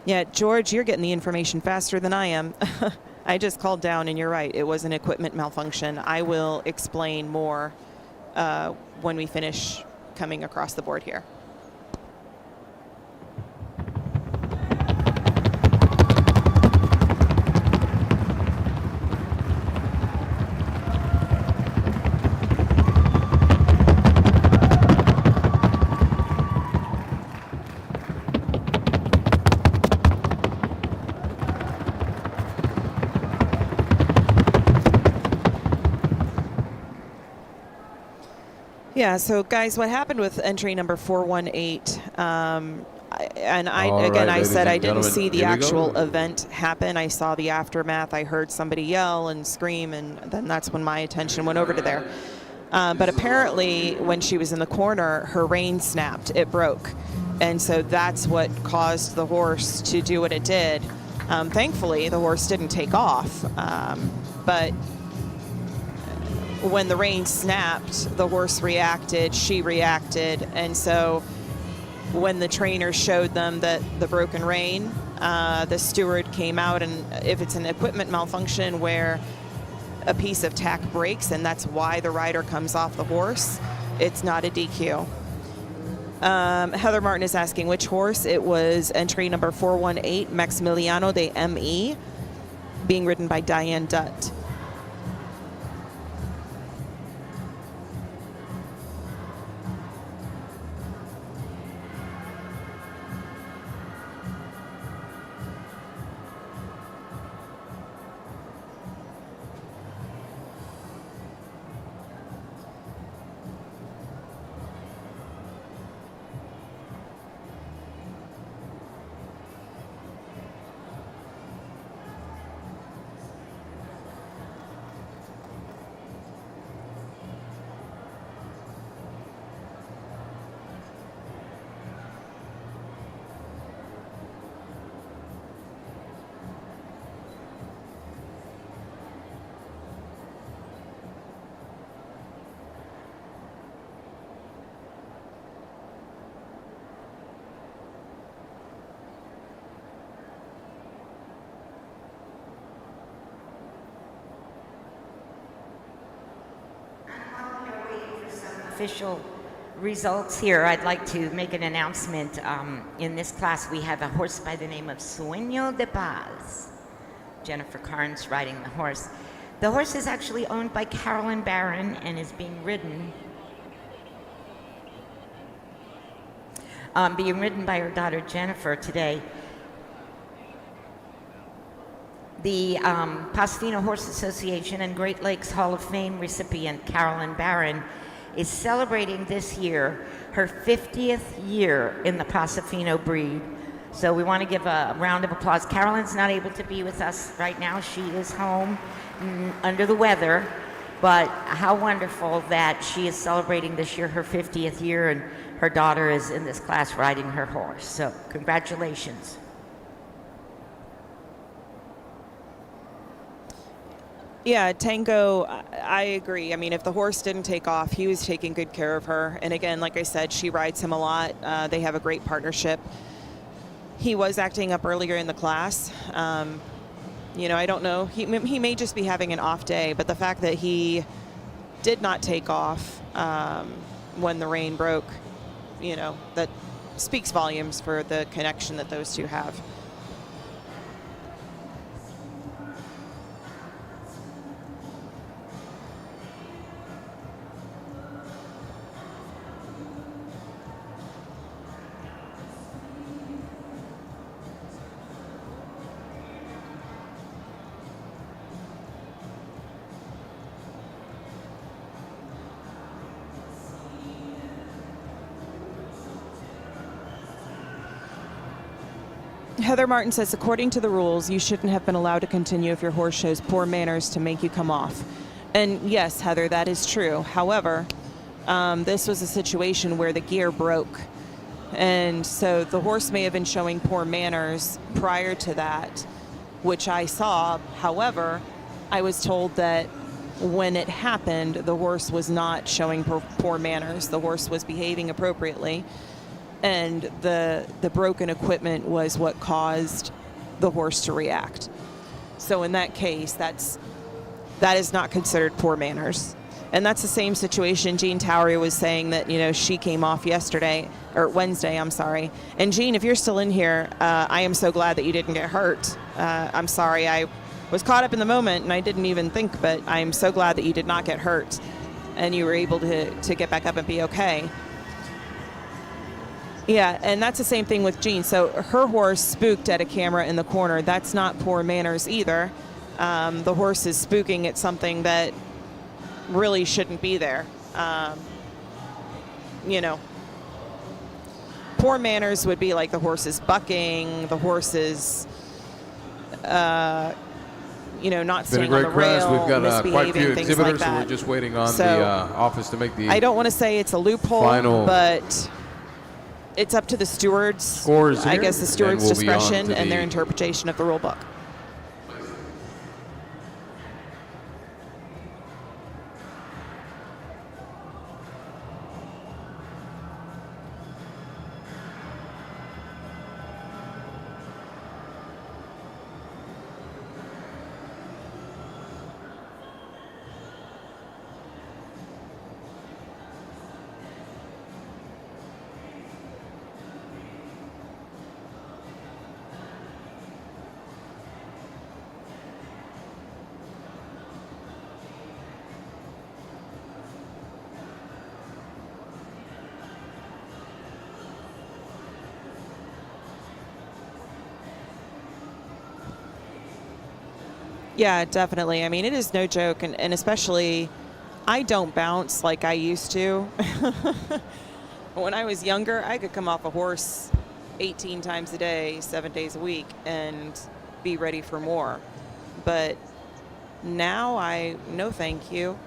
Yeah, George, you're getting the information faster than I am. I just called down, and you're right. It was an equipment malfunction. I will explain more when we finish coming across the board here. Yeah, so guys, what happened with entry number 418, I said I didn't see the actual event happen. I saw the aftermath. I heard somebody yell and scream, and then that's when my attention went over to there. But apparently, when she was in the corner, her rein snapped. It broke. And so that's what caused the horse to do what it did. Thankfully, the horse didn't take off. But when the rein snapped, the horse reacted, she reacted, and so when the trainer showed them that the broken rein, the steward came out, and if it's an equipment malfunction where a piece of tack breaks and that's why the rider comes off the horse, it's not a DQ. Heather Martin is asking which horse. It was entry number 418, Maximiliano de M.E., being ridden by Diane Dutt. Official results here, I'd like to make an announcement. In this class, we have a horse by the name of Sueño de Paz. Jennifer Carnes riding the horse. The horse is actually owned by Carolyn Barron and is being ridden by her daughter Jennifer today. The Paso Horse Association and Great Lakes Hall of Fame recipient Carolyn Barron is celebrating this year her 50th year in the Paso Fino breed. So we want to give a round of applause. Carolyn's not able to be with us right now. She is home under the weather, but how wonderful that she is celebrating this year her 50th year, and her daughter is in this class riding her horse. So congratulations. Yeah, Tango, I agree. I mean, if the horse didn't take off, he was taking good care of her. And again, like I said, she rides him a lot. They have a great partnership. He was acting up earlier in the class. You know, I don't know. He may just be having an off day, but the fact that he did not take off when the rein broke, you know, that speaks volumes for the connection that those two have. Heather Martin says, according to the rules, you shouldn't have been allowed to continue if your horse shows poor manners to make you come off. And yes, Heather, that is true. However, this was a situation where the gear broke. And so the horse may have been showing poor manners prior to that, which I saw. However, I was told that when it happened, the horse was not showing poor manners. The horse was behaving appropriately. and the broken equipment was what caused the horse to react. So in that case, that is not considered poor manners. And that's the same situation. Jean Towery was saying that, you know, she came off Wednesday, I'm sorry. And Jean, if you're still in here, I am so glad that you didn't get hurt. I'm sorry, I was caught up in the moment and I didn't even think, but I'm so glad that you did not get hurt and you were able to get back up and be okay. Yeah, and that's the same thing with Jean. So her horse spooked at a camera in the corner. That's not poor manners either. The horse is spooking at something that really shouldn't be there. You know, poor manners would be like the horse is bucking, the horse is, you know, not staying on the rail, We've got quite a few misbehaving, things exhibitors, like so that. we're just waiting on So, the office to make the I don't want to say it's a loophole, final but it's up to the stewards, scores I here, guess the and stewards' we'll be on discretion to and their the- interpretation of the rule book. Yeah, definitely. I mean, it is no joke, and especially, I don't bounce like I used to. When I was younger, I could come off a horse 18 times a day, 7 days a week, and be ready for more. But now no thank you.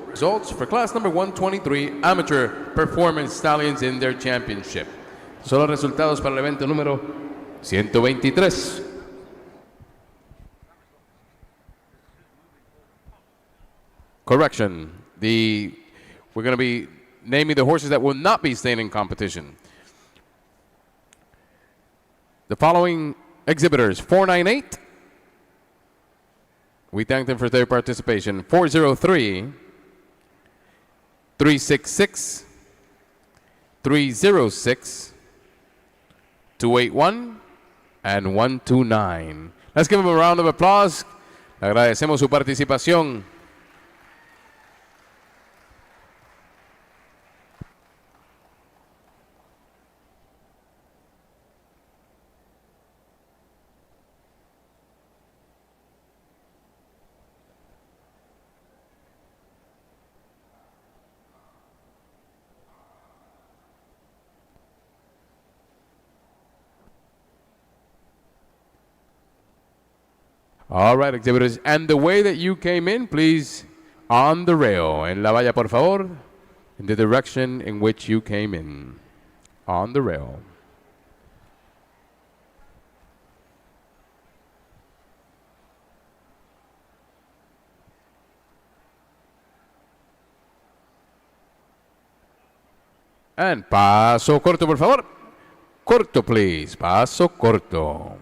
Results for class number 123 amateur performance stallions in their championship. Son los resultados para el evento número 123. Correction. We're going to be naming the horses that will not be staying in competition. The following exhibitors: 498. We thank them for their participation. 403, 366, 306, 281, and 129. Let's give them a round of applause. Le agradecemos su participación. All right, exhibitors. And the way that you came in, please, on the rail. En la valla, por favor, in the direction in which you came in. On the rail. And paso corto, por favor. Corto, please. Paso corto.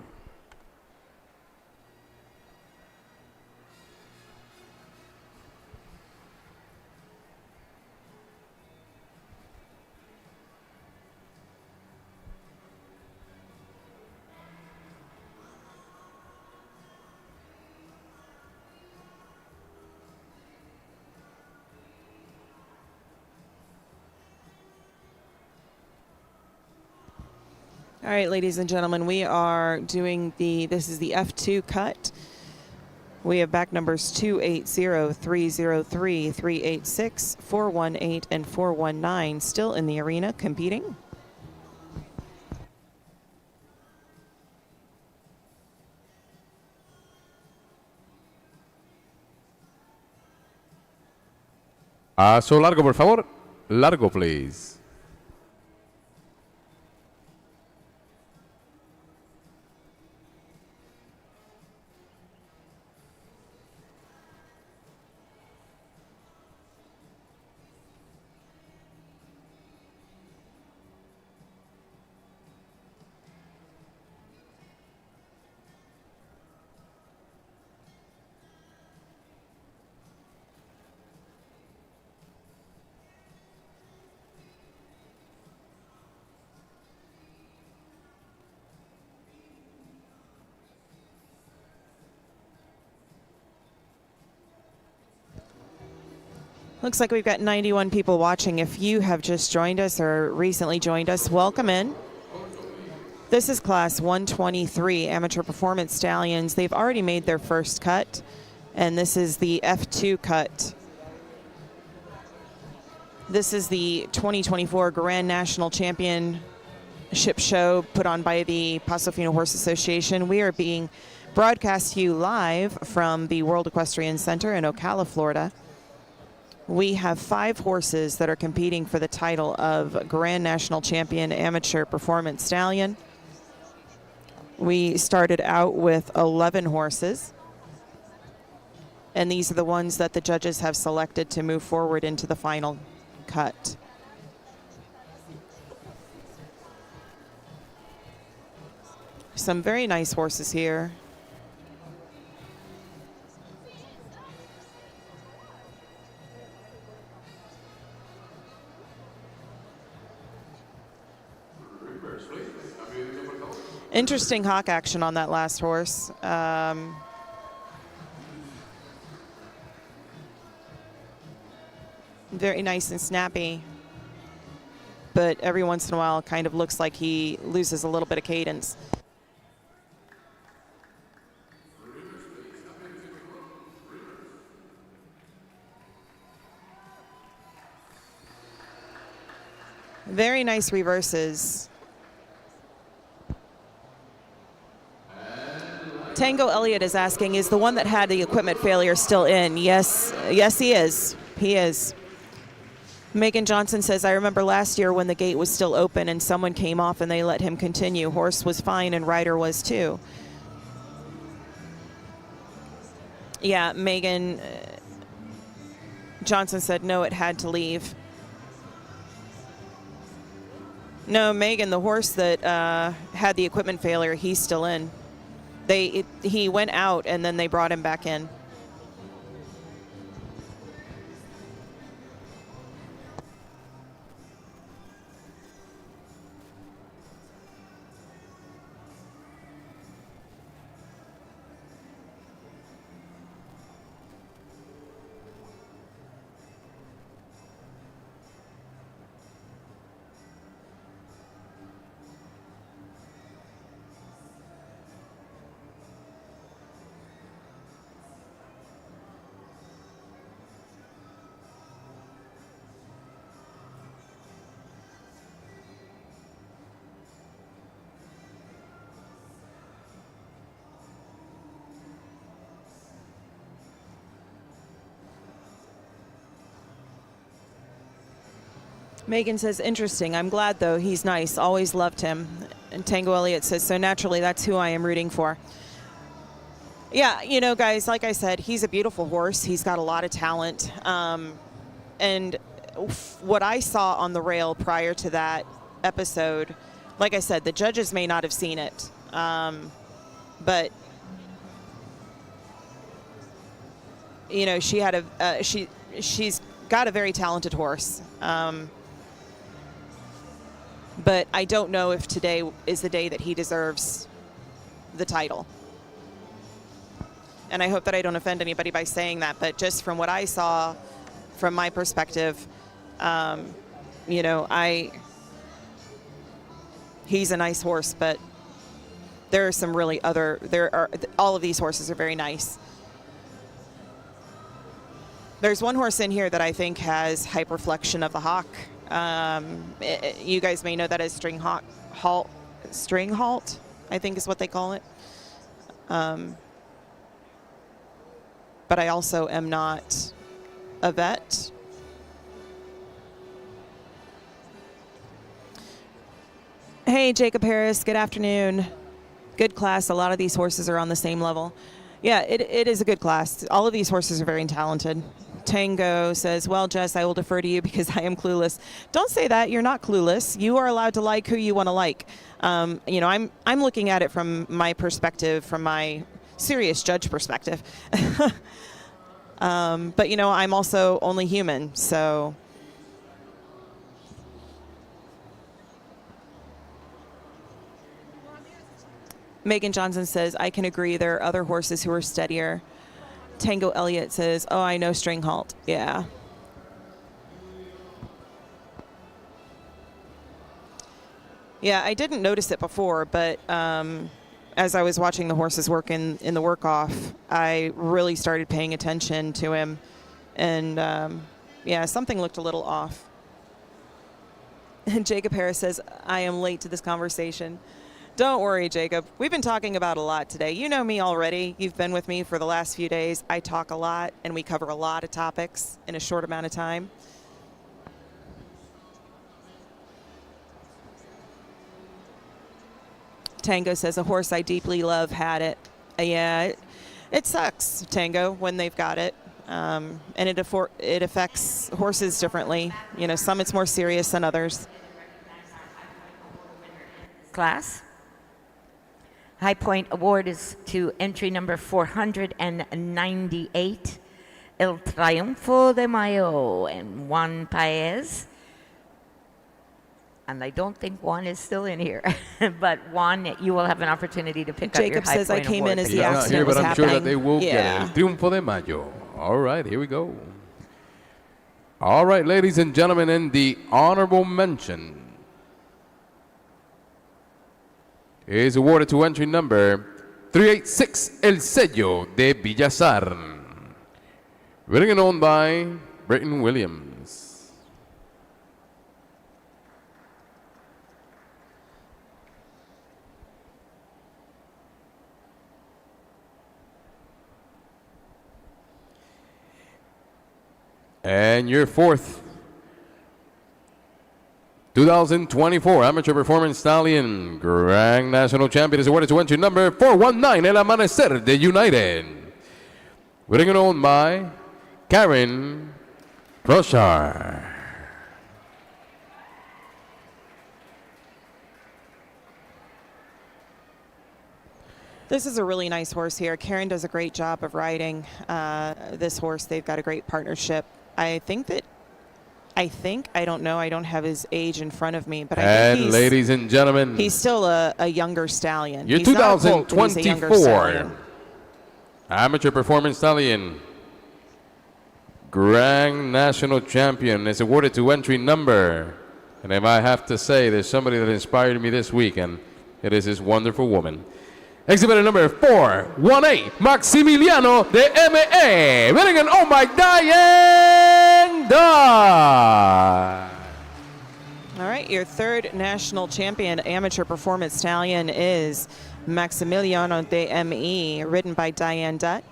All right, ladies and gentlemen, we are doing this is the F2 cut. We have back numbers 280, 303, 386, 418, and 419 still in the arena competing. Paso largo, por favor. Largo, please. Looks like we've got 91 people watching. If you have just joined us or recently joined us, welcome in. This is class 123, Amateur Performance Stallions. They've already made their first cut, and this is the F2 cut. This is the 2024 Grand National Championship show put on by the Paso Fino Horse Association. We are being broadcast to you live from the World Equestrian Center in Ocala, Florida. We have 5 horses that are competing for the title of Grand National Champion Amateur Performance Stallion. We started out with 11 horses, and these are the ones that the judges have selected to move forward into the final cut. Some very nice horses here. Interesting hock action on that last horse. Very nice and snappy, but every once in a while it kind of looks like he loses a little bit of cadence. Very nice reverses. Tango Elliott is asking, is the one that had the equipment failure still in? Yes, he is. He is. Megan Johnson says, I remember last year when the gate was still open and someone came off and they let him continue. Horse was fine and rider was too. Yeah, Megan Johnson said, no, it had to leave. No, Megan, the horse that had the equipment failure, he's still in. He went out and then they brought him back in. Megan says, interesting. I'm glad, though. He's nice. Always loved him. And Tango Elliott says, so naturally, that's who I am rooting for. Yeah, you know, guys, like I said, he's a beautiful horse. He's got a lot of talent. And what I saw on the rail prior to that episode, like I said, the judges may not have seen it. But, you know, she had she's got a very talented horse. But I don't know if today is the day that he deserves the title. And I hope that I don't offend anybody by saying that, but just from what I saw, from my perspective, you know, he's a nice horse, but there are some really all of these horses are very nice. There's one horse in here that I think has hyperflexion of the hock. You guys may know that as string halt, I think is what they call it. But I also am not a vet. Hey, Jacob Harris, good afternoon. Good class. A lot of these horses are on the same level. Yeah, it is a good class. All of these horses are very talented. Tango says, well, Jess, I will defer to you because I am clueless. Don't say that. You're not clueless. You are allowed to like who you want to like. You know, I'm looking at it from my perspective, from my serious judge perspective. But, you know, I'm also only human, so. Megan Johnson says, I can agree. There are other horses who are steadier. Tango Elliott says, oh, I know string halt. Yeah. Yeah, I didn't notice it before, but as I was watching the horses work in the work-off, I really started paying attention to him. And, yeah, something looked a little off. And Jacob Harris says, I am late to this conversation. Don't worry, Jacob. We've been talking about a lot today. You know me already. You've been with me for the last few days. I talk a lot, and we cover a lot of topics in a short amount of time. Tango says, a horse I deeply love had it. Yeah, it sucks, Tango, when they've got it. And it affects horses differently. You know, some it's more serious than others. Class. High Point Award is to entry number 498, El Triunfo de Mayo, and Juan Paez. And I don't think Juan is still in here. But Juan, you will have an opportunity to pick up your Jacob High says, Point I came Award. in as He's the not accident here, was but I'm happening. sure that they will get Yeah. El Triunfo de Mayo. All right, here we go. All right, ladies and gentlemen, in the honorable mention is awarded to entry number 386, El Sello de Villazar. Written and owned by Britton Williams. And your fourth 2024 Amateur Performance Stallion Grand National Champion is awarded to entry number 419, El Amanecer de United. Winning and owned by Karen Trocha. This is a really nice horse here. Karen does a great job of riding this horse. They've got a great partnership. I don't know, I don't have his age in front of me, but I think And ladies and gentlemen, he's still a younger stallion. your He's not a colt, but he's a younger 2024 stallion. Amateur Performance Stallion Grand National Champion is awarded to entry number, and if I have to say, there's somebody that inspired me this week, and it is this wonderful woman. Exhibitor number 418, Maximiliano de M.A. Winning and owned by Diane Dodd. All right, your third national champion amateur performance stallion is Maximiliano de M.E., ridden by Diane Dutt.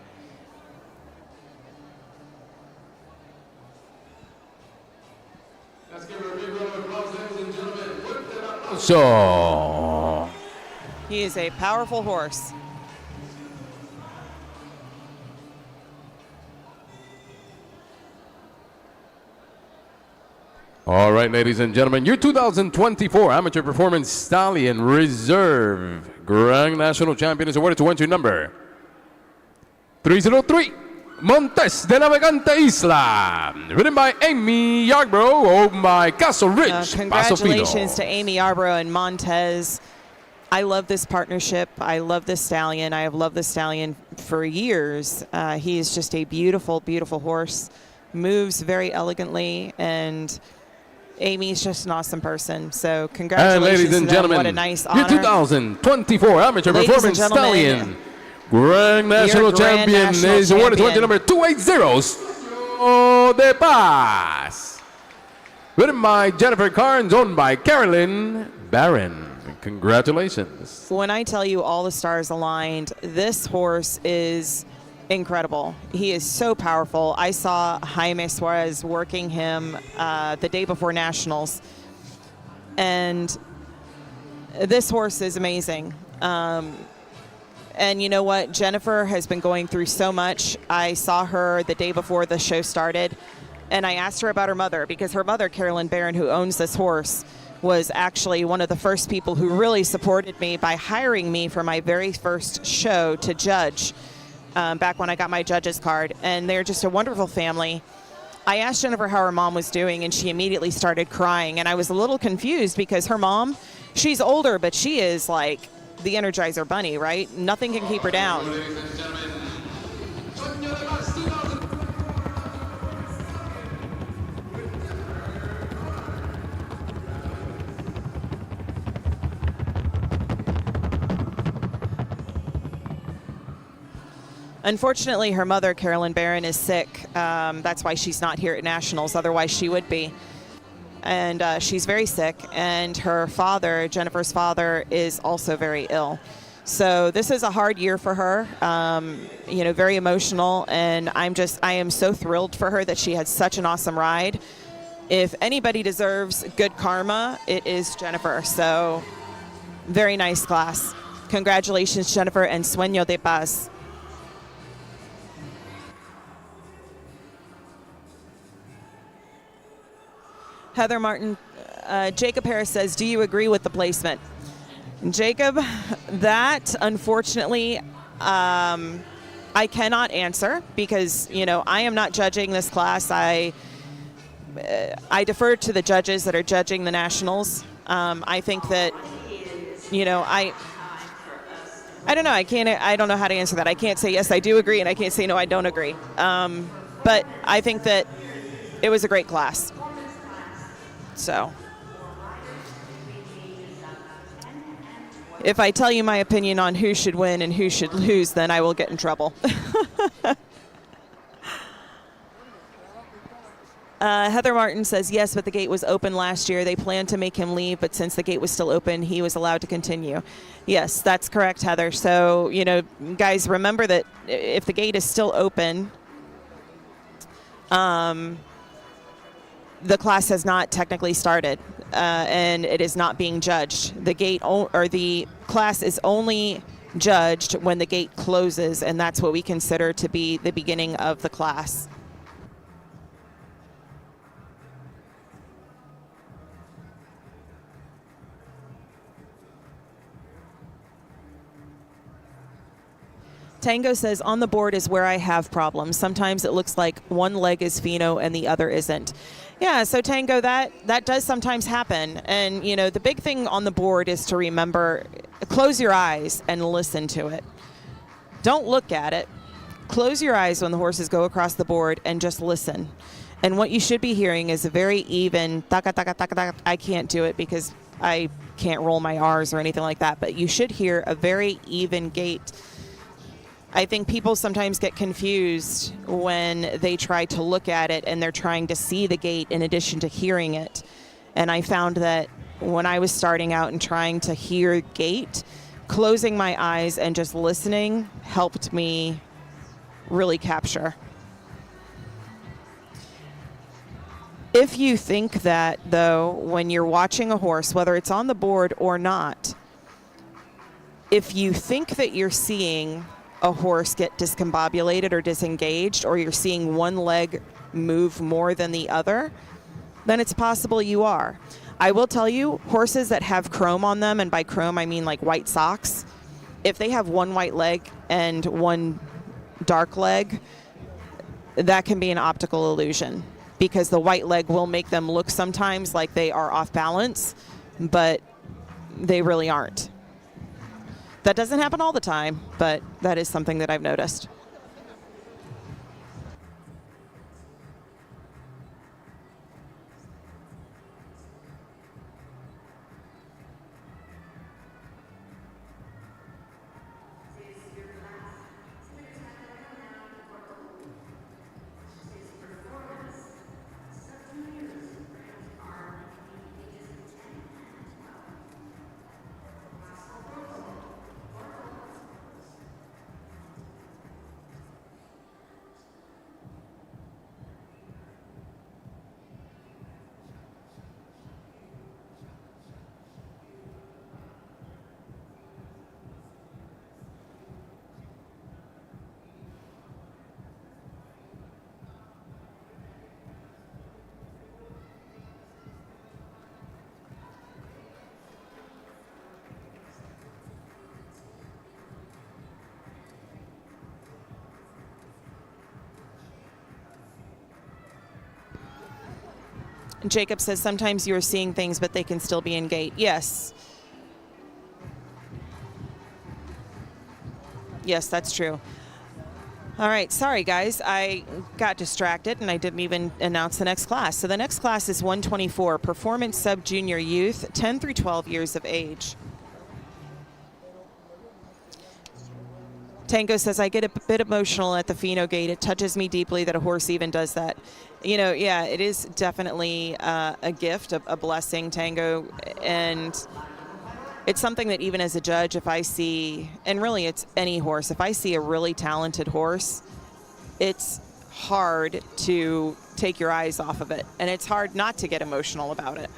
Let's give her a big round of applause, ladies and gentlemen. So, He is a powerful horse. all right, ladies and gentlemen, your 2024 Amateur Performance Stallion Reserve Grand National Champion is awarded to entry number 303, Montes de Navegante Isla, ridden by Amy Yarbrough, owned by Castle Ridge, Paso Fino. Congratulations to Amy Yarbrough and Montez. I love this partnership. I love this stallion. I have loved this stallion for years. He is just a beautiful, beautiful horse. Moves very elegantly, and Amy's just an awesome person. So congratulations And ladies and to them. gentlemen, What a nice your honor. 2024 Amateur Ladies and Performance gentlemen, Stallion Grand National Grand Champion National is awarded to entry Champion. number 280, Stallion de Paz. Ridden by Jennifer Carnes, owned by Carolyn Barron. Congratulations. When I tell you all the stars aligned, this horse is incredible. He is so powerful. I saw Jaime Suarez working him the day before Nationals, and this horse is amazing. And you know what? Jennifer has been going through so much. I saw her the day before the show started, and I asked her about her mother, because her mother, Carolyn Barron, who owns this horse, was actually one of the first people who really supported me by hiring me for my very first show to judge back when I got my judge's card. And they're just a wonderful family. I asked Jennifer how her mom was doing, and she immediately started crying. And I was a little confused because her mom, she's older, but she is like the Energizer Bunny, right? Nothing can keep her down. Unfortunately, her mother, Carolyn Barron, is sick. That's why she's not here at Nationals. Otherwise, she would be. And she's very sick. And her father, Jennifer's father, is also very ill. So this is a hard year for her, you know, very emotional. And I am so thrilled for her that she had such an awesome ride. If anybody deserves good karma, it is Jennifer. So very nice class. Congratulations, Jennifer, and sueño de paz. Heather Martin, Jacob Harris says, do you agree with the placement? Jacob, that unfortunately I cannot answer because, you know, I am not judging this class. I defer to the judges that are judging the Nationals. I think that, you know, I don't know. I don't know how to answer that. I can't say yes, I do agree, and I can't say no, I don't agree. But I think that it was a great class. So if I tell you my opinion on who should win and who should lose, then I will get in trouble. Heather Martin says, yes, but the gate was open last year. They planned to make him leave, but since the gate was still open, he was allowed to continue. Yes, that's correct, Heather. So, you know, guys, remember that if the gate is still open, the class has not technically started, and it is not being judged. The gate or the class is only judged when the gate closes, and that's what we consider to be the beginning of the class. Tango says, on the board is where I have problems. Sometimes it looks like one leg is Feno and the other isn't. Yeah, so Tango, that does sometimes happen. And, you know, the big thing on the board is to remember, close your eyes and listen to it. Don't look at it. Close your eyes when the horses go across the board and just listen. And what you should be hearing is a very even, taka, taka, taka, taka. I can't do it because I can't roll my R's or anything like that, but you should hear a very even gait. I think people sometimes get confused when they try to look at it and they're trying to see the gate in addition to hearing it. And I found that when I was starting out and trying to hear gate, closing my eyes and just listening helped me really capture. If you think that, though, when you're watching a horse, whether it's on the board or not, if you think that you're seeing a horse get discombobulated or disengaged, or you're seeing one leg move more than the other, then it's possible you are. I will tell you, horses that have chrome on them, and by chrome I mean like white socks, if they have one white leg and one dark leg, that can be an optical illusion, because the white leg will make them look sometimes like they are off balance, but they really aren't. That doesn't happen all the time, but that is something that I've noticed. Jacob says sometimes you're seeing things, but they can still be in gate. Yes. Yes, that's true. All right, sorry guys, I got distracted and I didn't even announce the next class. So the next class is 124, Performance Sub-Junior Youth, 10 through 12 years of age. Tango says, I get a bit emotional at the Feno gate. It touches me deeply that a horse even does that. Yeah, it is definitely a gift, a blessing, Tango. And it's something that even as a judge, if I see, and really it's any horse, if I see a really talented horse, it's hard to take your eyes off of it. And it's hard not to get emotional about it.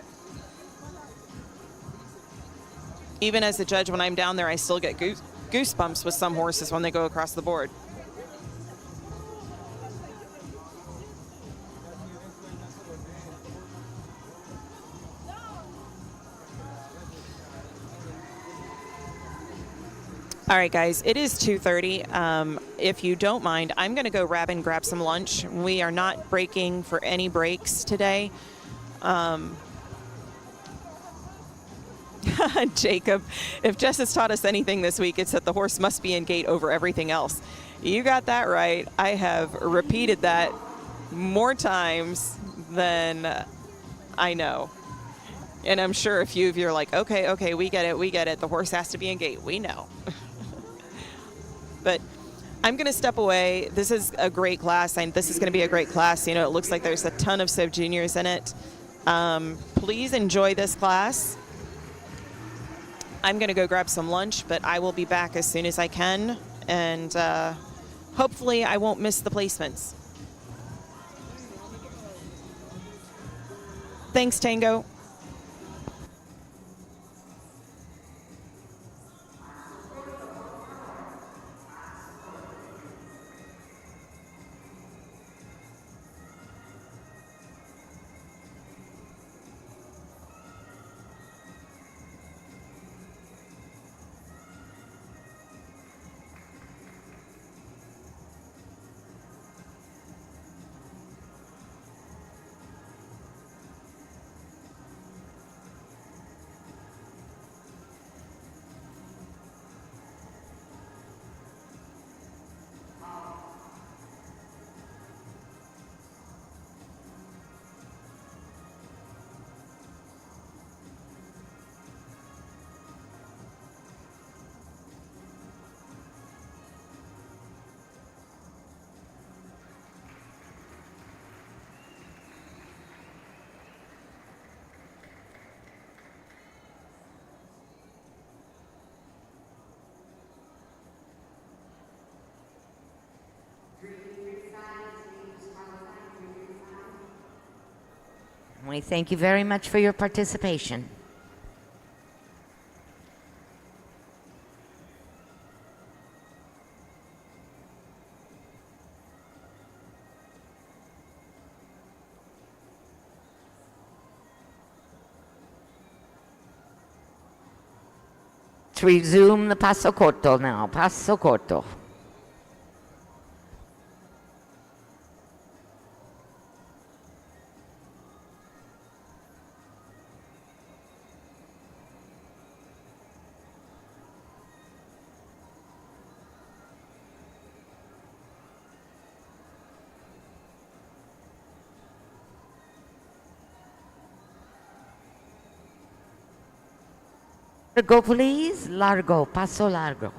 Even as a judge, when I'm down there, I still get goosebumps with some horses when they go across the board. All right, guys, it is 2:30. If you don't mind, I'm going to go grab some lunch. We are not breaking for any breaks today. Jacob, if Jess has taught us anything this week, it's that the horse must be in gate over everything else. You got that right. I have repeated that more times than I know. And I'm sure a few of you are like, okay, we get it. The horse has to be in gate. We know. But I'm going to step away. This is a great class. This is going to be a great class. It looks like there's a ton of sub juniors in it. Please enjoy this class. I'm going to go grab some lunch, but I will be back as soon as I can. And hopefully I won't miss the placements. Thanks, Tango. We thank you very much for your participation. To resume the paso corto now, paso corto. Largo, please. Largo. Paso largo.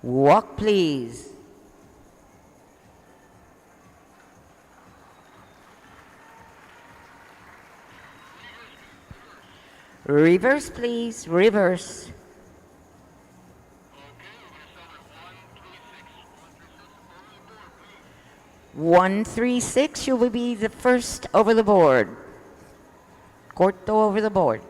Walk, please. Reverse, please. Reverse. One, 3, 6. You will be the first over the board. Corto over the board.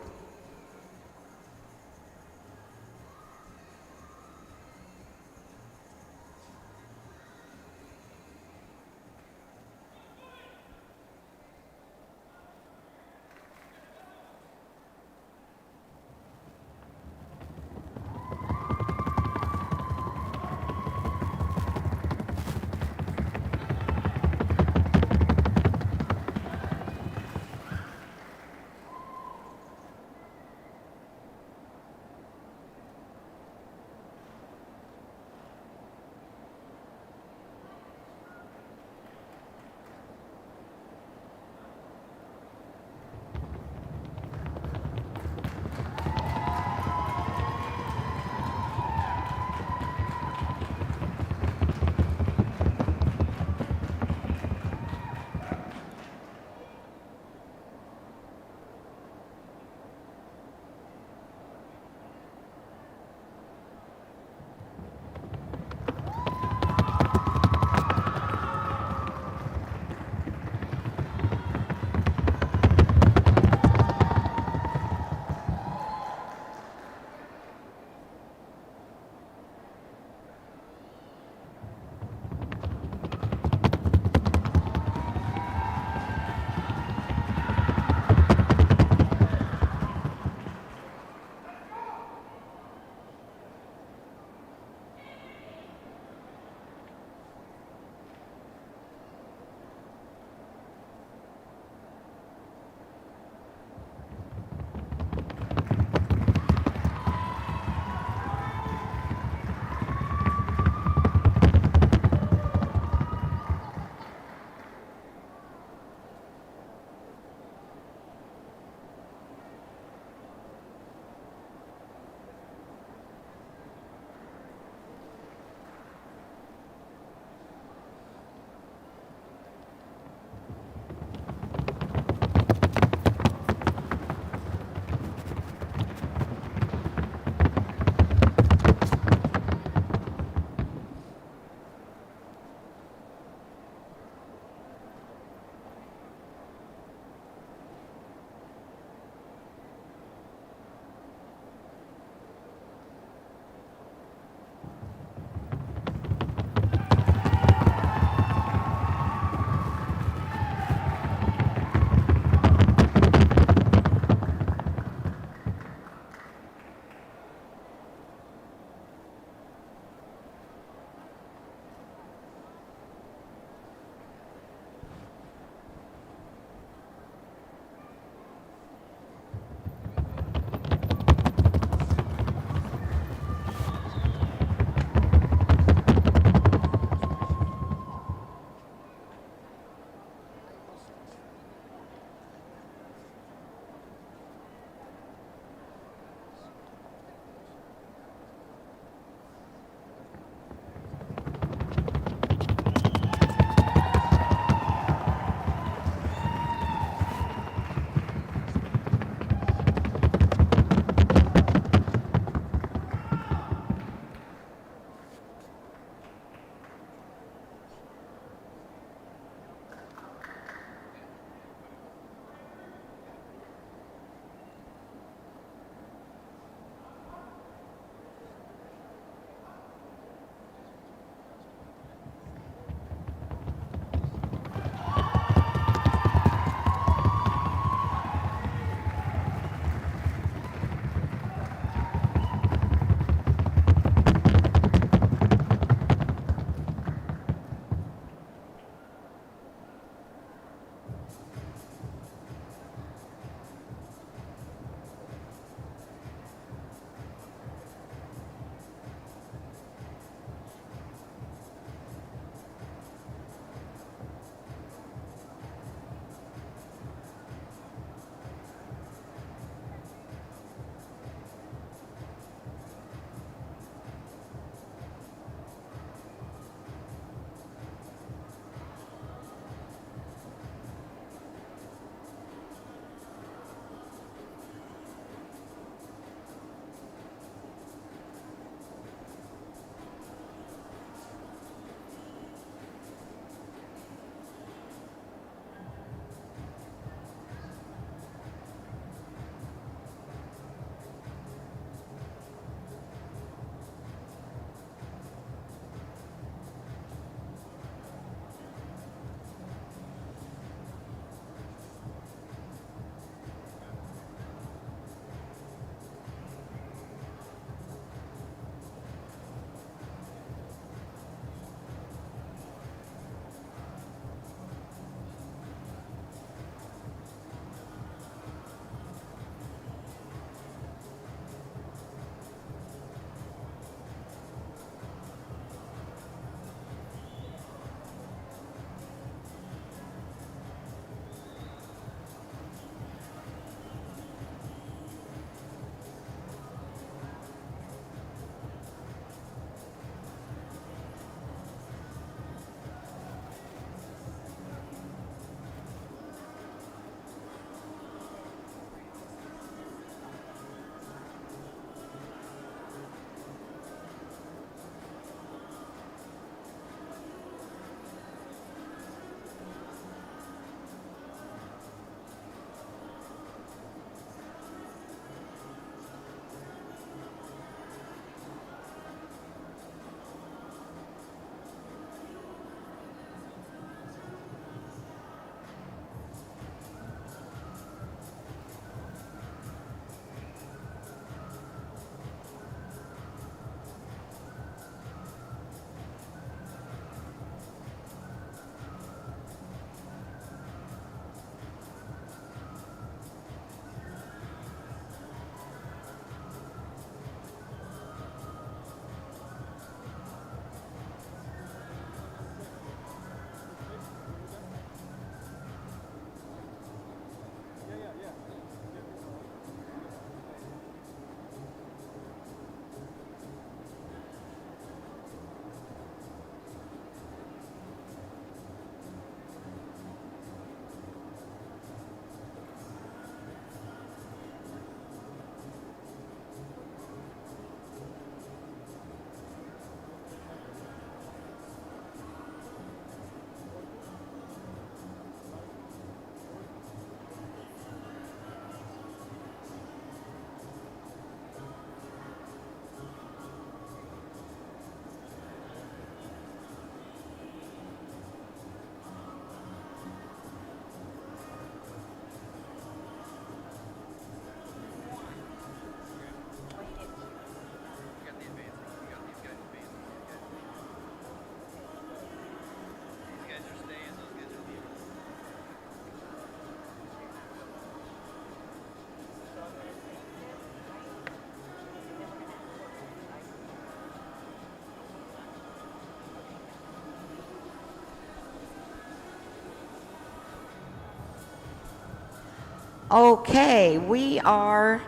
Okay, we are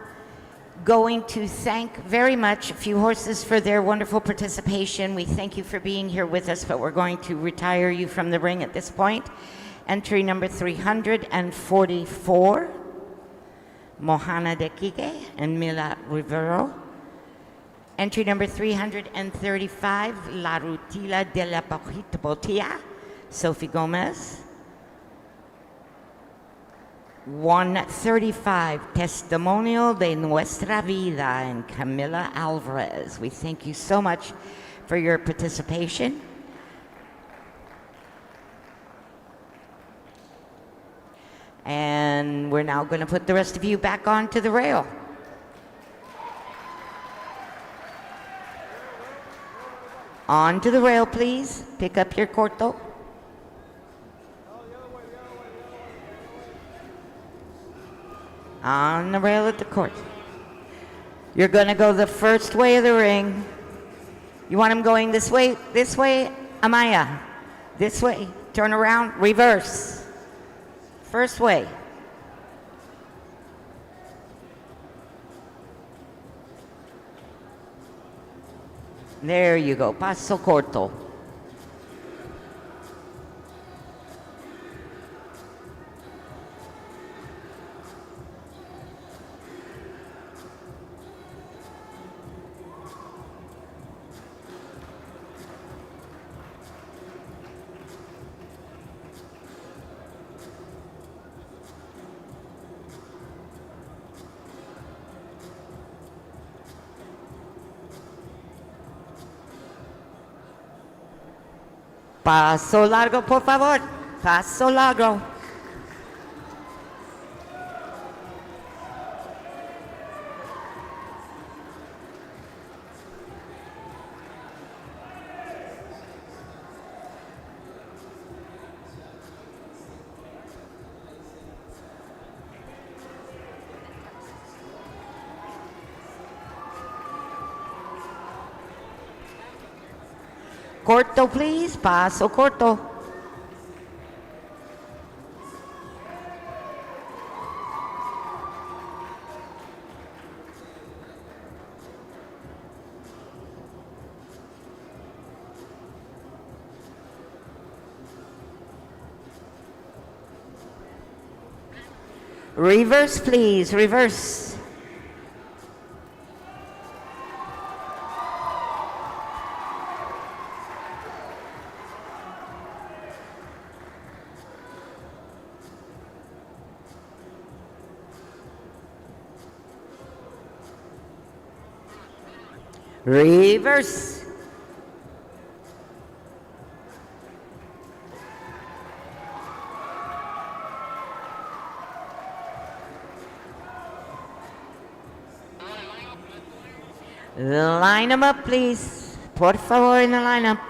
going to thank very much a few horses for their wonderful participation. We thank you for being here with us, but we're going to retire you from the ring at this point. Entry number 344, Mohana de Quique and Mila Rivero. Entry number 335, La Rutila de la Botilla, Sophie Gomez. 135, Testimonial de Nuestra Vida, and Camila Alvarez. We thank you so much for your participation. And we're now going to put the rest of you back onto the rail. Onto the rail, please. Pick up your corto. On the rail at the court. You're going to go the first way of the ring. You want him going this way, Amaya? This way. Turn around, reverse. First way. There you go. Paso corto. Paso largo, por favor. Paso largo. Corto, please. Paso corto. Reverse, please. Reverse. Reverse. Line them up, please. Por favor, in the lineup.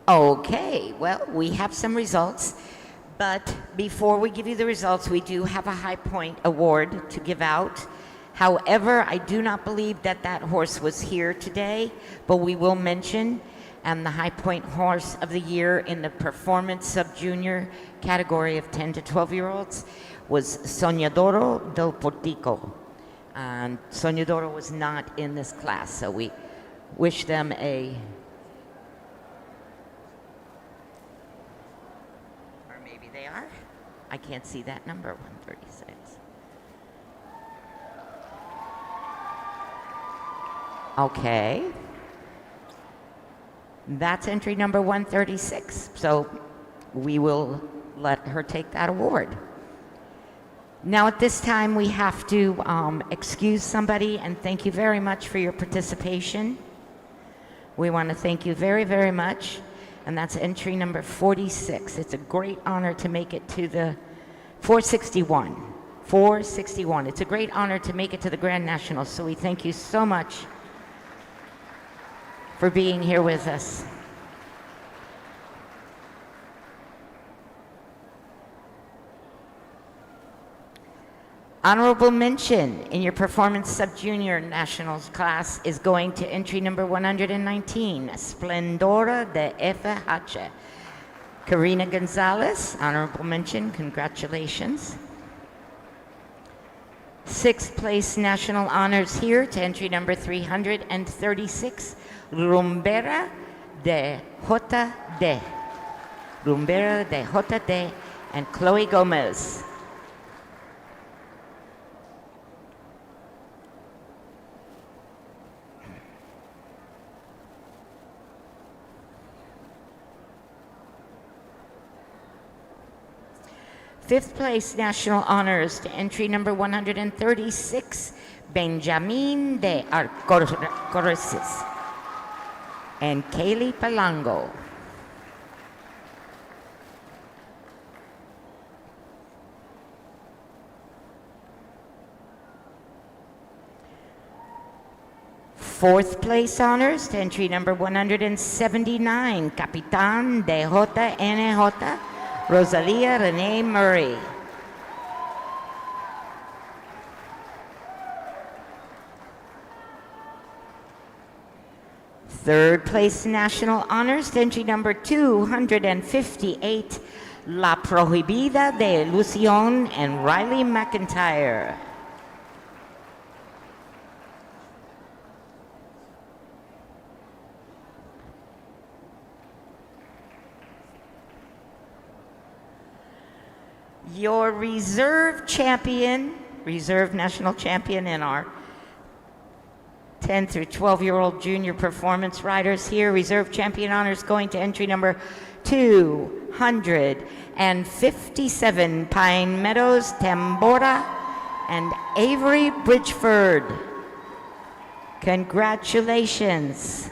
Okay, well, we have some results, but before we give you the results, we do have a High Point award to give out. However, I do not believe that that horse was here today, but we will mention, and the High Point Horse of the Year in the Performance Sub-Junior category of 10 to 12-year-olds was Soñadoro del Portico. And Soñadoro was not in this class, so we wish them a... Or maybe they are. I can't see that number, 136. Okay. That's entry number 136. So we will let her take that award. Now at this time we have to excuse somebody, and thank you very much for your participation. We want to thank you very, very much. And that's entry number 46. It's a great honor to make it to the 461. 461. It's a great honor to make it to the Grand Nationals. So we thank you so much for being here with us. Honorable mention in your Performance Sub-Junior Nationals class is going to entry number 119, Splendora de FH. Karina Gonzalez, honorable mention, congratulations. Sixth place national honors here to entry number 336, Rumbera de JD. Rumbera de JD and Chloe Gomez. Fifth place national honors to entry number 136, Benjamin de Arcoresis and Kaylee Palango. Fourth place honors to entry number 179, Capitan de JNJ, Rosalia Renee Murray. Third place national honors to entry number 258, La Prohibida de Lucion and Riley McIntyre. Your reserve champion, reserve national champion in our 10 through 12-year-old junior performance riders here. Reserve champion honors going to entry number 257, Pine Meadows, Tambora, and Avery Bridgeford. Congratulations.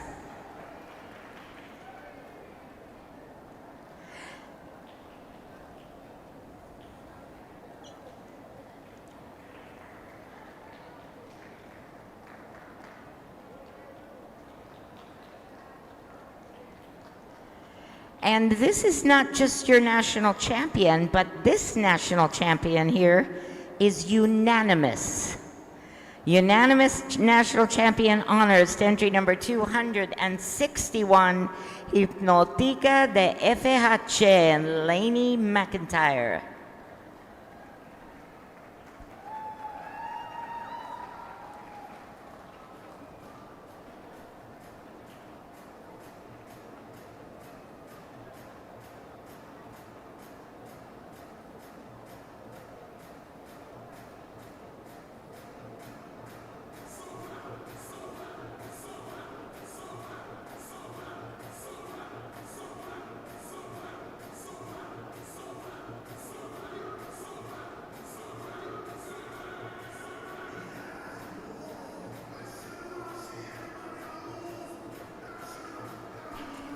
And this is not just your national champion, but this national champion here is unanimous. Unanimous national champion honors to entry number 261, Hipnotica de FH and Lainey McIntyre.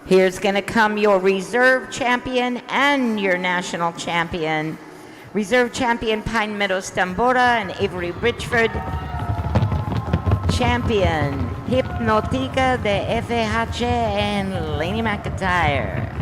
Here's going to come your reserve champion and your national champion. Reserve champion Pine Meadows Tambora and Avery Bridgeford. Champion Hipnotica de FH and Laney McIntyre.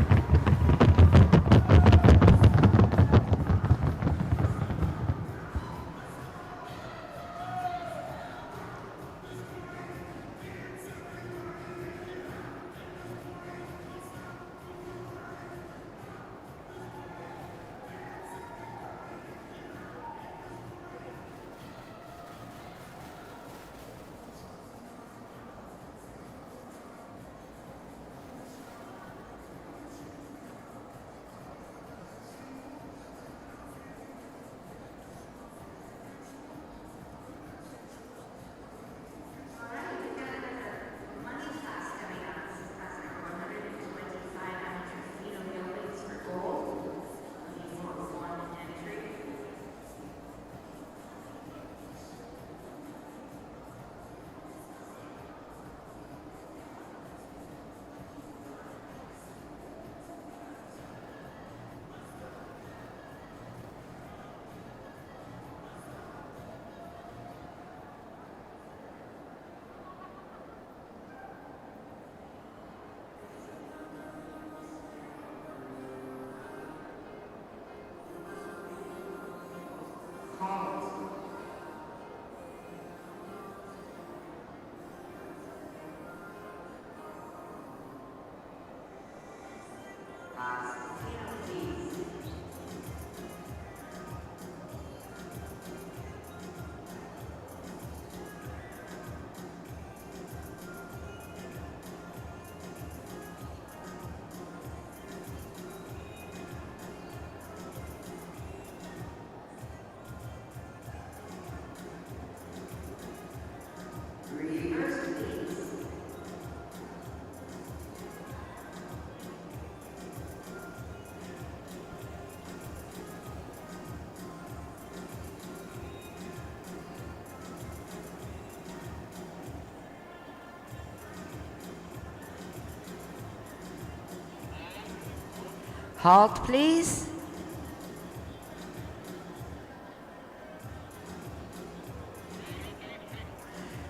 Halt, please.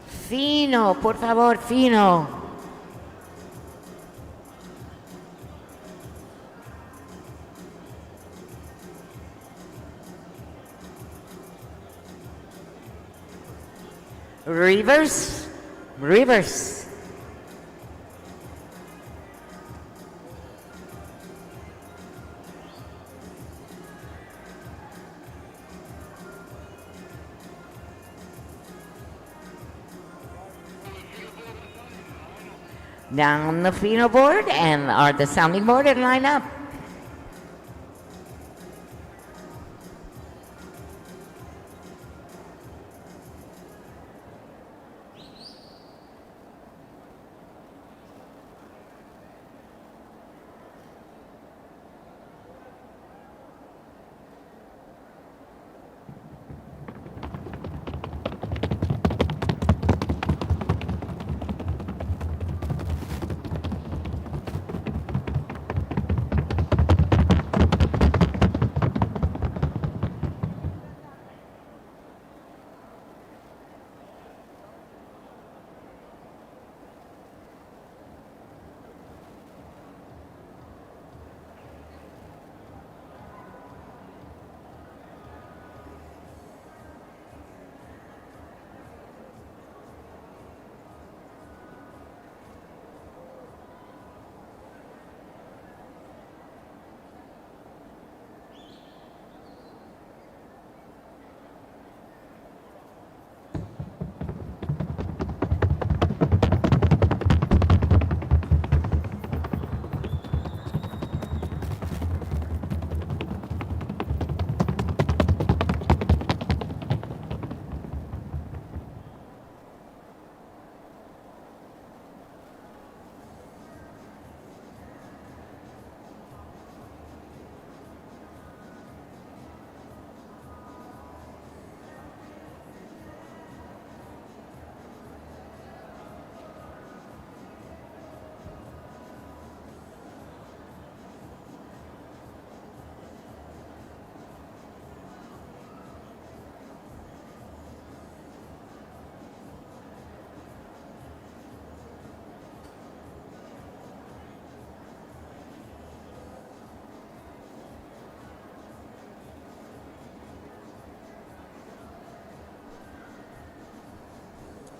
Fino, por favor, Fino. Reverse, reverse. Down the Fino board and or the sounding board and line up.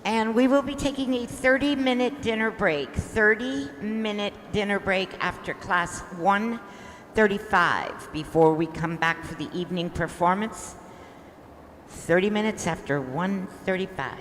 And we will be taking a 30-minute dinner break. 30-minute dinner break after class 135 before we come back for the evening performance. 30 minutes after 135.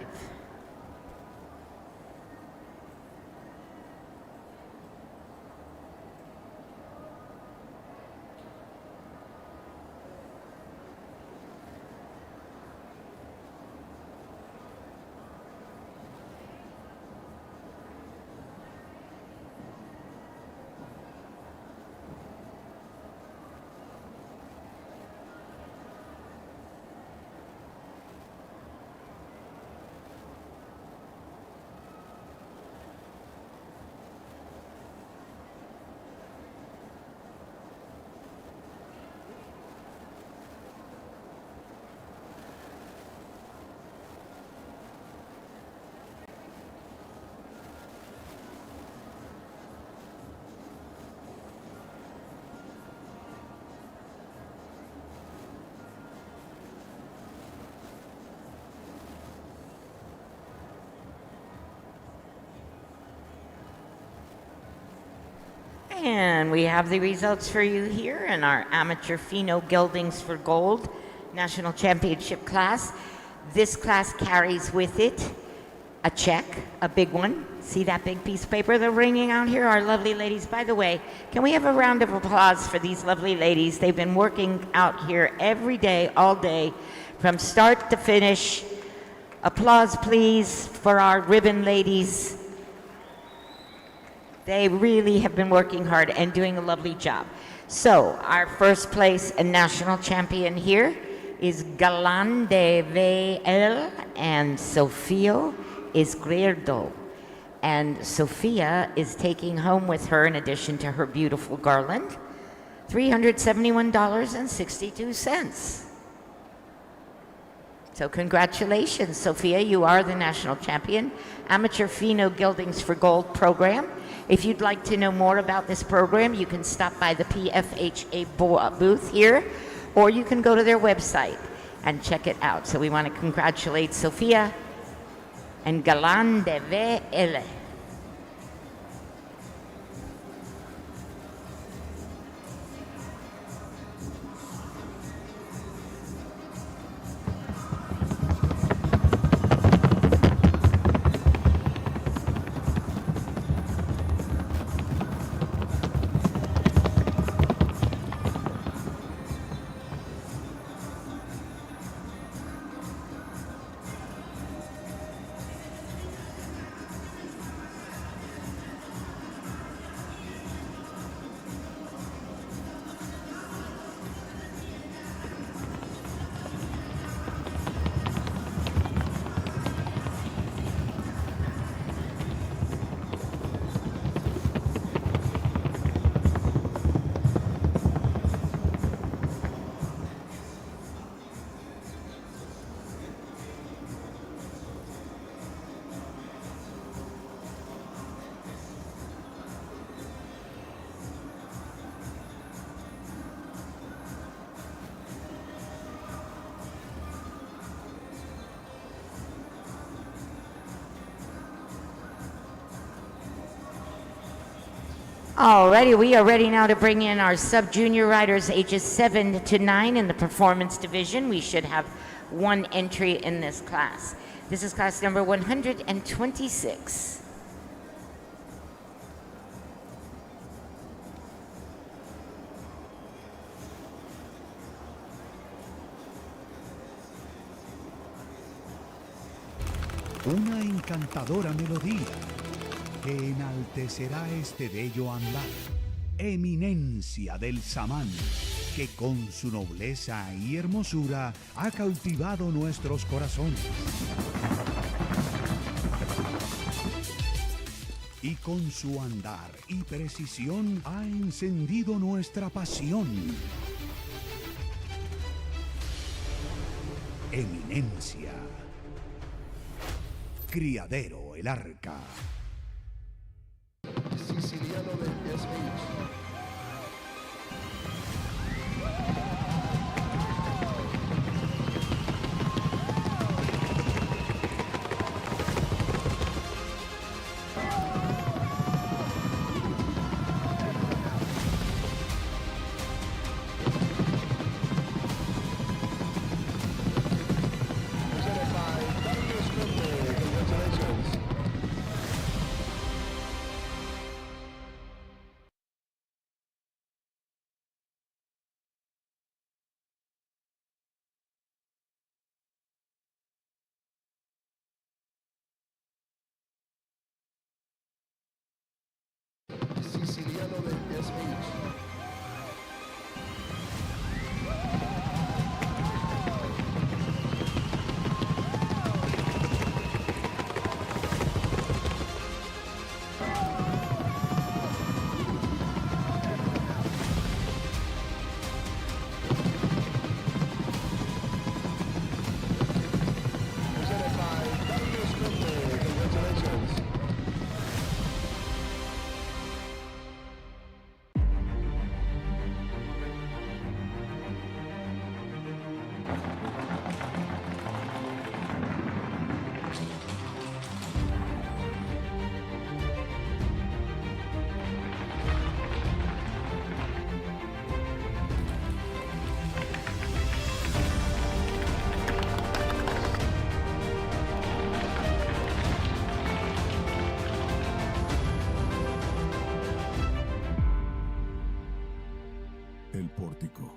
And we have the results for you here in our amateur Feno Geldings for Gold National Championship class. This class carries with it a check, a big one. See that big piece of paper they're bringing out here? Our lovely ladies. By the way, can we have a round of applause for these lovely ladies? They've been working out here every day, all day, from start to finish. Applause, please, for our ribbon ladies. They really have been working hard and doing a lovely job. So, our first place and national champion here is Galope and Sofia Izquierdo. And Sofia is taking home with her, in addition to her beautiful garland, $371.62. So congratulations, Sofia. You are the national champion, Amateur Feno Geldings for Gold program. If you'd like to know more about this program, you can stop by the PFHA booth here, or you can go to their website and check it out. So we want to congratulate Sofia and Galope. Alrighty, we are ready now to bring in our sub-junior riders ages 7 to 9 in the performance division. We should have one entry in this class. This is class number 126. Una encantadora melodía que enaltecerá este bello andar, eminencia del samán, que con su nobleza y hermosura ha cautivado nuestros corazones. Y con su andar y precisión ha encendido nuestra pasión. Eminencia. Criadero el Arca. Siciliano del 10-20. Siciliano del SH. Presented by Feno Scripter. Congratulations. El pórtico.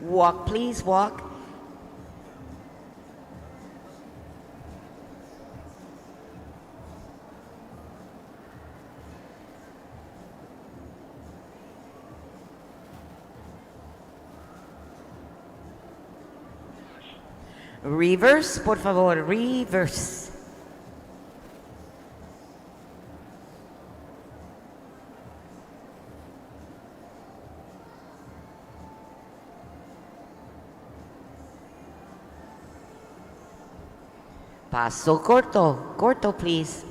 Walk, please, walk. Reverse, por favor, reverse. Paso corto, corto, please.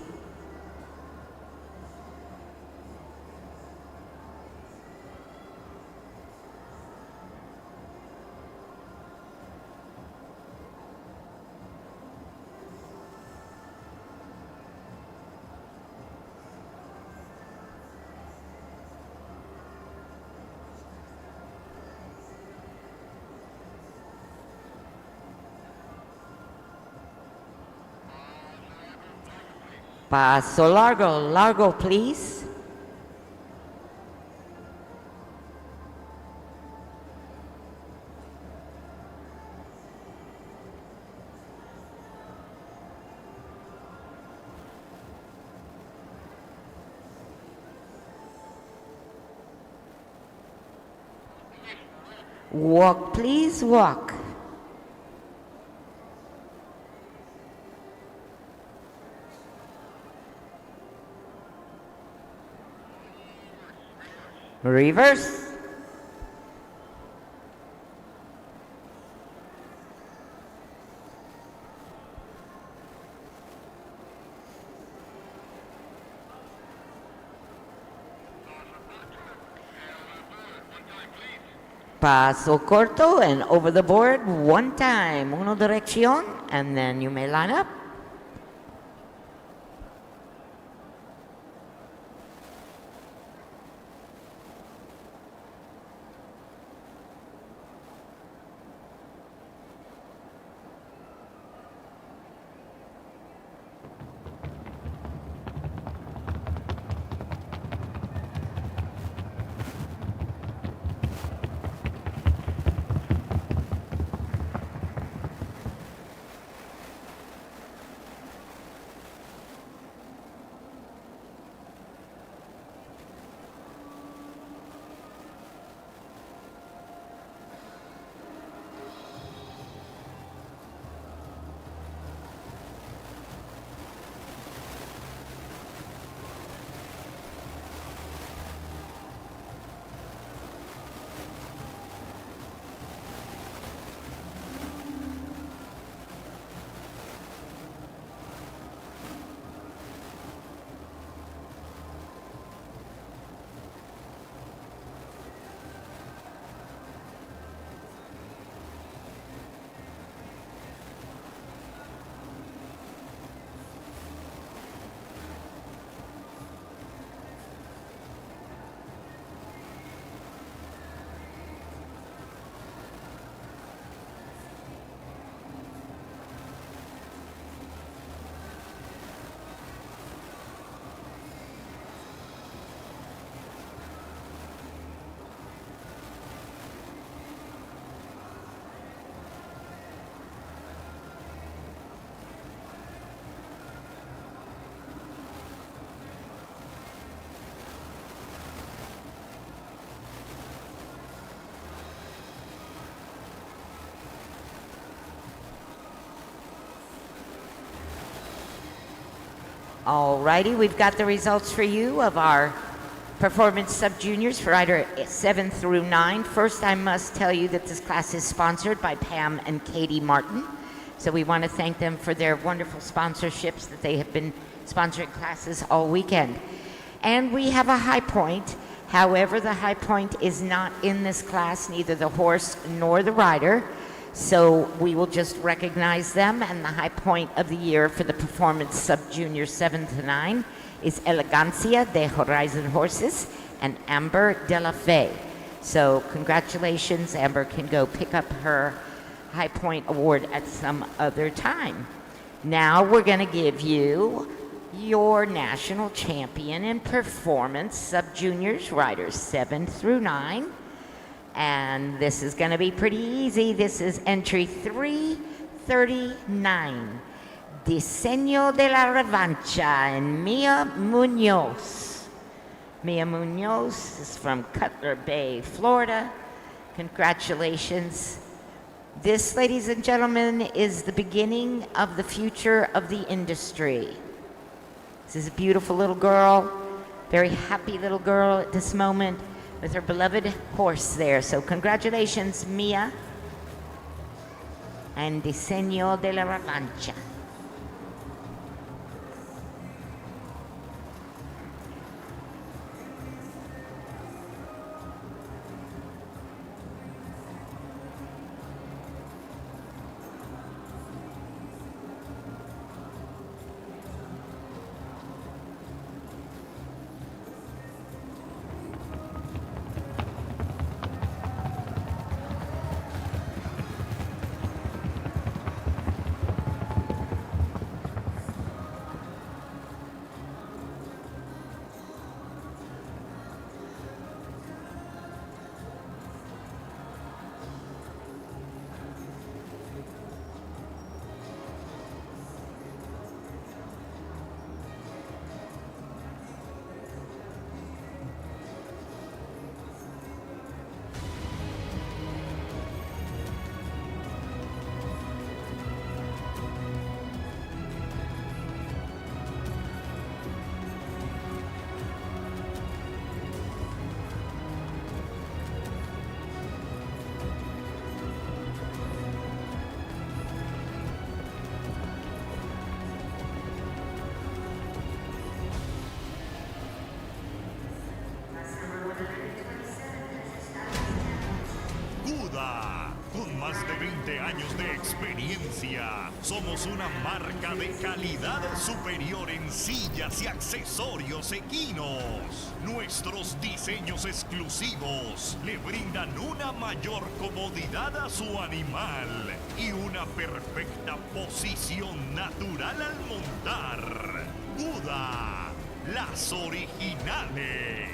Paso largo, largo, please. Walk, please, walk. Reverse. Paso corto and over the board one time. Uno dirección, and then you may line up. Alrighty, we've got the results for you of our Performance Sub-Juniors for rider 7 through 9. First, I must tell you that this class is sponsored by Pam and Katie Martin. So we want to thank them for their wonderful sponsorships that they have been sponsoring classes all weekend. And we have a high point. However, the high point is not in this class, neither the horse nor the rider. So we will just recognize them, and the high point of the year for the Performance Sub-Junior 7 to 9 is Elegancia de Horizon Horses and Amber de la Fe. So congratulations, Amber can go pick up her High Point Award at some other time. Now we're going to give you your national champion in Performance Sub-Juniors, riders 7 through 9. And this is going to be pretty easy. This is entry 339. Diseño de la Revancha and Mia Munoz. Mia Munoz is from Cutler Bay, Florida. Congratulations. This, ladies and gentlemen, is the beginning of the future of the industry. This is a beautiful little girl, very happy little girl at this moment with her beloved horse there. So congratulations, Mia and Diseño de la Revancha. Con más de 20 años de experiencia, somos una marca de calidad superior en sillas y accesorios equinos. Nuestros diseños exclusivos le brindan una mayor comodidad a su animal y una perfecta posición natural al montar. Buda, las originales.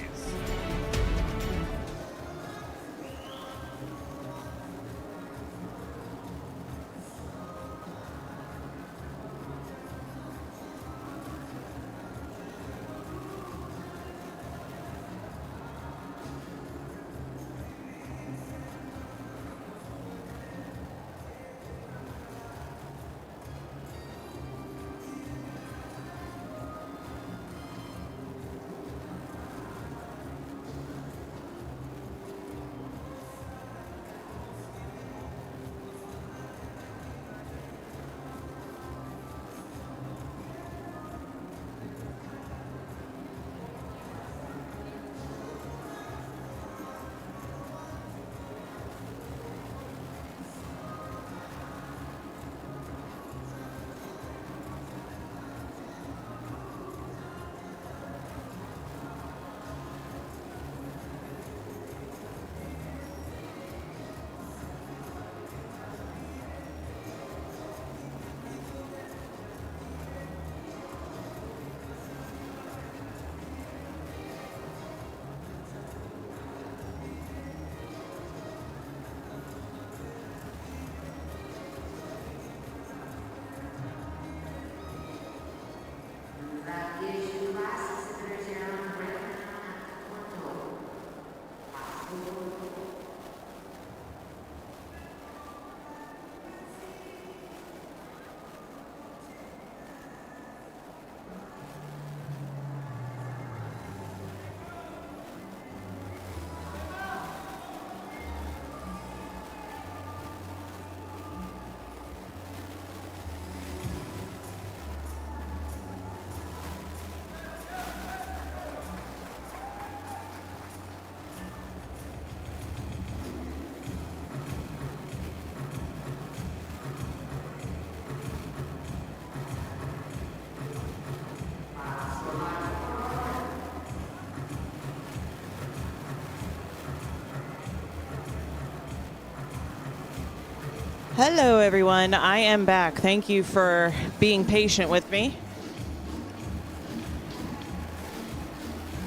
Hello, everyone. I am back. Thank you for being patient with me.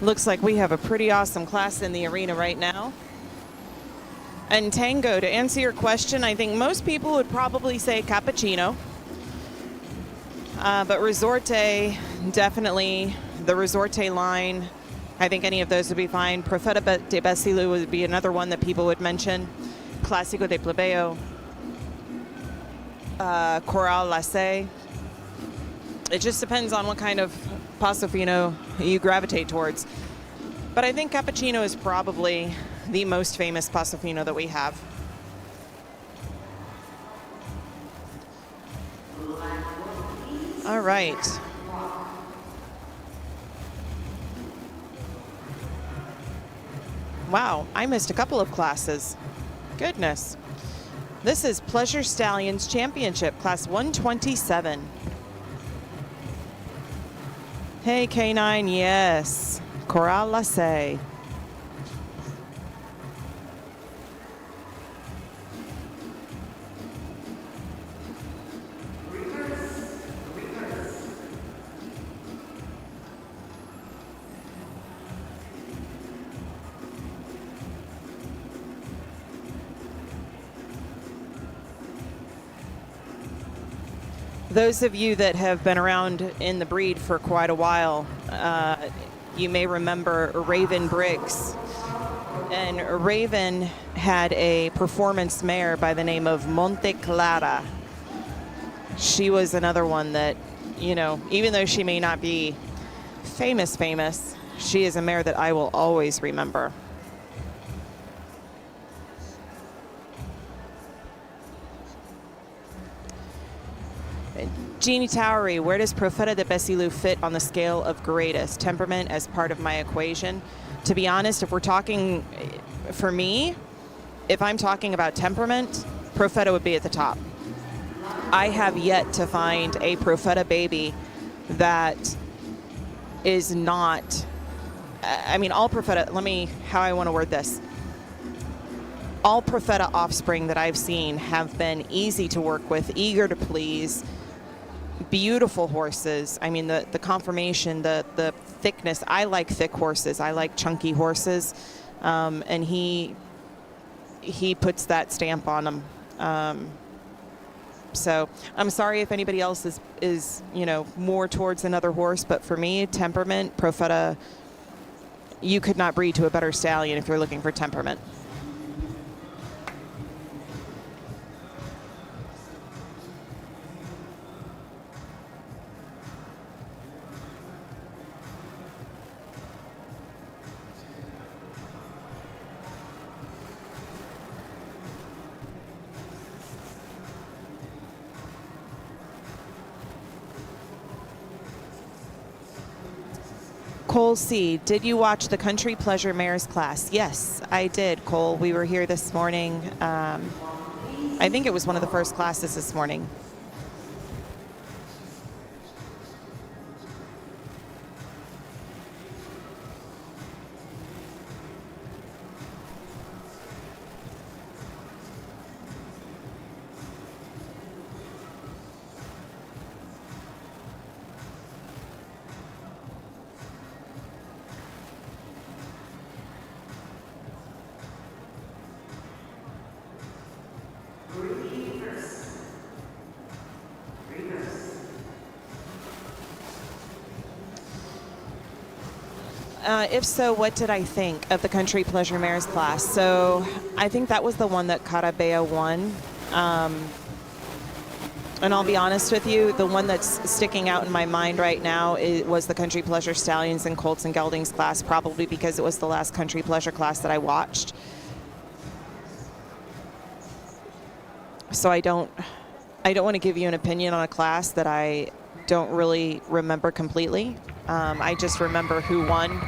Looks like we have a pretty awesome class in the arena right now. And Tango, to answer your question, I think most people would probably say cappuccino. But Resorte, definitely the Resorte line. I think any of those would be fine. Profeta de Basilu would be another one that people would mention. Clásico de Plebeo. Coral Latte. It just depends on what kind of Passo Fino you gravitate towards. But I think cappuccino is probably the most famous Passo Fino that we have. All right. Wow, I missed a couple of classes. Goodness. This is Pleasure Stallions Championship, Class 127. Hey, K9, yes. Coral Latte. Those of you that have been around in the breed for quite a while, you may remember Raven Briggs. And Raven had a performance mare by the name of Monte Clara. She was another one that, you know, even though she may not be famous, she is a mare that I will always remember. Jeannie Towery, where does Profeta de Basilu fit on the scale of greatest? Temperament as part of my equation. To be honest, if we're talking, for me, if I'm talking about temperament, Profeta would be at the top. I have yet to find a Profeta baby that is not, I mean, all Profeta, how I want to word this. All Profeta offspring that I've seen have been easy to work with, eager to please, beautiful horses. I mean, the conformation, the thickness. I like thick horses. I like chunky horses. And he puts that stamp on them. So I'm sorry if anybody else is, you know, more towards another horse, but for me, temperament, Profeta, you could not breed to a better stallion if you're looking for temperament. Cole C., did you watch the Country Pleasure Mares class? Yes, I did, Cole. We were here this morning. I think it was one of the first classes this morning. If so, what did I think of the Country Pleasure Mares class? So I think that was the one that Carabea won. And I'll be honest with you, the one that's sticking out in my mind right now was the Country Pleasure Stallions and Colts and Geldings class, probably because it was the last Country Pleasure class that I watched. So I don't want to give you an opinion on a class that I don't really remember completely. I just remember who won.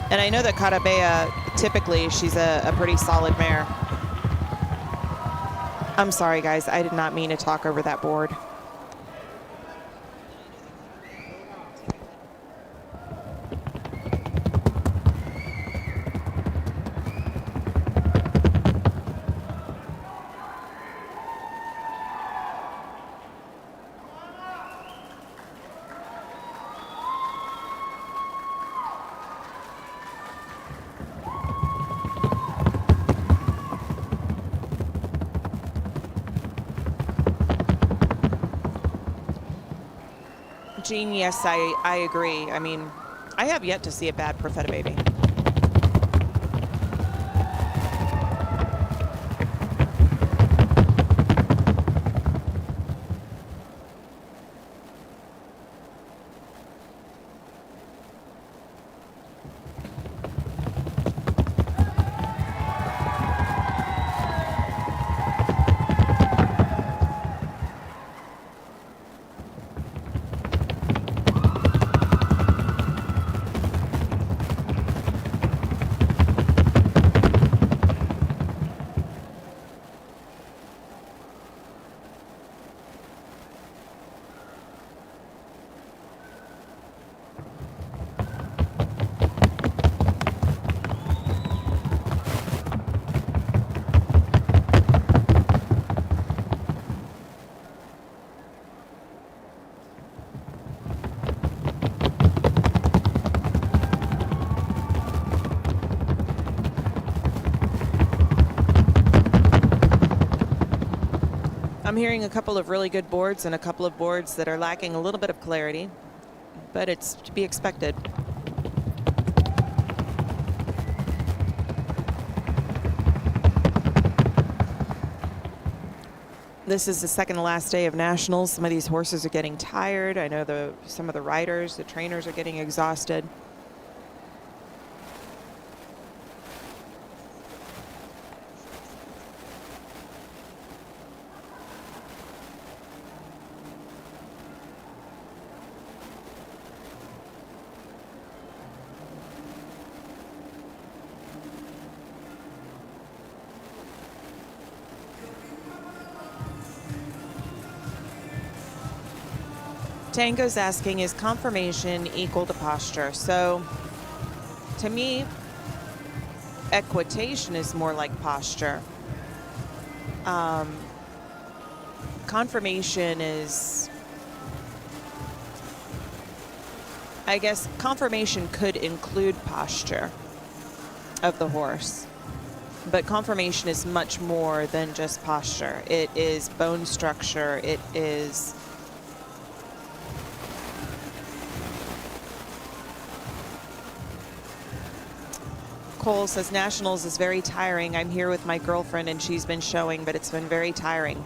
And I know that Carabea, typically, she's a pretty solid mare. I'm sorry, guys. I did not mean to talk over that board. Gene, yes, I agree. I mean, I have yet to see a bad Profeta baby. I'm hearing a couple of really good boards and a couple of boards that are lacking a little bit of clarity, but it's to be expected. This is the second to last day of nationals. Some of these horses are getting tired. I know some of the riders, the trainers are getting exhausted. Tango's asking, is conformation equal to posture? So, to me, equitation is more like posture. Conformation is, I guess, conformation could include posture of the horse. But conformation is much more than just posture. It is bone structure. It is Cole says, Nationals is very tiring. I'm here with my girlfriend and she's been showing, but it's been very tiring.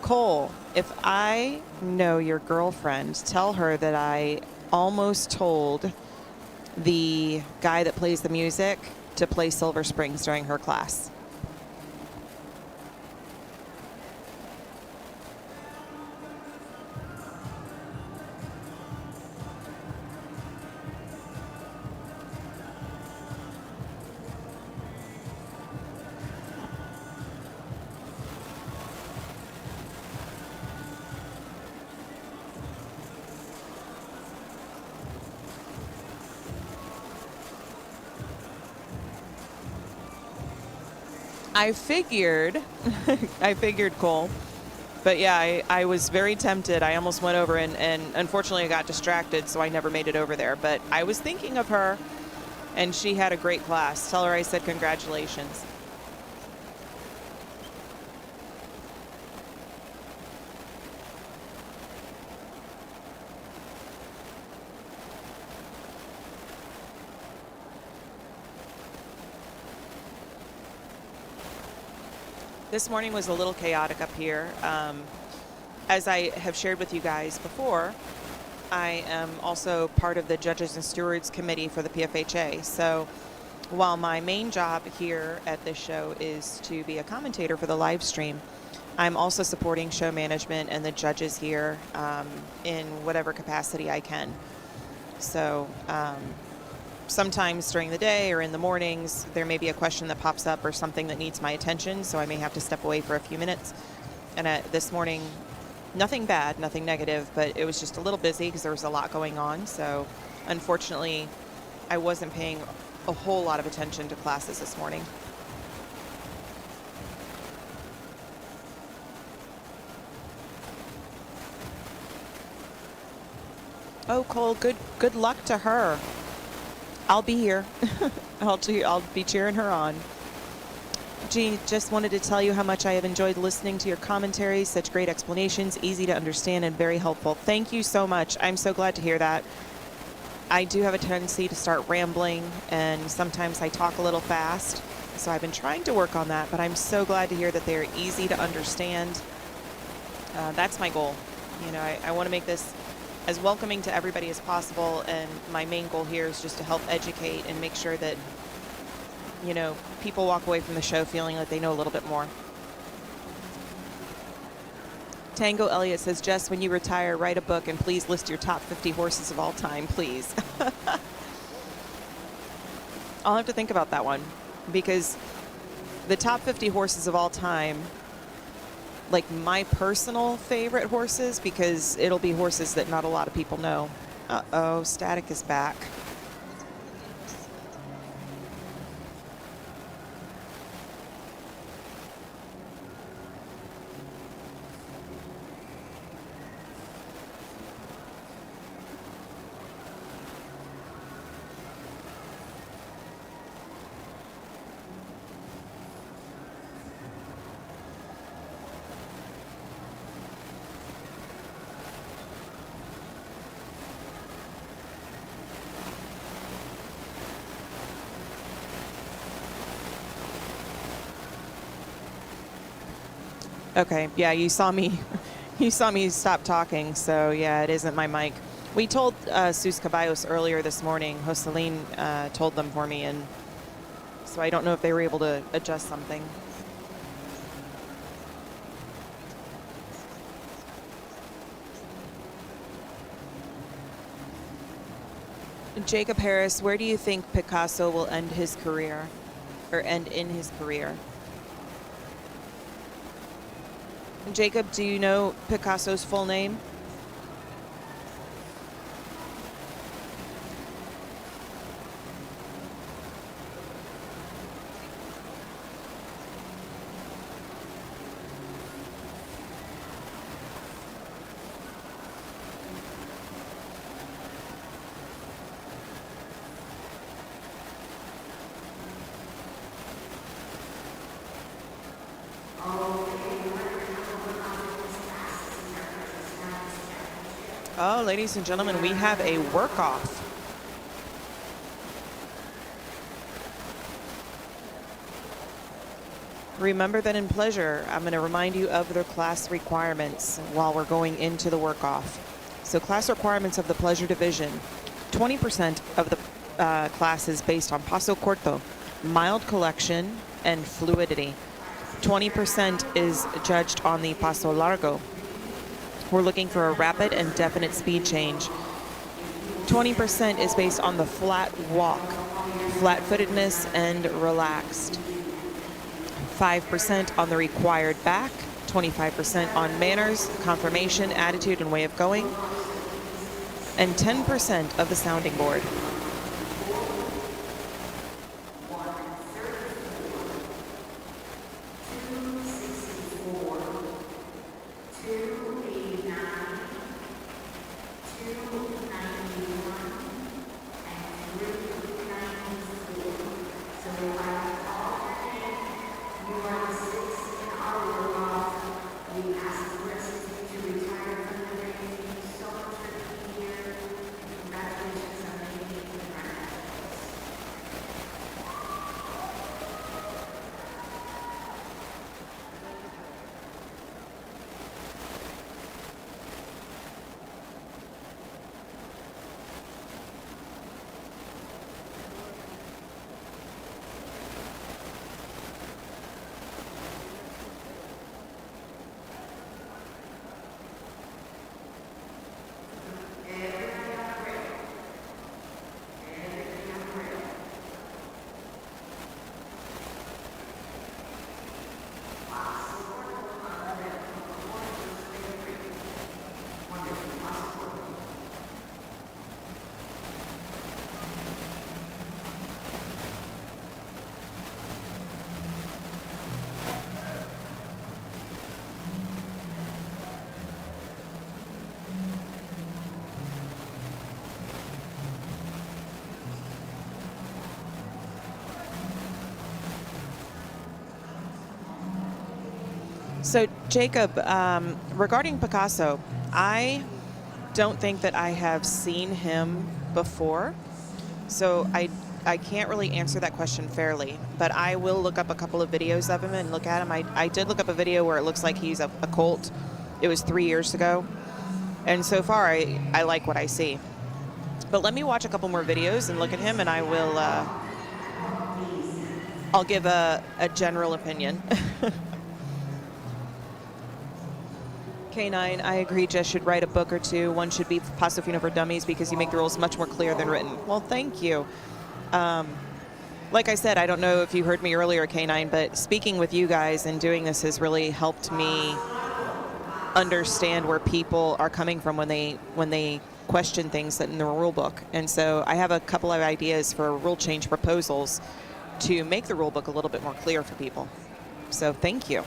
Cole, if I know your girlfriend, tell her that I almost told the guy that plays the music to play Silver Springs during her class. I figured, Cole. But yeah, I was very tempted. I almost went over and unfortunately I got distracted, so I never made it over there. But I was thinking of her, and she had a great class. Tell her I said congratulations. This morning was a little chaotic up here. As I have shared with you guys before, I am also part of the Judges and Stewards Committee for the PFHA. So while my main job here at this show is to be a commentator for the live stream, I'm also supporting show management and the judges here in whatever capacity I can. So sometimes during the day or in the mornings, there may be a question that pops up or something that needs my attention, so I may have to step away for a few minutes. And this morning, nothing bad, nothing negative, but it was just a little busy because there was a lot going on. So unfortunately, I wasn't paying a whole lot of attention to classes this morning. Oh, Cole, good luck to her. I'll be here. I'll be cheering her on. Gee, just wanted to tell you how much I have enjoyed listening to your commentaries. Such great explanations, easy to understand and very helpful. Thank you so much. I'm so glad to hear that. I do have a tendency to start rambling, and sometimes I talk a little fast. So I've been trying to work on that, but I'm so glad to hear that they're easy to understand. That's my goal. You know, I want to make this as welcoming to everybody as possible, and my main goal here is just to help educate and make sure that, you know, people walk away from the show feeling like they know a little bit more. Tango Elliott says, Jess, when you retire, write a book and please list your top 50 horses of all time, please. I'll have to think about that one, because the top 50 horses of all time, like my personal favorite horses, because it'll be horses that not a lot of people know. Uh-oh, Static is back. Okay, yeah, you saw me stop talking, so yeah, it isn't my mic. We told Sus Caballos earlier this morning. Jocelyn told them for me, and so I don't know if they were able to adjust something. Jacob Harris, where do you think Picasso will end his career, or end in his career? Jacob, do you know Picasso's full name? Oh, ladies and gentlemen, we have a work-off. Remember that in pleasure, I'm going to remind you of their class requirements while we're going into the work-off. So class requirements of the pleasure division. 20% of the class is based on paso corto, mild collection, and fluidity. 20% is judged on the paso largo. We're looking for a rapid and definite speed change. 20% is based on the flat walk, flat-footedness, and relaxed. 5% on the required back, 25% on manners, conformation, attitude, and way of going, and 10% of the sounding board. So, Jacob, regarding Picasso, I don't think that I have seen him before, so I can't really answer that question fairly, but I will look up a couple of videos of him and look at him. I did look up a video where it looks like he's a colt. It was 3 years ago, and so far I like what I see. But let me watch a couple more videos and look at him, and I will I'll give a general opinion. K9, I agree, Jess should write a book or two. One should be Paso Fino for Dummies because you make the rules much more clear than written. Well, thank you. Like I said, I don't know if you heard me earlier, K9, but speaking with you guys and doing this has really helped me understand where people are coming from when they question things in the rule book. And so I have a couple of ideas for rule change proposals to make the rule book a little bit more clear for people. So thank you.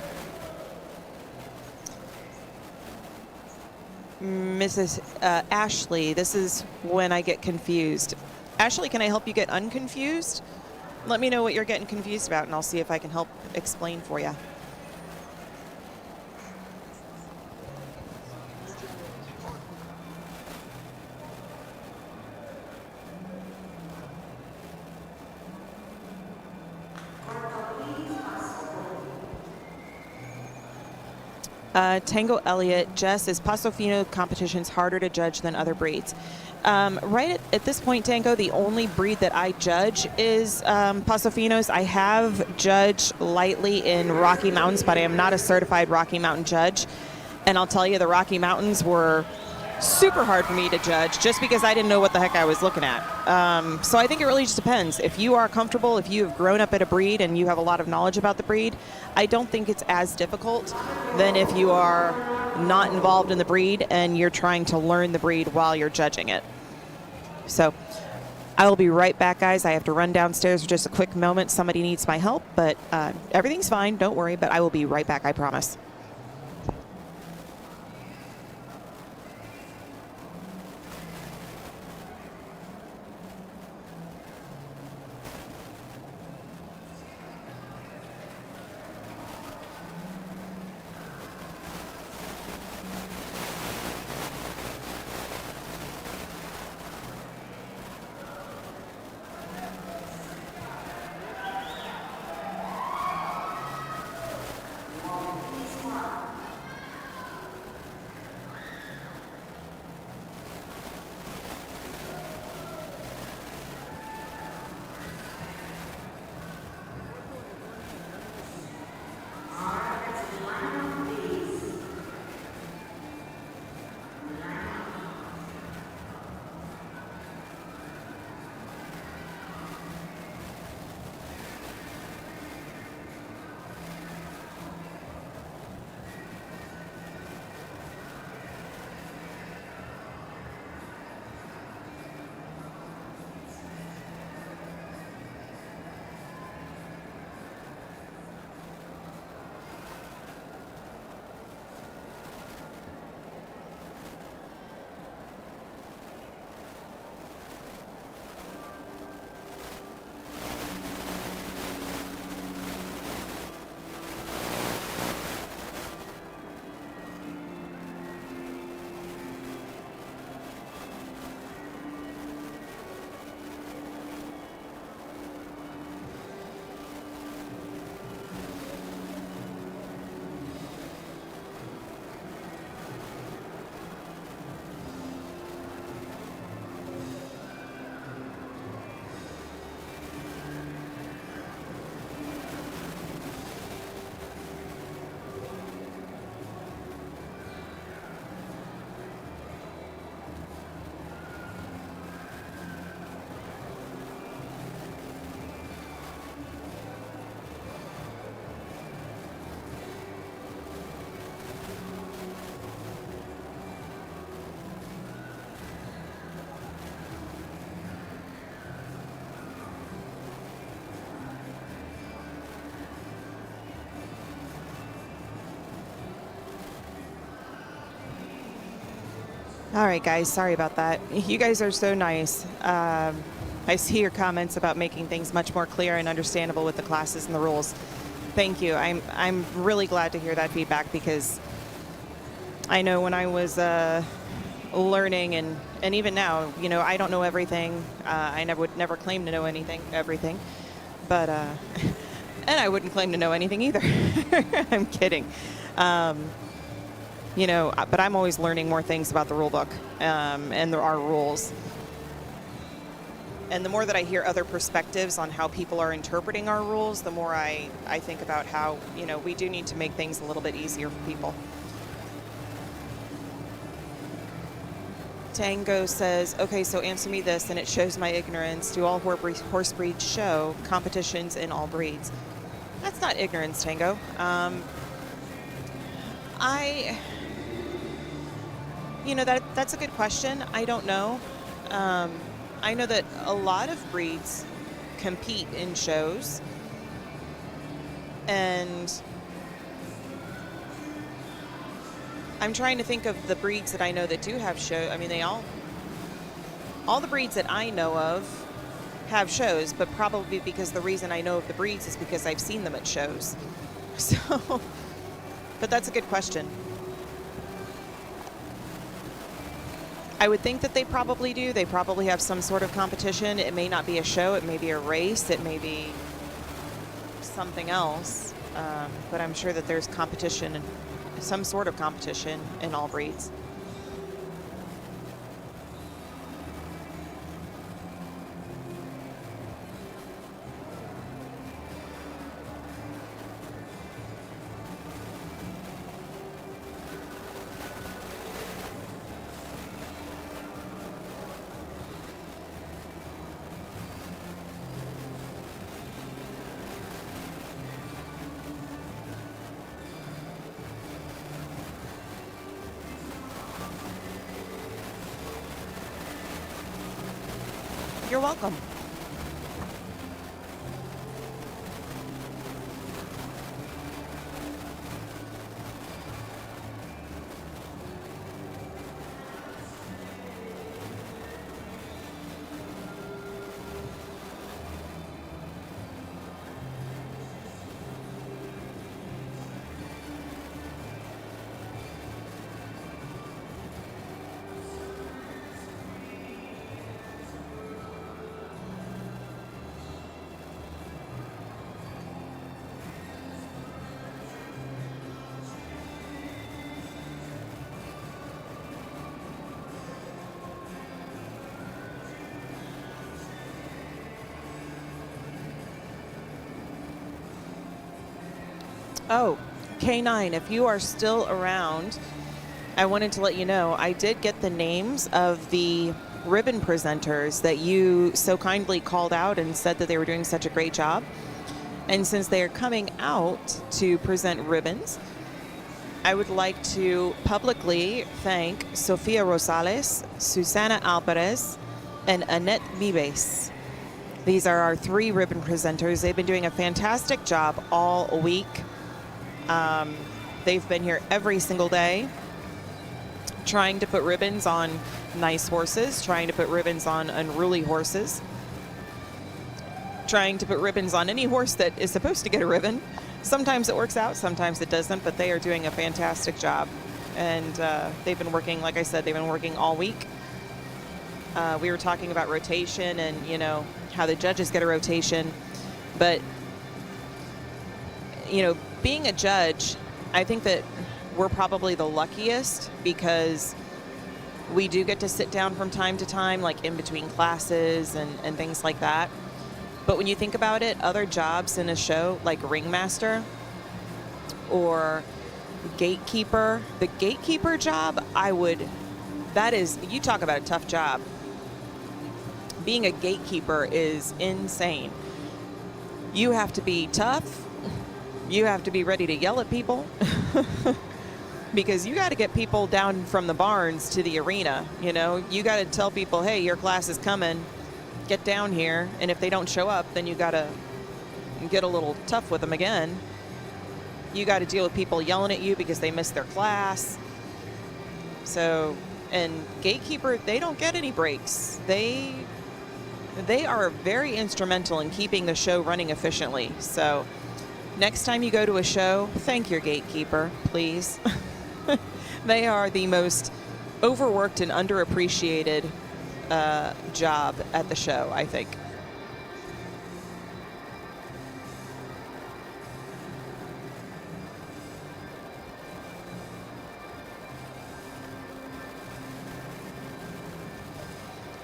Mrs. Ashley, this is when I get confused. Ashley, can I help you get unconfused? Let me know what you're getting confused about, and I'll see if I can help explain for you. Tango Elliott, Jess, is Paso Fino competitions harder to judge than other breeds? Right at this point, Tango, the only breed that I judge is Paso Finos. I have judged lightly in Rocky Mountains, but I am not a certified Rocky Mountain judge. And I'll tell you, the Rocky Mountains were super hard for me to judge just because I didn't know what the heck I was looking at. So I think it really just depends. If you are comfortable, if you have grown up at a breed and you have a lot of knowledge about the breed, I don't think it's as difficult than if you are not involved in the breed and you're trying to learn the breed while you're judging it. So I will be right back, guys. I have to run downstairs for just a quick moment. Somebody needs my help, but everything's fine. Don't worry, but I will be right back, I promise. All right, guys, sorry about that. You guys are so nice. I see your comments about making things much more clear and understandable with the classes and the rules. Thank you. I'm really glad to hear that feedback, because I know when I was learning, and even now, you know, I don't know everything. I would never claim to know everything, but and I wouldn't claim to know anything either. I'm kidding. You know, but I'm always learning more things about the rule book, and there are rules. And the more that I hear other perspectives on how people are interpreting our rules, the more I think about how, you know, we do need to make things a little bit easier for people. Tango says, okay, so answer me this, and it shows my ignorance. Do all horse breeds show competitions in all breeds? That's not ignorance, Tango. You know, that's a good question. I don't know. I know that a lot of breeds compete in shows, and I'm trying to think of the breeds that I know that do have shows. I mean, all the breeds that I know of have shows, but probably because the reason I know of the breeds is because I've seen them at shows. So, but that's a good question. I would think that they probably do. They probably have some sort of competition. It may not be a show. It may be a race. It may be something else. But I'm sure that there's competition, some sort of competition in all breeds. You're welcome. Oh, K9, if you are still around, I wanted to let you know I did get the names of the ribbon presenters that you so kindly called out and said that they were doing such a great job. And since they are coming out to present ribbons, I would like to publicly thank Sofia Rosales, Susana Alvarez, and Annette Vives. These are our 3 ribbon presenters. They've been doing a fantastic job all week. They've been here every single day trying to put ribbons on nice horses, trying to put ribbons on unruly horses, trying to put ribbons on any horse that is supposed to get a ribbon. Sometimes it works out, sometimes it doesn't, but they are doing a fantastic job. And they've been working, like I said, they've been working all week. We were talking about rotation and, you know, how the judges get a rotation. But, you know, being a judge, I think that we're probably the luckiest because we do get to sit down from time to time, like in between classes and things like that. But when you think about it, other jobs in a show like ringmaster or gatekeeper, the gatekeeper job, that is, you talk about a tough job. Being a gatekeeper is insane. You have to be tough. You have to be ready to yell at people because you got to get people down from the barns to the arena. You know, you got to tell people, hey, your class is coming, get down here. And if they don't show up, then you got to get a little tough with them again. You got to deal with people yelling at you because they missed their class. So, and gatekeeper, they don't get any breaks. They are very instrumental in keeping the show running efficiently. So Next time you go to a show, thank your gatekeeper, please. They are the most overworked and underappreciated job at the show, I think.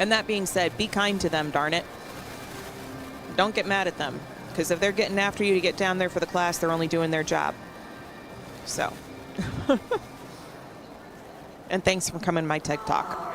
And that being said, be kind to them, darn it. Don't get mad at them, because if they're getting after you to get down there for the class, they're only doing their job. So. And thanks for coming to my TED Talk.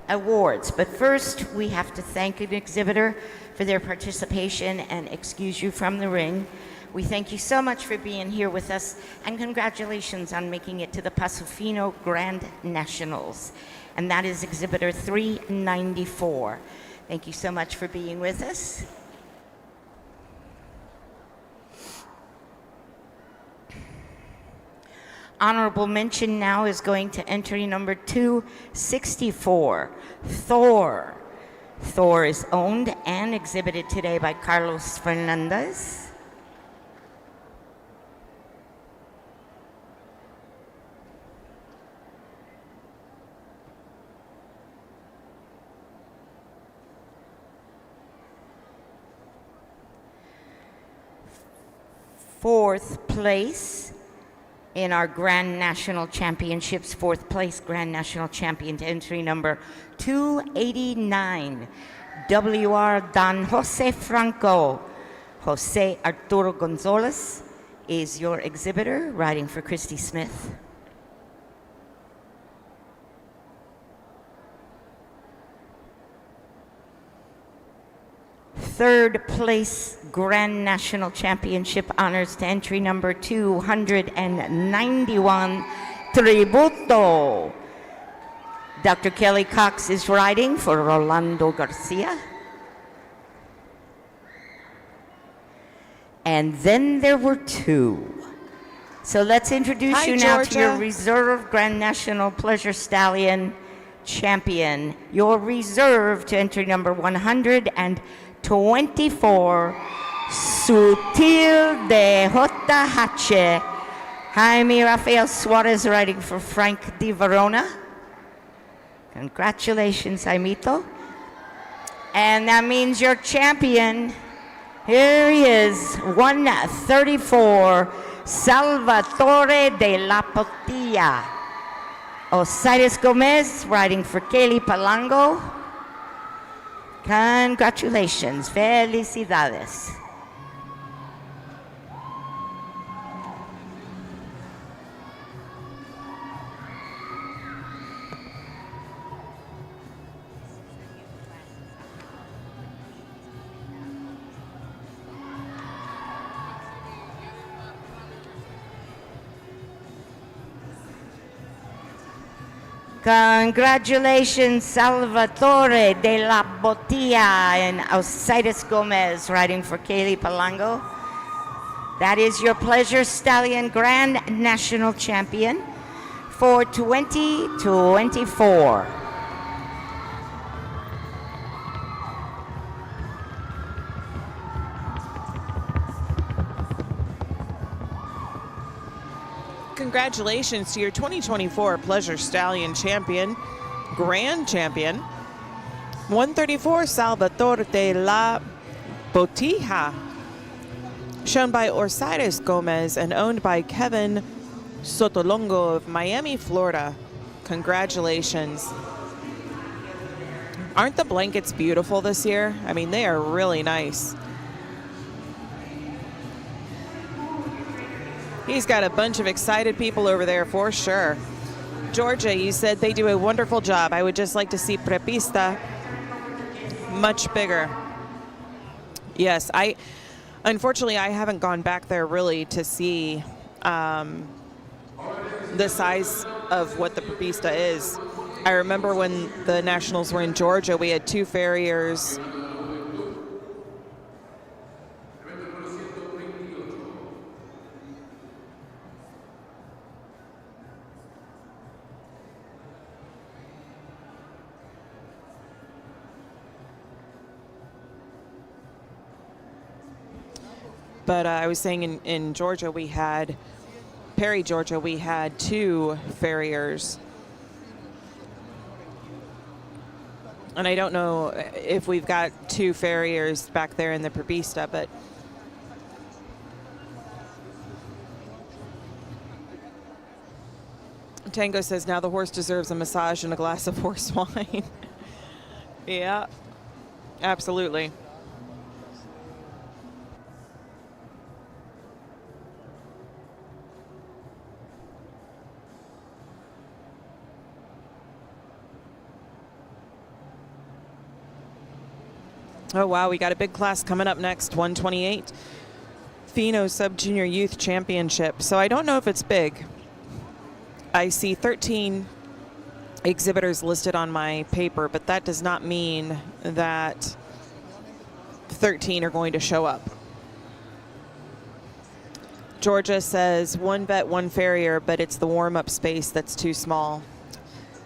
Awards, but first we have to thank an exhibitor for their participation and excuse you from the ring. We thank you so much for being here with us, and congratulations on making it to the Paso Fino Grand Nationals, and that is exhibitor 394. Thank you so much for being with us. Honorable mention now is going to entry number 264, Thor. Thor is owned and exhibited today by Carlos Fernandez. Fourth place in our Grand National Championships, fourth place Grand National Champion to entry number 289, W.R. Don Jose Franco. Jose Arturo Gonzalez is your exhibitor, riding for Christy Smith. Third place Grand National Championship honors to entry number 291, Tributo. Dr. Kelly Cox is riding for Rolando Garcia. And then there were two. So let's introduce you now to your reserve Grand National Pleasure Stallion champion. Your reserve to entry number 124, Sutil de JH, Jaime Rafael Suarez riding for Frank Di Verona. Congratulations, Jaimito. And that means your champion, here he is, 134, Salvatore de la Potilla. Osiris Gomez riding for Kelly Palango. Congratulations, felicidades. Congratulations, Salvatore de la Botilla and Osiris Gomez riding for Kaylee Palango. That is your Pleasure Stallion Grand National Champion for 2024. Congratulations to your 2024 Pleasure Stallion Champion, Grand Champion, 134 Salvatore de la Botija, shown by Osiris Gomez and owned by Kevin Sotolongo of Miami, Florida. Congratulations. Aren't the blankets beautiful this year? I mean, they are really nice. He's got a bunch of excited people over there for sure. Georgia, you said they do a wonderful job. I would just like to see Prepista much bigger. Yes, unfortunately, I haven't gone back there really to see the size of what the Pista is. I remember when the Nationals were in Georgia, we had 2 farriers. But I was saying in Georgia, we had, Perry, Georgia, we had 2 farriers. And I don't know if we've got 2 farriers back there in the Pista, but Tango says now the horse deserves a massage and a glass of horse wine. Yeah, absolutely. Oh, wow, we got a big class coming up next, 128. Feno Sub-Junior Youth Championship. So I don't know if it's big. I see 13 exhibitors listed on my paper, but that does not mean that 13 are going to show up. Georgia says 1 vet, 1 farrier, but it's the warm-up space that's too small.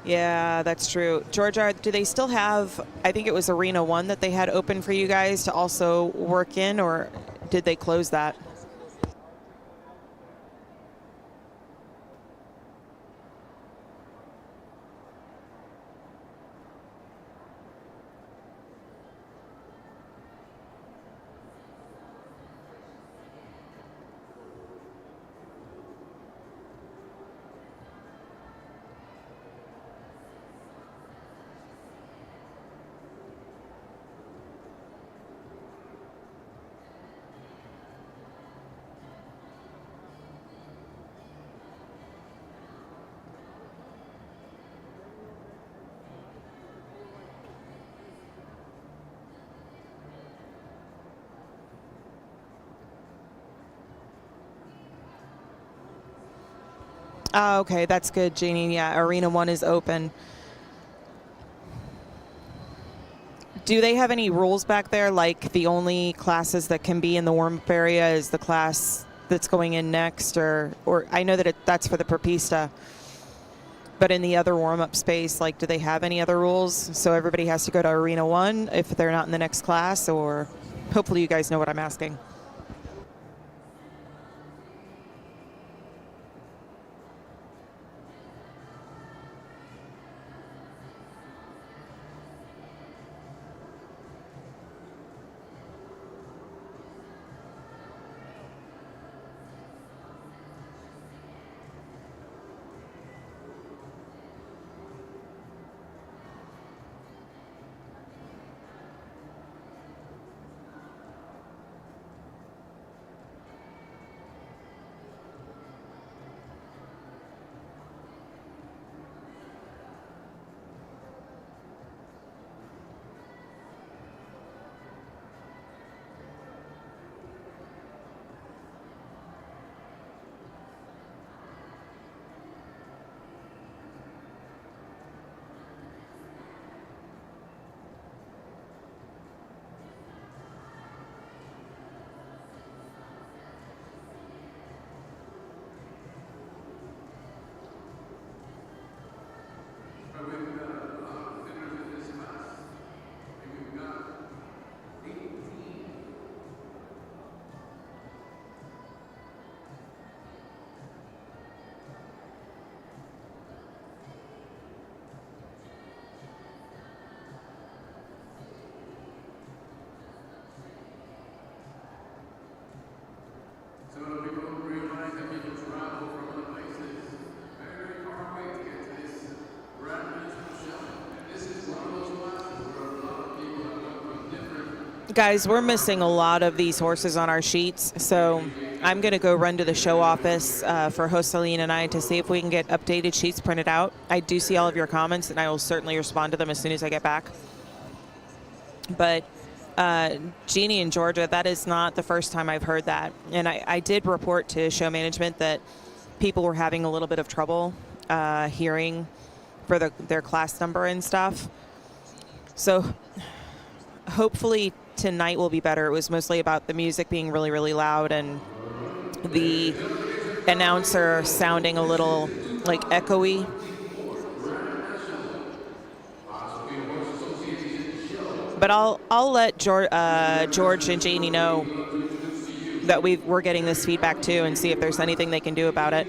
Yeah, that's true. Georgia, do they still have, I think it was Arena 1 that they had open for you guys to also work in, or did they close that? Okay, that's good, Jeannie. Yeah, Arena 1 is open. Do they have any rules back there, like the only classes that can be in the warm-up area is the class that's going in next, or I know that that's for the Pista, but in the other warm-up space, like, do they have any other rules? So everybody has to go to Arena 1 if they're not in the next class, or hopefully you guys know what I'm asking. Guys, we're missing a lot of these horses on our sheets, so I'm going to go run to the show office for host Stallion and I to see if we can get updated sheets printed out. I do see all of your comments, and I will certainly respond to them as soon as I get back. But Jeannie in Georgia, that is not the first time I've heard that. And I did report to show management that people were having a little bit of trouble hearing for their class number and stuff. So hopefully tonight will be better. It was mostly about the music being really, really loud and the announcer sounding a little like echoey. But I'll let George and Janie know that we're getting this feedback too, and see if there's anything they can do about it.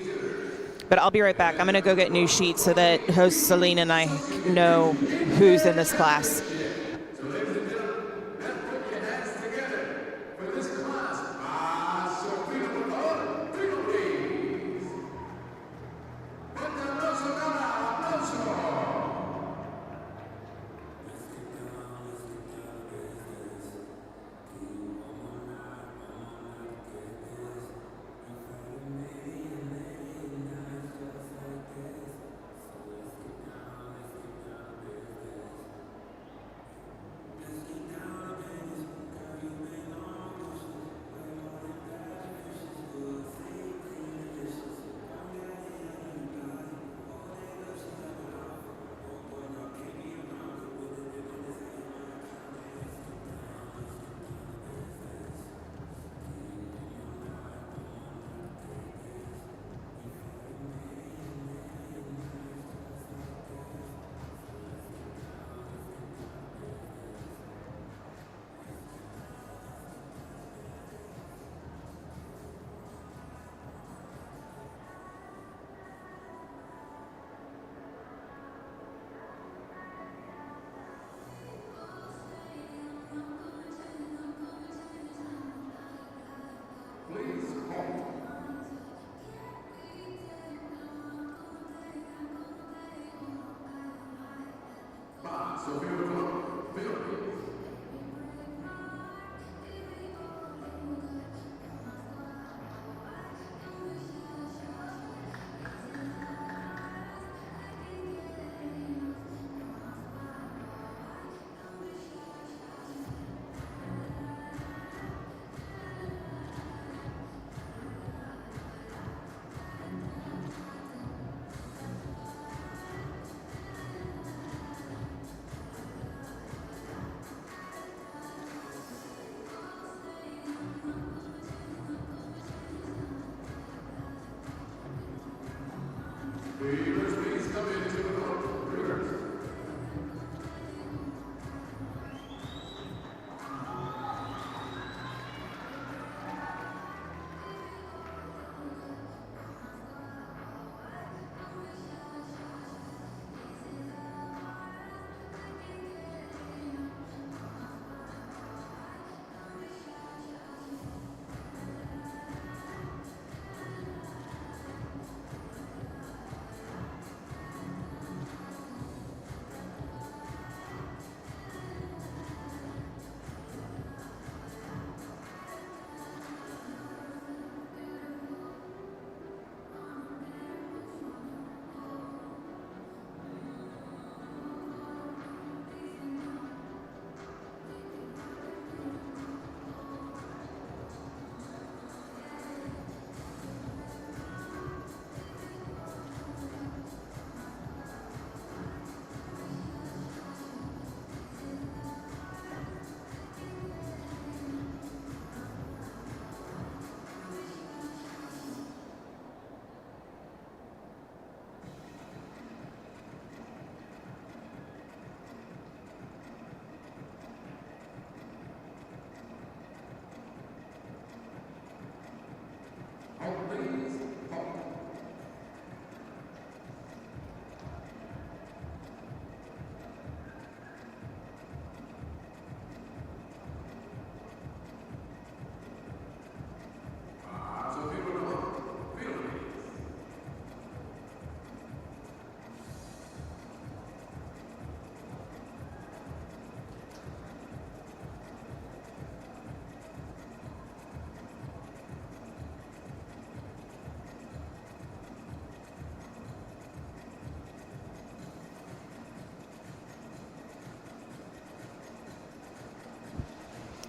But I'll be right back. I'm going to go get new sheets so that host Celine and I know who's in this class.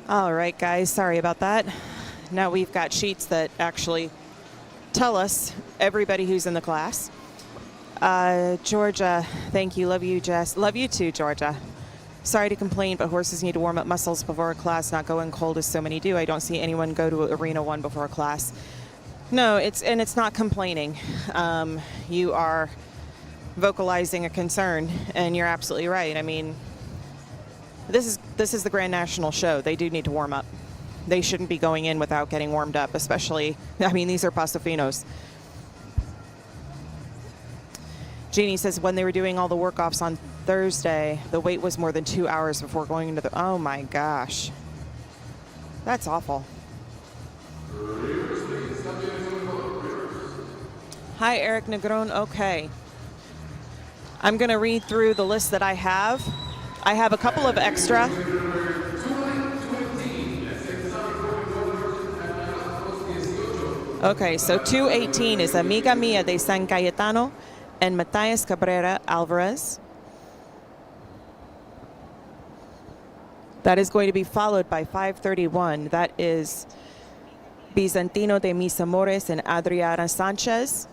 All right, guys, sorry about that. Now we've got sheets that actually tell us everybody who's in the class. Georgia, thank you. Love you, Jess. Love you too, Georgia. Sorry to complain, but horses need to warm up muscles before a class, not go in cold as so many do. I don't see anyone go to Arena 1 before a class. No, it's not complaining. You are vocalizing a concern, and you're absolutely right. I mean, this is the Grand National Show. They do need to warm up. They shouldn't be going in without getting warmed up, especially, I mean, these are Paso Finos. Jeannie says when they were doing all the work-offs on Thursday, the wait was more than 2 hours before going into the... Oh, my gosh. That's awful. Hi, Eric Negron. Okay. I'm going to read through the list that I have. I have a couple of extra. Okay, so 218 is Amiga Mia de San Cayetano and Matias Cabrera Alvarez. That is going to be followed by 531. That is Bizantino de Mis Amores and Adriana Sanchez.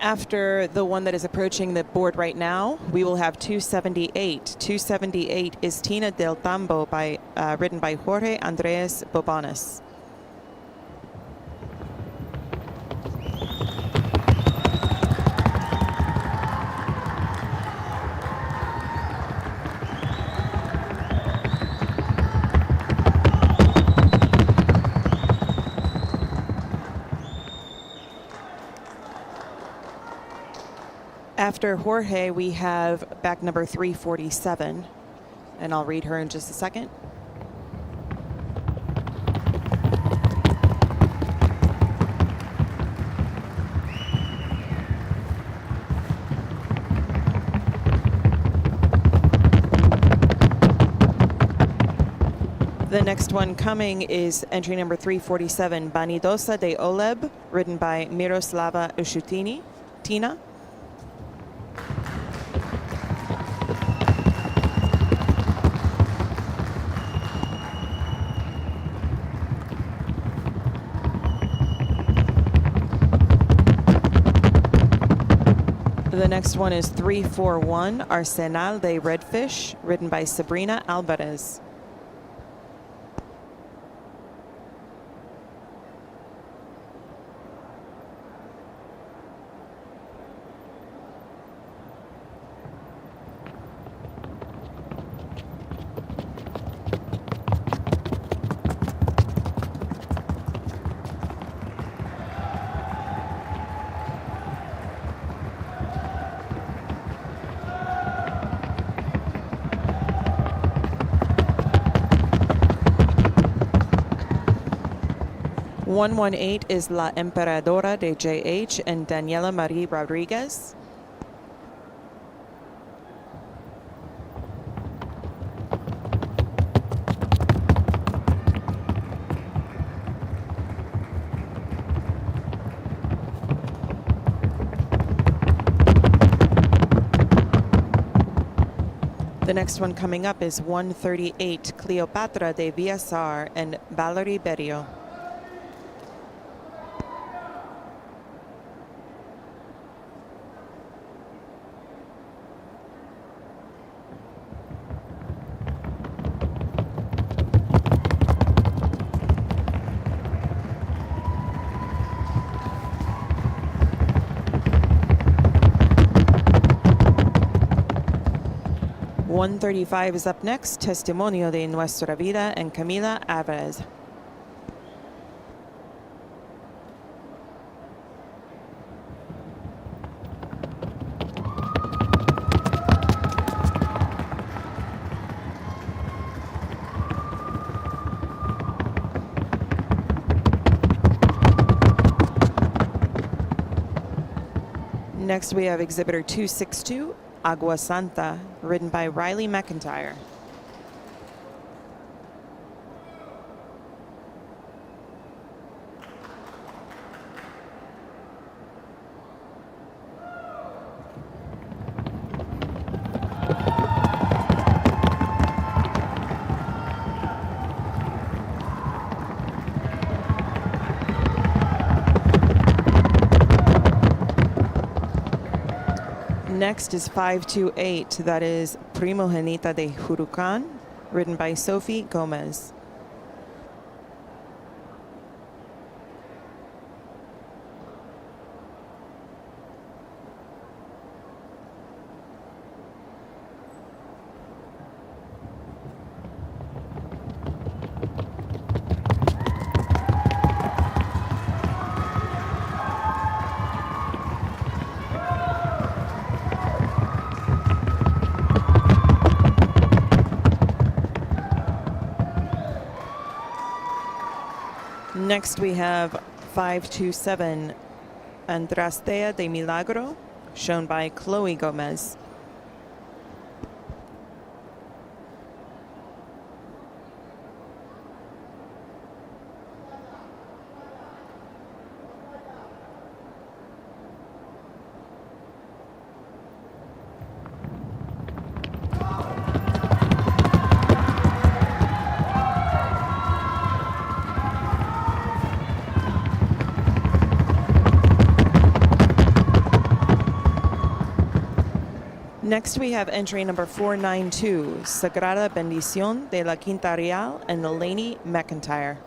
After the one that is approaching the board right now, we will have 278. 278 is Tina del Tambo, ridden by Jorge Andres Bobanes. After Jorge, we have back number 347, and I'll read her in just a second. The next one coming is entry number 347, Vanidosa de Oleb, ridden by Miroslava Ushutini, Tina. The next one is 341, Arsenal de Redfish, ridden by Sabrina Alvarez. .118 is La Emperadora de JH and Daniela Marie Rodriguez. The next one coming up is 138, Cleopatra de Villasar and Valerie Berrio. .135 is up next, Testimonio de Nuestra Vida and Camila Alvarez. Next we have exhibitor 262, Agua Santa, ridden by Riley McIntyre. Next is 528. That is Primogenita de Jurucan, ridden by Sophie Gomez. Next we have 527 Andrastea de Milagro, shown by Chloe Gomez. Next we have entry number 492, Sagrada Bendición de la Quinta Real and Lainey McIntyre.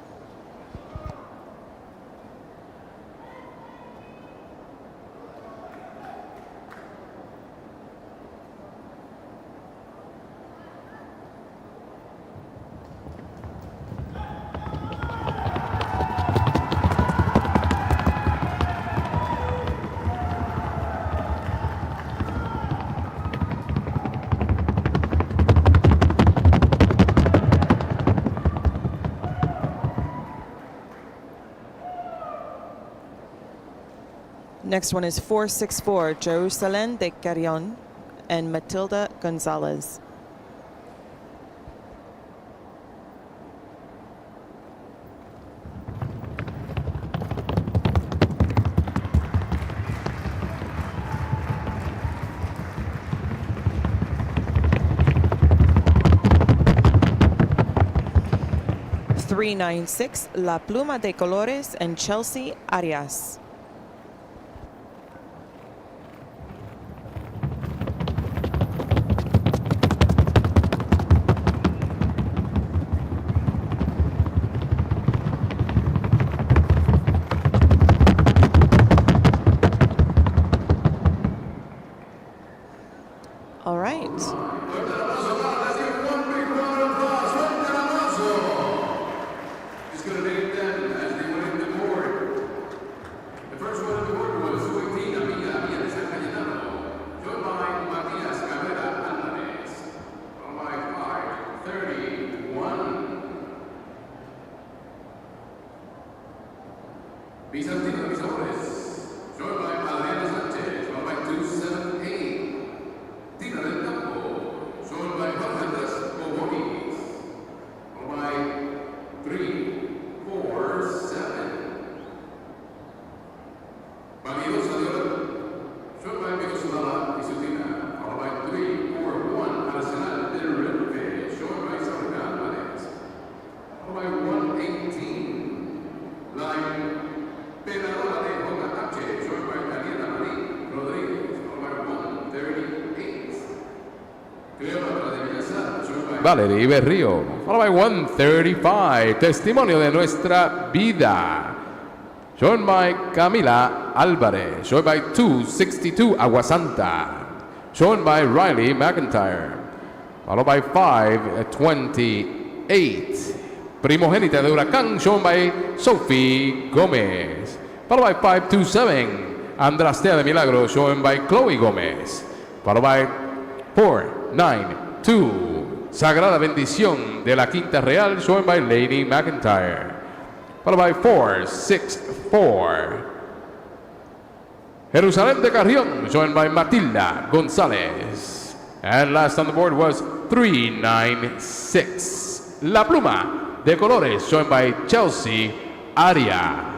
Next one is 464, Jerusalem de Carrion and Matilda Gonzalez. (396) La Pluma de Colores and Chelsea Arias. All right. Valerie Berrío, followed by 135, Testimonio de Nuestra Vida, joined by Camila Álvarez, joined by 262, Aguasanta, joined by Riley McIntyre, followed by 528, Primogénita de Huracán, joined by Sophie Gomez, followed by 527, Andrastea de Milagro, joined by Chloe Gomez, followed by 492, Sagrada Bendición de la Quinta Real, joined by Lady McIntyre. Followed by 464. Jerusalén de Carrión, joined by Matilda González. And last on the board was 396. La Pluma de Colores, joined by Chelsea Aria.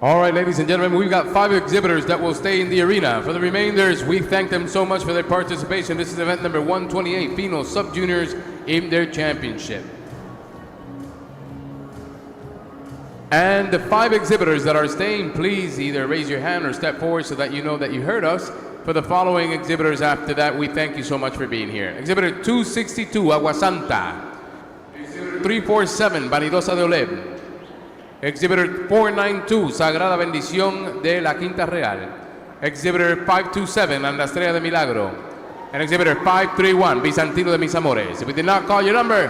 All right, ladies and gentlemen, we've got 5 exhibitors that will stay in the arena. For the remainders, we thank them so much for their participation. This is event number 128, Feno Sub-Juniors in their championship. And the 5 exhibitors that are staying, please either raise your hand or step forward so that you know that you heard us. For the following exhibitors after that, we thank you so much for being here. Exhibitor 262, Agua Santa. Exhibitor 347, Vanidosa de Oleb. Exhibitor 492, Sagrada Bendición de la Quinta Real. Exhibitor 527, Andastrea de Milagro. And Exhibitor 531, Bizantino de Mis Amores. If we did not call your number,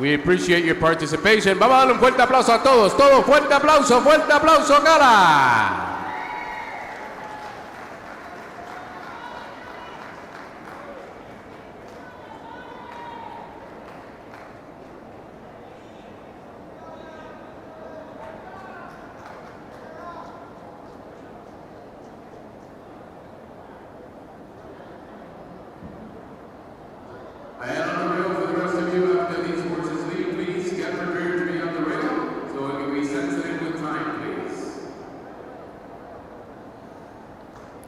we appreciate your participation. Vamos a darle un fuerte aplauso a todos. Todos, fuerte aplauso, cara.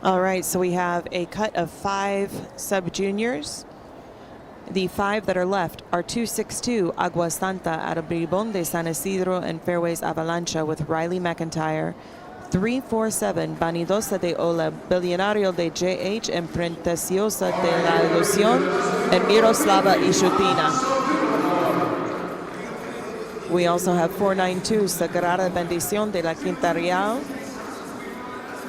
All right, so we have a cut of 5 sub-juniors. The 5 that are left are 262 Agua Santa out of Bribón de San Isidro and Fairways Avalancha with Riley McIntyre. 347 Vanidosa de Ola, Billionario de JH and Preciosa de la Ilusión and Miroslava Ishutina. We also have 492 Sagrada Bendición de la Quinta Real,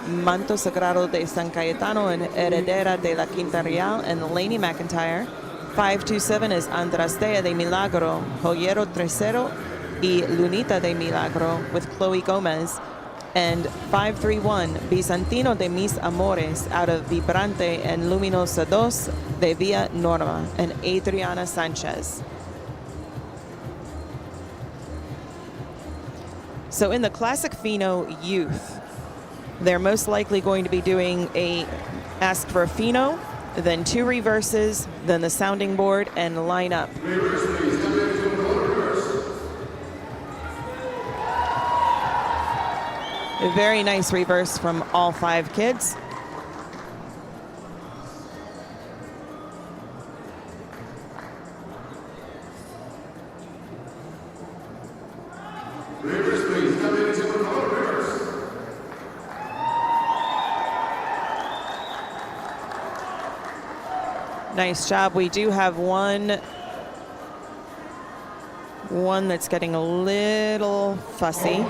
Manto Sagrado de San Cayetano and Heredera de la Quinta Real, and Laney McIntyre. 527 is Andrastea de Milagro, Joyero Tercero y Lunita de Milagro with Chloe Gomez. And 531 Bizantino de Mis Amores out of Vibrante and Luminosa Dos de Villa Norma and Adriana Sanchez. So in the Classic Feno Youth, they're most likely going to be doing a ask for a Feno, then 2 reverses, then the sounding board, and line up. A very nice reverse from all 5 kids. Nice job. We do have one that's getting a little fussy.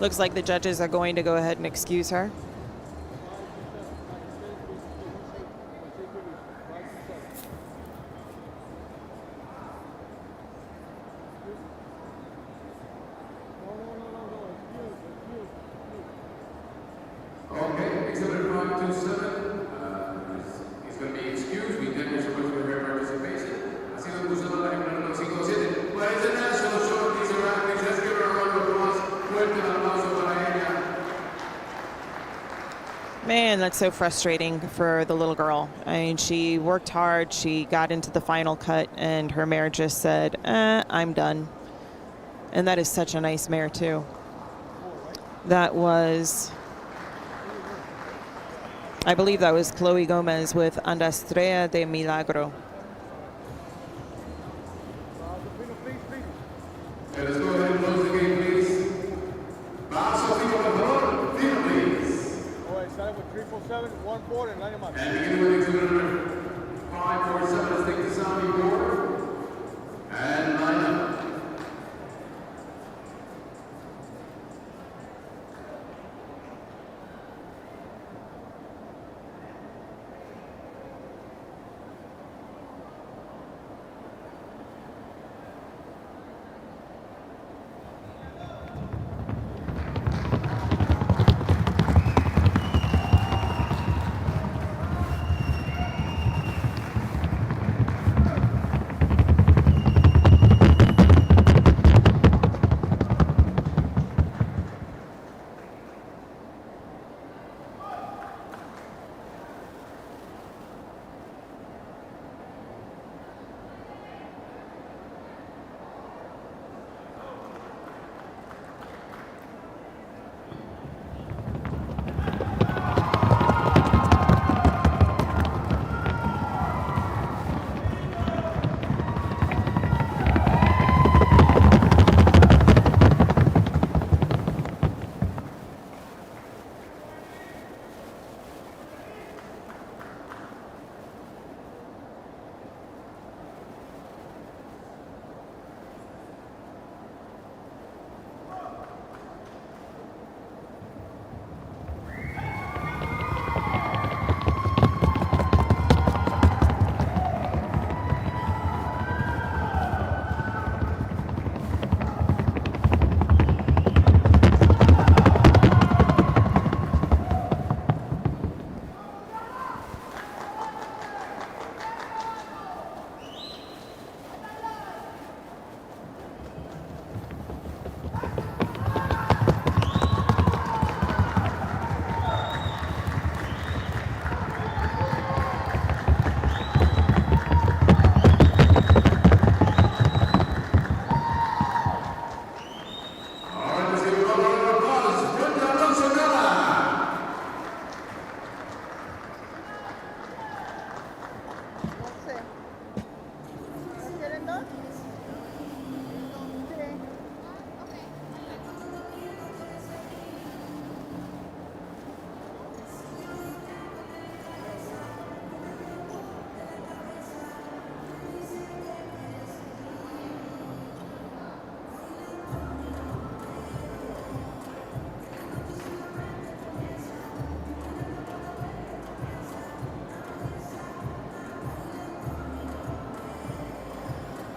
Looks like the judges are going to go ahead and excuse her. Okay, exhibit 527 is going to be excused. We thank you so much for your participation. Ha sido acusado la ejemplar número 57. Por el International Show of These Iraqis, let's give her a round of applause. Fuerte el aplauso para ella. Man, that's so frustrating for the little girl. I mean, she worked hard. She got into the final cut, and her mare just said, I'm done. And that is such a nice mare, too. That was... I believe that was Chloe Gomez with Andastrea de Milagro. Let's go ahead and close the game, please. Paso, Fino, por favor. Fino, please. All right, starting with 347, 1 board, and line them up. And beginning with exhibit number 547, let's take the sounding board. And line up.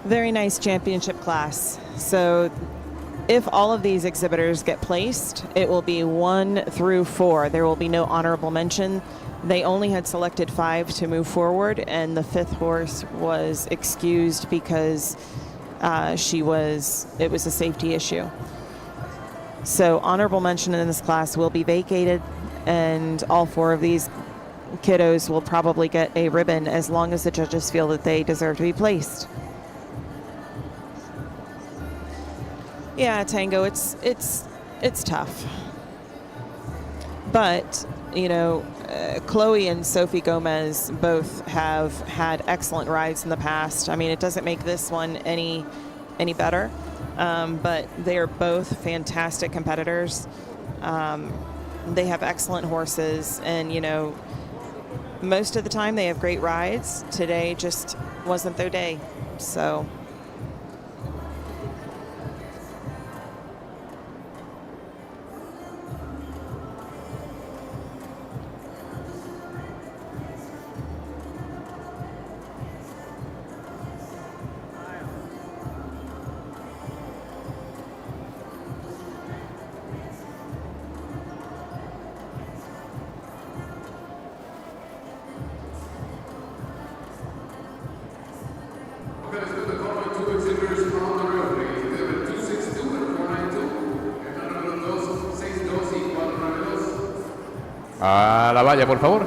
Very nice championship class. So if all of these exhibitors get placed, it will be 1 through 4. There will be no honorable mention. They only had selected 5 to move forward, and the 5th horse was excused because it was a safety issue. So honorable mention in this class will be vacated, and all 4 of these kiddos will probably get a ribbon as long as the judges feel that they deserve to be placed. Yeah, Tango, it's tough. But, you know, Chloe and Sophie Gomez both have had excellent rides in the past. I mean, it doesn't make this one any better, but they are both fantastic competitors. They have excellent horses, and, you know, most of the time they have great rides. Today just wasn't their day, so... A la valla, por favor.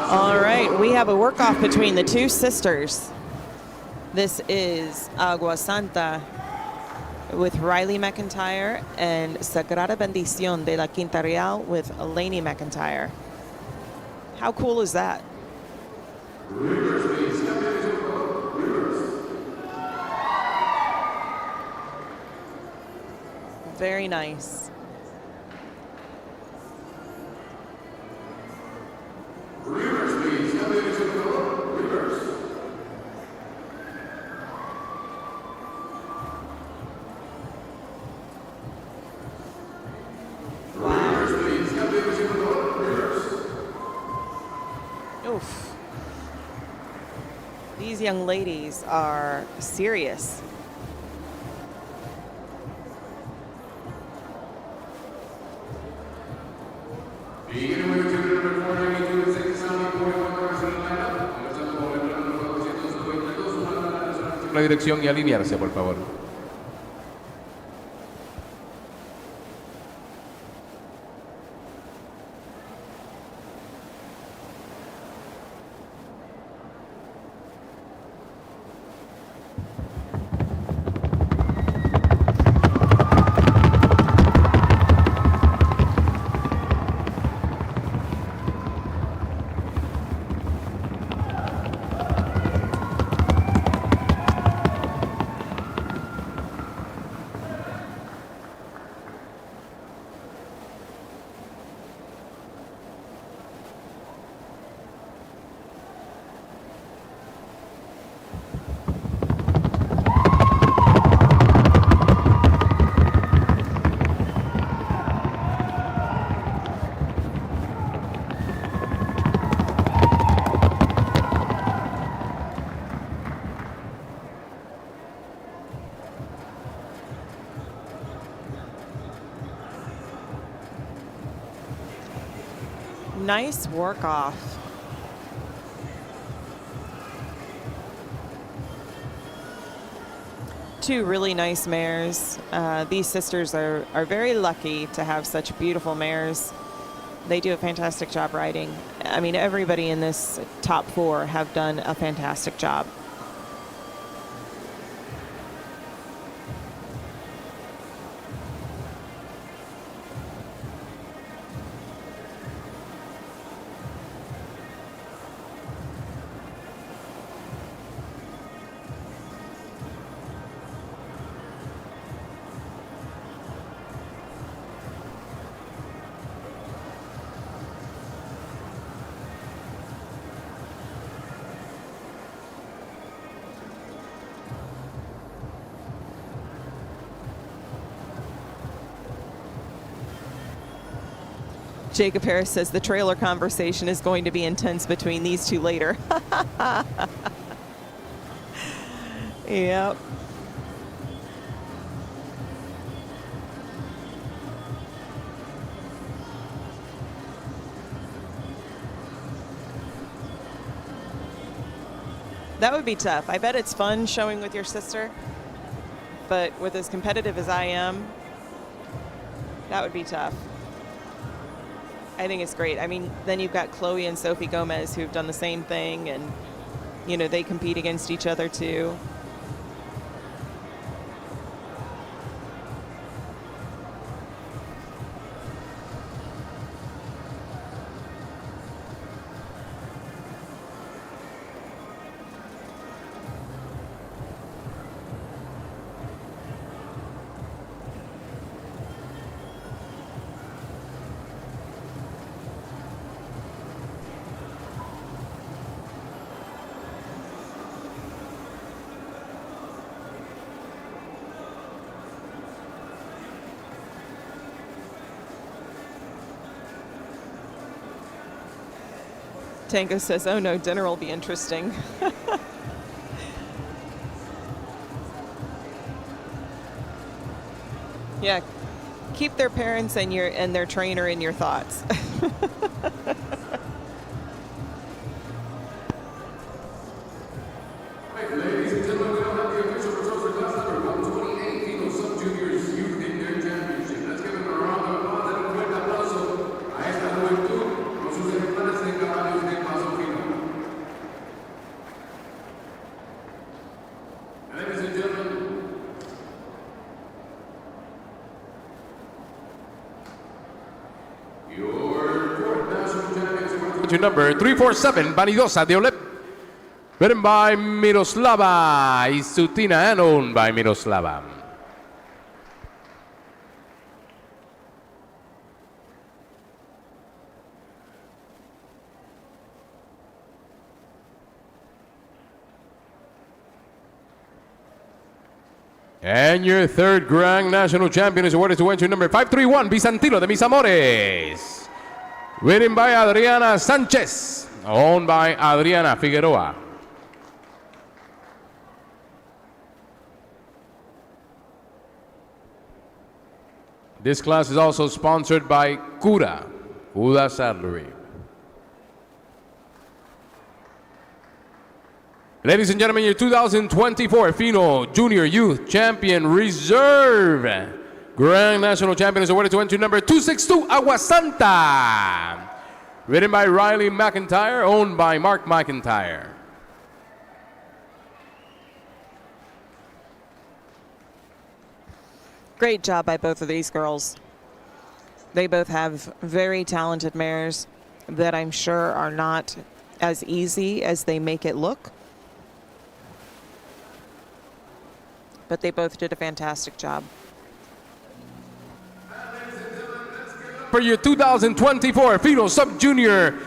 All right, we have a work-off between the 2 sisters. This is Agua Santa with Riley McIntyre and Sagrada Bendición de la Quinta Real with Lainey McIntyre. How cool is that? Very nice. Oof. These young ladies are serious. La dirección y alinearse, por favor. Nice work off. Two really nice mares. These sisters are very lucky to have such beautiful mares. They do a fantastic job riding. I mean, everybody in this top 4 have done a fantastic job. Jacob Harris says the trailer conversation is going to be intense between these two later. Yep. That would be tough. I bet it's fun showing with your sister, but with as competitive as I am, that would be tough. I think it's great. I mean, then you've got Chloe and Sophie Gomez who've done the same thing, and, you know, they compete against each other too. Tango says, oh no, dinner will be interesting. Yeah, keep their parents and their trainer in your thoughts. Ladies and gentlemen, we don't have the official results for class number 128 Feno Sub-Juniors Youth Indoor Championship. Let's give them a round of applause and un fuerte aplauso a esta juventud con sus ejemplares de caballos de paso fino. Ladies and gentlemen, your fourth national champions to number 347, Vanidosa de Olep. Ridden by Miroslava Isutina and owned by Miroslava. And your third Grand National Champion is awarded to entry number 531, Bizantino de Mis Amores. Ridden by Adriana Sanchez, owned by Adriana Figueroa. This class is also sponsored by Cura Saddlery. Ladies and gentlemen, your 2024 Feno Junior Youth Champion Reserve Grand National Champion is awarded to entry number 262, Agua Santa. Ridden by Riley McIntyre, owned by Mark McIntyre. Great job by both of these girls. They both have very talented mares that I'm sure are not as easy as they make it look. But they both did a fantastic job. For your 2024 Feno Sub-Junior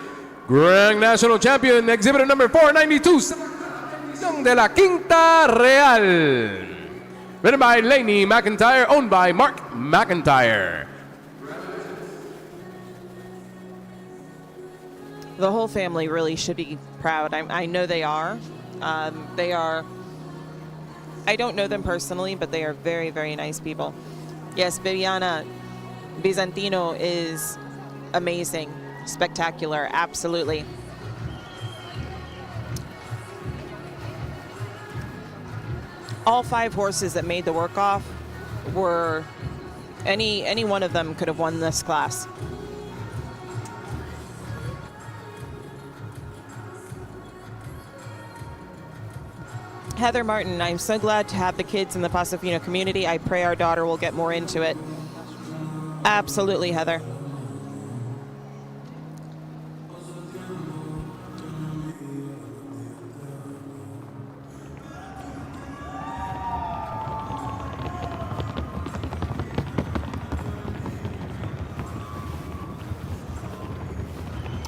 Grand National Champion, exhibitor number 492, de la Quinta Real. Ridden by Lainey McIntyre, owned by Mark McIntyre. The whole family really should be proud. I know they are. They are. I don't know them personally, but they are very, very nice people. Yes, Viviana Bizantino is amazing, spectacular, absolutely. All 5 horses that made the work-off were, any one of them could have won this class. Heather Martin, I'm so glad to have the kids in the Paso Fino community. I pray our daughter will get more into it. Absolutely, Heather.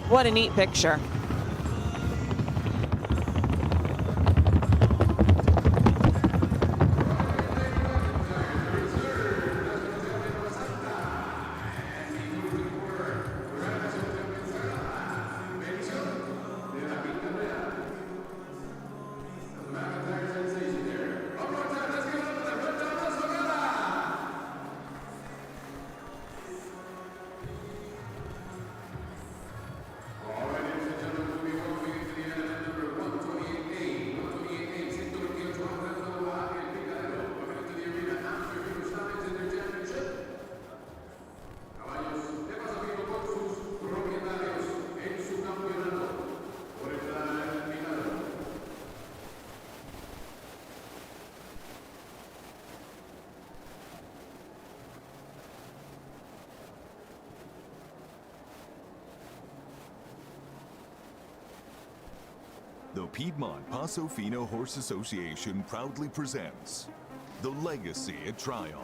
What a neat picture. Piedmont Paso Fino Horse Association proudly presents The Legacy at Tryon,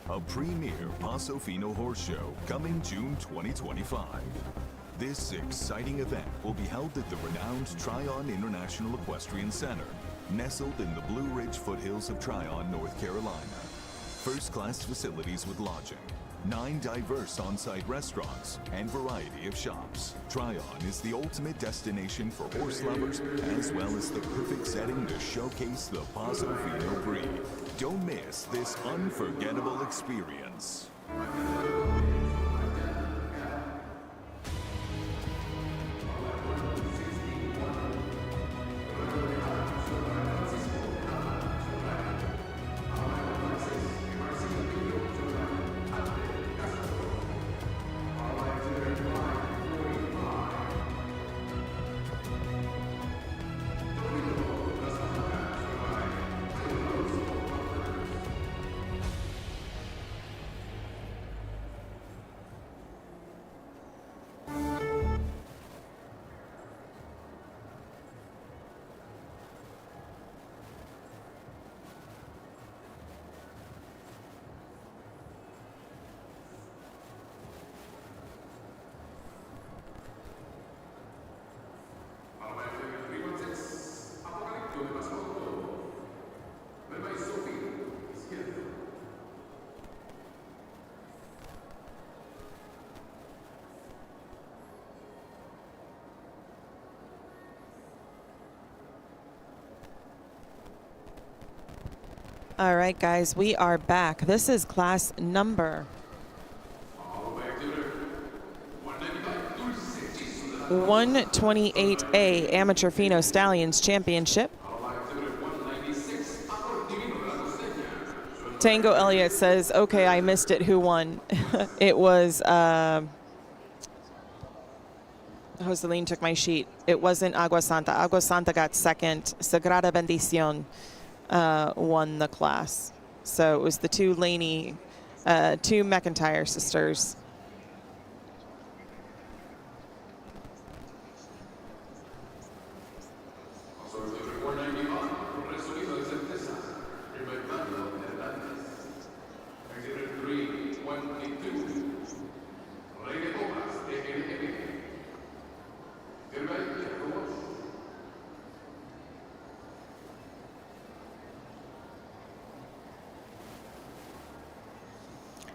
a premier Paso Fino horse show coming June 2025. This exciting event will be held at the renowned Tryon International Equestrian Center, nestled in the Blue Ridge foothills of Tryon, North Carolina. First-class facilities with lodging, 9 diverse on-site restaurants, and variety of shops. Tryon is the ultimate destination for horse lovers, as well as the perfect setting to showcase the Paso Fino breed. Don't miss this unforgettable experience. All right, guys, we are back. This is class number 128A Amateur Fino Stallions Championship. Tango Elliott says, okay, I missed it. Who won? It was, Joseline took my sheet. It wasn't Agua Santa. Agua Santa got second. Sagrada Bendición won the class. So it was the two Laney, two McIntyre sisters.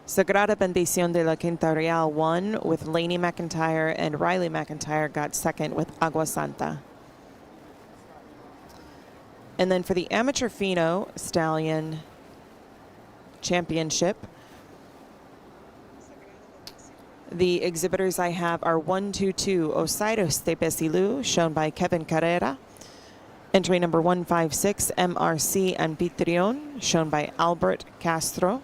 Sagrada Bendición de la Quinta Real won with Laney McIntyre, and Riley McIntyre got second with Agua Santa. And then for the Amateur Fino Stallion Championship, the exhibitors I have are 122 Osairos de Besilu, shown by Kevin Carrera. Entry number 156 MRC Anfitrión, shown by Albert Castro.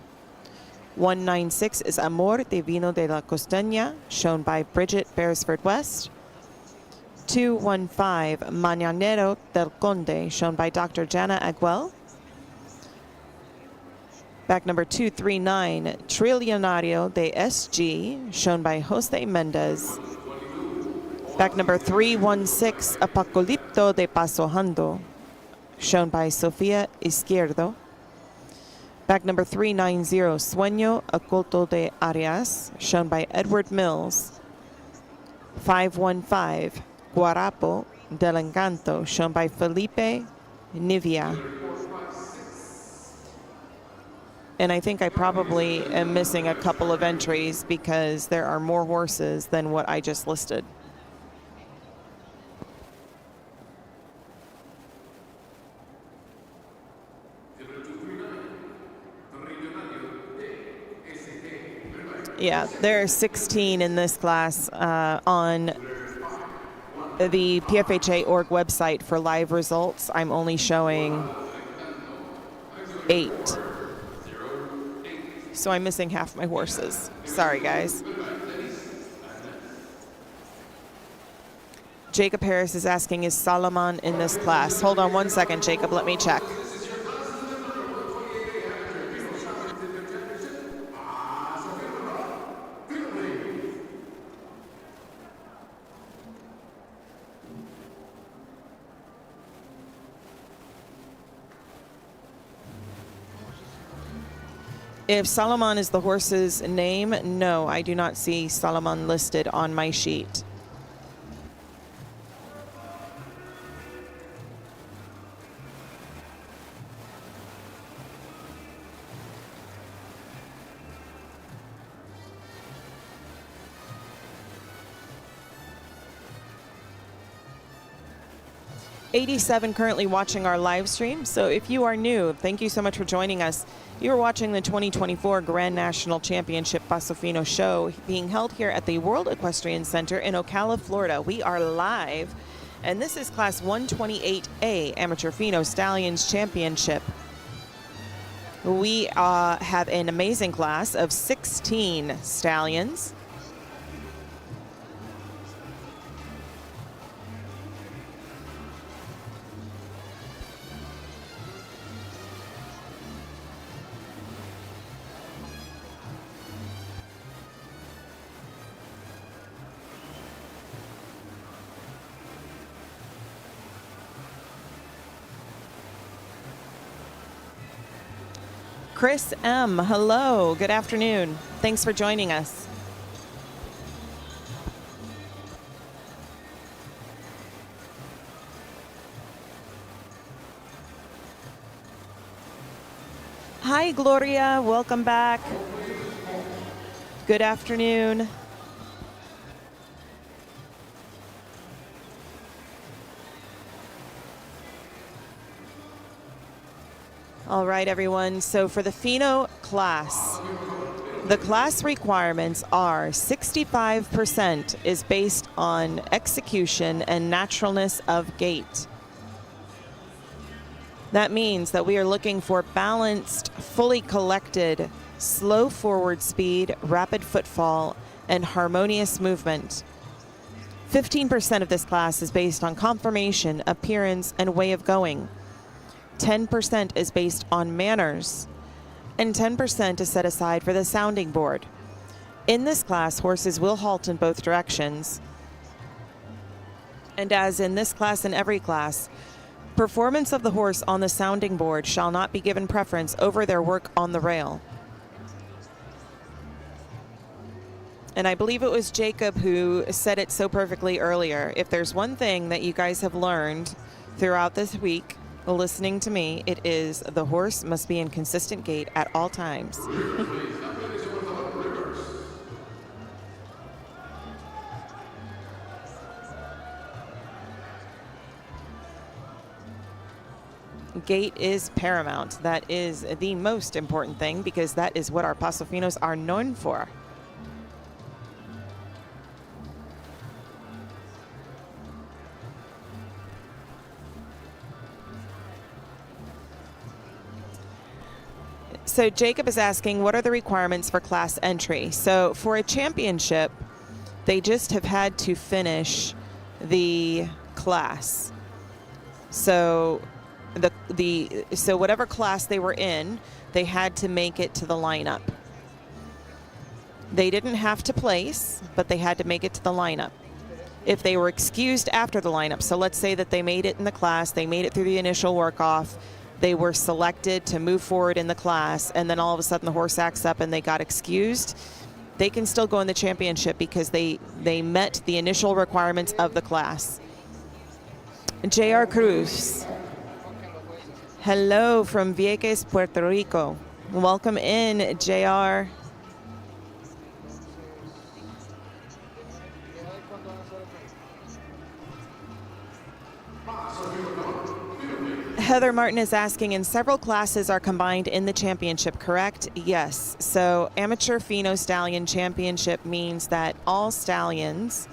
196 is Amor Divino de la Costeña, shown by Bridget Beresford West. 215 Mañanero del Conde, shown by Dr. Jana Aguel. Back number 239 Trillonario de SG, shown by Jose Mendez. Back number 316 Apocalypto de Paso Hondo, shown by Sofia Izquierdo. Back number 390, Sueño Oculto de Arias, shown by Edward Mills. 515, Guarapo del Encanto, shown by Felipe Nivia. And I think I probably am missing a couple of entries because there are more horses than what I just listed. Yeah, there are 16 in this class on the PFHA.org website for live results. I'm only showing 8. So I'm missing half my horses. Sorry, guys. Jacob Harris is asking, is Solomon in this class? Hold on one second, Jacob. Let me check. If Salomon is the horse's name, no, I do not see Salomon listed on my sheet. '87 currently watching our live stream. So if you are new, thank you so much for joining us. You are watching the 2024 Grand National Championship Paso Fino show being held here at the World Equestrian Center in Ocala, Florida. We are live, and this is Class 128A Amateur Fino Stallions Championship. We have an amazing class of 16 stallions. Chris M., hello, good afternoon. Thanks for joining us. Hi, Gloria, welcome back. Good afternoon. All right, everyone. So for the Feno class, the class requirements are 65% is based on execution and naturalness of gait. That means that we are looking for balanced, fully collected, slow forward speed, rapid footfall, and harmonious movement. 15% of this class is based on conformation, appearance, and way of going. 10% is based on manners, and 10% is set aside for the sounding board. In this class, horses will halt in both directions. And as in this class and every class, performance of the horse on the sounding board shall not be given preference over their work on the rail. And I believe it was Jacob who said it so perfectly earlier. If there's one thing that you guys have learned throughout this week, listening to me, it is the horse must be in consistent gait at all times. Gait is paramount. That is the most important thing because that is what our Paso Finos are known for. So Jacob is asking, what are the requirements for class entry? So for a championship, they just have had to finish the class. So so whatever class they were in, they had to make it to the lineup. They didn't have to place, but they had to make it to the lineup. If they were excused after the lineup, so let's say that they made it in the class, they made it through the initial work-off, they were selected to move forward in the class, and then all of a sudden the horse acts up and they got excused, they can still go in the championship because they met the initial requirements of the class. J.R. Cruz. Hello from Vieques, Puerto Rico. Welcome in, J.R. Heather Martin is asking, and several classes are combined in the championship, correct? Yes. So Amateur Feno Stallion Championship means that all stallions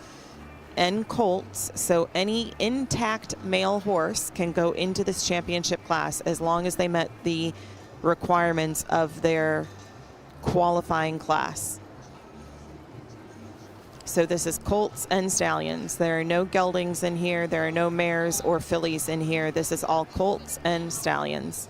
and colts, so any intact male horse can go into this championship class as long as they met the requirements of their qualifying class. So this is colts and stallions. There are no geldings in here. There are no mares or fillies in here. This is all colts and stallions.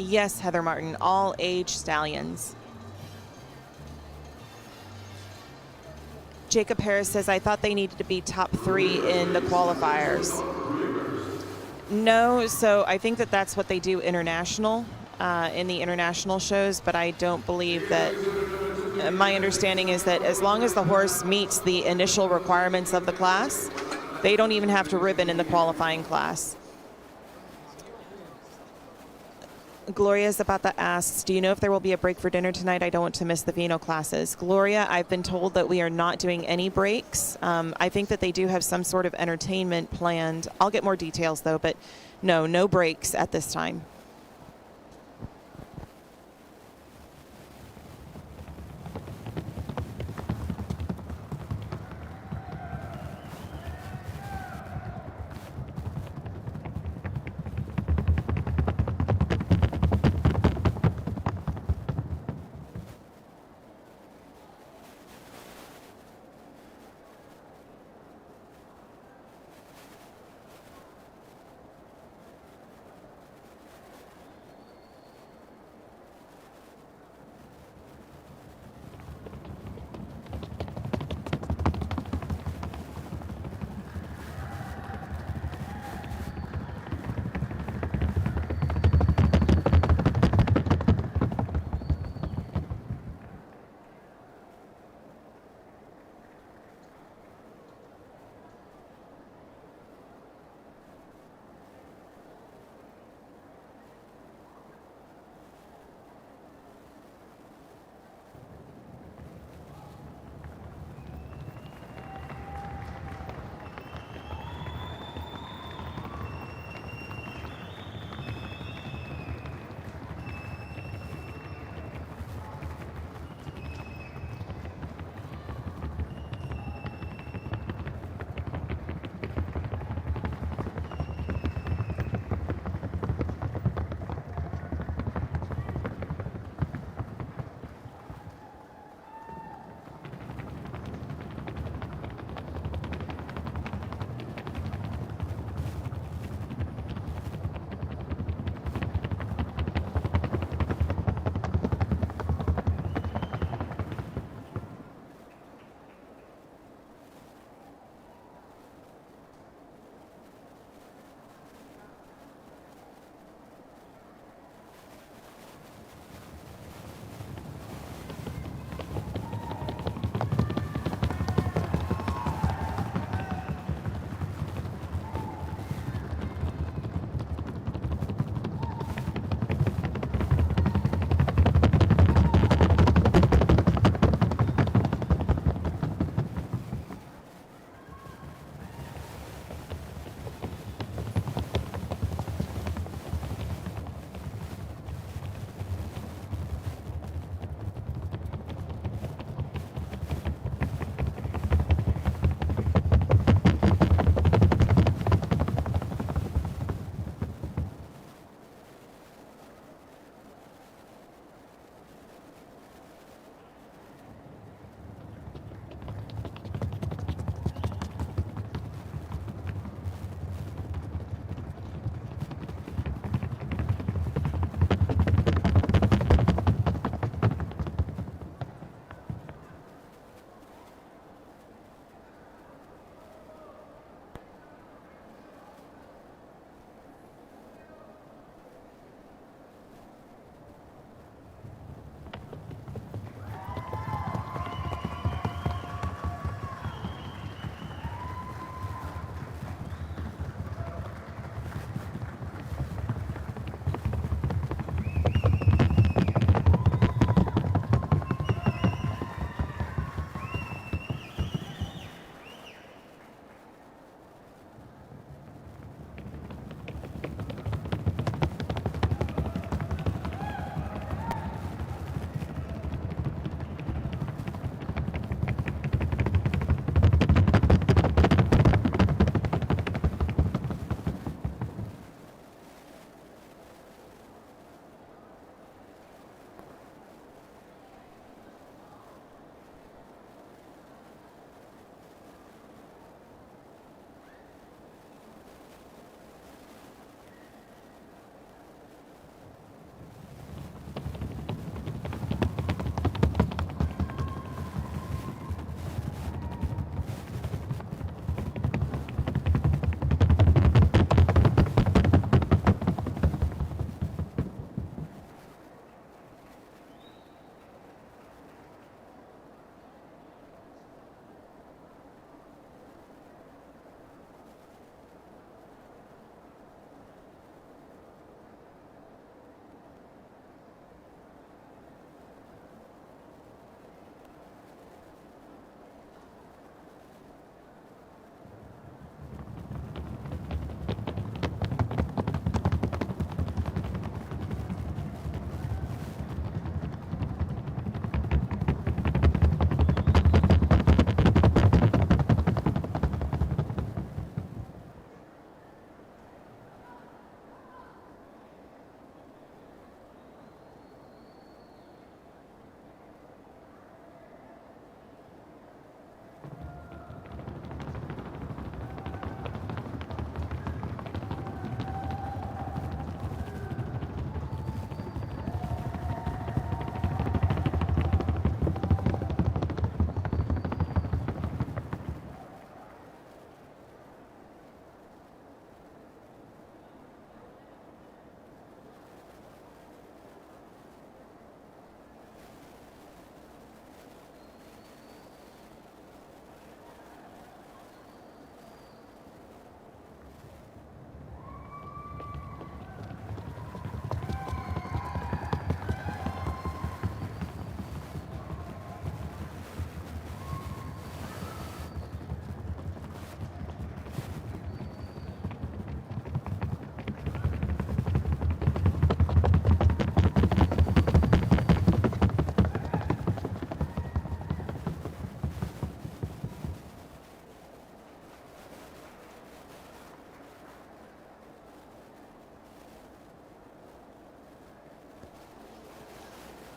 Yes, Heather Martin, all age stallions. Jacob Harris says, I thought they needed to be top 3 in the qualifiers. No, so I think that that's what they do international, in the international shows, but I don't believe that. My understanding is that as long as the horse meets the initial requirements of the class, they don't even have to ribbon in the qualifying class. Gloria Zapata asks, do you know if there will be a break for dinner tonight? I don't want to miss the Feno classes. Gloria, I've been told that we are not doing any breaks. I think that they do have some sort of entertainment planned. I'll get more details though, but no breaks at this time.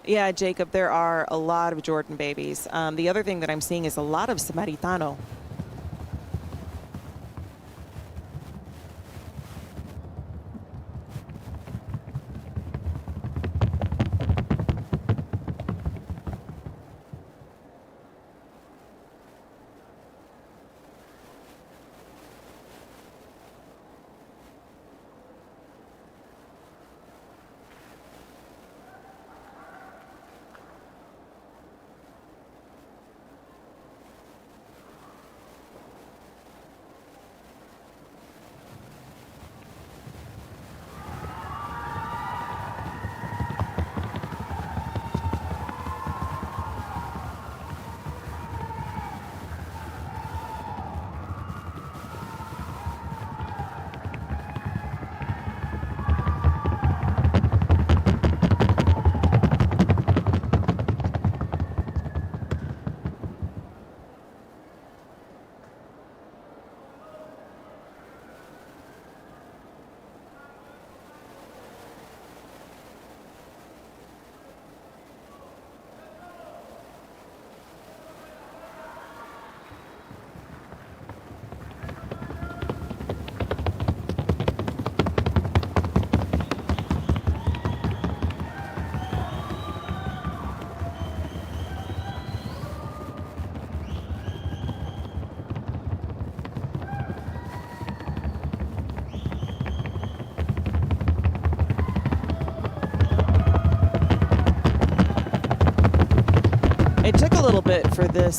Yeah, Jacob, there are a lot of Jordan babies. The other thing that I'm seeing is a lot of Samaritano. It took a little bit for this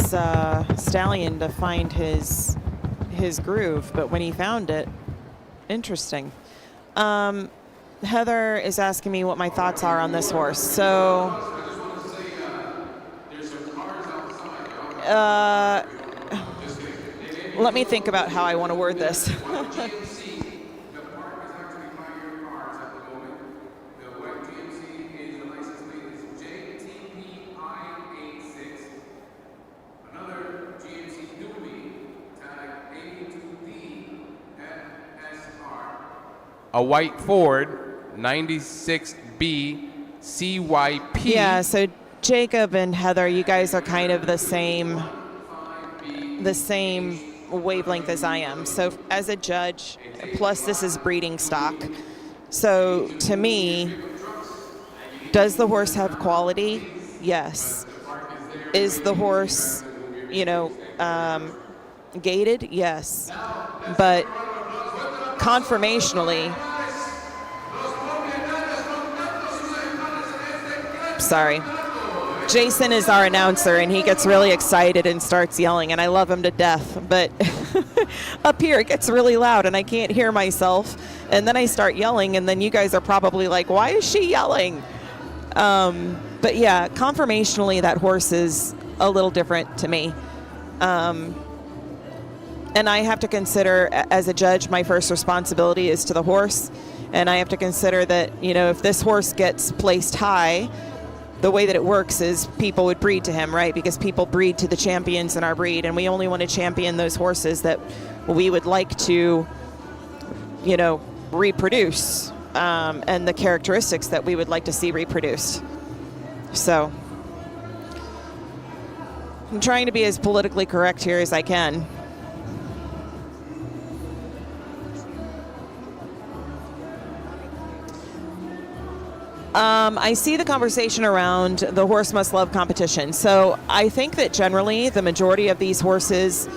Stallion to find his groove, but when he found it, interesting. Heather is asking me what my thoughts are on this horse. So, let me think about how I want to word this. A white Ford, 96B CYP. Yeah, so Jacob and Heather, you guys are kind of the same wavelength as I am. So as a judge, plus this is breeding stock. So to me, does the horse have quality? Yes. Is the horse, gated? Yes. But conformationally, sorry, Jason is our announcer and he gets really excited and starts yelling, and I love him to death, but up here it gets really loud and I can't hear myself, and then I start yelling, and then you guys are probably like, why is she yelling? But yeah, conformationally that horse is a little different to me. And I have to consider, as a judge, my first responsibility is to the horse. And I have to consider that, if this horse gets placed high, the way that it works is people would breed to him, right? Because people breed to the champions in our breed. And we only want to champion those horses that we would like to, reproduce. And the characteristics that we would like to see reproduced. So I'm trying to be as politically correct here as I can. I see the conversation around the horse must love competition. So I think that generally the majority of these horses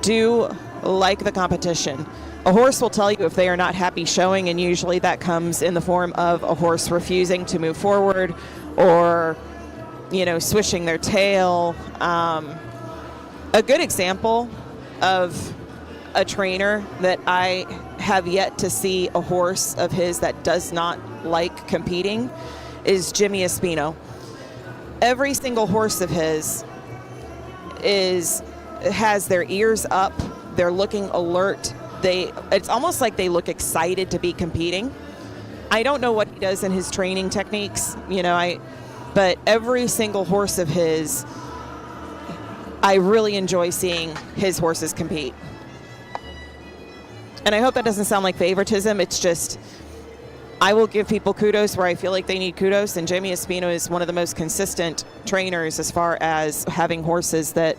do like the competition. A horse will tell you if they are not happy showing, and usually that comes in the form of a horse refusing to move forward or, swishing their tail. A good example of a trainer that I have yet to see a horse of his that does not like competing is Jimmy Espino. Every single horse of his has their ears up, they're looking alert. It's almost like they look excited to be competing. I don't know what he does in his training techniques, but every single horse of his, I really enjoy seeing his horses compete. And I hope that doesn't sound like favoritism. It's just, I will give people kudos where I feel like they need kudos, and Jamie Espino is one of the most consistent trainers as far as having horses that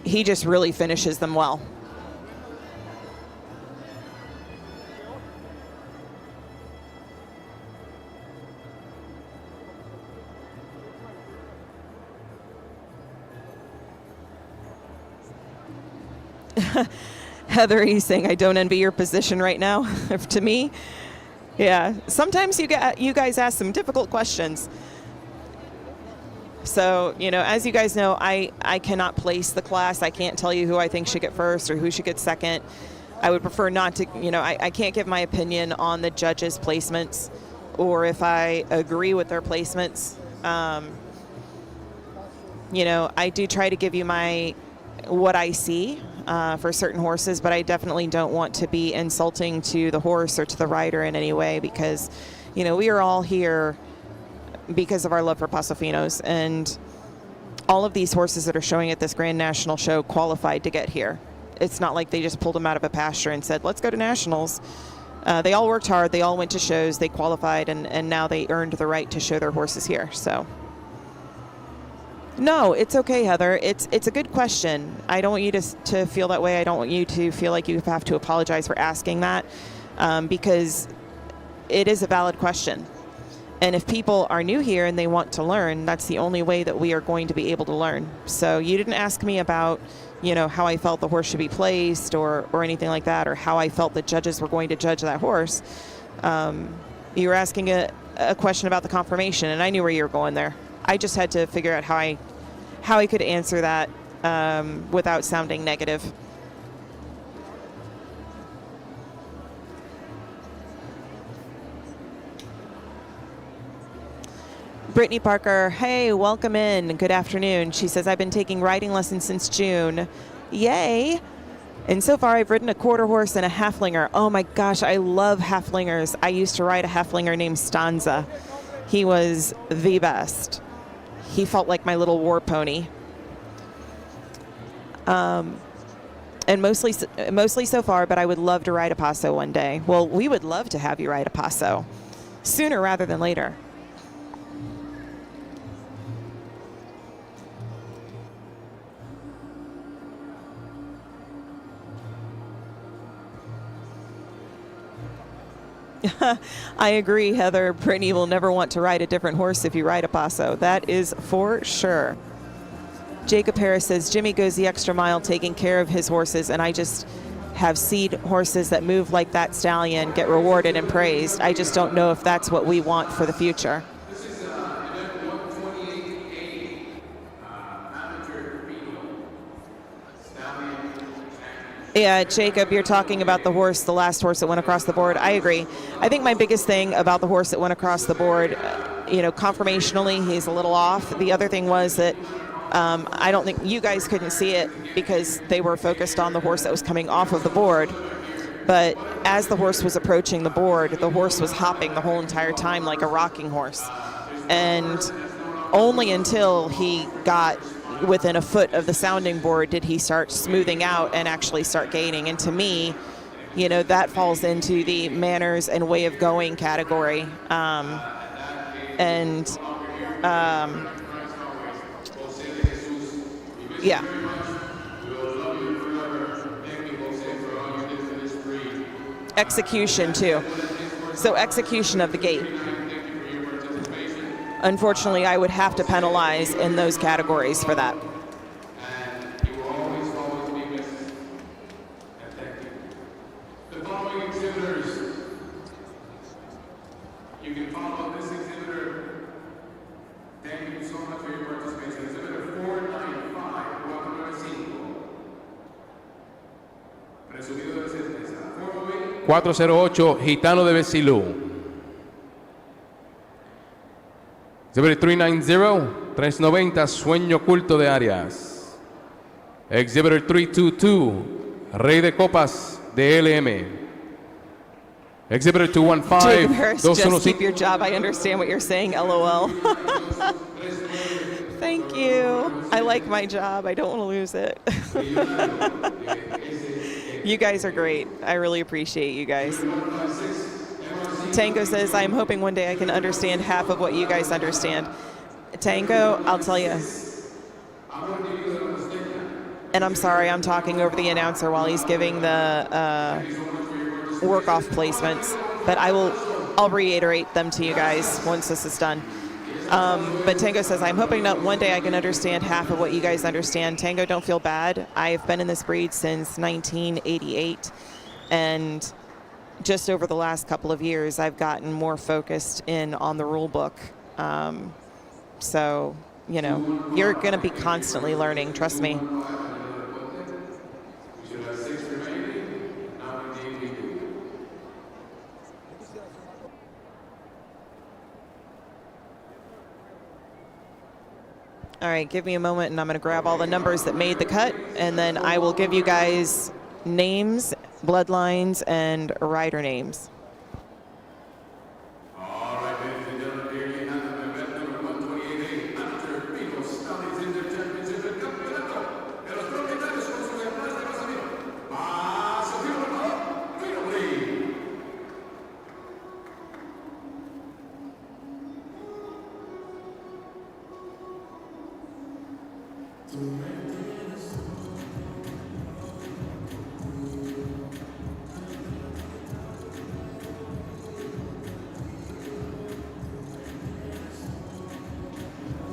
he just really finishes them well. Heather, he's saying, I don't envy your position right now. To me, yeah, sometimes you guys ask some difficult questions. So, you know, as you guys know, I cannot place the class. I can't tell you who I think should get first or who should get second. I would prefer not to, you know, I can't give my opinion on the judges' placements or if I agree with their placements. You know, I do try to give you what I see for certain horses, but I definitely don't want to be insulting to the horse or to the rider in any way, because, you know, we are all here because of our love for Paso Fenos, and all of these horses that are showing at this Grand National show qualified to get here. It's not like they just pulled them out of a pasture and said, let's go to nationals. They all worked hard, they all went to shows, they qualified, and now they earned the right to show their horses here. So no, it's okay, Heather. It's a good question. I don't want you to feel that way. I don't want you to feel like you have to apologize for asking that, because it is a valid question. And if people are new here and they want to learn, that's the only way that we are going to be able to learn. So you didn't ask me about, you know, how I felt the horse should be placed or anything like that, or how I felt the judges were going to judge that horse. You were asking a question about the conformation, and I knew where you were going there. I just had to figure out how I could answer that without sounding negative. Brittany Parker, hey, welcome in. Good afternoon. She says, I've been taking riding lessons since June. Yay. And so far I've ridden a quarter horse and a halflinger. Oh my gosh, I love halflingers. I used to ride a halflinger named Stanza. He was the best. He felt like my little war pony. And mostly so far, but I would love to ride a Paso one day. Well, we would love to have you ride a Paso sooner rather than later. I agree, Heather. Brittany will never want to ride a different horse if you ride a Paso. That is for sure. Jacob Harris says, Jimmy goes the extra mile taking care of his horses, and I just have seen horses that move like that Stallion get rewarded and praised. I just don't know if that's what we want for the future. Yeah, Jacob, you're talking about the horse, the last horse that went across the board. I agree. I think my biggest thing about the horse that went across the board, you know, conformationally, he's a little off. The other thing was that I don't think you guys couldn't see it because they were focused on the horse that was coming off of the board. But as the horse was approaching the board, the horse was hopping the whole entire time like a rocking horse. And only until he got within a foot of the sounding board did he start smoothing out and actually start gaining. And to me, you know, that falls into the manners and way of going category. Yeah. Execution too. So execution of the gait. Unfortunately, I would have to penalize in those categories for that. The following exhibitors, you can follow this exhibitor. Thank you so much for your participation. Exhibitor 495, welcome to Cinco. Presumido de certeza. 408, Gitano de Besilú. Exhibit 390, 390, Sueño Oculto de Arias. Exhibitor 322, Rey de Copas de LM. Exhibitor 215, Jacob Harris, just keep your job. I understand what you're saying, LOL. Thank you. I like my job. I don't want to lose it. You guys are great. I really appreciate you guys. Tango says, I'm hoping one day I can understand half of what you guys understand. Tango, I'll tell you. And I'm sorry, I'm talking over the announcer while he's giving the work-off placements. But I'll reiterate them to you guys once this is done. But Tango says, I'm hoping that one day I can understand half of what you guys understand. Tango, don't feel bad. I've been in this breed since 1988. And just over the last couple of years, I've gotten more focused in on the rule book. So, you know, you're going to be constantly learning, trust me. All right, give me a moment, and I'm going to grab all the numbers that made the cut, and then I will give you guys names, bloodlines, and rider names.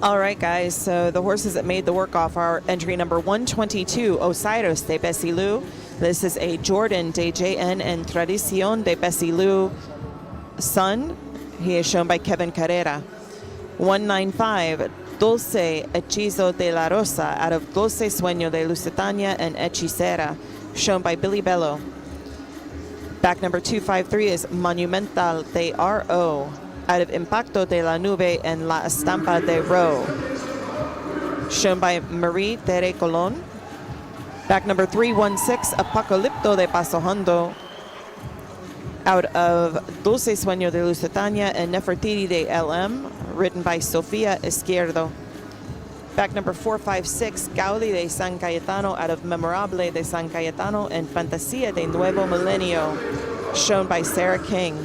All right, guys, so the horses that made the work-off are entry number 122, Osiris de Besilu. This is a Jordan de JN and Tradicion de Besilu son. He is shown by Kevin Carrera. 195, Dulce Hechizo de la Rosa out of Dulce Sueño de Lusitania and Hechicera, shown by Billy Bello. Back number 253 is Monumental de R.O. out of Impacto de la Nube and La Estampa de Ro, shown by Marie Tere Colon. Back number 316, Apocalypto de Paso Hondo, out of Dulce Sueño de Lusitania and Nefertiti de LM, written by Sofia Izquierdo. Back number 456, Gaudi de San Cayetano, out of Memorable de San Cayetano and Fantasía de Nuevo Milenio, shown by Sarah King.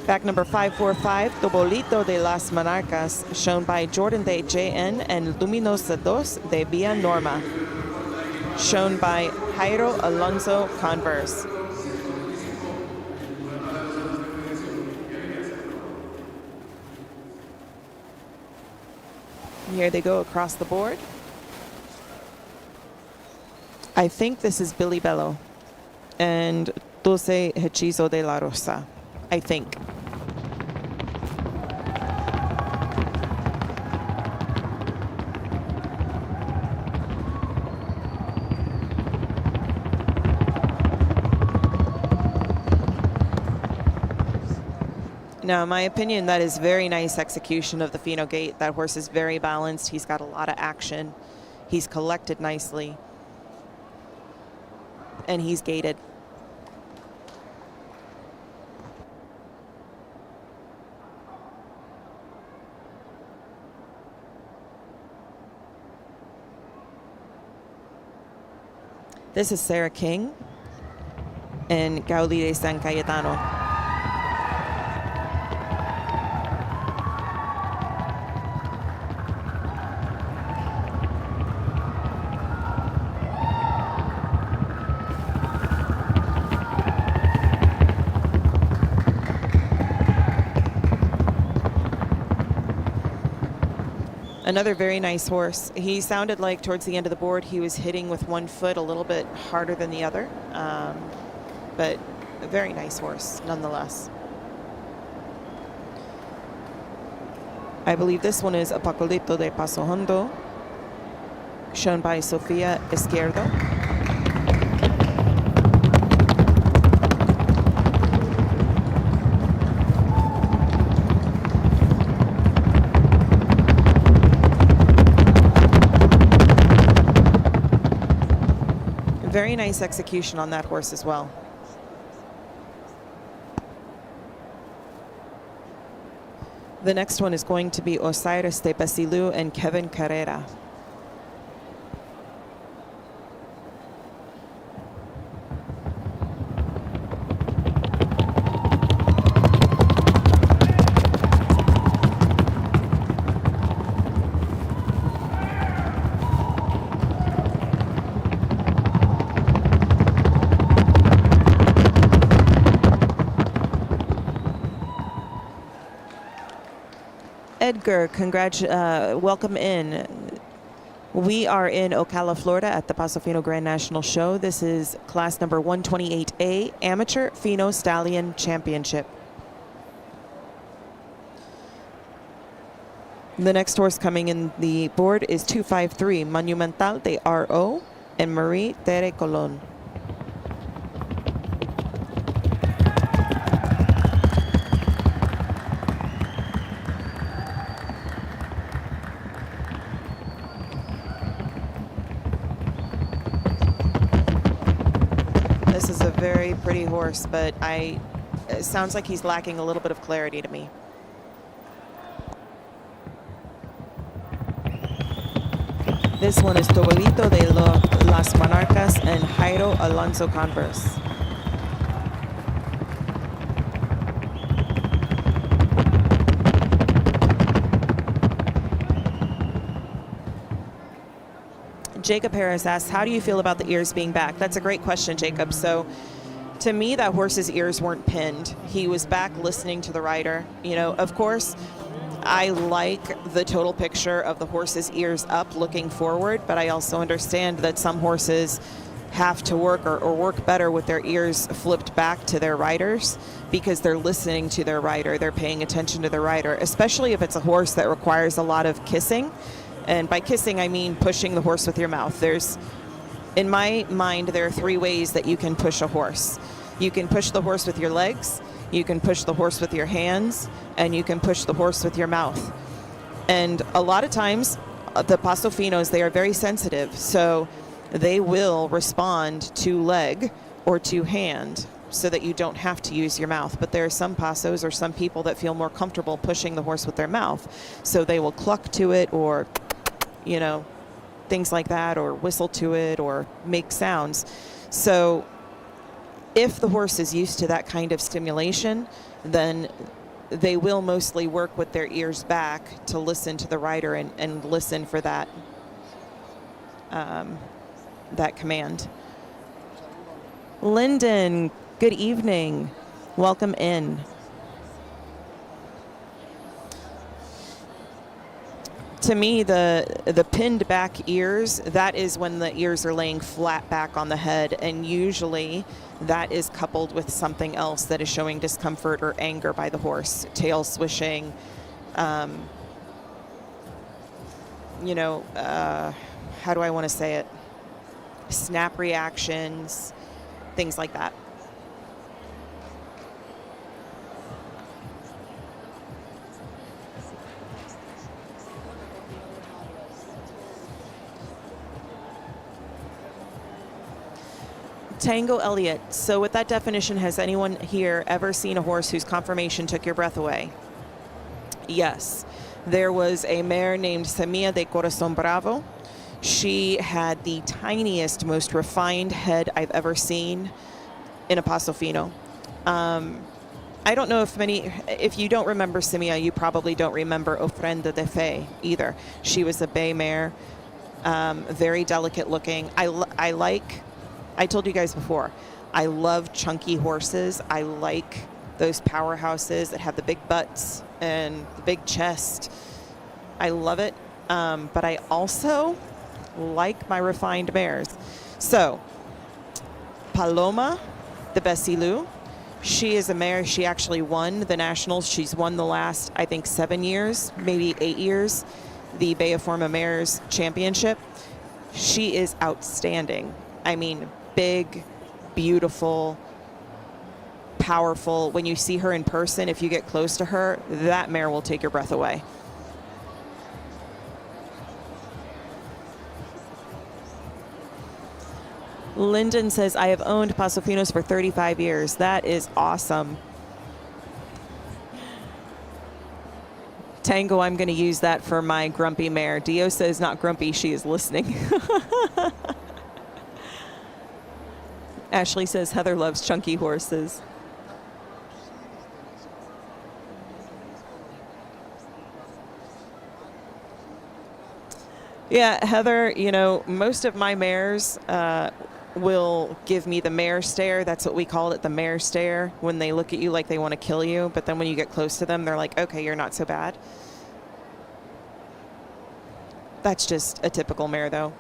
Back number 545, Tobolito de las Monarcas, shown by Jordan de JN and Luminosa Dos de Villa Norma, shown by Jairo Alonso Converse. Here they go across the board. I think this is Billy Bello and Dulce Hechizo de la Rosa. I think. Now, in my opinion, that is very nice execution of the Feno gate. That horse is very balanced. He's got a lot of action. He's collected nicely. And he's gated. This is Sarah King and Gaudi de San Cayetano. Another very nice horse. He sounded like towards the end of the board he was hitting with one foot a little bit harder than the other, but a very nice horse nonetheless. I believe this one is Apocalypto de Paso Hondo, shown by Sofia Izquierdo. Very nice execution on that horse as well. The next one is going to be Osiris de Besilu and Kevin Carrera. Edgar, welcome in. We are in Ocala, Florida at the Paso Fino Grand National Show. This is class number 128A, Amateur Fino Stallion Championship. The next horse coming in the board is 253, Monumental de R.O. and Marie Tere Colon. This is a very pretty horse, but it sounds like he's lacking a little bit of clarity to me. This one is Tobolito de Las Monarcas and Jairo Alonso Converse. Jacob Harris asks, how do you feel about the ears being back? That's a great question, Jacob. So to me, that horse's ears weren't pinned. He was back listening to the rider. You know, of course, I like the total picture of the horse's ears up looking forward, but I also understand that some horses have to work or work better with their ears flipped back to their riders because they're listening to their rider. They're paying attention to their rider, especially if it's a horse that requires a lot of kissing. And by kissing, I mean pushing the horse with your mouth. In my mind, there are three ways that you can push a horse. You can push the horse with your legs, you can push the horse with your hands, and you can push the horse with your mouth. And a lot of times, the Paso Finos, they are very sensitive, so they will respond to leg or to hand so that you don't have to use your mouth. But there are some Pasos or some people that feel more comfortable pushing the horse with their mouth, so they will cluck to it or, you know, things like that, or whistle to it or make sounds. So if the horse is used to that kind of stimulation, then they will mostly work with their ears back to listen to the rider and listen for that that command. Lyndon, good evening. Welcome in. To me, the pinned back ears, that is when the ears are laying flat back on the head, and usually that is coupled with something else that is showing discomfort or anger by the horse. Tail swishing, you know, how do I want to say it? Snap reactions, things like that. Tango Elliott. So with that definition, has anyone here ever seen a horse whose conformation took your breath away? Yes. There was a mare named Semilla de Corazon Bravo. She had the tiniest, most refined head I've ever seen in a Paso Fino. I don't know if you don't remember Semilla, you probably don't remember Ofrenda de Fe either. She was a bay mare, very delicate looking. I told you guys before, I love chunky horses. I like those powerhouses that have the big butts and the big chest. I love it, but I also like my refined mares. So, Paloma de Besilu, she is a mare. She actually won the Nationals. She's won the last, I think, 7 years, maybe 8 years, the Bay of Forma Mares Championship. She is outstanding. I mean, big, beautiful, powerful. When you see her in person, if you get close to her, that mare will take your breath away. Lyndon says, I have owned Paso Finos for 35 years. That is awesome. Tango, I'm going to use that for my grumpy mare. Dio says not grumpy, she is listening. Ashley says Heather loves chunky horses. Yeah, Heather, you know, most of my mares will give me the mare stare. That's what we call it, the mare stare, when they look at you like they want to kill you. But then when you get close to them, they're like, okay, you're not so bad. That's just a typical mare, though.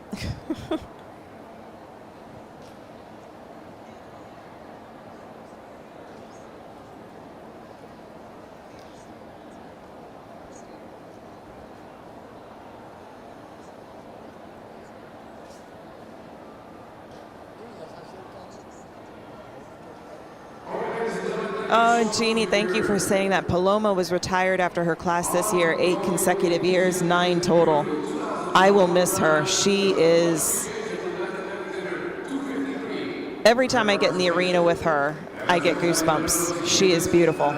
Oh, Jeannie, thank you for saying that. Paloma was retired after her class this year, 8 consecutive years, 9 total. I will miss her. She is... Every time I get in the arena with her, I get goosebumps. She is beautiful.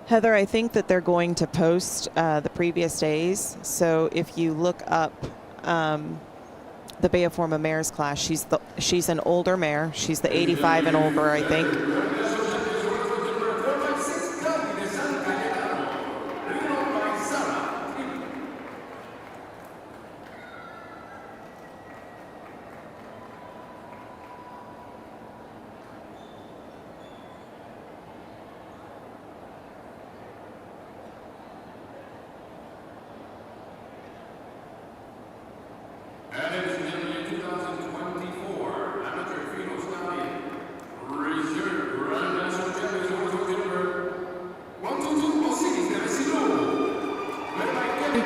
Heather, I think that they're going to post the previous days. So if you look up the Beaforma Mares class, she's an older mare. She's the 85 and older, I think.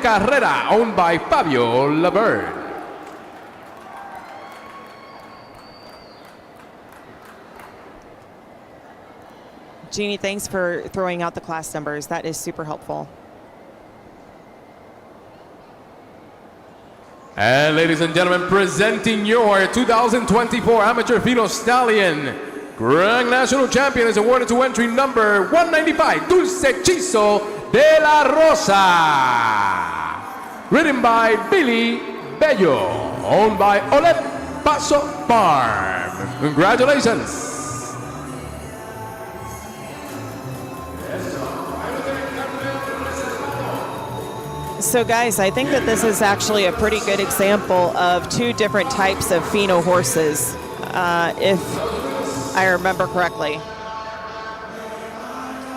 Carrera, owned by Fabio Laverde. Jeannie, thanks for throwing out the class numbers. That is super helpful. And ladies and gentlemen, presenting your 2024 Amateur Feno Stallion Grand National Champion is awarded to entry number 195, Dulce Hechizo de la Rosa. Ridden by Billy Bello, owned by Olet Paso Farm. Congratulations. So guys, I think that this is actually a pretty good example of 2 different types of Feno horses, if I remember correctly.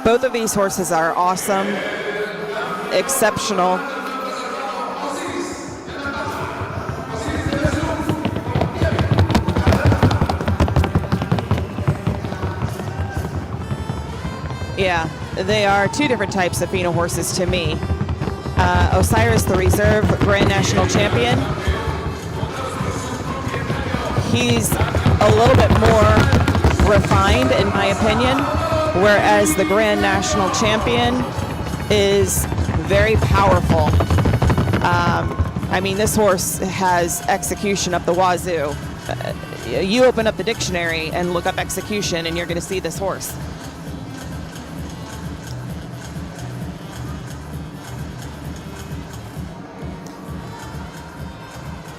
Both of these horses are awesome, exceptional. Yeah, they are 2 different types of Feno horses to me. Osiris, the reserve Grand National Champion. He's a little bit more refined, in my opinion, whereas the Grand National Champion is very powerful. I mean, this horse has execution up the wazoo. You open up the dictionary and look up execution, and you're going to see this horse.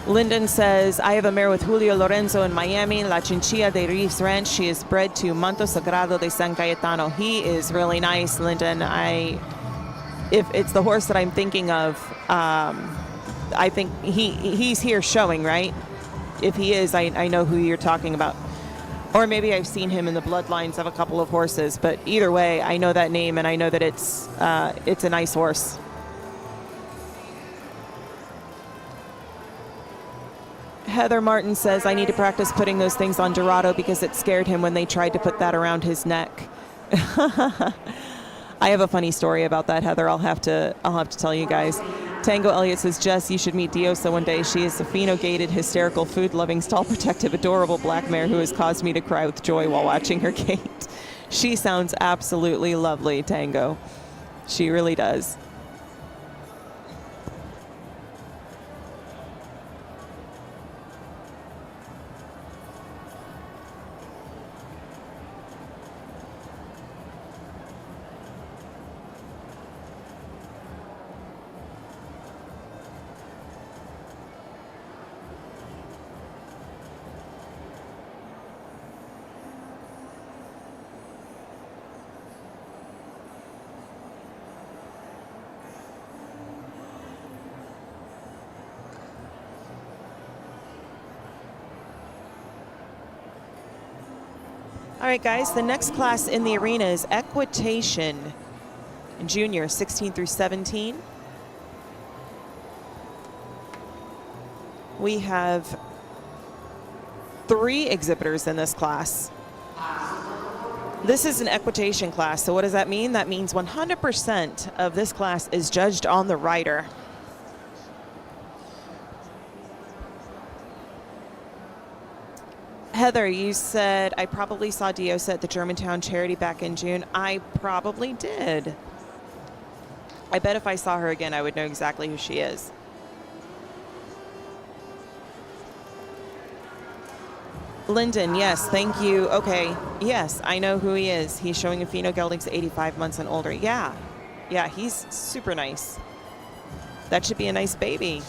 Lyndon says, I have a mare with Julio Lorenzo in Miami, La Chinchilla de Reeves Ranch. She is bred to Manto Sagrado de San Cayetano. He is really nice, Lyndon. If it's the horse that I'm thinking of, I think he's here showing, right? If he is, I know who you're talking about. Or maybe I've seen him in the bloodlines of a couple of horses. But either way, I know that name, and I know that it's a nice horse. Heather Martin says, I need to practice putting those things on Dorado because it scared him when they tried to put that around his neck. I have a funny story about that, Heather. I'll have to tell you guys. Tango Elliott says, Jess, you should meet Diosa one day. She is a Feno-gated, hysterical, food-loving, stall-protective, adorable black mare who has caused me to cry with joy while watching her gait. She sounds absolutely lovely, Tango. She really does. All right, guys, the next class in the arena is Equitation, junior, 16 through 17. We have 3 exhibitors in this class. This is an equitation class, so what does that mean? That means 100% of this class is judged on the rider. Heather, you said, I probably saw Diosa at the Germantown charity back in June. I probably did. I bet if I saw her again, I would know exactly who she is. Lyndon, yes, thank you. Okay, yes, I know who he is. He's showing a Feno Geldings 85 months and older. Yeah, he's super nice. That should be a nice baby.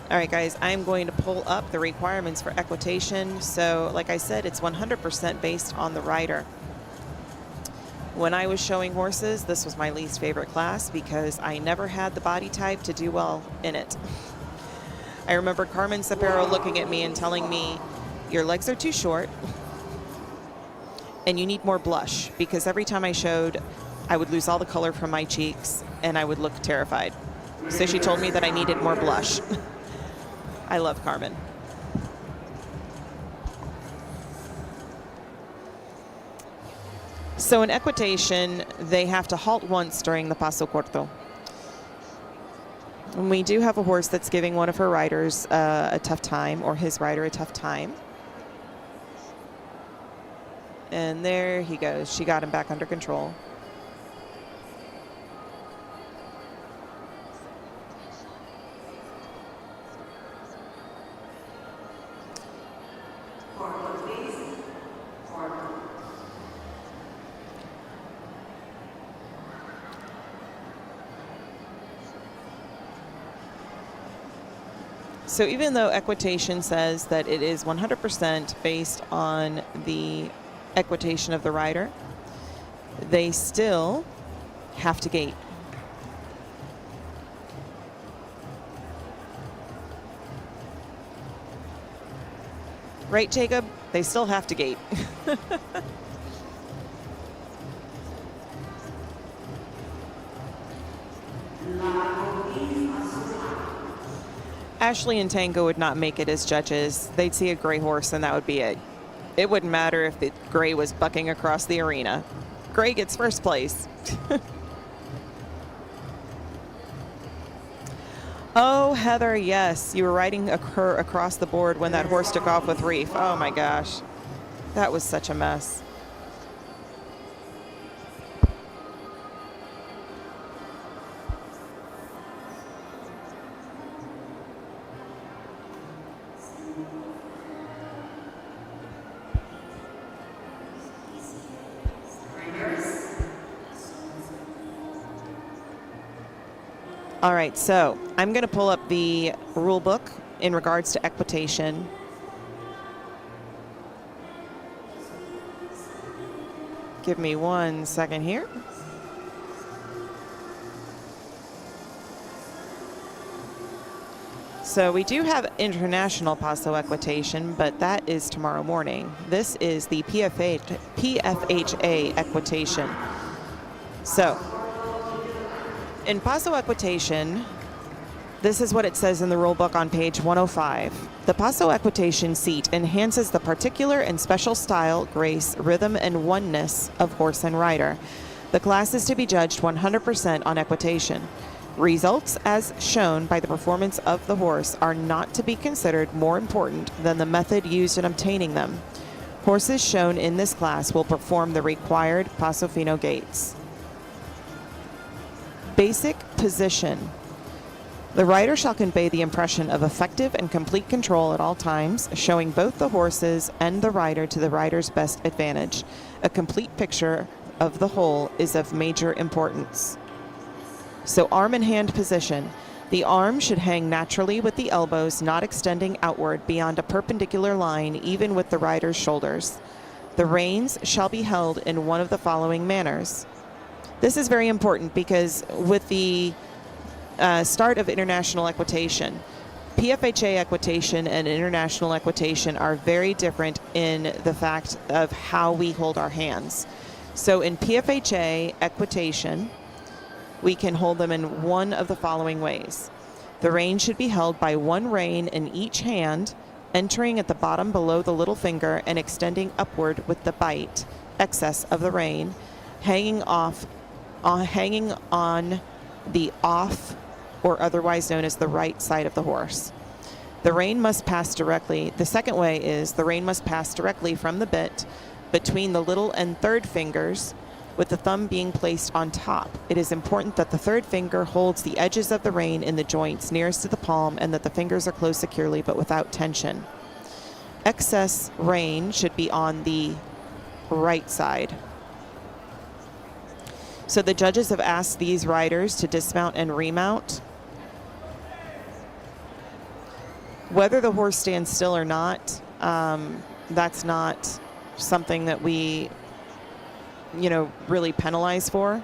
All right, guys, I'm going to pull up the requirements for equitation. So, like I said, it's 100% based on the rider. When I was showing horses, this was my least favorite class because I never had the body type to do well in it. I remember Carmen Sapero looking at me and telling me, your legs are too short and you need more blush, because every time I showed, I would lose all the color from my cheeks and I would look terrified. So she told me that I needed more blush. I love Carmen. So in equitation, they have to halt once during the paso corto. And we do have a horse that's giving one of her riders a tough time, or his rider a tough time. And there he goes. She got him back under control. So even though equitation says that it is 100% based on the equitation of the rider, they still have to gate. Right, Jacob? They still have to gate. Ashley and Tango would not make it as judges. They'd see a gray horse and that would be it. It wouldn't matter if the gray was bucking across the arena. Gray gets first place. Oh, Heather, yes. You were riding her across the board when that horse took off with Reef. Oh my gosh. That was such a mess. All right, so I'm going to pull up the rule book in regards to equitation. Give me 1 second here. So we do have international paso equitation, but that is tomorrow morning. This is the PFHA equitation. So in paso equitation, this is what it says in the rule book on page 105. The paso equitation seat enhances the particular and special style, grace, rhythm, and oneness of horse and rider. The class is to be judged 100% on equitation. Results, as shown by the performance of the horse, are not to be considered more important than the method used in obtaining them. Horses shown in this class will perform the required Paso Fino gaits. Basic position. The rider shall convey the impression of effective and complete control at all times, showing both the horses and the rider to the rider's best advantage. A complete picture of the whole is of major importance. So arm and hand position. The arm should hang naturally with the elbows not extending outward beyond a perpendicular line even with the rider's shoulders. The reins shall be held in one of the following manners. This is very important because with the start of international equitation, PFHA equitation and international equitation are very different in the fact of how we hold our hands. So in PFHA equitation, we can hold them in one of the following ways. The rein should be held by one rein in each hand, entering at the bottom below the little finger and extending upward with the bite, excess of the rein, hanging on the off, or otherwise known as the right side of the horse. The rein must pass directly. The second way is the rein must pass directly from the bit between the little and third fingers, with the thumb being placed on top. It is important that the third finger holds the edges of the rein in the joints nearest to the palm and that the fingers are closed securely but without tension. Excess rein should be on the right side. So the judges have asked these riders to dismount and remount. Whether the horse stands still or not, that's not something that we really penalize for.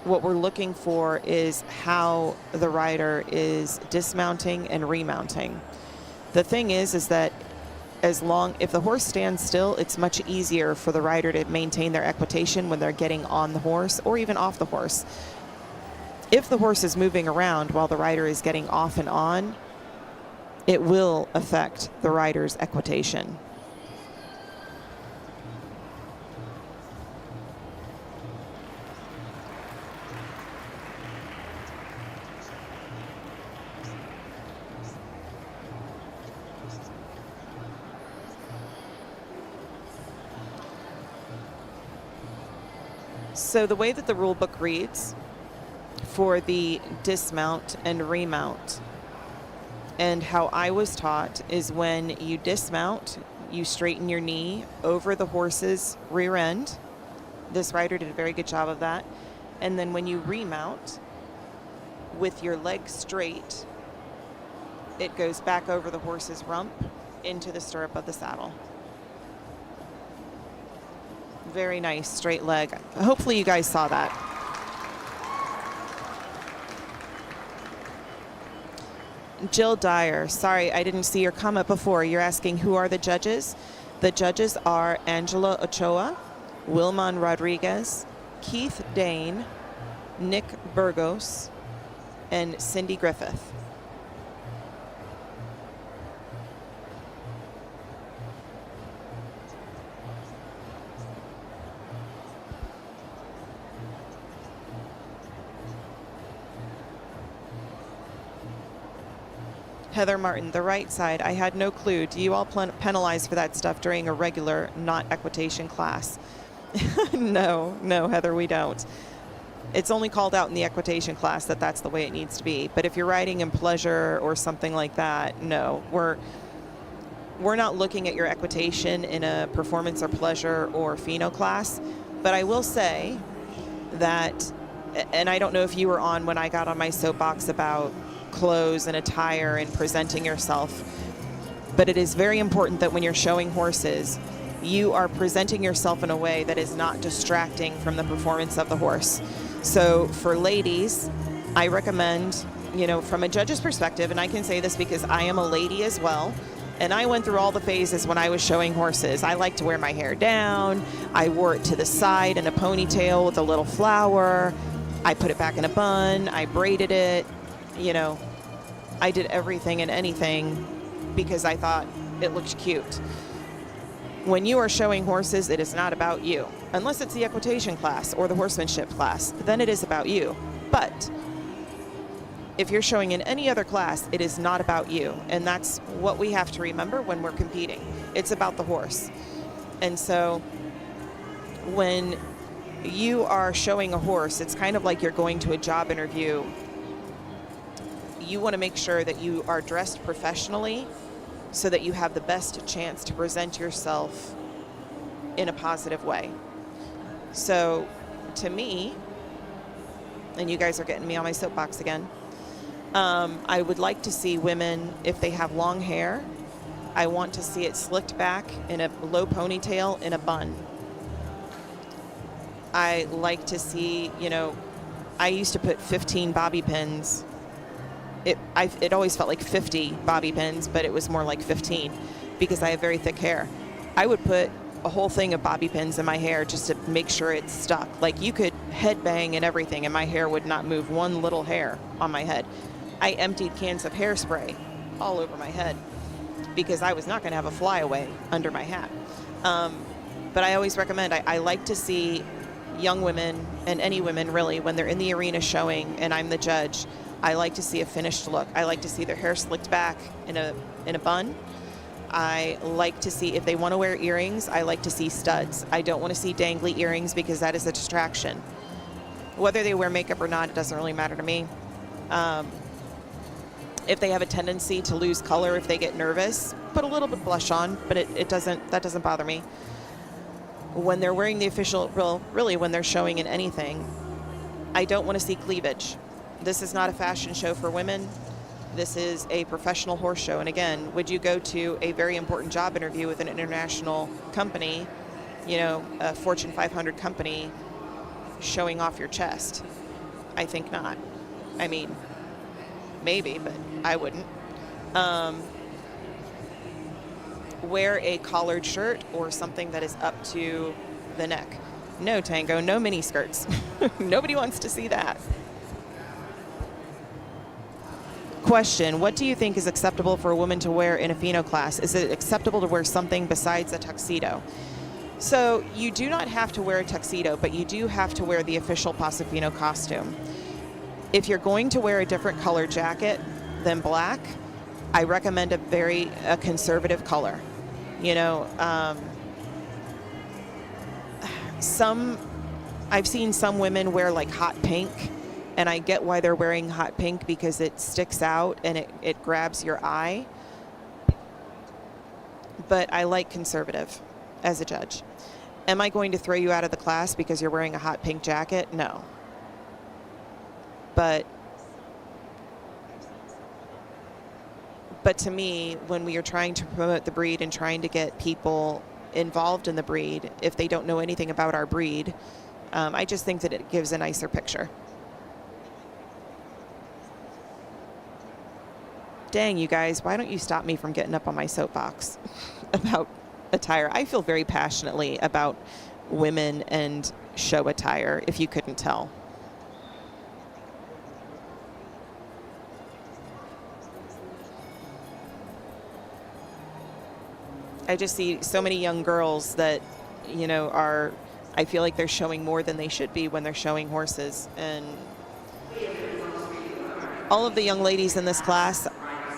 What we're looking for is how the rider is dismounting and remounting. The thing is that if the horse stands still, it's much easier for the rider to maintain their equitation when they're getting on the horse or even off the horse. If the horse is moving around while the rider is getting off and on, it will affect the rider's equitation. So the way that the rule book reads for the dismount and remount, and how I was taught, is when you dismount, you straighten your knee over the horse's rear end. This rider did a very good job of that. And then when you remount with your legs straight, it goes back over the horse's rump into the stirrup of the saddle. Very nice straight leg. Hopefully you guys saw that. Jill Dyer, sorry, I didn't see your comment before. You're asking who are the judges? The judges are Angela Ochoa, Wilman Rodriguez, Keith Dane, Nick Burgos, and Cindy Griffith. Heather Martin, the right side. I had no clue. Do you all penalize for that stuff during a regular, not equitation class? No, Heather, we don't. It's only called out in the equitation class that that's the way it needs to be. But if you're riding in pleasure or something like that, no. We're not looking at your equitation in a performance or pleasure or Feno class. But I will say that, and I don't know if you were on when I got on my soapbox about clothes and attire and presenting yourself, but it is very important that when you're showing horses, you are presenting yourself in a way that is not distracting from the performance of the horse. So for ladies, I recommend, from a judge's perspective, and I can say this because I am a lady as well, and I went through all the phases when I was showing horses. I like to wear my hair down. I wore it to the side in a ponytail with a little flower. I put it back in a bun. I braided it. I did everything and anything because I thought it looked cute. When you are showing horses, it is not about you. Unless it's the equitation class or the horsemanship class, then it is about you. But if you're showing in any other class, it is not about you. And that's what we have to remember when we're competing. It's about the horse. And so when you are showing a horse, it's kind of like you're going to a job interview. You want to make sure that you are dressed professionally so that you have the best chance to present yourself in a positive way. So to me, and you guys are getting me on my soapbox again, I would like to see women, if they have long hair, I want to see it slicked back in a low ponytail in a bun. I like to see, you know, I used to put 15 bobby pins. It always felt like 50 bobby pins, but it was more like 15 because I have very thick hair. I would put a whole thing of bobby pins in my hair just to make sure it's stuck. Like you could headbang and everything and my hair would not move one little hair on my head. I emptied cans of hairspray all over my head because I was not going to have a flyaway under my hat. But I always recommend, I like to see young women and any women really when they're in the arena showing and I'm the judge, I like to see a finished look. I like to see their hair slicked back in a bun. I like to see, if they want to wear earrings, I like to see studs. I don't want to see dangly earrings because that is a distraction. Whether they wear makeup or not, it doesn't really matter to me. If they have a tendency to lose color if they get nervous, put a little bit of blush on, but that doesn't bother me. When they're wearing the official, well, really when they're showing in anything, I don't want to see cleavage. This is not a fashion show for women. This is a professional horse show. And again, would you go to a very important job interview with an international company, you know, a Fortune 500 company, showing off your chest? I think not. I mean, maybe, but I wouldn't. Wear a collared shirt or something that is up to the neck. No tango, no mini skirts. Nobody wants to see that. Question, what do you think is acceptable for a woman to wear in a Feno class? Is it acceptable to wear something besides a tuxedo? So you do not have to wear a tuxedo, but you do have to wear the official Paso Feno costume. If you're going to wear a different color jacket than black, I recommend a conservative color. You know, I've seen some women wear like hot pink, and I get why they're wearing hot pink because it sticks out and it grabs your eye. But I like conservative as a judge. Am I going to throw you out of the class because you're wearing a hot pink jacket? No. But to me, when we are trying to promote the breed and trying to get people involved in the breed, if they don't know anything about our breed, I just think that it gives a nicer picture. Dang, you guys, why don't you stop me from getting up on my soapbox about attire? I feel very passionately about women and show attire, if you couldn't tell. I just see so many young girls that, you know, I feel like they're showing more than they should be when they're showing horses. And all of the young ladies in this class,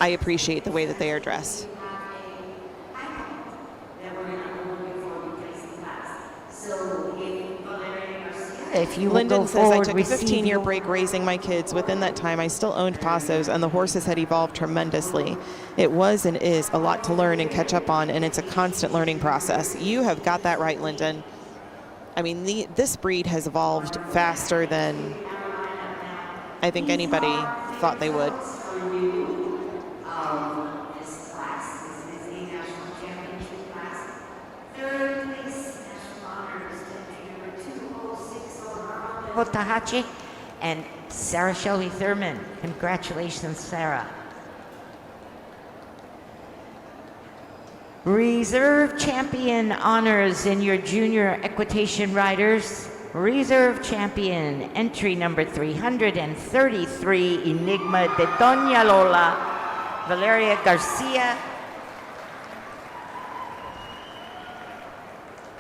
I appreciate the way that they are dressed. If you Lyndon says, I took a 15-year break raising my kids. Within that time, I still owned Pasos, and the horses had evolved tremendously. It was and is a lot to learn and catch up on, and it's a constant learning process. You have got that right, Lyndon. I mean, this breed has evolved faster than I think anybody thought they would. Tahachi and Sarah Shelby Thurman. Congratulations, Sarah. Reserve champion honors in your junior equitation riders. Reserve champion, entry number 333, Enigma de Doña Lola, Valeria Garcia.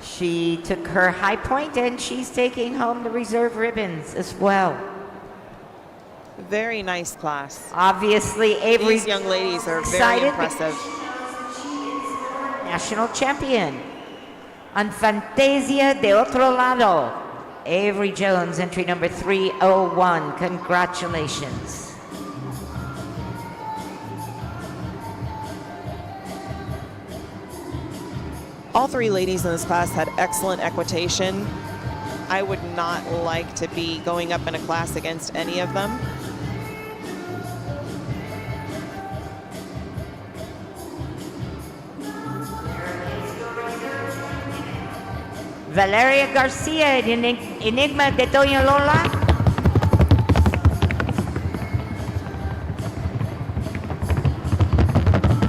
She took her high point and she's taking home the reserve ribbons as well. Very nice class. Obviously, Avery. These young ladies are very excited impressive. National champion. On Fantasia de Otro Lado, Avery Jones, entry number 301. Congratulations. All three ladies in this class had excellent equitation. I would not like to be going up in a class against any of them. Valeria Garcia, Enigma de Doña Lola.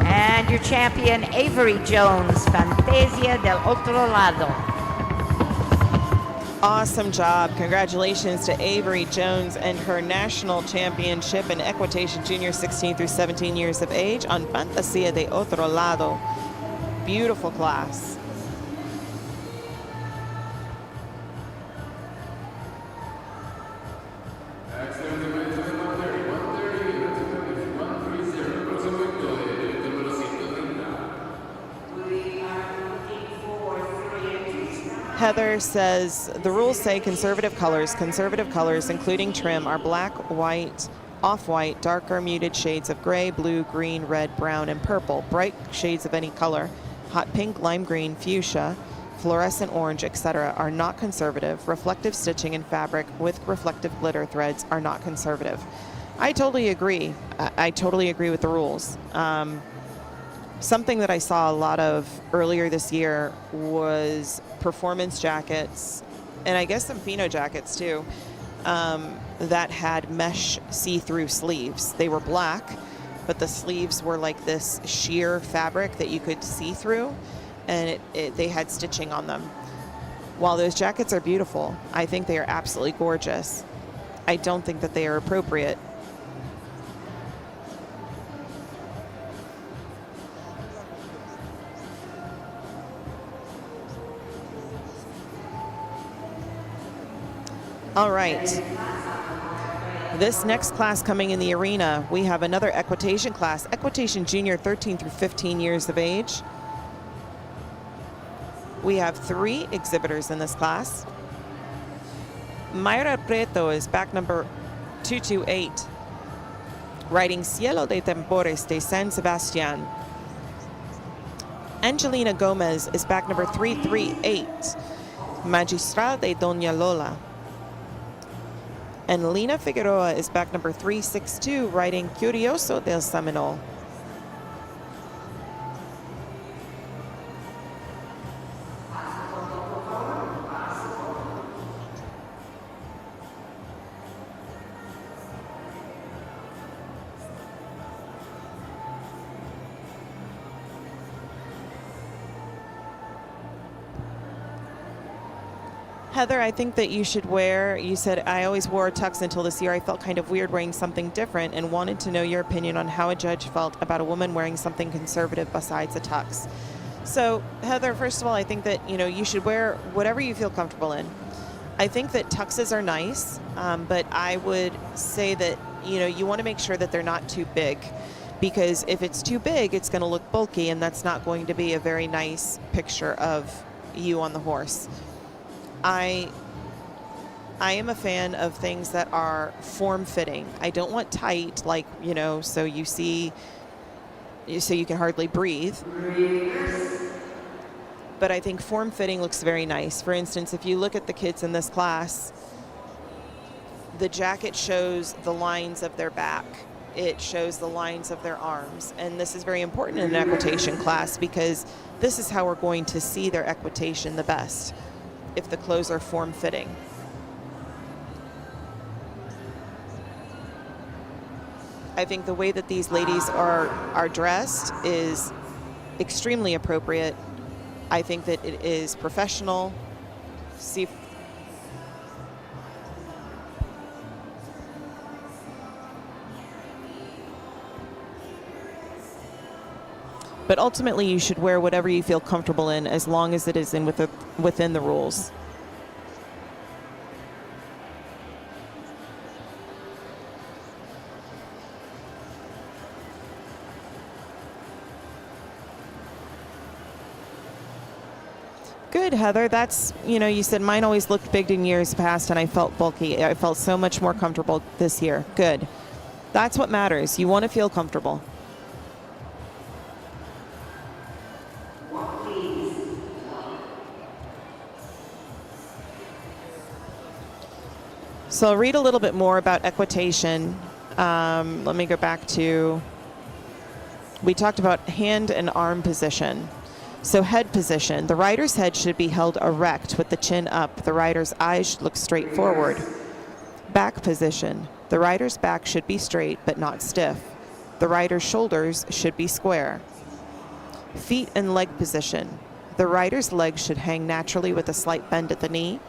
And your champion, Avery Jones, Fantasia del Otro Lado. Awesome job. Congratulations to Avery Jones and her national championship in equitation junior 16 through 17 years of age on Fantasia de Otro Lado. Beautiful class. Heather says, the rules say conservative colors, including trim, are black, white, off-white, darker muted shades of gray, blue, green, red, brown, and purple, bright shades of any color, hot pink, lime green, fuchsia, fluorescent orange, etc. are not conservative. Reflective stitching in fabric with reflective glitter threads are not conservative. I totally agree. I totally agree with the rules. Something that I saw a lot of earlier this year was performance jackets, and I guess some Feno jackets too, that had mesh see-through sleeves. They were black, but the sleeves were like this sheer fabric that you could see through, and they had stitching on them. While those jackets are beautiful, I think they are absolutely gorgeous. I don't think that they are appropriate. All right. This next class coming in the arena, we have another equitation class, equitation junior 13 through 15 years of age. We have 3 exhibitors in this class. Mayra Prieto is back number 228, riding Cielo de Tambores de San Sebastian. Angelina Gomez is back number 338, Magistral de Doña Lola. And Lina Figueroa is back number 362, riding Curioso del Seminole. Heather, I think that you should wear, you said, I always wore a tux until this year. I felt kind of weird wearing something different and wanted to know your opinion on how a judge felt about a woman wearing something conservative besides a tux. So, Heather, first of all, I think that, you should wear whatever you feel comfortable in. I think that tuxes are nice, but I would say that, you want to make sure that they're not too big, because if it's too big, it's going to look bulky, and that's not going to be a very nice picture of you on the horse. I am a fan of things that are form-fitting. I don't want tight, like, so you can hardly breathe. But I think form-fitting looks very nice. For instance, if you look at the kids in this class, the jacket shows the lines of their back. It shows the lines of their arms. And this is very important in an equitation class, because this is how we're going to see their equitation the best, if the clothes are form-fitting. I think the way that these ladies are dressed is extremely appropriate. I think that it is professional. But ultimately, you should wear whatever you feel comfortable in, as long as it is within the rules. Good, Heather. That's, you said mine always looked big in years past and I felt bulky. I felt so much more comfortable this year. Good. That's what matters. You want to feel comfortable. So I'll read a little bit more about equitation. Let me go back to, we talked about hand and arm position. So head position, the rider's head should be held erect with the chin up. The rider's eyes should look straight forward. Back position, the rider's back should be straight but not stiff. The rider's shoulders should be square. Feet and leg position, the rider's legs should hang naturally with a slight bend at the knee.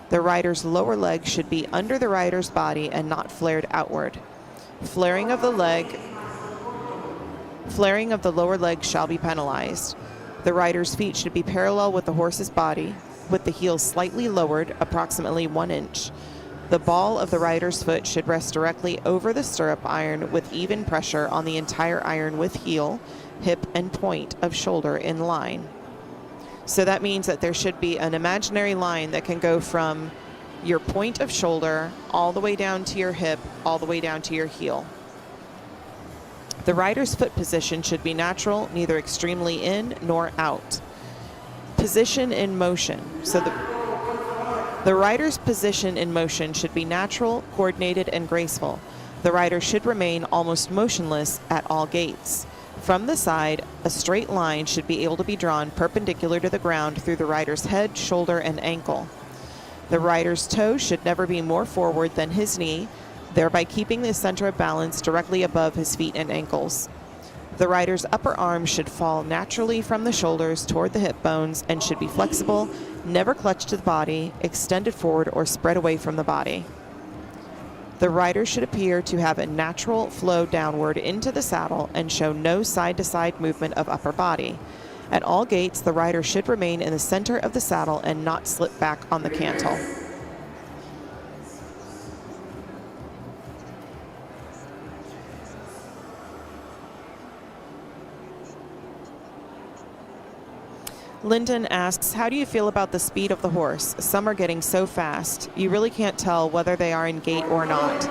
The rider's lower leg should be under the rider's body and not flared outward. Flaring of the lower leg shall be penalized. The rider's feet should be parallel with the horse's body, with the heels slightly lowered, approximately 1 inch. The ball of the rider's foot should rest directly over the stirrup iron with even pressure on the entire iron with heel, hip, and point of shoulder in line. So that means that there should be an imaginary line that can go from your point of shoulder all the way down to your hip, all the way down to your heel. The rider's foot position should be natural, neither extremely in nor out. Position in motion. So the rider's position in motion should be natural, coordinated, and graceful. The rider should remain almost motionless at all gaits. From the side, a straight line should be able to be drawn perpendicular to the ground through the rider's head, shoulder, and ankle. The rider's toe should never be more forward than his knee, thereby keeping the center of balance directly above his feet and ankles. The rider's upper arm should fall naturally from the shoulders toward the hip bones and should be flexible, never clutch to the body, extended forward, or spread away from the body. The rider should appear to have a natural flow downward into the saddle and show no side-to-side movement of upper body. At all gaits, the rider should remain in the center of the saddle and not slip back on the cantle. Lyndon asks, how do you feel about the speed of the horse? Some are getting so fast, you really can't tell whether they are in gait or not.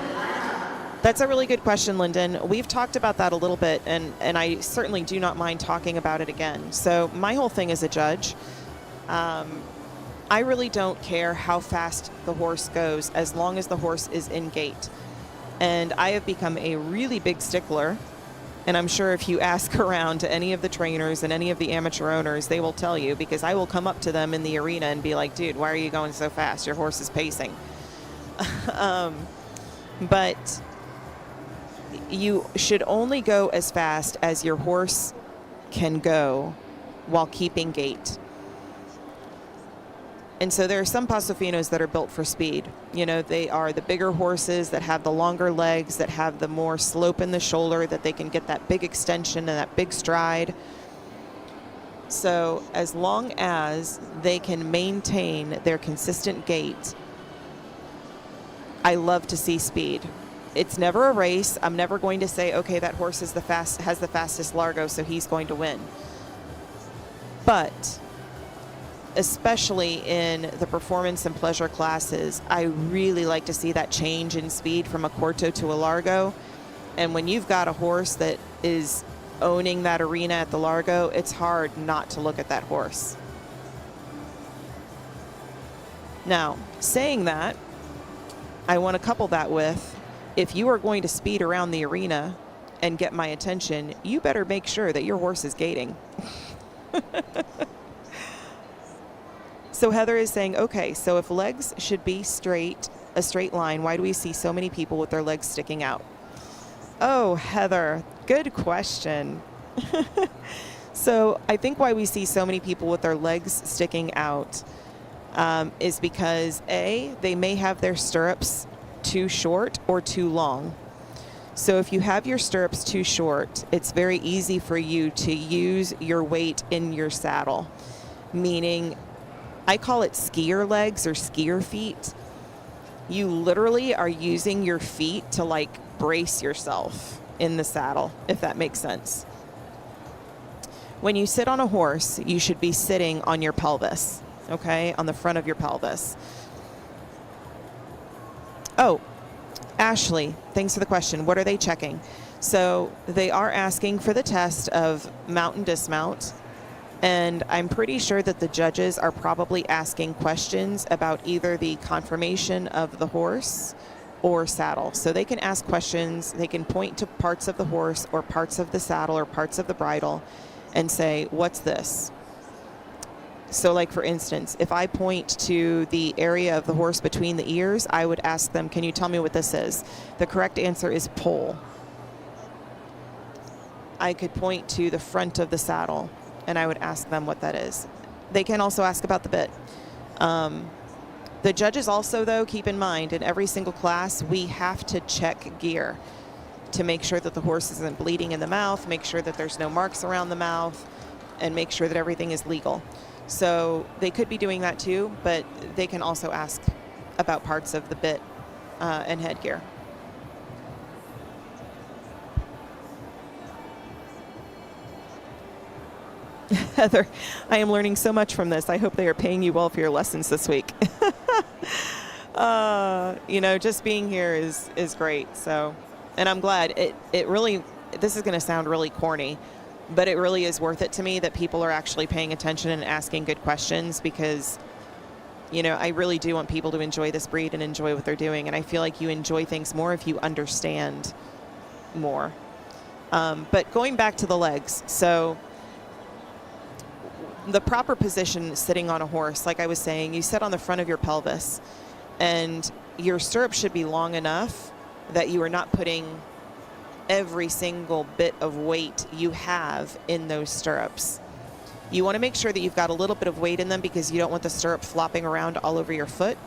That's a really good question, Lyndon. We've talked about that a little bit, and I certainly do not mind talking about it again. So my whole thing as a judge, I really don't care how fast the horse goes as long as the horse is in gait. And I have become a really big stickler. And I'm sure if you ask around to any of the trainers and any of the amateur owners, they will tell you, because I will come up to them in the arena and be like, dude, why are you going so fast? Your horse is pacing. But you should only go as fast as your horse can go while keeping gait. And so there are some Paso Fenos that are built for speed. You know, they are the bigger horses that have the longer legs, that have the more slope in the shoulder, that they can get that big extension and that big stride. So as long as they can maintain their consistent gait, I love to see speed. It's never a race. I'm never going to say, okay, that horse has the fastest largo, so he's going to win. But especially in the performance and pleasure classes, I really like to see that change in speed from a Corto to a Largo. And when you've got a horse that is owning that arena at the Largo, it's hard not to look at that horse. Now, saying that, I want to couple that with, if you are going to speed around the arena and get my attention, you better make sure that your horse is gaiting. So Heather is saying, okay, so if legs should be straight, a straight line, why do we see so many people with their legs sticking out? Oh, Heather, good question. So I think why we see so many people with their legs sticking out is because A, they may have their stirrups too short or too long. So if you have your stirrups too short, it's very easy for you to use your weight in your saddle, meaning I call it skier legs or skier feet. You literally are using your feet to like brace yourself in the saddle, if that makes sense. When you sit on a horse, you should be sitting on your pelvis, okay, on the front of your pelvis. Oh, Ashley, thanks for the question. What are they checking? So they are asking for the test of mount and dismount, and I'm pretty sure that the judges are probably asking questions about either the conformation of the horse or saddle. So they can ask questions, they can point to parts of the horse or parts of the saddle or parts of the bridle and say, what's this? So like for instance, if I point to the area of the horse between the ears, I would ask them, can you tell me what this is? The correct answer is pole. I could point to the front of the saddle and I would ask them what that is. They can also ask about the bit. The judges also, though, keep in mind, in every single class, we have to check gear to make sure that the horse isn't bleeding in the mouth, make sure that there's no marks around the mouth, and make sure that everything is legal. So they could be doing that too, but they can also ask about parts of the bit and headgear. Heather, I am learning so much from this. I hope they are paying you well for your lessons this week. You know, just being here is great. So, and I'm glad it really, this is going to sound really corny, but it really is worth it to me that people are actually paying attention and asking good questions, because, you know, I really do want people to enjoy this breed and enjoy what they're doing. And I feel like you enjoy things more if you understand more. But going back to the legs, so the proper position sitting on a horse, like I was saying, you sit on the front of your pelvis, and your stirrups should be long enough that you are not putting every single bit of weight you have in those stirrups. You want to make sure that you've got a little bit of weight in them, because you don't want the stirrup flopping around all over your foot.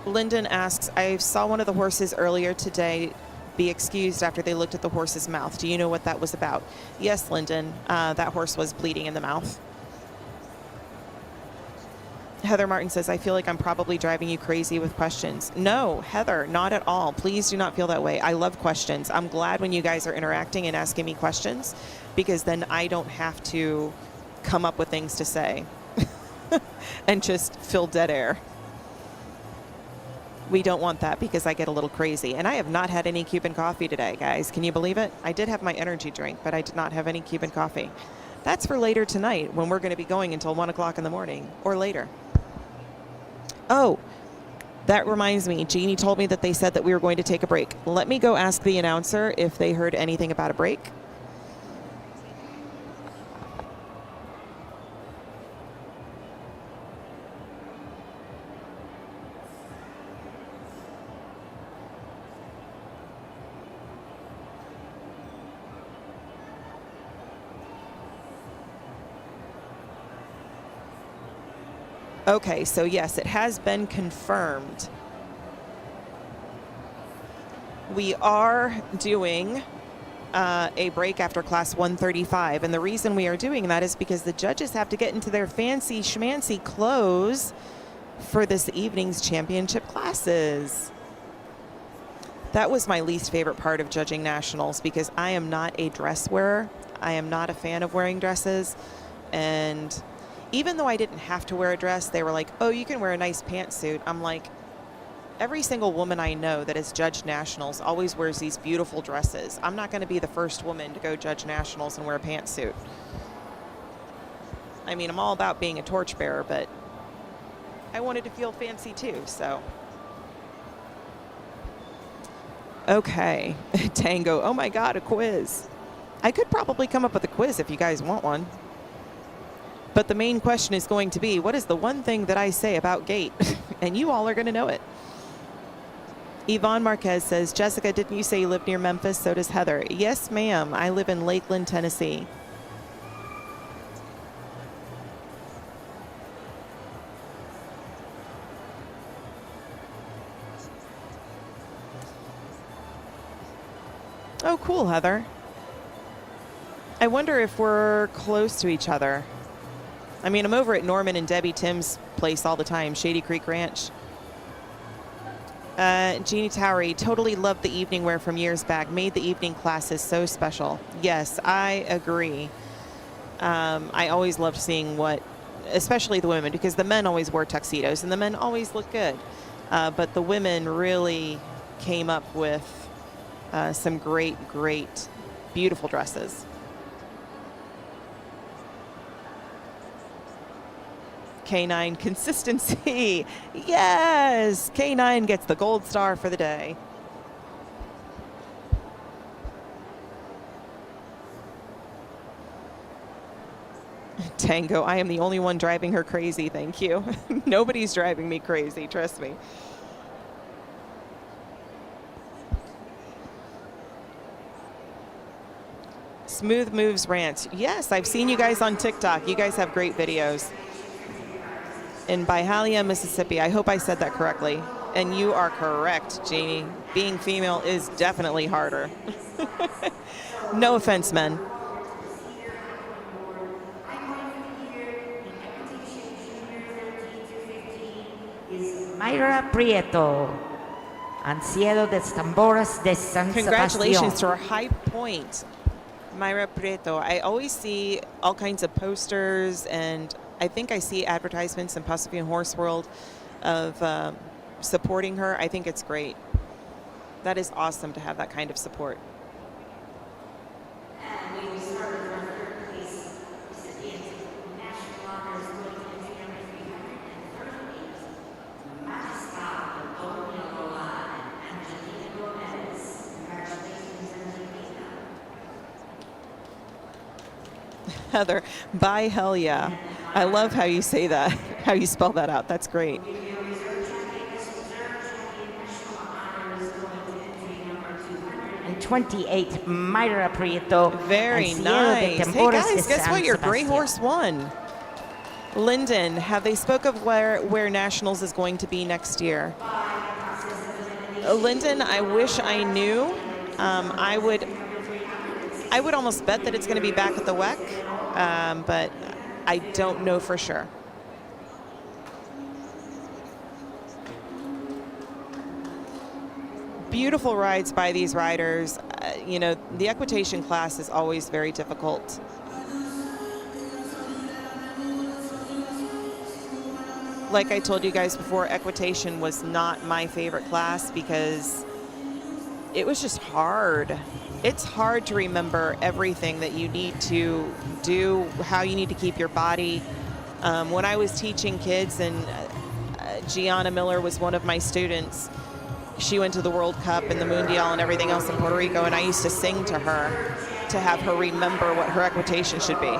Lyndon asks, I saw one of the horses earlier today be excused after they looked at the horse's mouth. Do you know what that was about? Yes, Lyndon, that horse was bleeding in the mouth. Heather Martin says, I feel like I'm probably driving you crazy with questions. No, Heather, not at all. Please do not feel that way. I love questions. I'm glad when you guys are interacting and asking me questions, because then I don't have to come up with things to say and just fill dead air. We don't want that, because I get a little crazy. And I have not had any Cuban coffee today, guys. Can you believe it? I did have my energy drink, but I did not have any Cuban coffee. That's for later tonight, when we're going to be going until 1 o'clock in the morning or later. Oh, that reminds me. Jeannie told me that they said that we were going to take a break. Let me go ask the announcer if they heard anything about a break. Okay, so yes, it has been confirmed. We are doing a break after class 135, and the reason we are doing that is because the judges have to get into their fancy schmancy clothes for this evening's championship classes. That was my least favorite part of judging nationals, because I am not a dress wearer. I am not a fan of wearing dresses, and even though I didn't have to wear a dress, they were like, oh, you can wear a nice pantsuit. I'm like, every single woman I know that has judged nationals always wears these beautiful dresses. I'm not going to be the first woman to go judge nationals and wear a pantsuit. I mean, I'm all about being a torchbearer, but I wanted to feel fancy too, so. Okay, Tango, oh my God, a quiz. I could probably come up with a quiz if you guys want one. But the main question is going to be, what is the one thing that I say about gait? And you all are going to know it. Yvonne Marquez says, Jessica, didn't you say you live near Memphis? So does Heather. Yes, ma'am. I live in Lakeland, Tennessee. Oh, cool, Heather. I wonder if we're close to each other. I mean, I'm over at Norman and Debbie Tim's place all the time, Shady Creek Ranch. Jeannie Towery, totally loved the evening wear from years back. Made the evening classes so special. Yes, I agree. I always loved seeing especially the women, because the men always wore tuxedos and the men always looked good. But the women really came up with some great, beautiful dresses. K9 consistency. Yes, K9 gets the gold star for the day. Tango, I am the only one driving her crazy, thank you. Nobody's driving me crazy, trust me. Smooth Moves Ranch. Yes, I've seen you guys on TikTok. You guys have great videos. In Byhalia, Mississippi. I hope I said that correctly. And you are correct, Jeannie. Being female is definitely harder. No offense, men. Mayra Prieto, Anciero de Tamboras de San Congratulations Sebastián. to our High Point, Mayra Prieto. I always see all kinds of posters, and I think I see advertisements in Paso Fino Horse World of supporting her. I think it's great. That is awesome to have that kind of support. Heather, bye hell yeah. I love how you say that, how you spell that out. That's great. And 28, Mayra Prieto. Very Anciero de nice. Hey Tamboras de guys, guess San what? Your gray Sebastián. horse won. Lyndon, have they spoke of where Nationals is going to be next year? Lyndon, I wish I knew. I would almost bet that it's going to be back at the WEC, but I don't know for sure. Beautiful rides by these riders. You know, the equitation class is always very difficult. Like I told you guys before, equitation was not my favorite class because it was just hard. It's hard to remember everything that you need to do, how you need to keep your body. When I was teaching kids, and Gianna Miller was one of my students, she went to the World Cup and the Mundial and everything else in Puerto Rico, and I used to sing to her to have her remember what her equitation should be.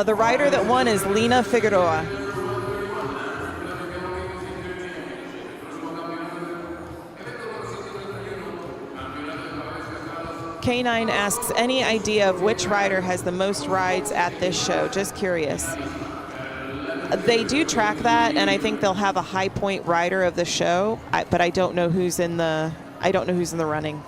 The rider that won is Lena Figueroa. K9 asks, any idea of which rider has the most rides at this show? Just curious. They do track that, and I think they'll have a high point rider of the show, but I don't know who's in the running.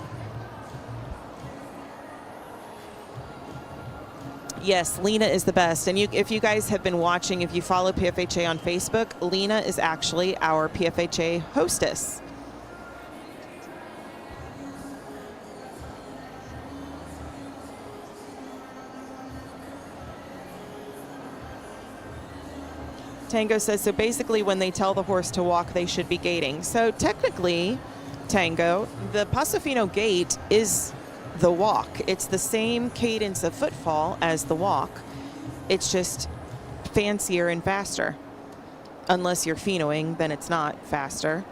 Yes, Lena is the best. And if you guys have been watching, if you follow PFHA on Facebook, Lena is actually our PFHA hostess. Tango says, so basically when they tell the horse to walk, they should be gaiting. So technically, Tango, the Paso Fino gait is the walk. It's the same cadence of footfall as the walk. It's just fancier and faster. Unless you're phenoing, then it's not faster.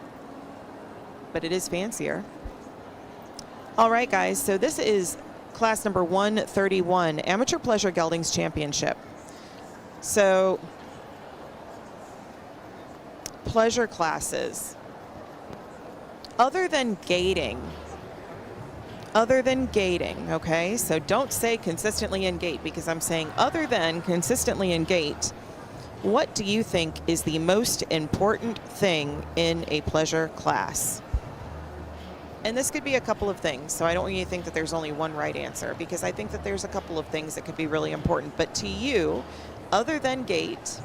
But it is fancier. All right, guys, so this is class number 131, Amateur Pleasure Geldings Championship. So pleasure classes, other than gating, okay? So don't say consistently in gate, because I'm saying other than consistently in gate, what do you think is the most important thing in a pleasure class? And this could be a couple of things, so I don't want you to think that there's only one right answer, because I think that there's a couple of things that could be really important. But to you, other than gate,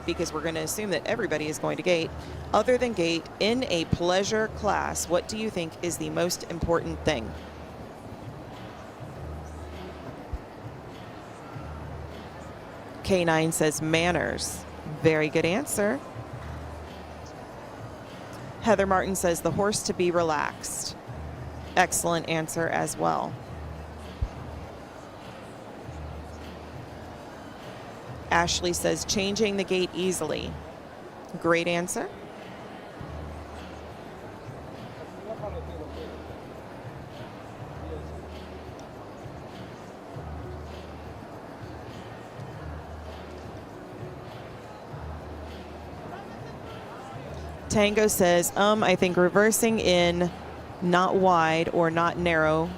because we're going to assume that everybody is going to gate, other than gate, in a pleasure class, what do you think is the most important thing? K9 says manners. Very good answer. Heather Martin says the horse to be relaxed. Excellent answer as well. Ashley says changing the gate easily. Great answer. Tango says, I think reversing in not wide or not narrow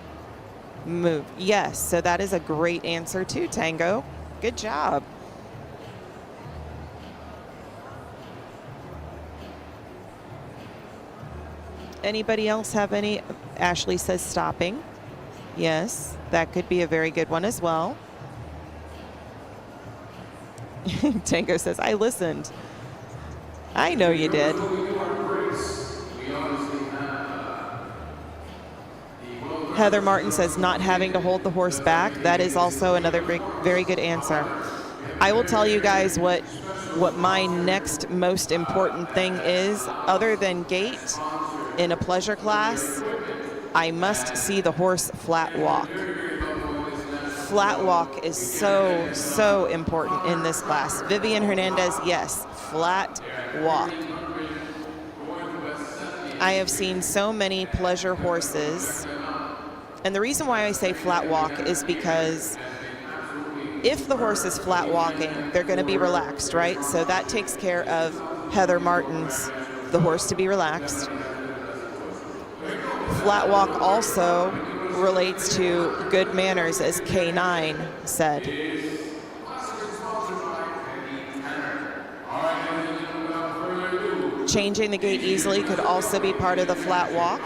move. Yes, so that is a great answer too, Tango. Good job. Anybody else have any? Ashley says stopping. Yes, that could be a very good one as well. Tango says, I listened. I know you did. Heather Martin says not having to hold the horse back. That is also another very good answer. I will tell you guys what my next most important thing is. Other than gait in a pleasure class, I must see the horse flat walk. Flat walk is so important in this class. Vivian Hernandez, yes, flat walk. I have seen so many pleasure horses, and the reason why I say flat walk is because if the horse is flat walking, they're going to be relaxed, right? So that takes care of Heather Martin's, the horse to be relaxed. Flat walk also relates to good manners, as K9 said. Changing the gait easily could also be part of the flat walk.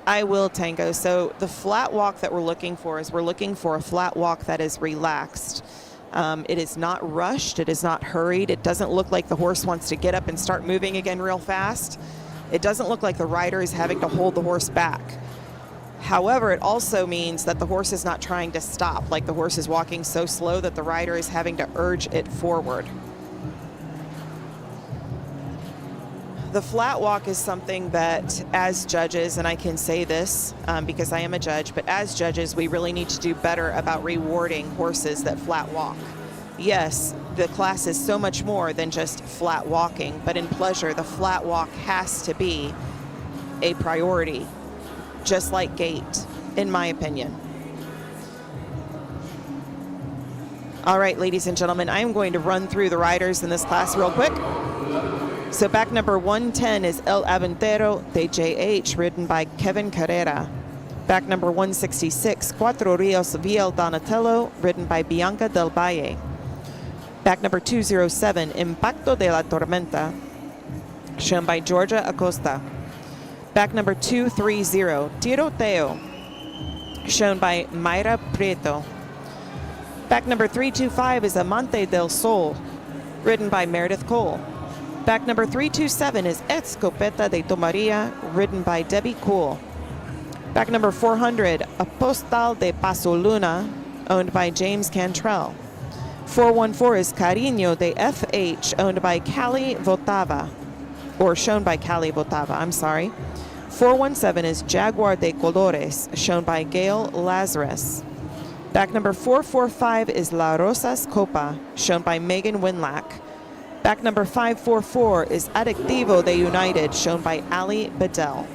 I will, Tango. So the flat walk that we're looking for is we're looking for a flat walk that is relaxed. It is not rushed. It is not hurried. It doesn't look like the horse wants to get up and start moving again real fast. It doesn't look like the rider is having to hold the horse back. However, it also means that the horse is not trying to stop, like the horse is walking so slow that the rider is having to urge it forward. The flat walk is something that, as judges, and I can say this because I am a judge, but as judges, we really need to do better about rewarding horses that flat walk. Yes, the class is so much more than just flat walking, but in pleasure, the flat walk has to be a priority, just like gait, in my opinion. All right, ladies and gentlemen, I am going to run through the riders in this class real quick. So back number 110 is El Aventero de JH, ridden by Kevin Carrera. Back number 166, Cuatro Rios Viel Donatello, ridden by Bianca del Valle. Back number 207, Impacto de la Tormenta, shown by Georgia Acosta. Back number 230, Tiroteo, shown by Mayra Prieto. Back number 325 is Amante del Sol, ridden by Meredith Cole. Back number 327 is Escopeta de Tomaria, ridden by Debbie Cool. Back number 400, Apostal de Paso Luna, owned by James Cantrell. 414 is Cariño de FH, owned by Cali Votava, or shown by Cali Votava, I'm sorry. 417 is Jaguar de Colores, shown by Gail Lazarus. Back number 445 is La Rosa's Copa, shown by Megan Winlack. Back number 544 is Adictivo de United, shown by Ali Bedell.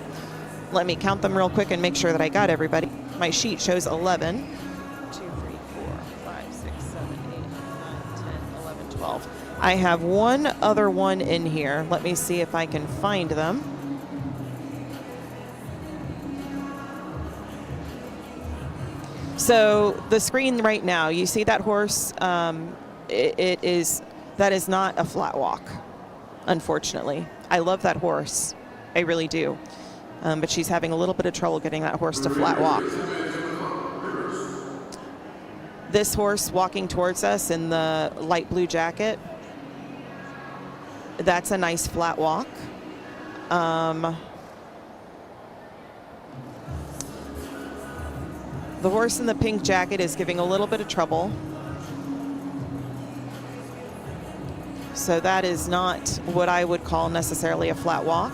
Let me count them real quick and make sure that I got everybody. My sheet shows 11. 2, 3, 4, 5, 6, 7, 8, 9, 10, 11, 12. I have one other one in here. Let me see if I can find them. So the screen right now, you see that horse? That is not a flat walk, unfortunately. I love that horse. I really do. But she's having a little bit of trouble getting that horse to flat walk. This horse walking towards us in the light blue jacket, that's a nice flat walk. The horse in the pink jacket is giving a little bit of trouble. So that is not what I would call necessarily a flat walk.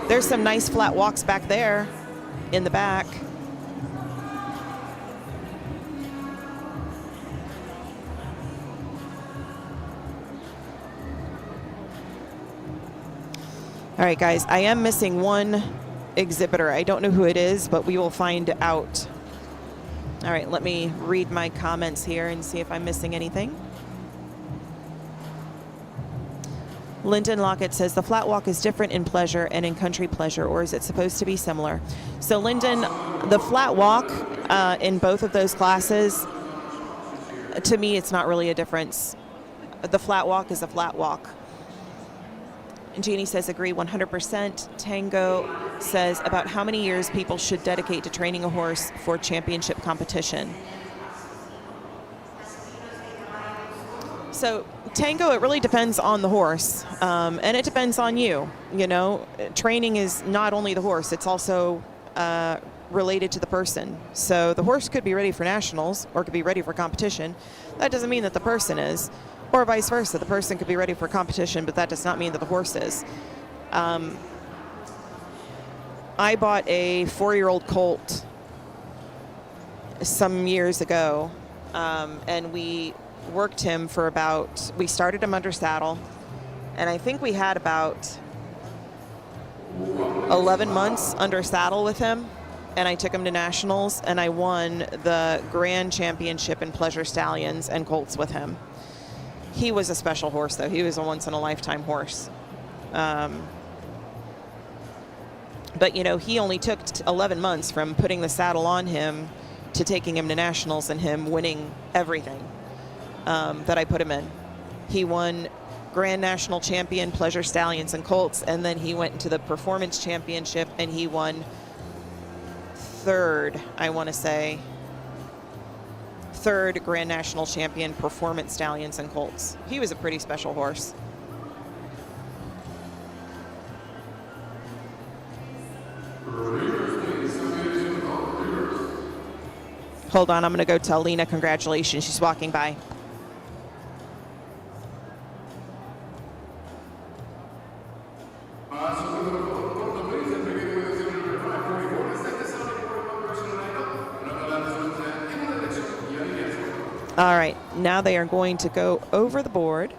There's some nice flat walks back there in the back. All right, guys, I am missing one exhibitor. I don't know who it is, but we will find out. All right, let me read my comments here and see if I'm missing anything. Lyndon Lockett says the flat walk is different in pleasure and in country pleasure, or is it supposed to be similar? So Lyndon, the flat walk in both of those classes, to me, it's not really a difference. The flat walk is a flat walk. And Jeannie says, agree 100%. Tango says, about how many years people should dedicate to training a horse for championship competition. So Tango, it really depends on the horse, and it depends on you. You know, training is not only the horse, it's also related to the person. So the horse could be ready for nationals or could be ready for competition. That doesn't mean that the person is. Or vice versa. The person could be ready for competition, but that does not mean that the horse is. I bought a 4-year-old colt some years ago, and we worked him for we started him under saddle, and I think we had about 11 months under saddle with him, and I took him to nationals, and I won the grand championship in pleasure stallions and colts with him. He was a special horse, though. He was a once-in-a-lifetime horse. But, you know, he only took 11 months from putting the saddle on him to taking him to nationals and him winning everything that I put him in. He won Grand National Champion, Pleasure Stallions and Colts, and then he went into the Performance Championship, and he won third, I want to say. Third Grand National Champion, Performance Stallions and Colts. He was a pretty special horse. Hold on, I'm going to go tell Lena congratulations. She's walking by. All right, now they are going to go over the board.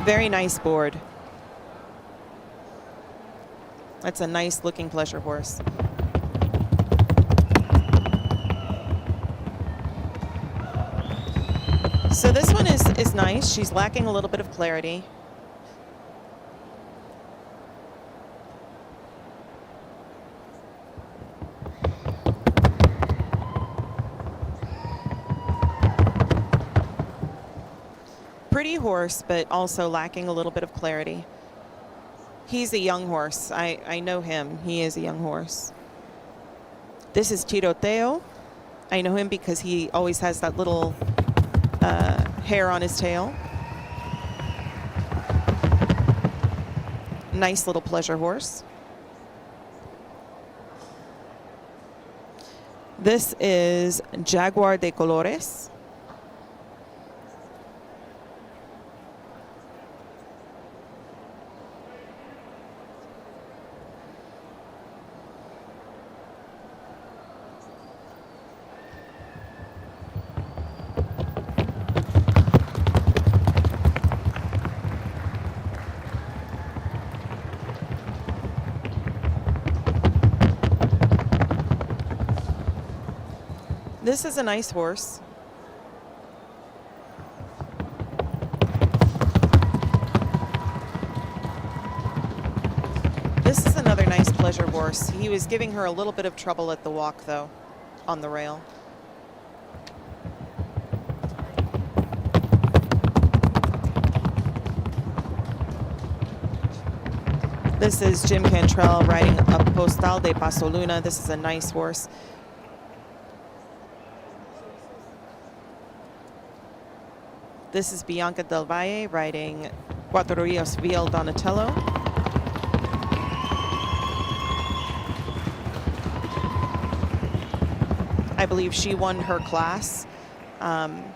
Very nice board. That's a nice looking pleasure horse. So this one is nice. She's lacking a little bit of clarity. Pretty horse, but also lacking a little bit of clarity. He's a young horse. I know him. He is a young horse. This is Tiroteo. I know him because he always has that little hair on his tail. Nice little pleasure horse. This is Jaguar de Colores. This is a nice horse. This is another nice pleasure horse. He was giving her a little bit of trouble at the walk, though, on the rail. This is Jim Cantrell riding a Postal de Pasoluna. This is a nice horse. This is Bianca Del Valle riding Cuatro Rios Viel Donatello. I believe she won her class.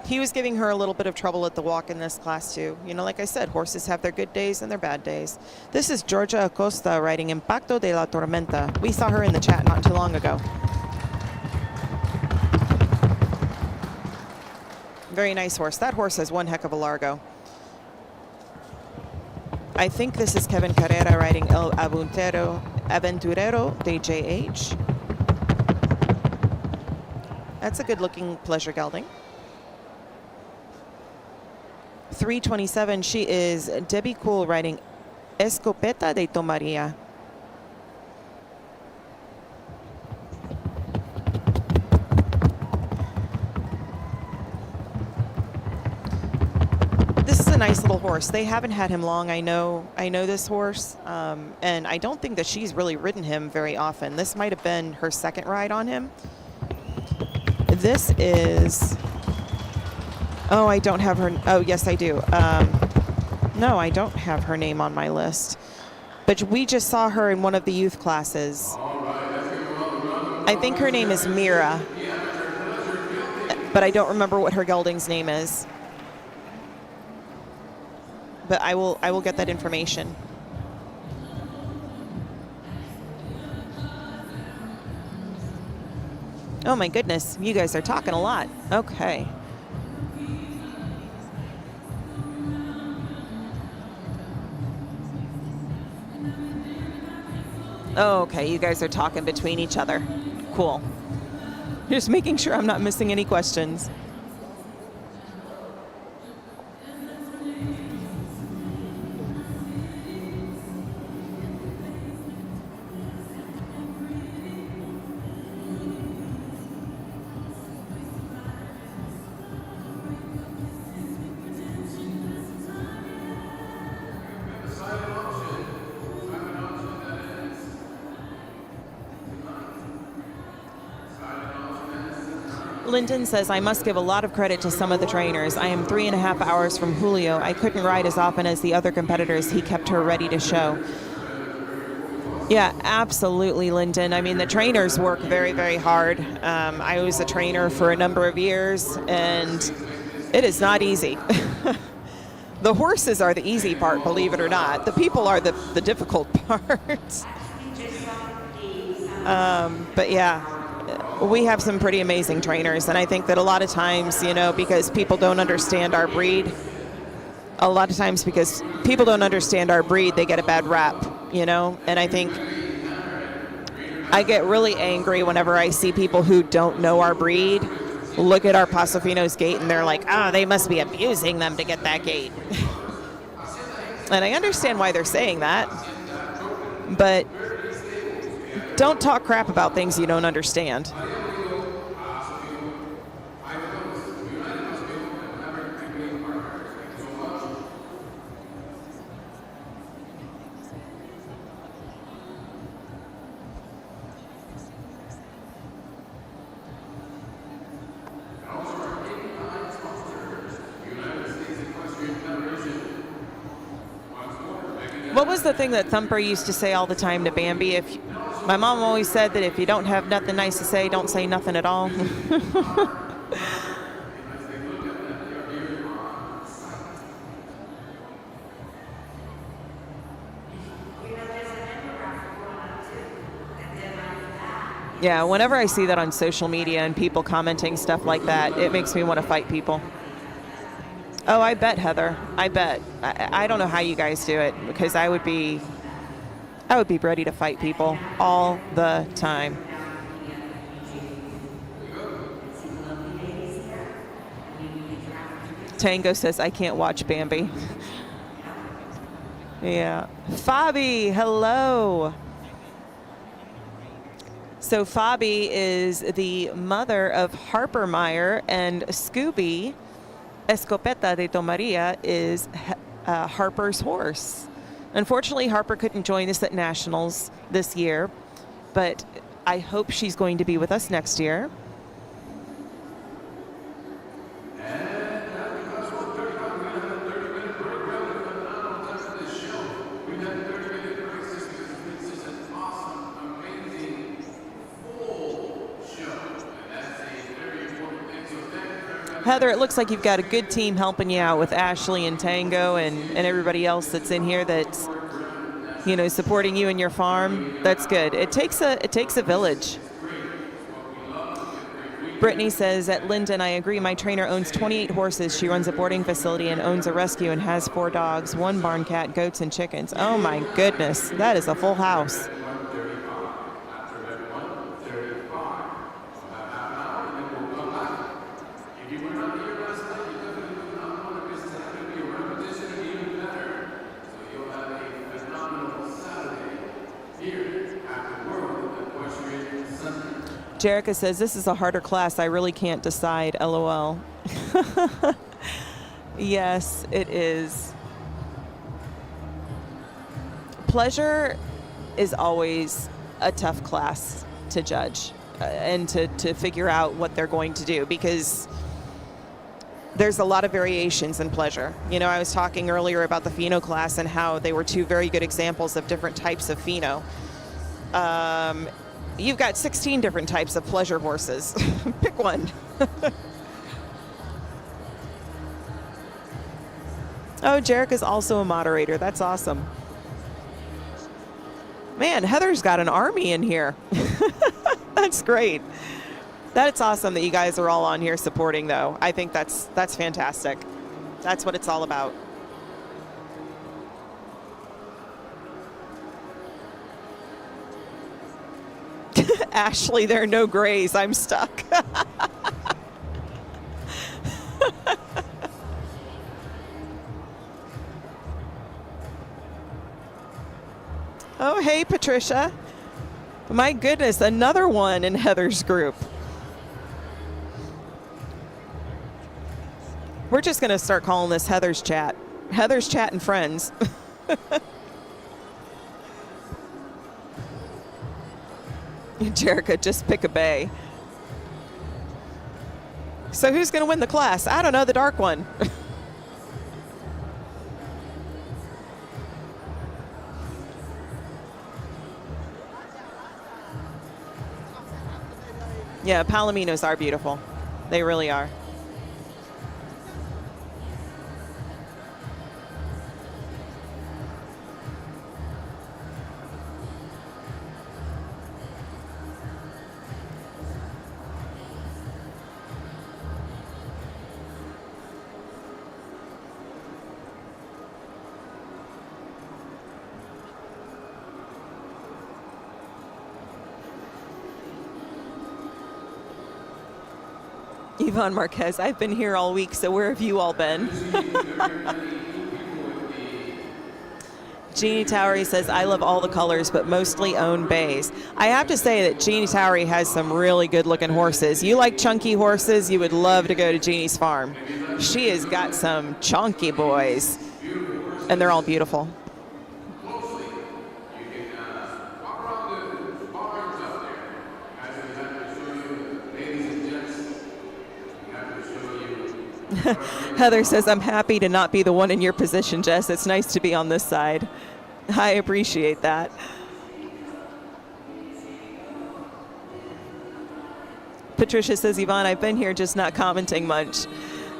He was giving her a little bit of trouble at the walk in this class too. You know, like I said, horses have their good days and their bad days. This is Georgia Acosta riding Impacto de la Tormenta. We saw her in the chat not too long ago. Very nice horse. That horse has one heck of a largo. I think this is Kevin Carrera riding El Aventurero de JH. That's a good-looking pleasure gelding. 327, she is Debbie Cool riding Escopeta de Tomaria. This is a nice little horse. They haven't had him long. I know this horse, and I don't think that she's really ridden him very often. This might have been her second ride on him. This is, oh, I don't have her, oh, yes, I do. No, I don't have her name on my list. But we just saw her in one of the youth classes. I think her name is Mira, but I don't remember what her gelding's name is. But I will get that information. Oh my goodness, you guys are talking a lot. Okay. Okay, you guys are talking between each other. Cool. Just making sure I'm not missing any questions. Linton says, I must give a lot of credit to some of the trainers. I am 3.5 hours from Julio. I couldn't ride as often as the other competitors. He kept her ready to show. Yeah, absolutely, Linton. I mean, the trainers work very, very hard. I was a trainer for a number of years, and it is not easy. The horses are the easy part, believe it or not. The people are the difficult part. But yeah. We have some pretty amazing trainers, and I think that a lot of times, you know, because people don't understand our breed, they get a bad rap, you know, and I think I get really angry whenever I see people who don't know our breed look at our Paso Fino's gait and they're like, oh, they must be abusing them to get that gait. And I understand why they're saying that, but don't talk crap about things you don't understand. What was the thing that Thumper used to say all the time to Bambi? My mom always said that if you don't have nothing nice to say, don't say nothing at all. Yeah, whenever I see that on social media and people commenting stuff like that, it makes me want to fight people. Oh, I bet, Heather. I bet. I don't know how you guys do it, because I would be ready to fight people all the time. Tango says, I can't watch Bambi. Yeah. Fabi, hello. So Fabi is the mother of Harper Meyer, and Scooby Escopeta de Tomaria is Harper's horse. Unfortunately, Harper couldn't join us at Nationals this year, but I hope she's going to be with us next year. Heather, it looks like you've got a good team helping you out with Ashley and Tango and everybody else that's in here that's, you know, supporting you and your farm. That's good. It takes a village. Brittany says, at Linden, I agree. My trainer owns 28 horses. She runs a boarding facility and owns a rescue and has 4 dogs, 1 barn cat, goats, and chickens. Oh my goodness, that is a full house. Jerica says, this is a harder class. I really can't decide. LOL. Yes, it is. Pleasure is always a tough class to judge and to figure out what they're going to do, because there's a lot of variations in pleasure. You know, I was talking earlier about the Feno class and how they were 2 very good examples of different types of Feno. You've got 16 different types of pleasure horses. Pick one. Oh, Jerica's also a moderator. That's awesome. Man, Heather's got an army in here. That's great. That's awesome that you guys are all on here supporting, though. I think that's fantastic. That's what it's all about. Ashley, there are no grays. I'm stuck. Oh, hey, Patricia. My goodness, another one in Heather's group. We're just going to start calling this Heather's Chat. Heather's Chat and Friends. Jerica, just pick a bay. So who's going to win the class? I don't know, the dark one. Yeah, Palominos are beautiful. They really are. Yvonne Marquez, I've been here all week, so where have you all been? Jeannie Towery says, I love all the colors, but mostly own bays. I have to say that Jeannie Towery has some really good-looking horses. You like chunky horses, you would love to go to Jeannie's farm. She has got some chunky boys, and they're all beautiful. Heather says, I'm happy to not be the one in your position, Jess. It's nice to be on this side. I appreciate that. Patricia says, Yvonne, I've been here just not commenting much.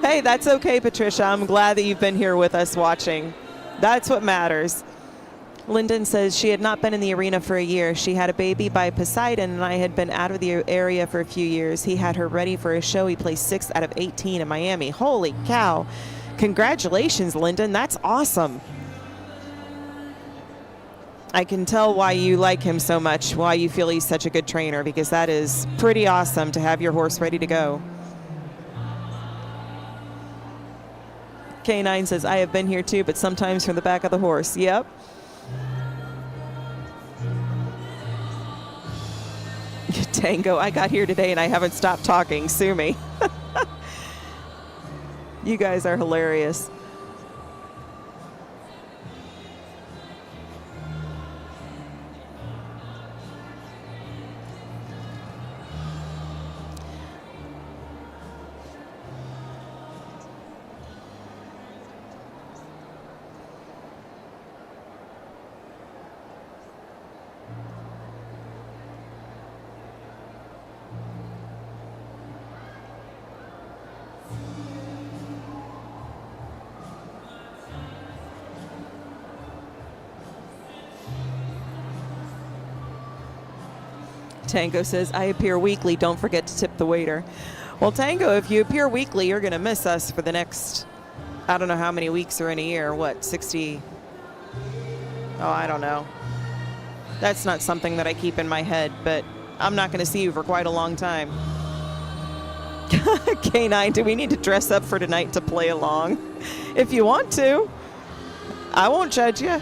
Hey, that's okay, Patricia. I'm glad that you've been here with us watching. That's what matters. Lyndon says she had not been in the arena for a year. She had a baby by Poseidon, and I had been out of the area for a few years. He had her ready for a show. He placed 6th out of 18 in Miami. Holy cow. Congratulations, Lyndon. That's awesome. I can tell why you like him so much, why you feel he's such a good trainer, because that is pretty awesome to have your horse ready to go. K9 says, I have been here too, but sometimes from the back of the horse. Yep. Tango, I got here today and I haven't stopped talking. Sue me. You guys are hilarious. Tango says, I appear weekly. Don't forget to tip the waiter. Well, Tango, if you appear weekly, you're going to miss us for the next, I don't know how many weeks are in a year. What, 60? Oh, I don't know. That's not something that I keep in my head, but I'm not going to see you for quite a long time. K9, do we need to dress up for tonight to play along? If you want to, I won't judge you.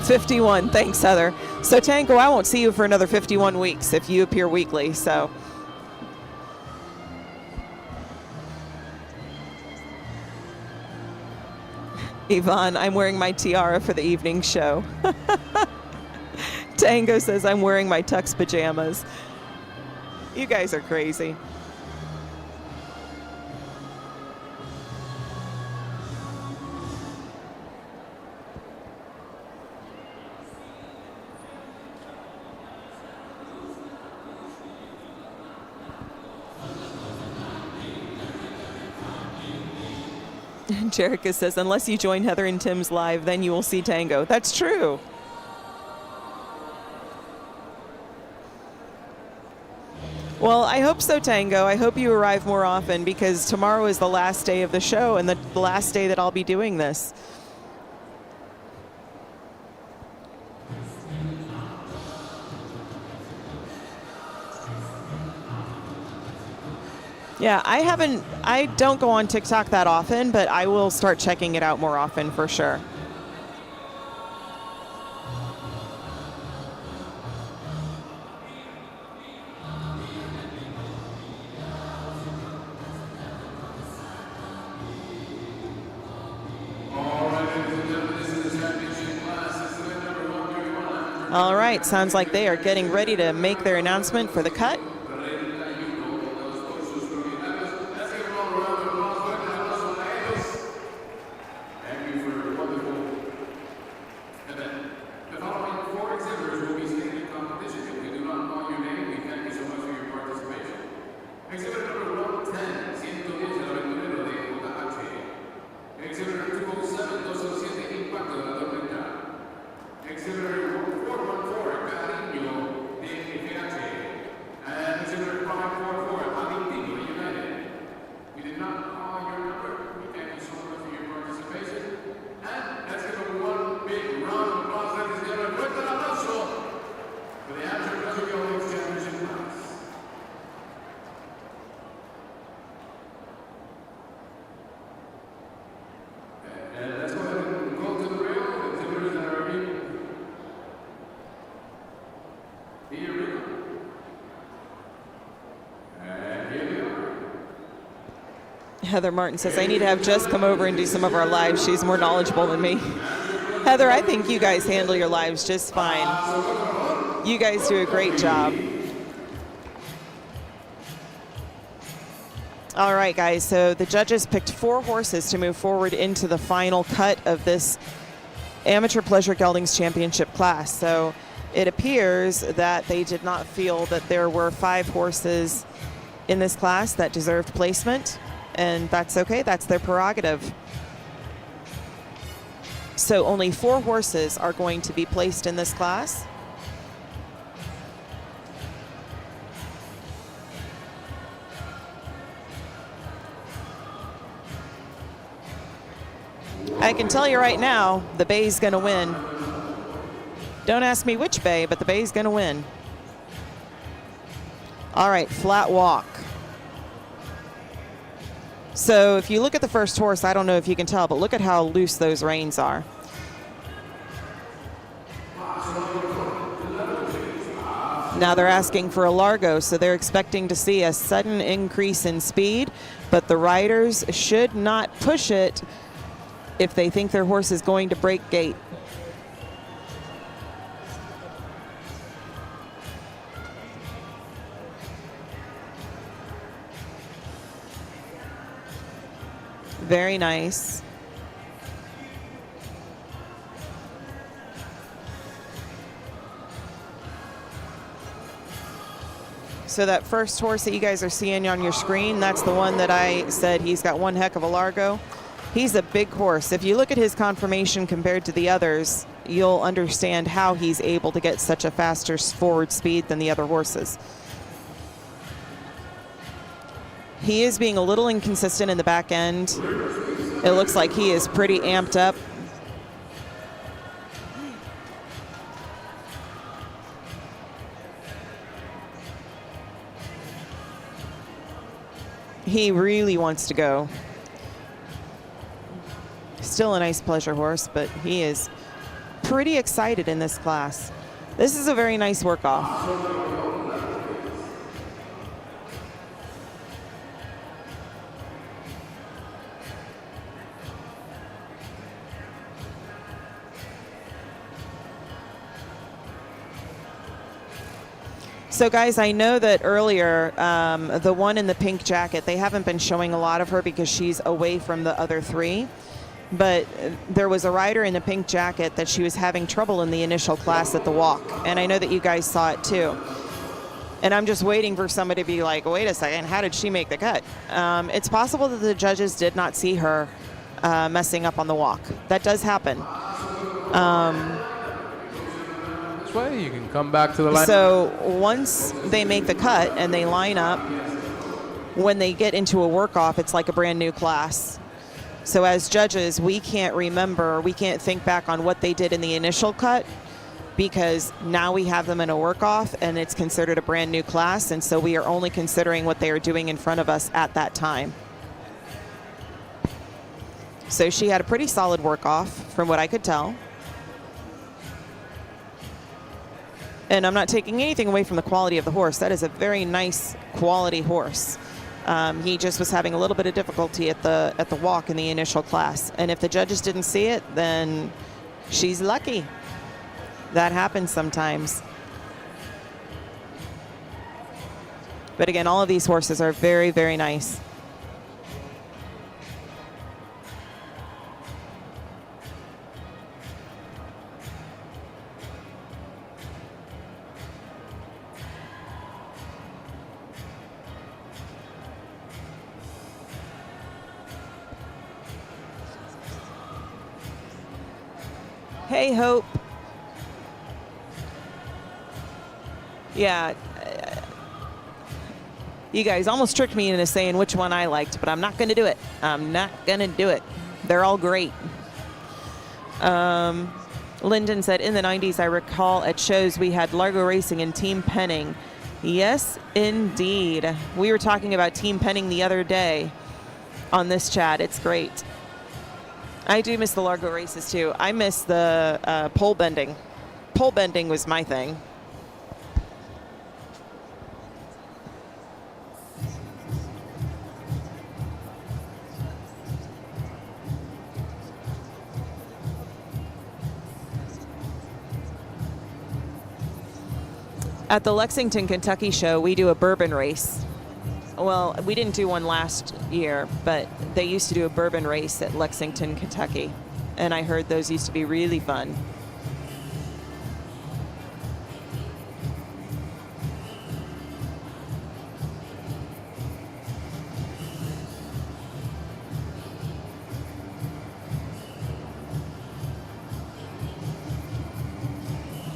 $51. Thanks, Heather. So, Tango, I won't see you for another 51 weeks if you appear weekly. So, Yvonne, I'm wearing my tiara for the evening show. Tango says, I'm wearing my tux pajamas. You guys are crazy. Jerica says, unless you join Heather and Tim's live, then you will see Tango. That's true. Well, I hope so, Tango. I hope you arrive more often because tomorrow is the last day of the show and the last day that I'll be doing this. Yeah, I don't go on TikTok that often, but I will start checking it out more often for sure. All right, sounds like they are getting ready to make their announcement for the cut. Heather Martin says, I need to have Jess come over and do some of our lives. She's more knowledgeable than me. Heather, I think you guys handle your lives just fine. You guys do a great job. All right, guys, so the judges picked 4 horses to move forward into the final cut of this Amateur Pleasure Geldings Championship class. So it appears that they did not feel that there were 5 horses in this class that deserved placement. And that's okay, that's their prerogative. So only 4 horses are going to be placed in this class. I can tell you right now, the Bay's gonna win. Don't ask me which Bay, but the Bay's gonna win. All right, flat walk. So if you look at the first horse, I don't know if you can tell, but look at how loose those reins are. Now they're asking for a largo, so they're expecting to see a sudden increase in speed, but the riders should not push it if they think their horse is going to break gait. Very nice. So that first horse that you guys are seeing on your screen, that's the one that I said he's got one heck of a largo. He's a big horse. If you look at his conformation compared to the others, you'll understand how he's able to get such a faster forward speed than the other horses. He is being a little inconsistent in the back end. It looks like he is pretty amped up. He really wants to go. Still a nice pleasure horse, but he is pretty excited in this class. This is a very nice work-off. So guys, I know that earlier, the one in the pink jacket, they haven't been showing a lot of her because she's away from the other three. But there was a rider in the pink jacket that she was having trouble in the initial class at the walk. And I know that you guys saw it too. And I'm just waiting for somebody to be like, wait a second, how did she make the cut? It's possible that the judges did not see her messing up on the walk. That does happen. Way you can come back to the line. So once they make the cut and they line up, when they get into a work-off, it's like a brand new class. So as judges, we can't remember, we can't think back on what they did in the initial cut because now we have them in a work-off and it's considered a brand new class, and so we are only considering what they are doing in front of us at that time. So she had a pretty solid work-off from what I could tell. And I'm not taking anything away from the quality of the horse. That is a very nice quality horse. He just was having a little bit of difficulty at the walk in the initial class. And if the judges didn't see it, then she's lucky. That happens sometimes. But again, all of these horses are very, very nice. Hey, Hope. Yeah. You guys almost tricked me into saying which one I liked, but I'm not going to do it. I'm not going to do it. They're all great. Lyndon said, in the 90s, I recall at shows we had Largo Racing and Team Penning. Yes, indeed. We were talking about Team Penning the other day on this chat. It's great. I do miss the Largo races too. I miss the pole bending. Pole bending was my thing. At the Lexington, Kentucky show, we do a bourbon race. Well, we didn't do one last year, but they used to do a bourbon race at Lexington, Kentucky. And I heard those used to be really fun.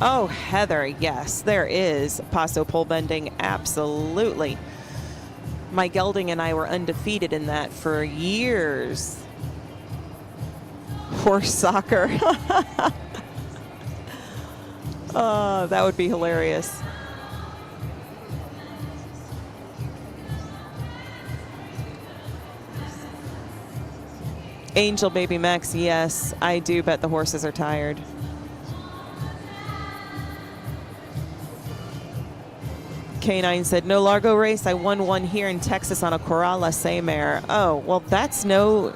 Oh, Heather, yes, there is Paso pole bending, absolutely. My gelding and I were undefeated in that for years. Horse soccer. Oh, that would be hilarious. Angel Baby Max, yes, I do bet the horses are tired. K9 said, no Largo race. I won one here in Texas on a Corral SA mare. Oh, well, that's no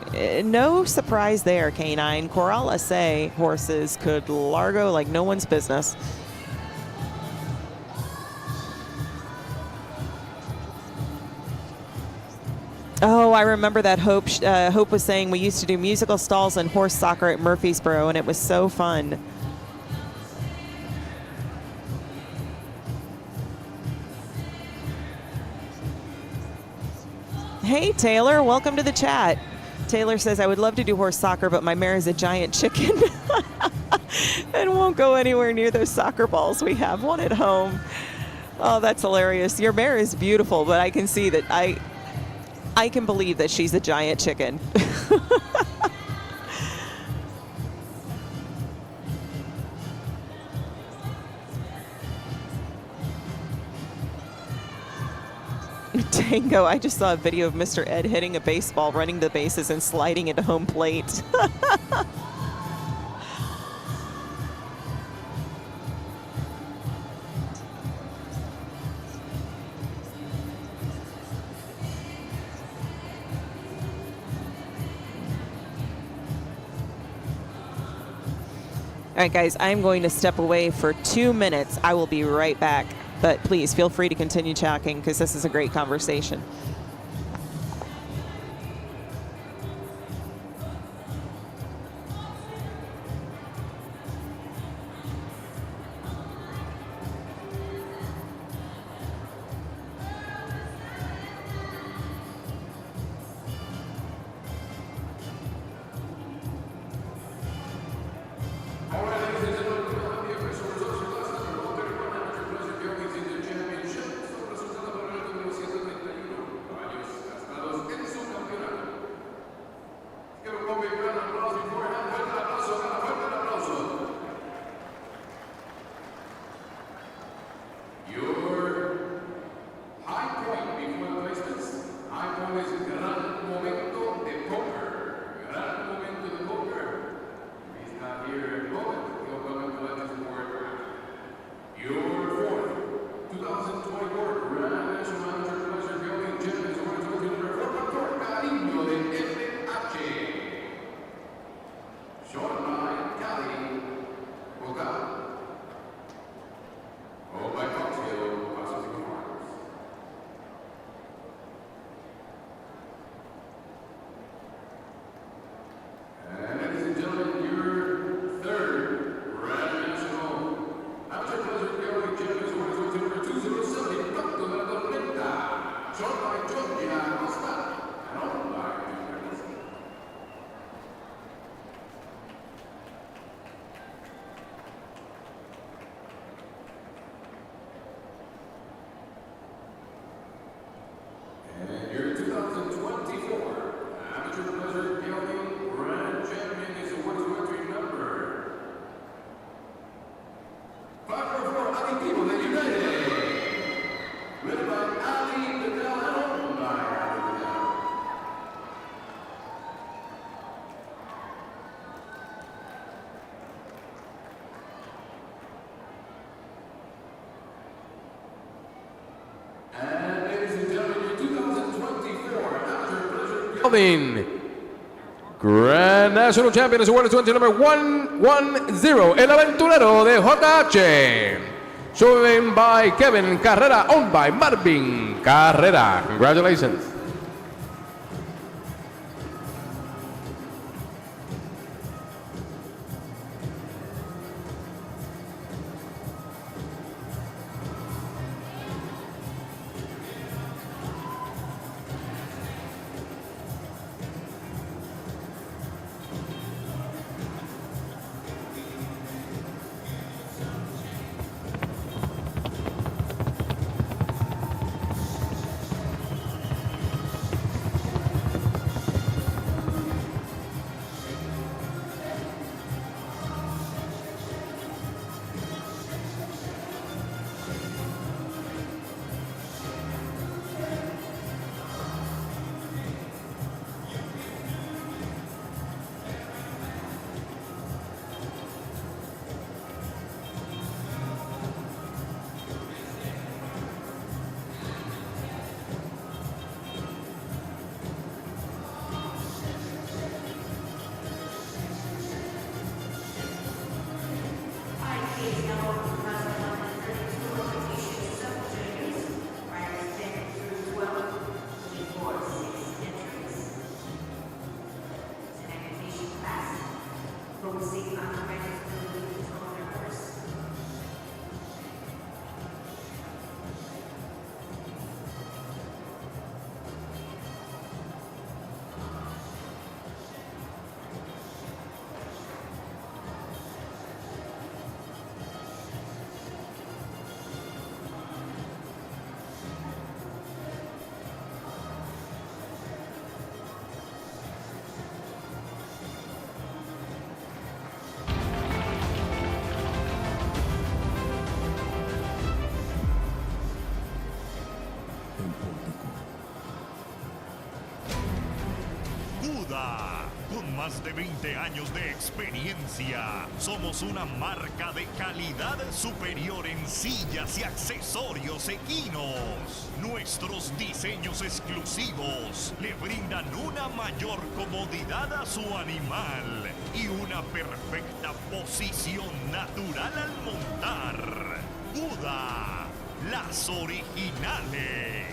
surprise there, K9. Corral SA horses could Largo like no one's business. Oh, I remember that Hope. Hope was saying we used to do musical stalls and horse soccer at Murfreesboro, and it was so fun. Hey, Taylor, welcome to the chat. Taylor says, I would love to do horse soccer, but my mare is a giant chicken and won't go anywhere near those soccer balls. We have one at home. Oh, that's hilarious. Your mare is beautiful, but I can see that I can believe that she's a giant chicken. Tango, I just saw a video of Mr. Ed hitting a baseball, running the bases, and sliding into home plate. All right, guys, I'm going to step away for 2 minutes. I will be right back. But please feel free to continue chatting because this is a great conversation. Grand National Champion is awarded to number 110, El Aventurero de JH. Chosen by Kevin Carrera, owned by Marvin Carrera. Congratulations. más de 20 años de experiencia, somos una marca de calidad superior en sillas y accesorios equinos. Nuestros diseños exclusivos le brindan una mayor comodidad a su animal y una perfecta posición natural al montar. Buda, las originales.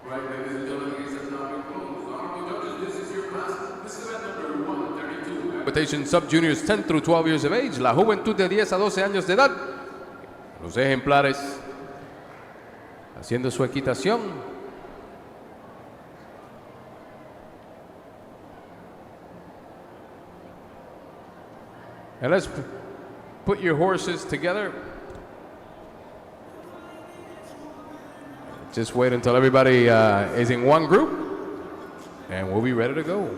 Right, ladies and gentlemen, the case has now been closed. Honorable judges, this is your class. This is event number 132. Equitation sub-juniors 10 through 12 years of age. La juventud de 10 a 12 años de edad. Los ejemplares haciendo su equitación. And let's put your horses together. Just wait until everybody is in one group, and we'll be ready to go.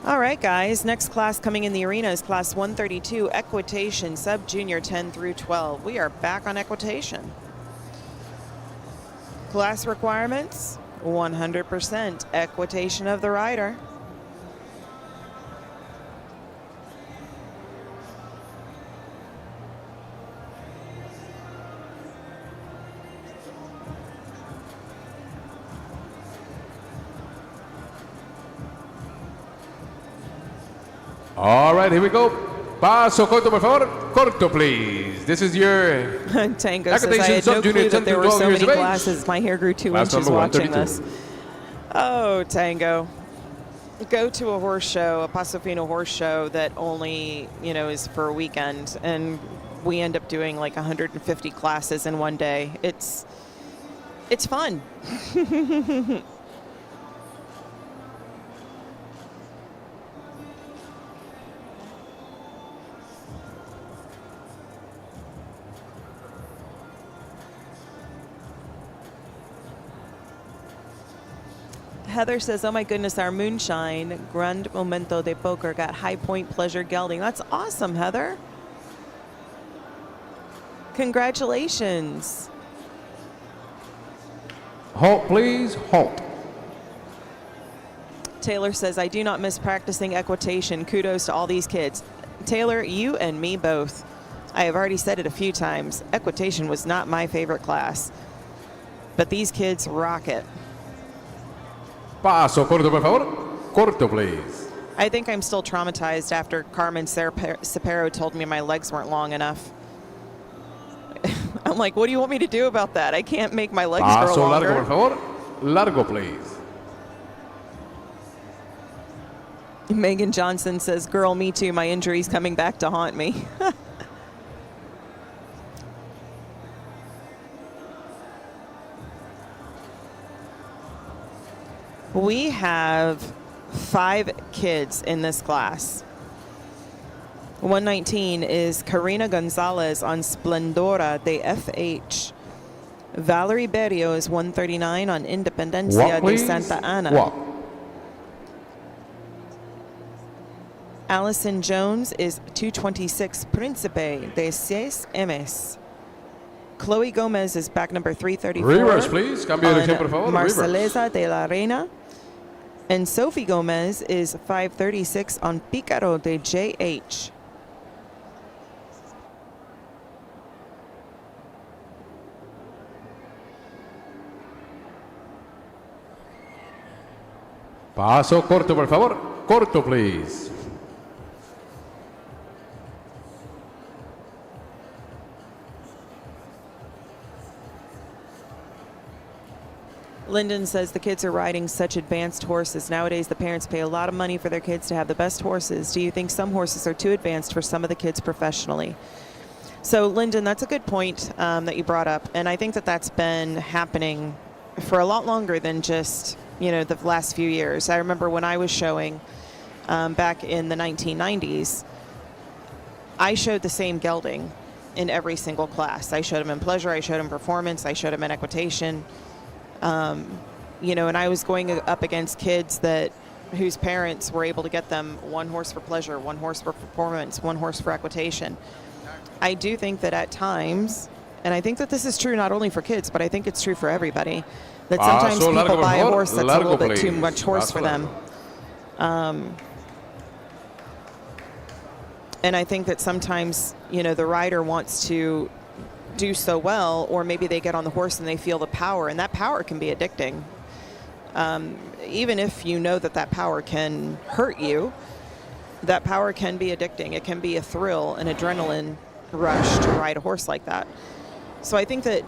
All right, guys. Next class coming in the arena is class 132, Equitation, sub-junior 10 through 12. We are back on Equitation. Class requirements, 100% equitation of the rider. All right, here we go. Paso corto, por favor. Corto, please. This is your Tango says, I Equitation had no sub-junior clue 10 that there through were 12 so years many of age. classes. My hair grew 2 Class inches number watching 132. this. Oh, Tango. Go to a horse show, a Paso Feno horse show that only, you know, is for a weekend, and we end up doing like 150 classes in one day. It's fun. Heather says, oh my goodness, our moonshine, Grand Momento de Poker, got High Point Pleasure Gelding. That's awesome, Heather. Congratulations. Halt, please. Halt. Taylor says, I do not miss practicing equitation. Kudos to all these kids. Taylor, you and me both. I have already said it a few times. Equitation was not my favorite class, but these kids rock it. Paso corto, por favor. Corto, please. I think I'm still traumatized after Carmen Cepero told me my legs weren't long enough. I'm like, what do you want me to do about that? I can't make my legs grow Paso longer. largo, por favor. Largo, please. Megan Johnson says, girl, me too. My injury's coming back to haunt me. We have 5 kids in this class. 119 is Karina Gonzalez on Splendora de FH. Valerie Berrio is 139 on Independencia Walk, de please. Santa Ana. Walk. Allison Jones is 226 Príncipe de 6 Ms. Chloe Gomez is back number 334. Reverse, please. Cambio de on dirección, por favor. Marceleza de la Reina. And Sophie Gomez is 536 on Pícaro de JH. Paso corto, por favor. Corto, please. Lyndon says the kids are riding such advanced horses. Nowadays, the parents pay a lot of money for their kids to have the best horses. Do you think some horses are too advanced for some of the kids professionally? So, Lyndon, that's a good point that you brought up. And I think that that's been happening for a lot longer than just, the last few years. I remember when I was showing back in the 1990s, I showed the same gelding in every single class. I showed him in pleasure, I showed him performance, I showed him in equitation. And I was going up against kids whose parents were able to get them one horse for pleasure, one horse for performance, one horse for equitation. I do think that at times, and I think that this is true not only for kids, but I think it's true for everybody, that sometimes people buy a horse that's a little bit too much horse for them. And I think that sometimes, the rider wants to do so well, or maybe they get on the horse and they feel the power, and that power can be addicting. Even if you know that power can hurt you, that power can be addicting. It can be a thrill, an adrenaline rush to ride a horse like that. So I think that,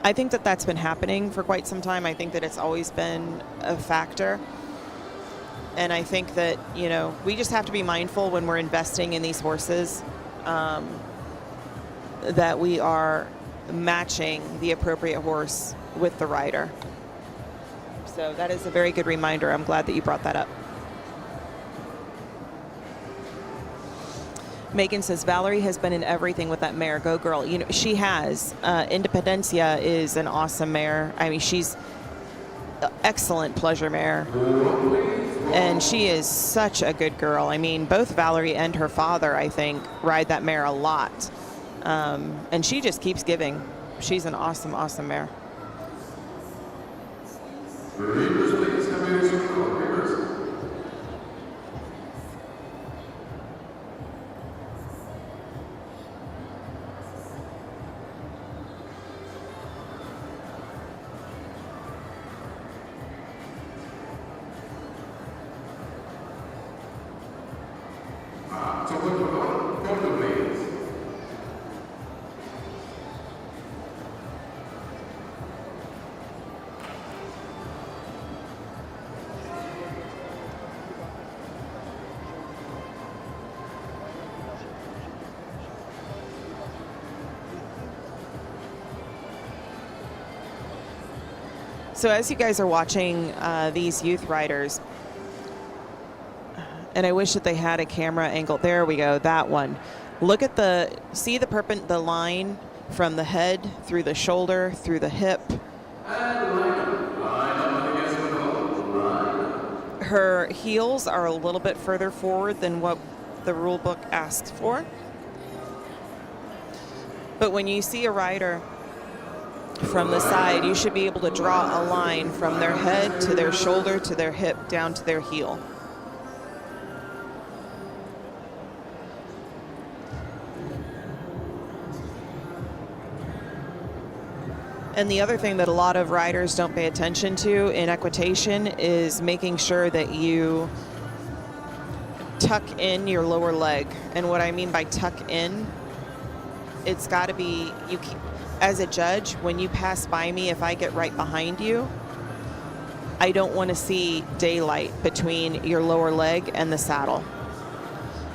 I think that that's been happening for quite some time. I think that it's always been a factor. And I think that, we just have to be mindful when we're investing in these horses, that we are matching the appropriate horse with the rider. So that is a very good reminder. I'm glad that you brought that up. Megan says, Valerie has been in everything with that mare. Go girl. She has. Independencia is an awesome mare. I mean, she's an excellent pleasure mare. And she is such a good girl. I mean, both Valerie and her father, I think, ride that mare a lot. And she just keeps giving. She's an awesome, awesome mare. So as you guys are watching these youth riders, and I wish that they had a camera angle. There we go, that one. Look at see the line from the head through the shoulder, through the hip. Her heels are a little bit further forward than what the rule book asks for. But when you see a rider from the side, you should be able to draw a line from their head to their shoulder to their hip down to their heel. And the other thing that a lot of riders don't pay attention to in equitation is making sure that you tuck in your lower leg. And what I mean by tuck in, it's got to be, as a judge, when you pass by me, if I get right behind you, I don't want to see daylight between your lower leg and the saddle.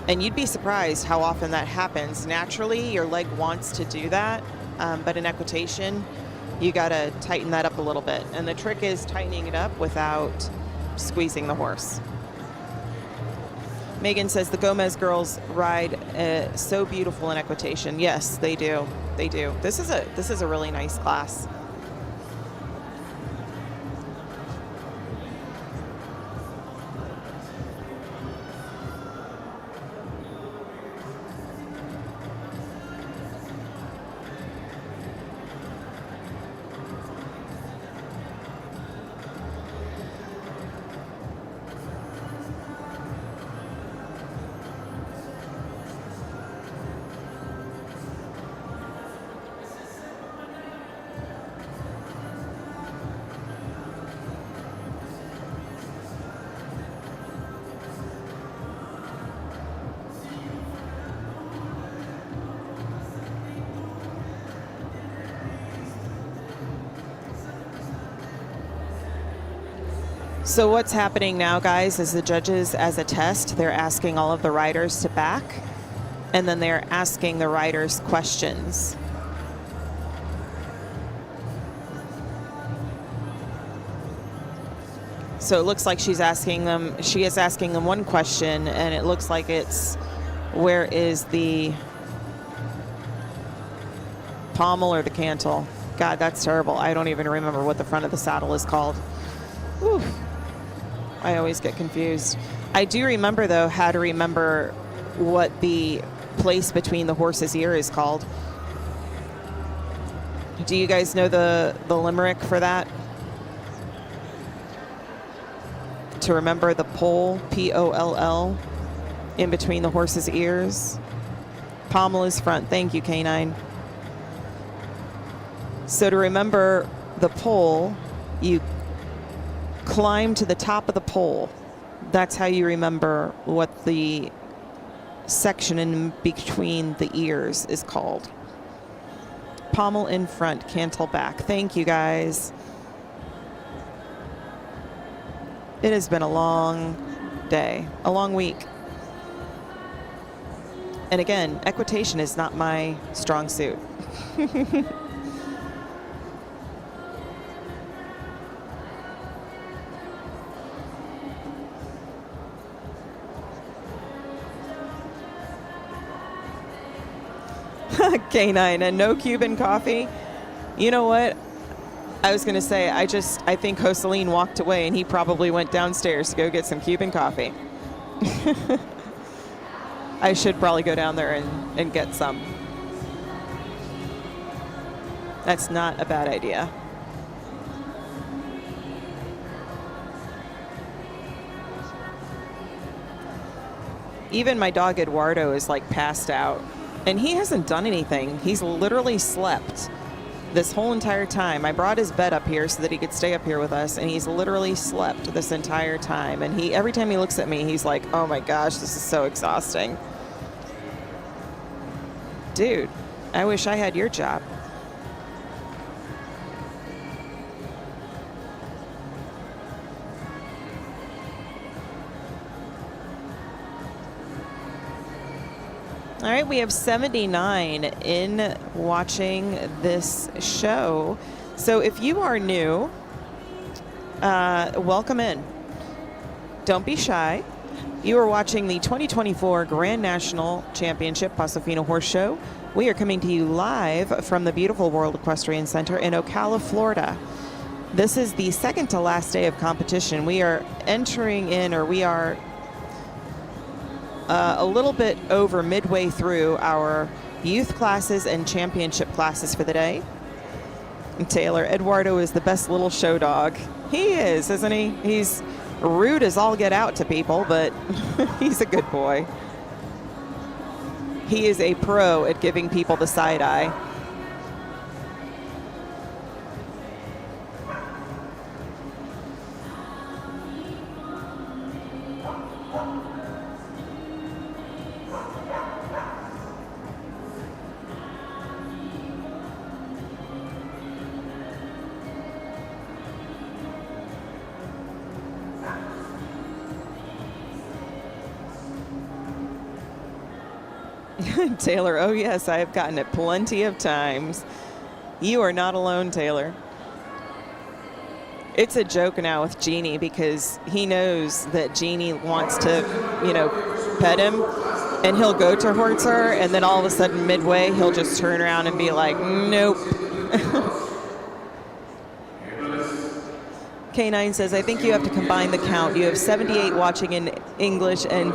And you'd be surprised how often that happens. Naturally, your leg wants to do that, but in equitation, you got to tighten that up a little bit. And the trick is tightening it up without squeezing the horse. Megan says the Gomez girls ride so beautiful in equitation. Yes, they do. They do. This is a really nice class. So what's happening now, guys, is the judges, as a test, they're asking all of the riders to back, and then they're asking the riders questions. So it looks like she is asking them one question, and it looks like it's, where is the pommel or the cantle? God, that's terrible. I don't even remember what the front of the saddle is called. Whew. I always get confused. I do remember, though, how to remember what the place between the horse's ear is called. Do you guys know the limerick for that? To remember the poll, P-O-L-L, in between the horse's ears. Pommel is front. Thank you, Canine. So to remember the pole, you climb to the top of the pole. That's how you remember what the section in between the ears is called. Pommel in front, cantle back. Thank you, guys. It has been a long day, a long week. And again, equitation is not my strong suit. Canine and no Cuban coffee. You know what? I was going to say, I think Joseline walked away and he probably went downstairs to go get some Cuban coffee. I should probably go down there and get some. That's not a bad idea. Even my dog Eduardo is like passed out. And he hasn't done anything. He's literally slept this whole entire time. I brought his bed up here so that he could stay up here with us, and he's literally slept this entire time. And every time he looks at me, he's like, oh my gosh, this is so exhausting. Dude, I wish I had your job. All right, we have 79 in watching this show. So if you are new, welcome in. Don't be shy. You are watching the 2024 Grand National Championship Paso Fino Horse Show. We are coming to you live from the beautiful World Equestrian Center in Ocala, Florida. This is the second to last day of competition. We are entering in, or we are a little bit over midway through our youth classes and championship classes for the day. And Taylor, Eduardo is the best little show dog. He is, isn't he? He's rude as all get out to people, but he's a good boy. He is a pro at giving people the side eye. Taylor, oh yes, I have gotten it plenty of times. You are not alone, Taylor. It's a joke now with Jeannie because he knows that Jeannie wants to, pet him, and he'll go towards her, and then all of a sudden midway, he'll just turn around and be like, nope. K9 says, I think you have to combine the count. You have 78 watching in English and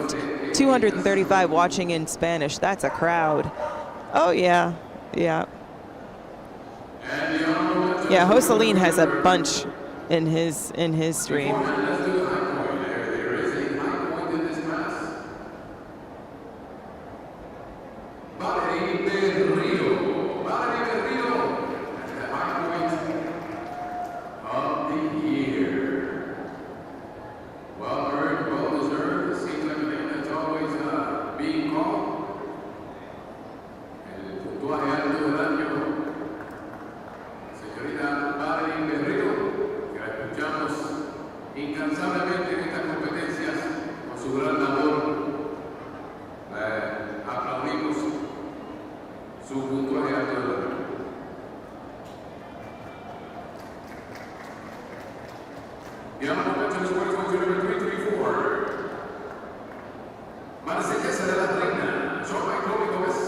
235 watching in Spanish. That's a crowd. Oh, yeah. Yeah. Yeah, Joseline has a bunch in his stream. Incansable. su gran labor. Aplaudimos su puntuaje a todos. Y ahora momentum squares going to number 334. Marsellesa de la Reina, short by Chloe Gomez.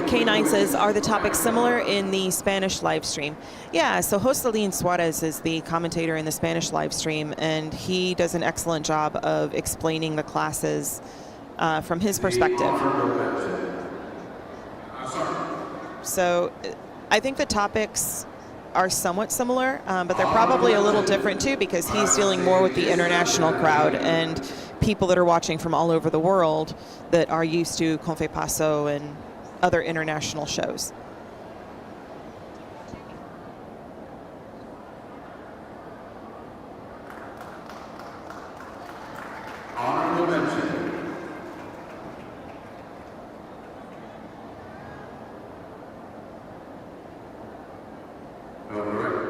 K9 says, are the topics similar in the Spanish live stream? Yeah, so Jostelin Suarez is the commentator in the Spanish live stream, and he does an excellent job of explaining the classes from his perspective. So I think the topics are somewhat similar, but they're probably a little different too, because he's dealing more with the international crowd and people that are watching from all over the world that are used to Confe Paso and other international shows. Honorable mention. No, correct.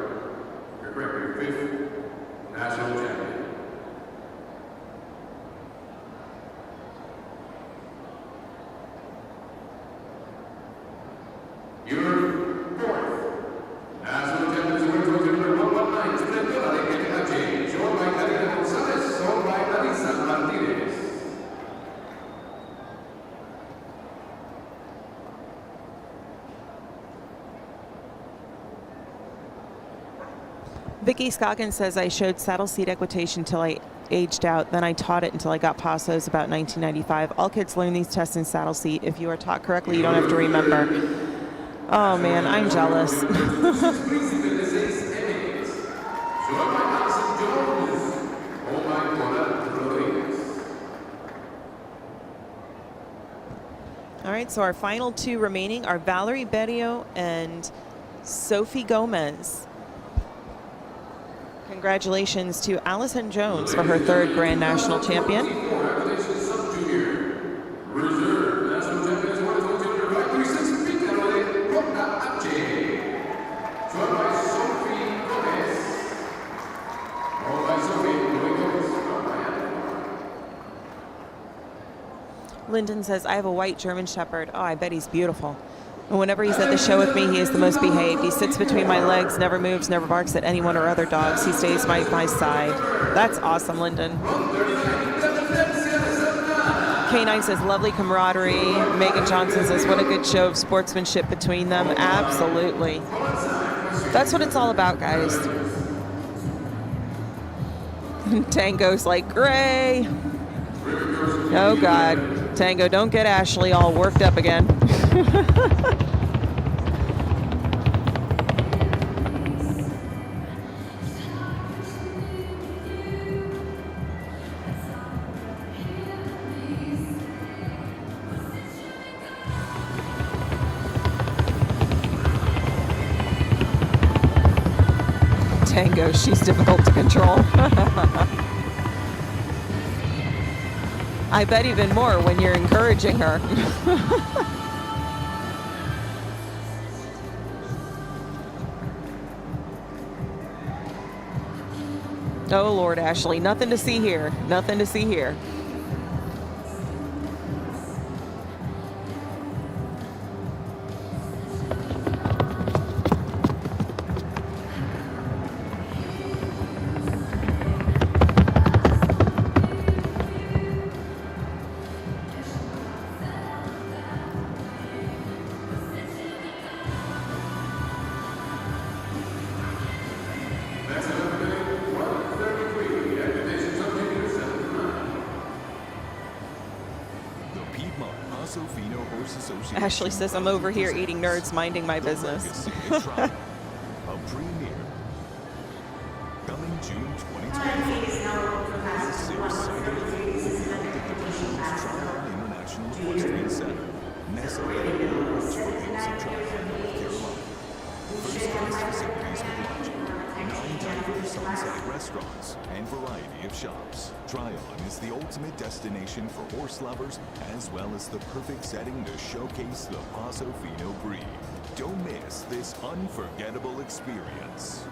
You're correct. Your fifth national champion. Your fourth national champion is going to number 119, Splendora de Equitation, shown by Karina Gonzalez, shown by Larissa Martinez. Vicky Scoggins says, I showed saddle seat equitation till I aged out, then I taught it until I got Pasos about 1995. All kids learn these tests in saddle seat. If you are taught correctly, you don't have to remember. Oh man, I'm jealous. All right, so our final two remaining are Valerie Berrio and Sophie Gomez. Congratulations to Allison Jones for her third Grand National Champion. Lyndon says, I have a white German Shepherd. Oh, I bet he's beautiful. And whenever he's at the show with me, he is the most behaved. He sits between my legs, never moves, never barks at anyone or other dogs. He stays by my side. That's awesome, Lyndon. K9 says, lovely camaraderie. Megan Johnson says, what a good show of sportsmanship between them. Absolutely. That's what it's all about, guys. Tango's like, gray. Oh, God. Tango, don't get Ashley all worked up again. Tango, she's difficult to control. I bet even more when you're encouraging her. Oh, Lord, Ashley, nothing to see here. Nothing to see here. Ashley says, I'm over here eating nerds, minding my business. A premiere. Coming June 2020. This International Equestrian Center, nestled in the foothills of Trocha, North Carolina. First-class facilities with lodging, 9 diverse on-site restaurants, and variety of shops. Tryon is the ultimate destination for horse lovers, as well as the perfect setting to showcase the Paso Feno breed. Don't miss this unforgettable experience.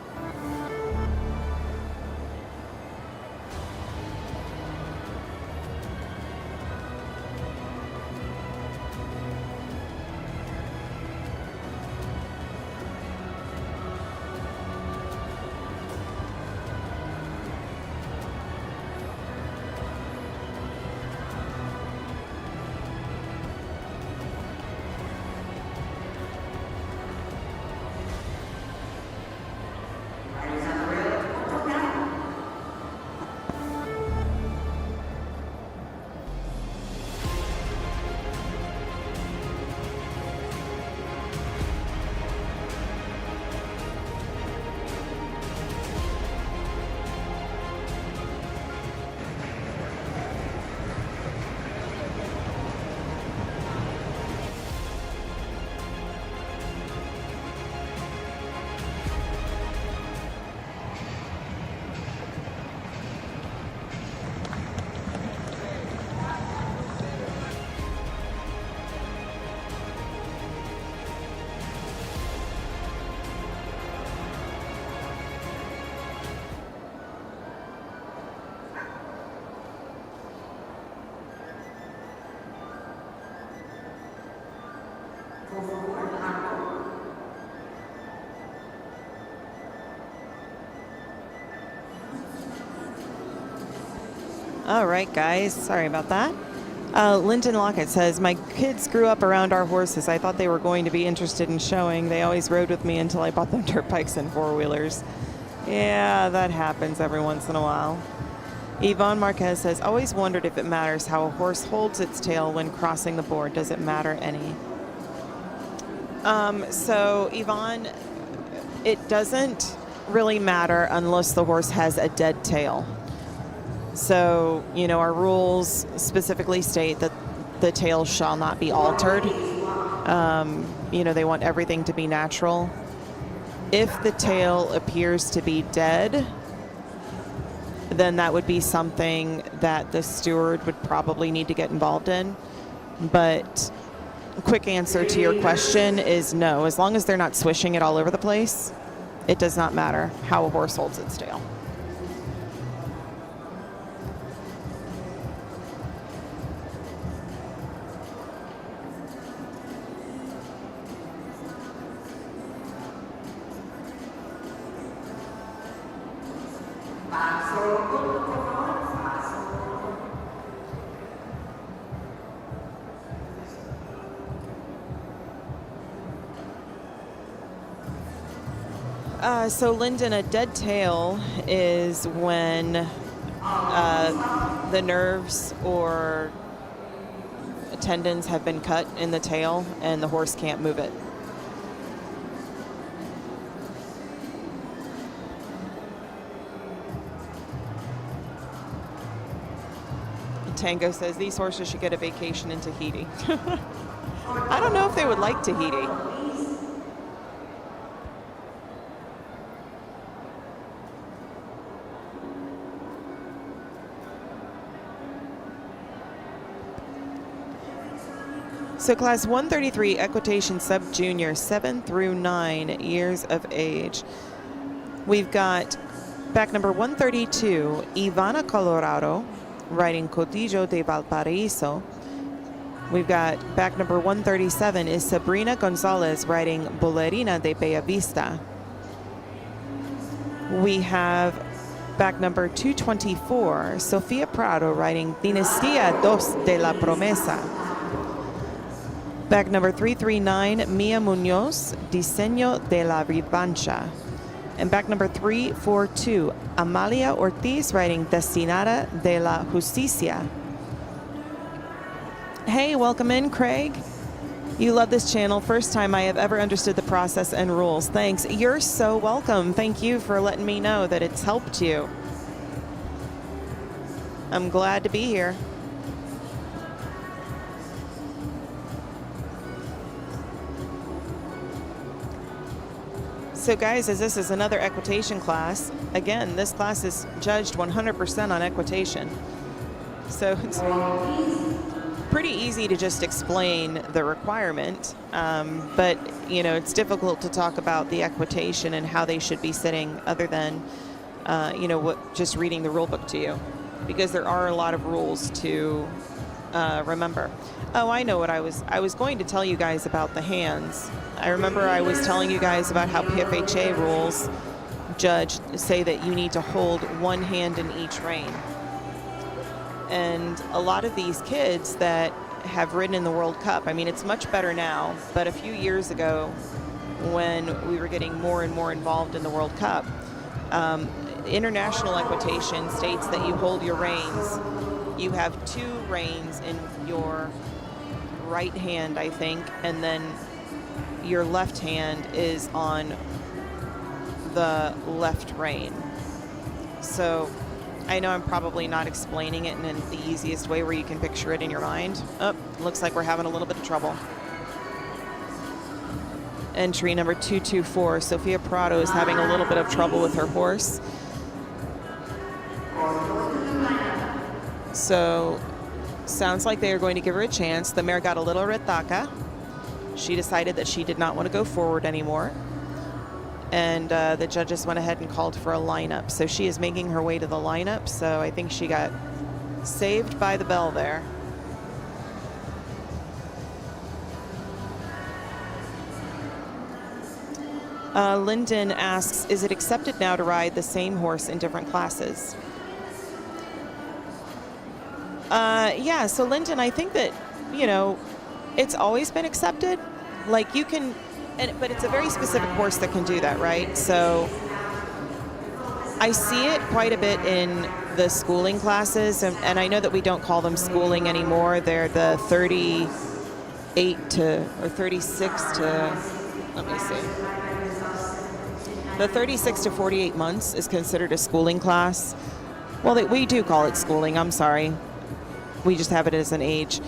All right, guys. Sorry about that. Lyndon Lockett says, my kids grew up around our horses. I thought they were going to be interested in showing. They always rode with me until I bought them dirt bikes and four-wheelers. Yeah, that happens every once in a while. Yvonne Marquez says, always wondered if it matters how a horse holds its tail when crossing the board. Does it matter any? So, Yvonne, it doesn't really matter unless the horse has a dead tail. So, you know, our rules specifically state that the tail shall not be altered. You know, they want everything to be natural. If the tail appears to be dead, then that would be something that the steward would probably need to get involved in. But quick answer to your question is no. As long as they're not swishing it all over the place, it does not matter how a horse holds its tail. So Lyndon, a dead tail is when the nerves or tendons have been cut in the tail and the horse can't move it. Tango says these horses should get a vacation in Tahiti. I don't know if they would like Tahiti. So class 133, equitation sub-junior, 7 through 9 years of age. We've got back number 132, Ivana Colorado, riding Codillo de Valparaiso. We've got back number 137 is Sabrina Gonzalez, riding Bolerina de Bellavista. We have back number 224, Sofia Prado, riding Dinastía Dos de la Promesa. Back number 339, Mia Munoz, Diseño de la Revancha. And back number 342, Amalia Ortiz, riding Destinada de la Justicia. Hey, welcome in, Craig. You love this channel. First time I have ever understood the process and rules. Thanks. You're so welcome. Thank you for letting me know that it's helped you. I'm glad to be here. So guys, as this is another equitation class, again, this class is judged 100% on equitation. So it's pretty easy to just explain the requirement, but you know, it's difficult to talk about the equitation and how they should be sitting other than, you know, just reading the rule book to you, because there are a lot of rules to remember. Oh, I know what I was going to tell you guys about the hands. I remember I was telling you guys about how PFHA rules say that you need to hold one hand in each rein. And a lot of these kids that have ridden in the World Cup, I mean, it's much better now, but a few years ago when we were getting more and more involved in the World Cup, international equitation states that you hold your reins. You have two reins in your right hand, I think, and then your left hand is on the left rein. So I know I'm probably not explaining it in the easiest way where you can picture it in your mind. Oh, looks like we're having a little bit of trouble. Entry number 224, Sofia Prado is having a little bit of trouble with her horse. So sounds like they are going to give her a chance. The mare got a little retaca. She decided that she did not want to go forward anymore. And the judges went ahead and called for a lineup. So she is making her way to the lineup. So I think she got saved by the bell there. Lyndon asks, is it accepted now to ride the same horse in different classes? Yeah, so Lyndon, I think that, you know, it's always been accepted. Like you can, but it's a very specific horse that can do that, right? So I see it quite a bit in the schooling classes, and I know that we don't call them schooling anymore. They're the 38 to, or 36 to, let me see. The 36 to 48 months is considered a schooling class. Well, we do call it schooling, I'm sorry. We just have it as an age.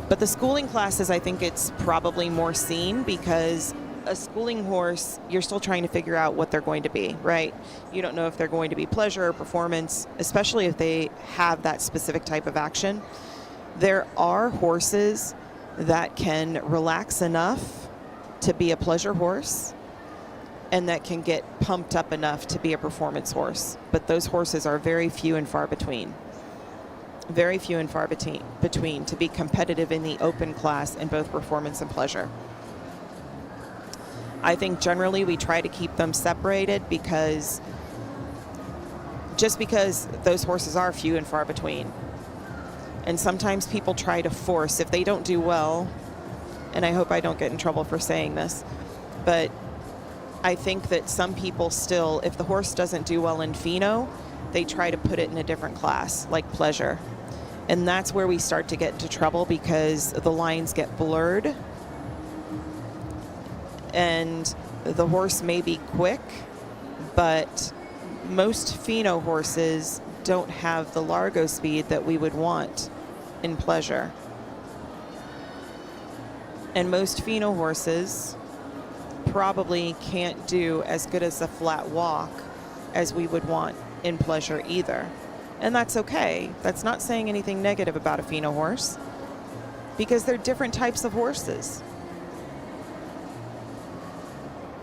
But the schooling classes, I think it's probably more seen because a schooling horse, you're still trying to figure out what they're going to be, right? You don't know if they're going to be pleasure or performance, especially if they have that specific type of action. There are horses that can relax enough to be a pleasure horse and that can get pumped up enough to be a performance horse. But those horses are very few and far between. Very few and far between to be competitive in the open class in both performance and pleasure. I think generally we try to keep them separated because those horses are few and far between. And sometimes people try to force, if they don't do well, and I hope I don't get in trouble for saying this, but I think that some people still, if the horse doesn't do well in Feno, they try to put it in a different class, like pleasure. And that's where we start to get into trouble because the lines get blurred. And the horse may be quick, but most Feno horses don't have the largo speed that we would want in pleasure. And most Feno horses probably can't do as good as a flat walk as we would want in pleasure either. And that's okay. That's not saying anything negative about a Feno horse because they're different types of horses.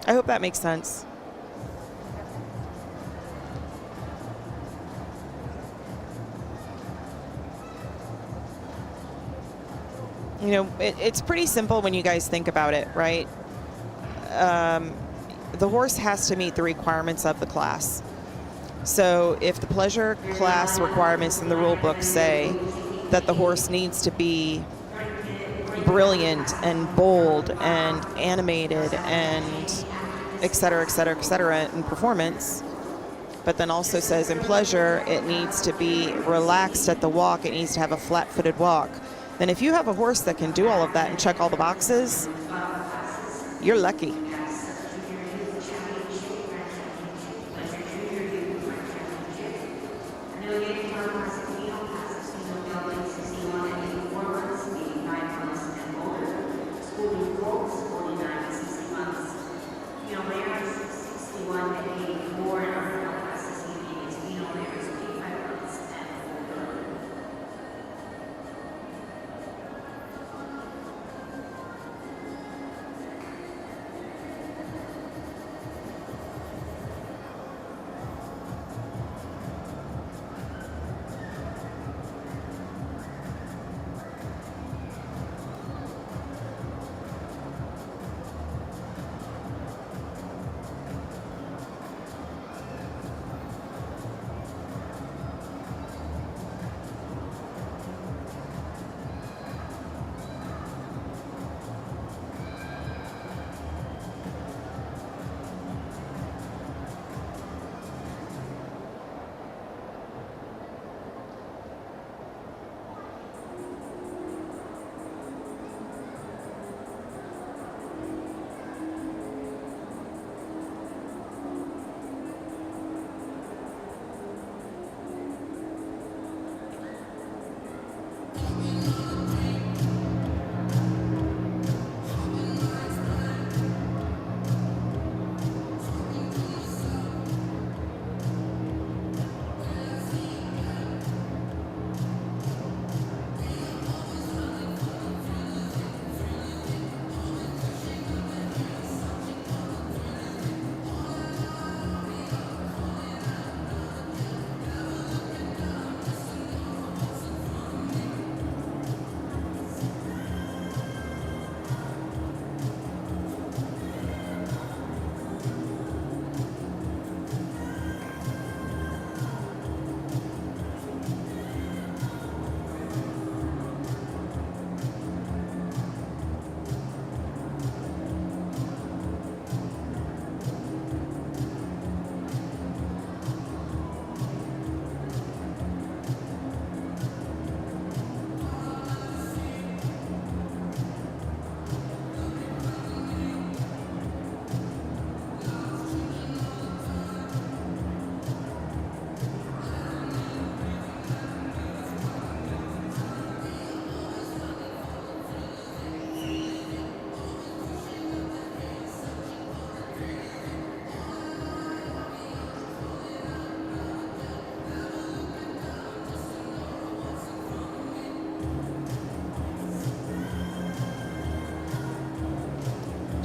I hope that makes sense. You know, it's pretty simple when you guys think about it, right? The horse has to meet the requirements of the class. So if the pleasure class requirements in the rule book say that the horse needs to be brilliant and bold and animated and et cetera, in performance, but then also says in pleasure it needs to be relaxed at the walk, it needs to have a flat-footed walk, then if you have a horse that can do all of that and check all the boxes, you're lucky.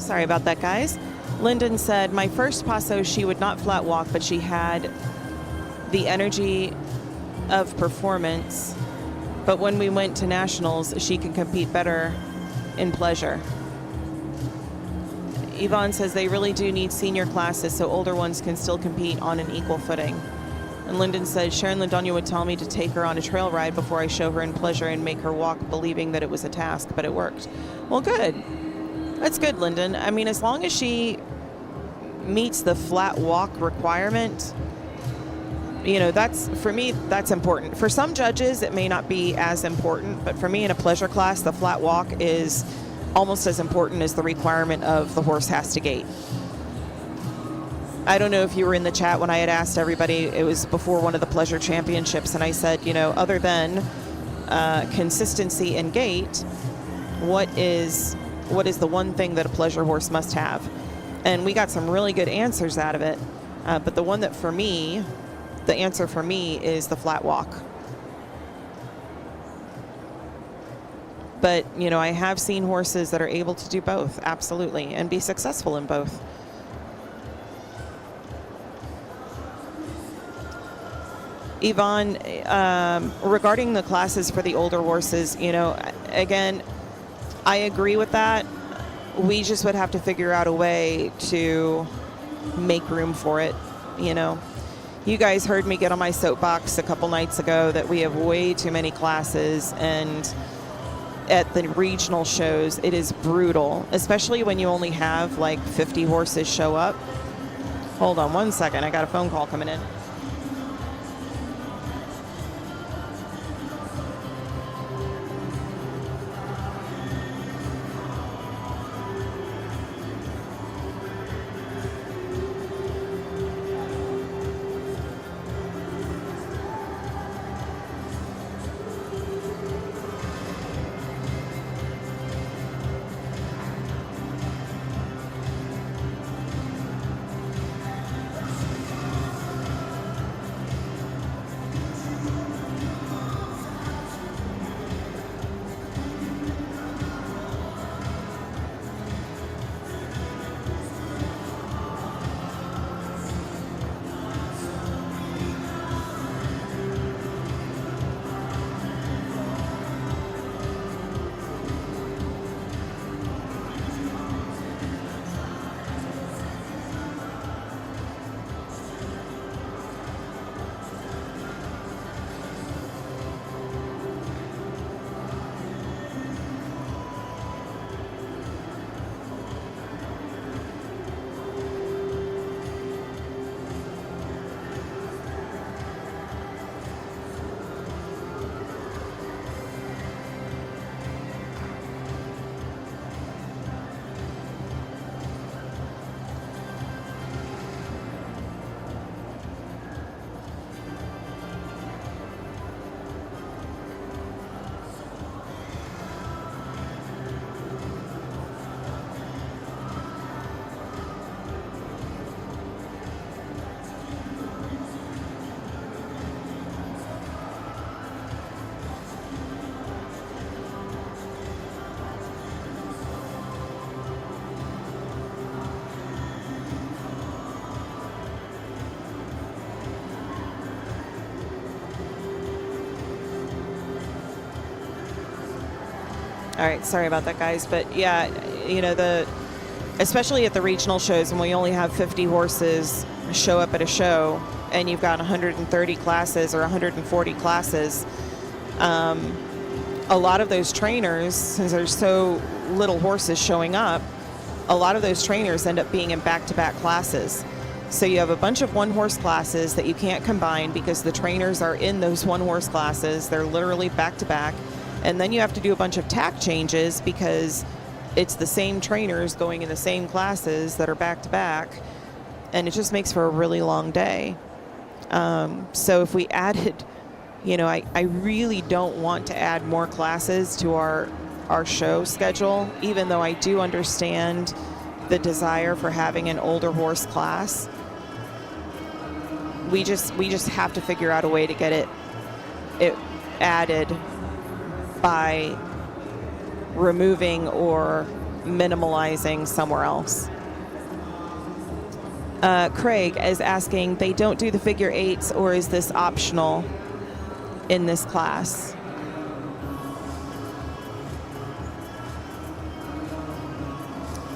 Sorry about that, guys. Lyndon said, my first paso, she would not flat walk, but she had the energy of performance. But when we went to nationals, she can compete better in pleasure. Yvonne says they really do need senior classes so older ones can still compete on an equal footing. And Lyndon said Sharon Ladonia would tell me to take her on a trail ride before I show her in pleasure and make her walk, believing that it was a task, but it worked. Well, good. That's good, Lyndon. I mean, as long as she meets the flat walk requirement, you know, that's, for me, that's important. For some judges, it may not be as important, but for me in a pleasure class, the flat walk is almost as important as the requirement of the horse has to gait. I don't know if you were in the chat when I had asked everybody, it was before one of the pleasure championships, and I said, you know, other than consistency and gait, what is the one thing that a pleasure horse must have? And we got some really good answers out of it. But the one that for me, the answer for me is the flat walk. But, you know, I have seen horses that are able to do both, absolutely, and be successful in both. Yvonne, regarding the classes for the older horses, you know, again, I agree with that. We just would have to figure out a way to make room for it, you know. You guys heard me get on my soapbox a couple nights ago that we have way too many classes, and at the regional shows, it is brutal, especially when you only have like 50 horses show up. Hold on one second, I got a phone call coming in. All right, sorry about that, guys. But yeah, you know, especially at the regional shows when we only have 50 horses show up at a show and you've got 130 classes or 140 classes, a lot of those trainers, since there's so little horses showing up, a lot of those trainers end up being in back-to-back classes. So you have a bunch of one-horse classes that you can't combine because the trainers are in those one-horse classes. They're literally back-to-back. And then you have to do a bunch of tack changes because it's the same trainers going in the same classes that are back-to-back. And it just makes for a really long day. So if we added, you know, I really don't want to add more classes to our show schedule, even though I do understand the desire for having an older horse class. We just have to figure out a way to get it added by removing or minimalizing somewhere else. Craig is asking, they don't do the figure eights, or is this optional in this class?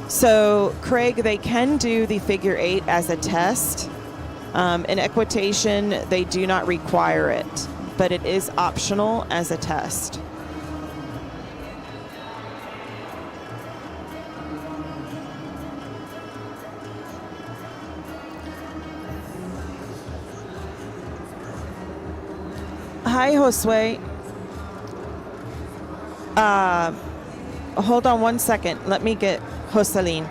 So, Craig, they can do the figure eight as a test. In equitation, they do not require it, but it is optional as a test. Hi, Josue. Hold on one second. Let me get Jocelyn.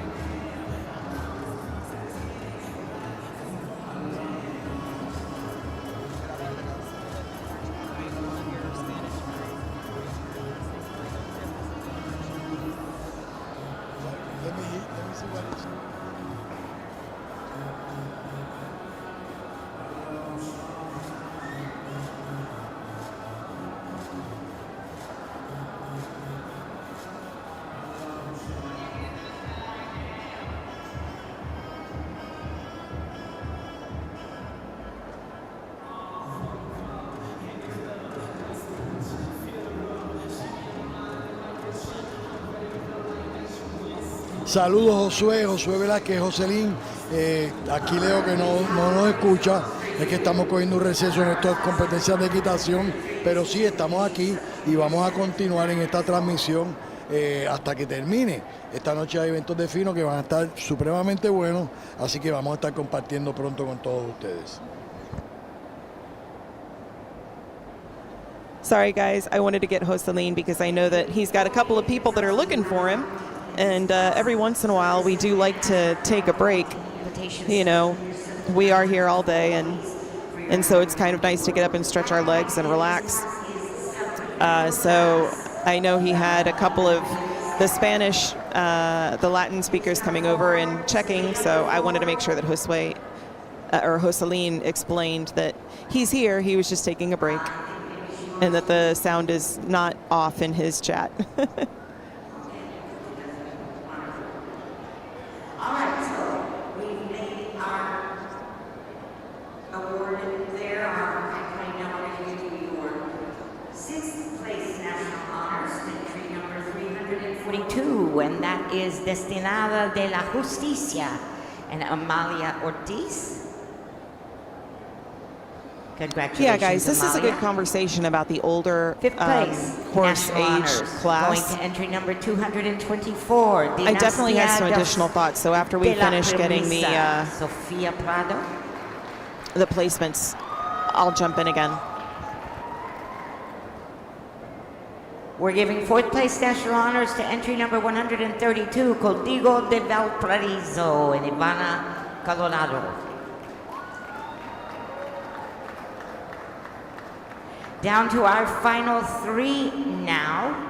Let me see what it's. Saludos Josué Velázquez, Jocelyn. Aquí leo que no nos escucha, es que estamos cogiendo un receso en estas competencias de equitación, pero sí estamos aquí y vamos a continuar en esta transmisión hasta que termine. Esta noche hay eventos de Feno que van a estar supremamente buenos, así que vamos a estar compartiendo pronto con todos ustedes. Sorry, guys. I wanted to get Jocelyn because I know that he's got a couple of people that are looking for him. And every once in a while, we do like to take a break. You know, we are here all day, and so it's kind of nice to get up and stretch our legs and relax. So I know he had a couple of the Spanish, the Latin speakers coming over and checking, so I wanted to make sure that Josue, or Jocelyn explained that he's here, he was just taking a break, and that the sound is not off in his chat. All right, so we've made our award there. I now want to give you your 6th place national honors, entry number 342, and that is Destinada de la Justicia and Amalia Ortiz. Congratulations, Yeah, guys, this is a good Amalia. conversation about the older 5th place, horse national age honors, class. going to entry number 224. I definitely had some Dinastía additional thoughts. So after we de la finish getting Premisa, Sofia Prado. the placements, I'll jump in again. We're giving 4th place national honors to entry number 132, Código de Valparaíso in Ivana, Colorado. Down to our final 3 now.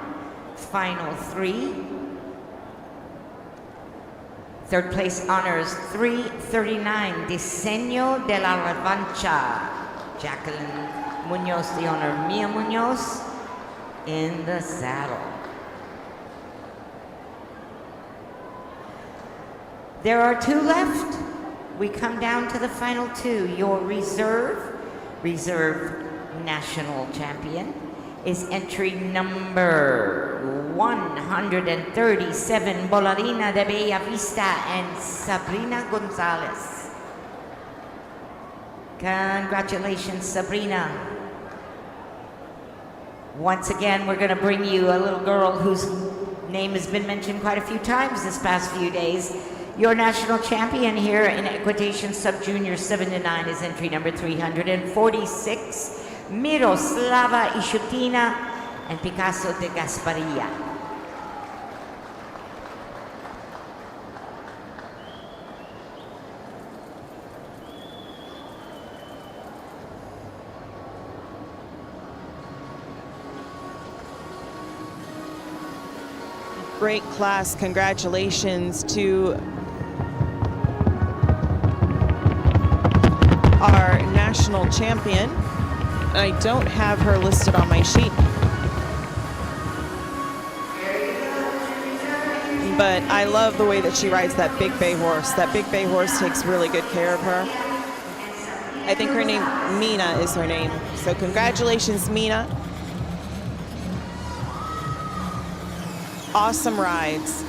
Final 3. 3rd place honors 339, Diseño de la Revancha. Jacqueline Munoz, the owner, Mia Munoz, in the saddle. There are 2 left. We come down to the final 2. Your reserve national champion is entry number 137, Bolarina de Bella Vista and Sabrina Gonzalez. Congratulations, Sabrina. Once again, we're going to bring you a little girl whose name has been mentioned quite a few times this past few days. Your national champion here in Equitation Sub-Junior 7 to 9 is entry number 346, Miroslava Ishutina and Picasso de Gasparilla. Great class. Congratulations to our national champion. I don't have her listed on my sheet. But I love the way that she rides that big bay horse. That big bay horse takes really good care of her. I think her name, Mina is her name. So congratulations, Mina. Awesome rides.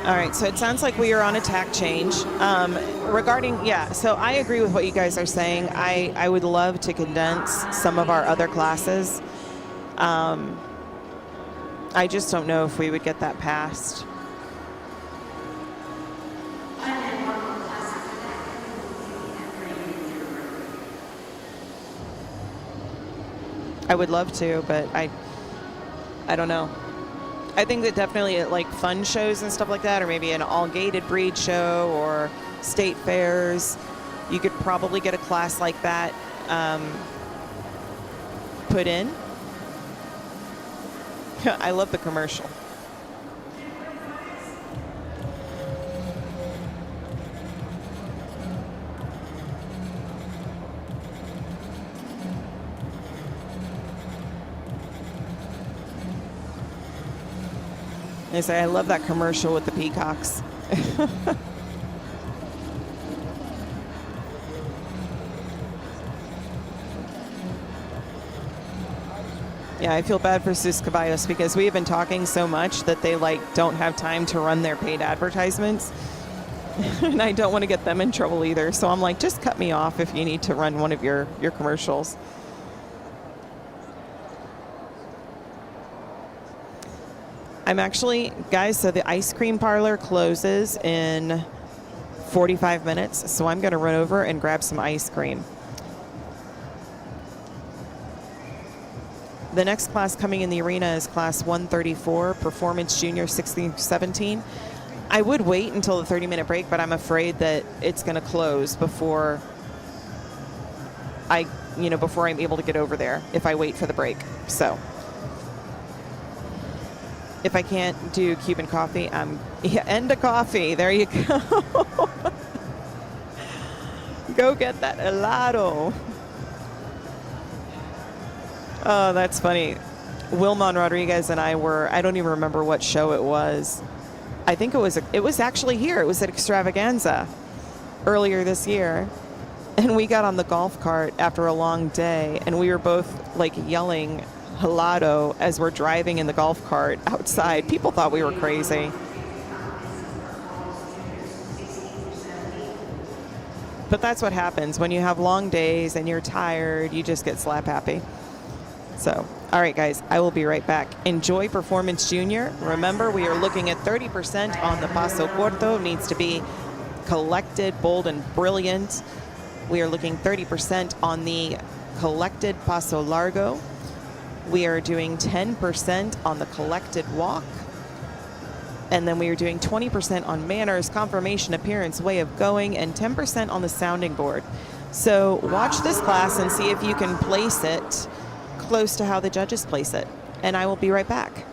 All right, so it sounds like we are on a tack change. Regarding, yeah, so I agree with what you guys are saying. I would love to condense some of our other classes. I just don't know if we would get that passed. I would love to, but I don't know. I think that definitely at like fun shows and stuff like that, or maybe an all-gated breed show or state fairs, you could probably get a class like that put in. I love the commercial. They say, I love that commercial with the peacocks. Yeah, I feel bad for Sus Caballos because we have been talking so much that they like don't have time to run their paid advertisements. And I don't want to get them in trouble either. So I'm like, just cut me off if you need to run one of your commercials. I'm actually, guys, so the ice cream parlor closes in 45 minutes, so I'm going to run over and grab some ice cream. The next class coming in the arena is class 134, Performance Junior 16-17. I would wait until the 30-minute break, but I'm afraid that it's going to close before before I'm able to get over there if I wait for the break. So if I can't do Cuban coffee, end a coffee. There you go. Go get that helado. Oh, that's funny. Wilmon Rodriguez and I were, I don't even remember what show it was. I think it was actually here. It was at Extravaganza earlier this year. And we got on the golf cart after a long day, and we were both like yelling helado as we're driving in the golf cart outside. People thought we were crazy. But that's what happens when you have long days and you're tired. You just get slap happy. So, all right, guys, I will be right back. Enjoy Performance Junior. Remember, we are looking at 30% on the Paso Corto. It needs to be collected, bold, and brilliant. We are looking 30% on the collected Paso Largo. We are doing 10% on the collected walk. And then we are doing 20% on manners, conformation, appearance, way of going, and 10% on the sounding board. So watch this class and see if you can place it close to how the judges place it. And I will be right back.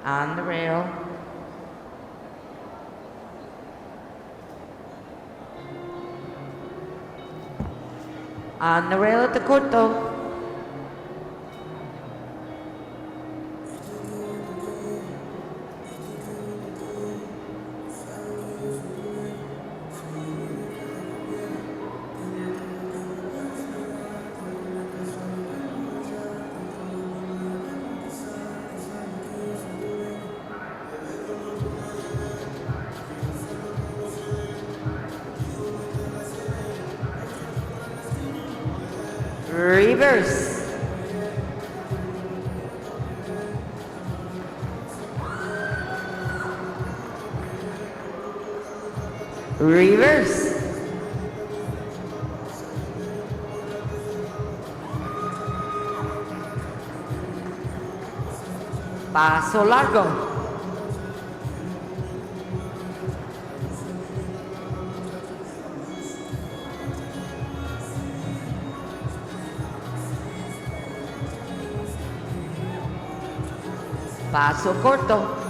On the rail. On the rail at the corto. Reverse. Reverse. Paso largo. Paso corto.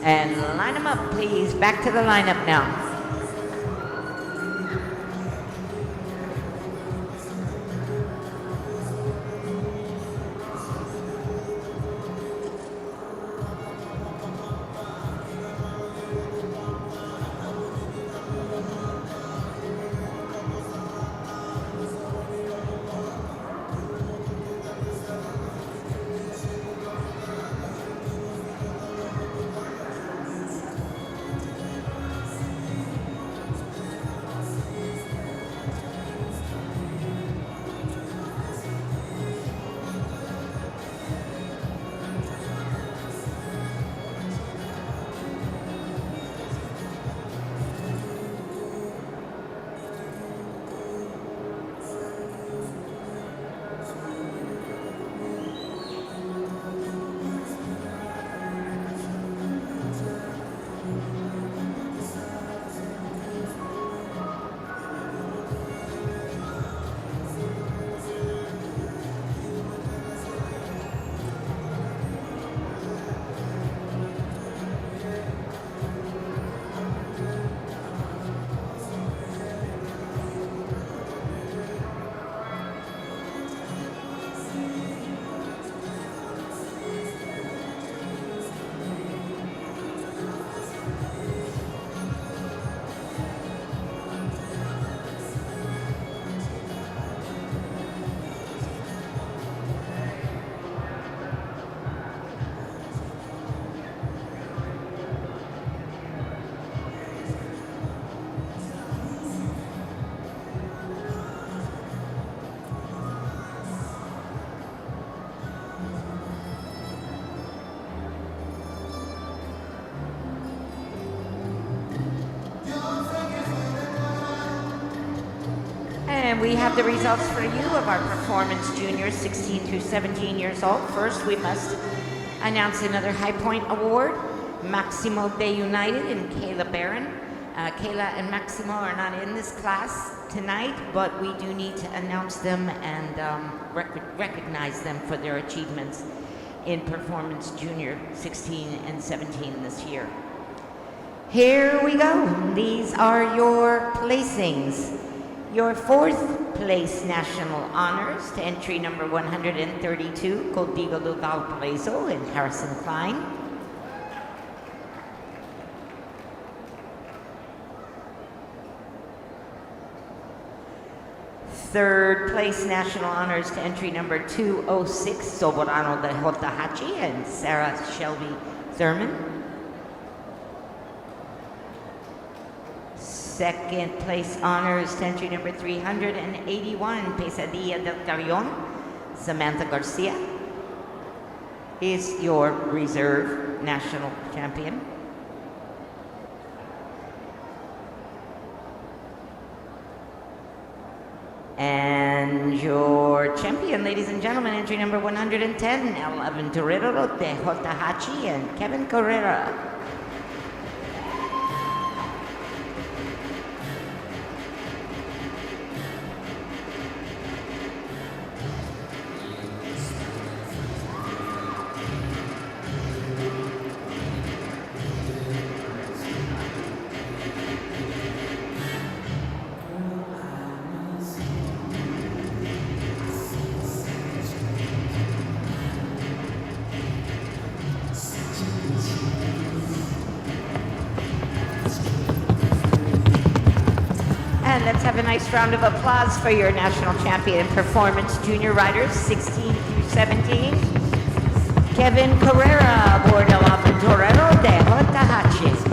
And line them up, please. Back to the lineup now. And we have the results for you of our performance juniors 16 through 17 years old. First, we must announce another High Point Award. Maximo Bay United and Kayla Barron. Kayla and Maximo are not in this class tonight, but we do need to announce them and recognize them for their achievements in performance junior 16 and 17 this year. Here we go. These are your placings. Your fourth place national honors to entry number 132, Código do Valparaiso and Harrison Klein. Third place national honors to entry number 206, Soberano de Hotahachi and Sarah Shelby Thurman. Second place honors to entry number 381, Pesadilla del Carrion, Samantha Garcia is your reserve national champion. And your champion, ladies and gentlemen, entry number 110, El Aventurero de Hotahachi and Kevin Carrera. And let's have a nice round of applause for your national champion performance junior riders, 16 through 17. Kevin Carrera, aboard el Aventurero de Otahachi.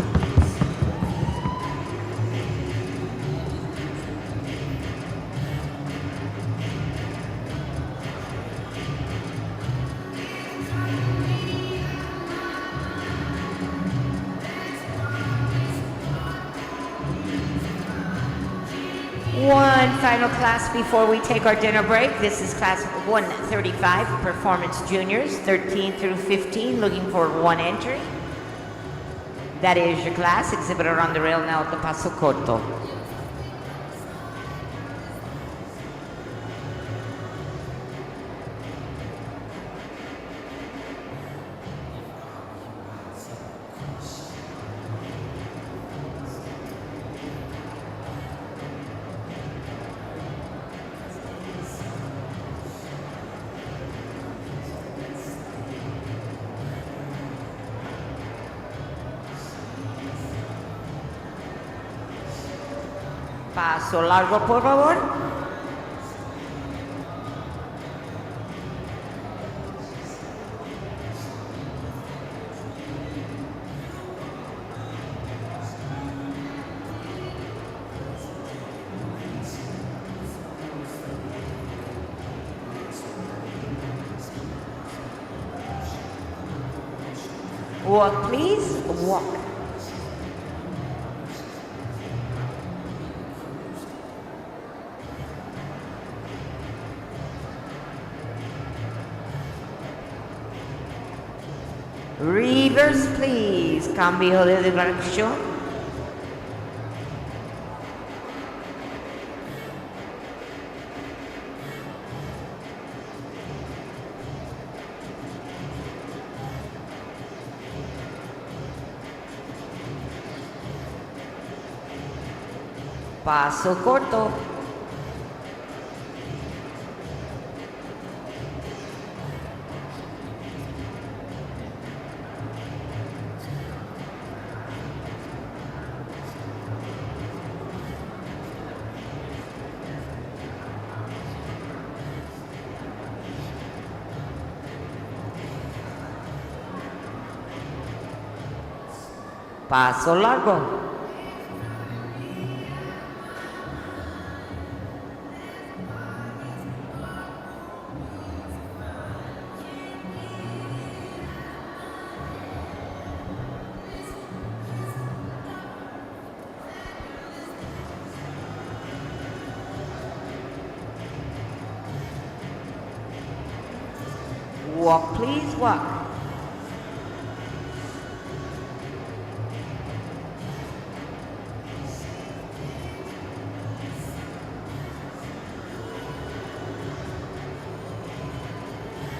One final class before we take our dinner break. This is class 135, Performance Juniors, 13 through 15, looking for one entry. That is your class. Exhibitor on the rail now at the Paso Corto. Paso largo, por favor. Walk, please. Walk. Reverse, please. Cambio de dirección. Paso corto. Paso largo. Walk, please, walk.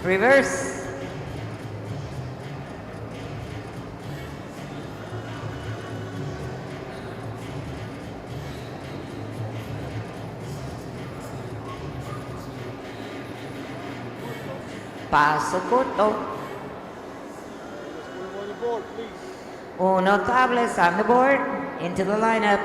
Reverse. Paso corto. Uno tables on the board, into the lineup.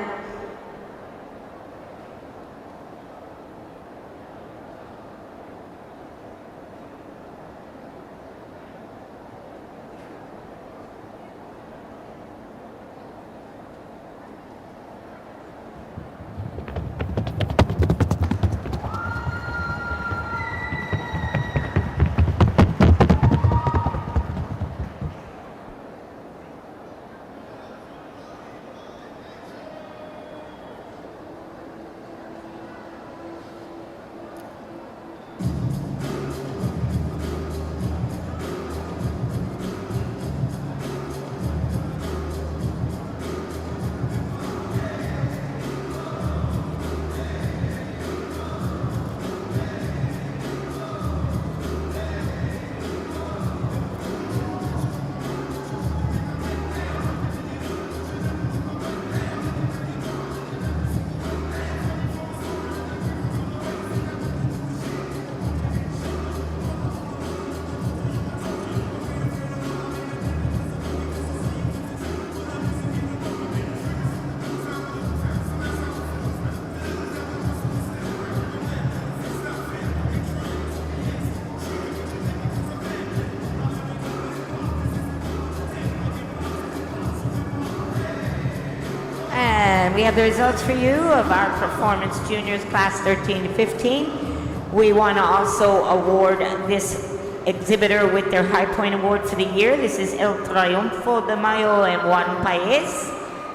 And we have the results for you of our Performance Juniors Class 13 to 15. We want to also award this exhibitor with their High Point Award for the year. This is El Triunfo de Mayo en Juan Paez.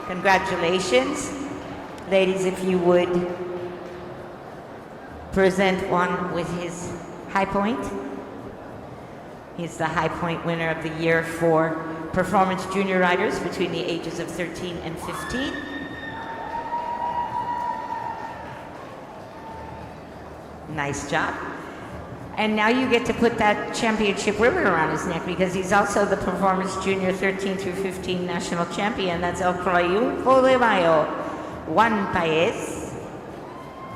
Congratulations. Ladies, if you would present one with his High Point. He's the High Point winner of the year for Performance Junior Riders between the ages of 13 and 15. Nice job. And now you get to put that championship ribbon around his neck because he's also the Performance Junior 13 through 15 national champion. That's El Triunfo de Mayo, Juan Paez.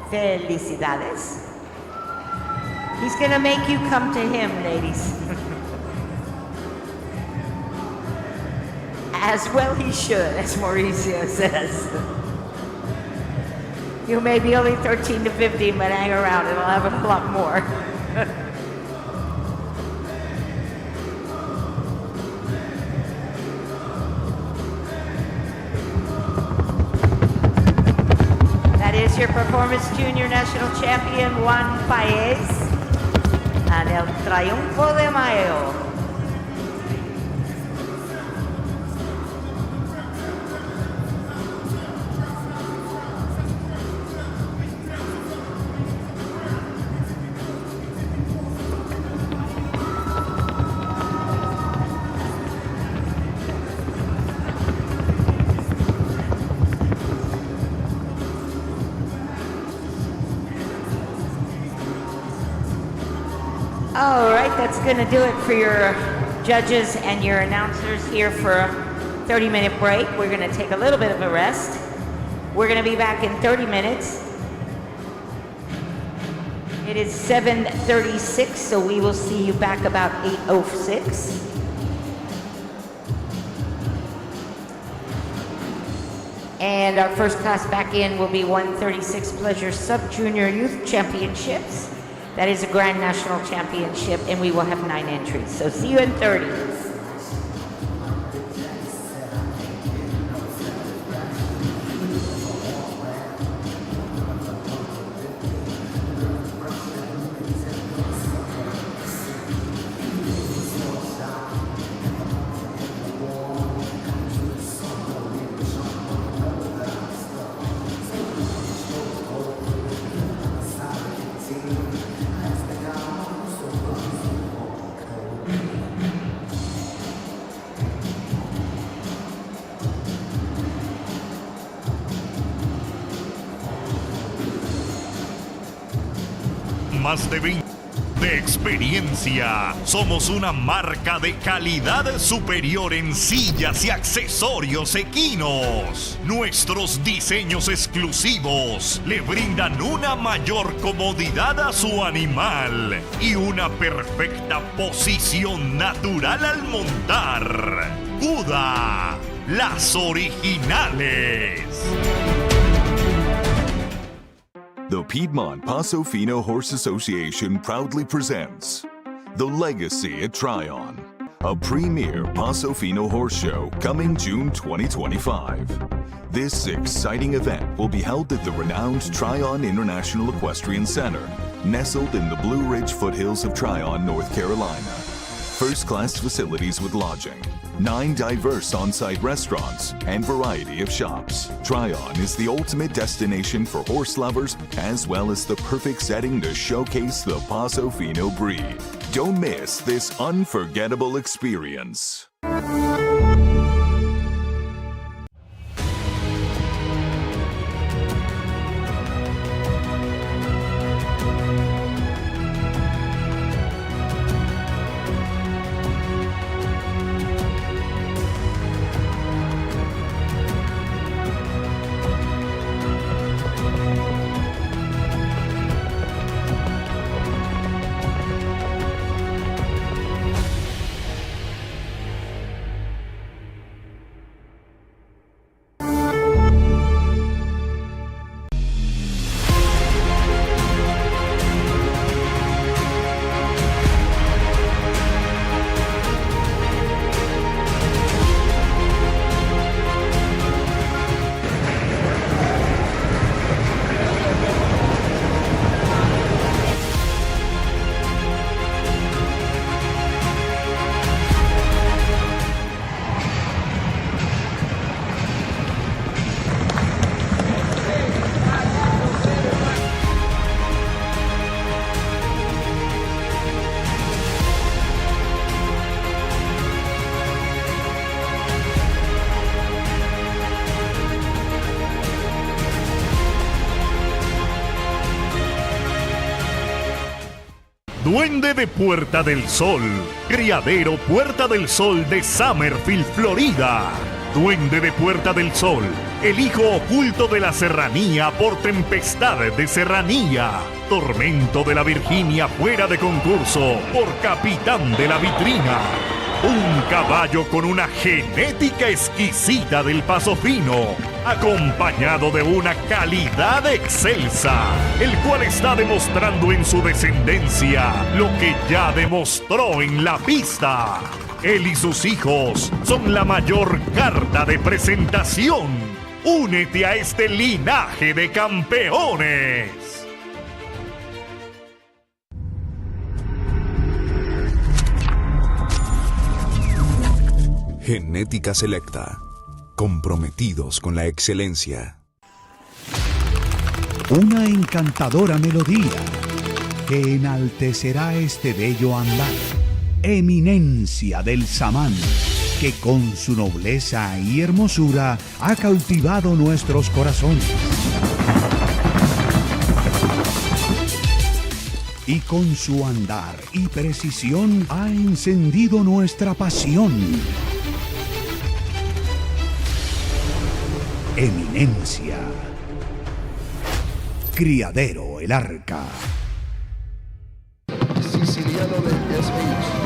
Felicidades. He's gonna make you come to him, ladies. As well he should, as Mauricio says. You may be only 13 to 15, but hang around, it'll have a lot more. That is your Performance Junior National Champion, Juan Paez, and El Triunfo de Mayo. All right, that's going to do it for your judges and your announcers here for a 30-minute break. We're going to take a little bit of a rest. We're going to be back in 30 minutes. It is 7:36, so we will see you back about 8:06. And our first class back in will be 136 Pleasure Sub-Junior Youth Championships. That is a Grand National Championship, and we will have 9 entries. So see you in 30. Más de 20 de experiencia. Somos una marca de calidad superior en sillas y accesorios equinos. Nuestros diseños exclusivos le brindan una mayor comodidad a su animal y una perfecta posición natural al montar. Cuda, las originales. The Piedmont Paso Fino Horse Association proudly presents The Legacy at Tryon, a premier Paso Fino horse show coming June 2025. This exciting event will be held at the renowned Tryon International Equestrian Center, nestled in the Blue Ridge foothills of Tryon, North Carolina. First-class facilities with lodging, 9 diverse on-site restaurants, and variety of shops. Tryon is the ultimate destination for horse lovers, as well as the perfect setting to showcase the Paso Fino breed. Don't miss this unforgettable experience. Duende de Puerta del Sol, criadero Puerta del Sol de Summerfield, Florida. Duende de Puerta del Sol, el hijo oculto de la serranía por tempestad de serranía. Tormento de la Virginia fuera de concurso por capitán de la vitrina. Un caballo con una genética exquisita del Paso Fino, acompañado de una calidad excelsa, el cual está demostrando en su descendencia lo que ya demostró en la pista. Él y sus hijos son la mayor carta de presentación. Únete a este linaje de campeones. Genética Selecta. Comprometidos con la excelencia. Una encantadora melodía que enaltecerá este bello andar. Eminencia del samán, que con su nobleza y hermosura ha cautivado nuestros corazones. Y con su andar y precisión ha encendido nuestra pasión. Eminencia. Criadero el Arca. Siciliano de 10 minutos.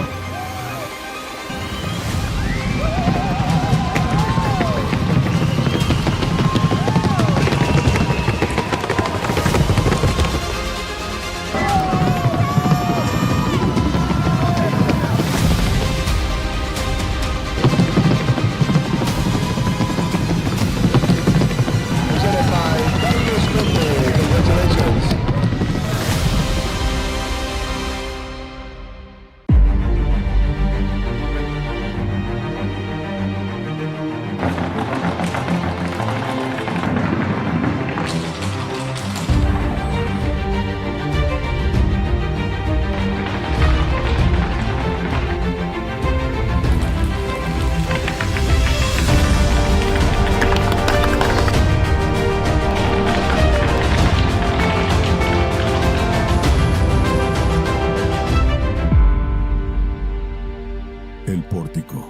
El pórtico.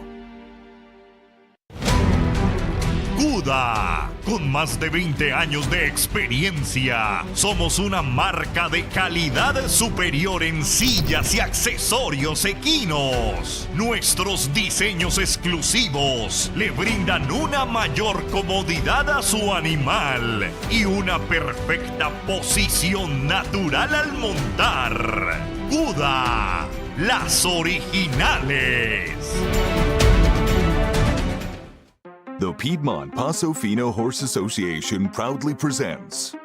Cuda, con más de 20 años de experiencia, somos una marca de calidad superior en sillas y accesorios equinos. Nuestros diseños exclusivos le brindan una mayor comodidad a su animal y una perfecta posición natural al montar. Cuda, las originales. The Piedmont Paso Fino Horse Association proudly presents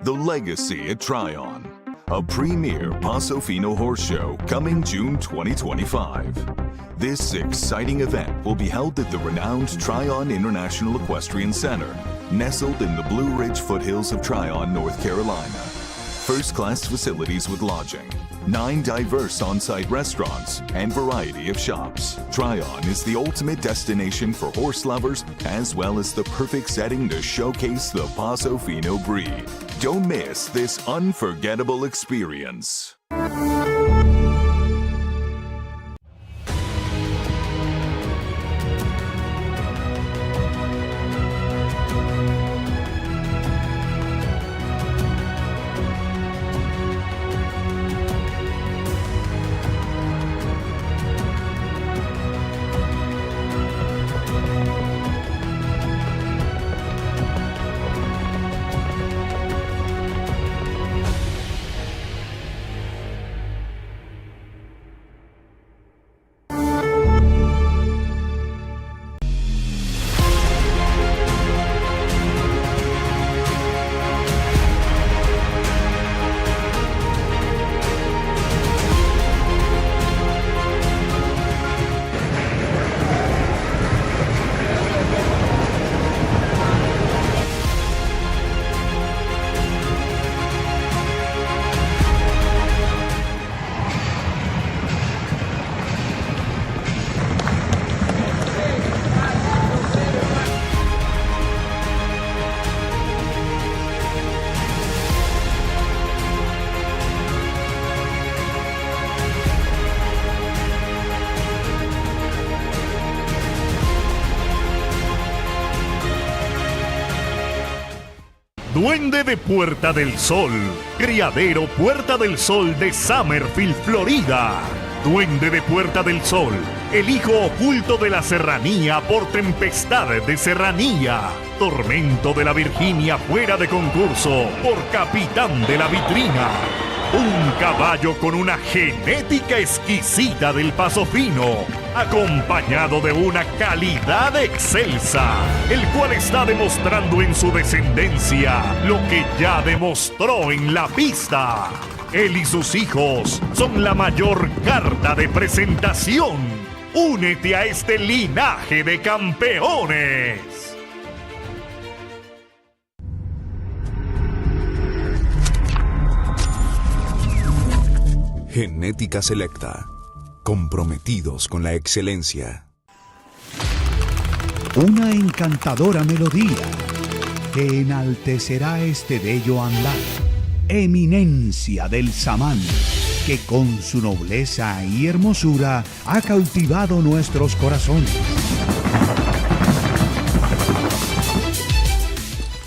The Legacy at Tryon, a premier Paso Fino horse show coming June 2025. This exciting event will be held at the renowned Tryon International Equestrian Center, nestled in the Blue Ridge foothills of Tryon, North Carolina. First-class facilities with lodging, 9 diverse on-site restaurants, and variety of shops. Tryon is the ultimate destination for horse lovers, as well as the perfect setting to showcase the Paso Fino breed. Don't miss this unforgettable experience. Duende de Puerta del Sol, criadero Puerta del Sol de Summerfield, Florida. Duende de Puerta del Sol, el hijo oculto de la serranía por tempestad de serranía. Tormento de la Virginia fuera de concurso por capitán de la vitrina. Un caballo con una genética exquisita del Paso Fino, acompañado de una calidad excelsa, el cual está demostrando en su descendencia lo que ya demostró en la pista. Él y sus hijos son la mayor carta de presentación. Únete a este linaje de campeones. Genética Selecta. Comprometidos con la excelencia. Una encantadora melodía que enaltecerá este bello andar. Eminencia del samán, que con su nobleza y hermosura ha cautivado nuestros corazones.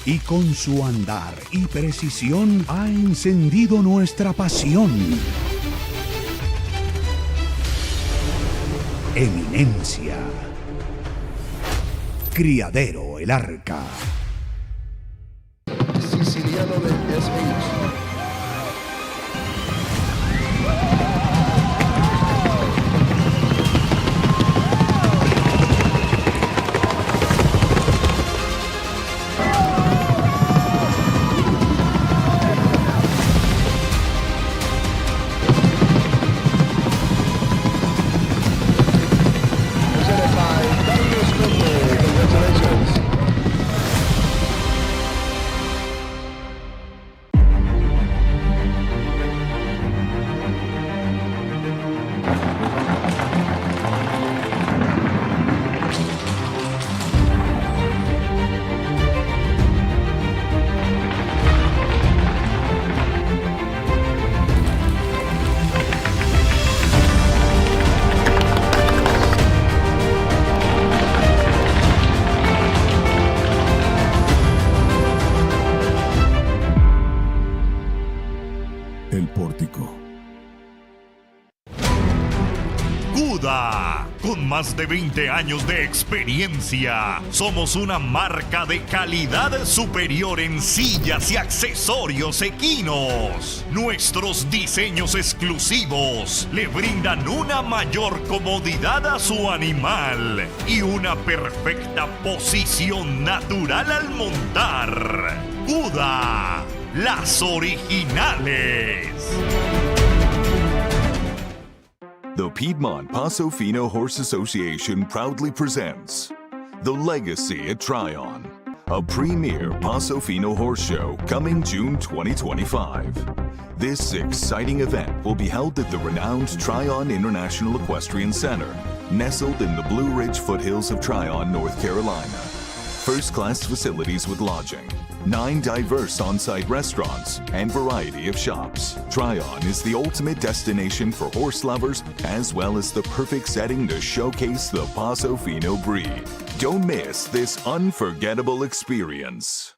Y con su andar y precisión ha encendido nuestra pasión. Eminencia. Criadero el Arca. Siciliano de 10 minutos. El pórtico. Cuda, con más de 20 años de experiencia, somos una marca de calidad superior en sillas y accesorios equinos. Nuestros diseños exclusivos le brindan una mayor comodidad a su animal y una perfecta posición natural al montar. Cuda, las originales. The Piedmont Paso Fino Horse Association proudly presents The Legacy at Tryon, a premier Paso Fino horse show coming June 2025. This exciting event will be held at the renowned Tryon International Equestrian Center, nestled in the Blue Ridge foothills of Tryon, North Carolina. First-class facilities with lodging, 9 diverse on-site restaurants, and variety of shops. Tryon is the ultimate destination for horse lovers, as well as the perfect setting to showcase the Paso Fino breed. Don't miss this unforgettable experience.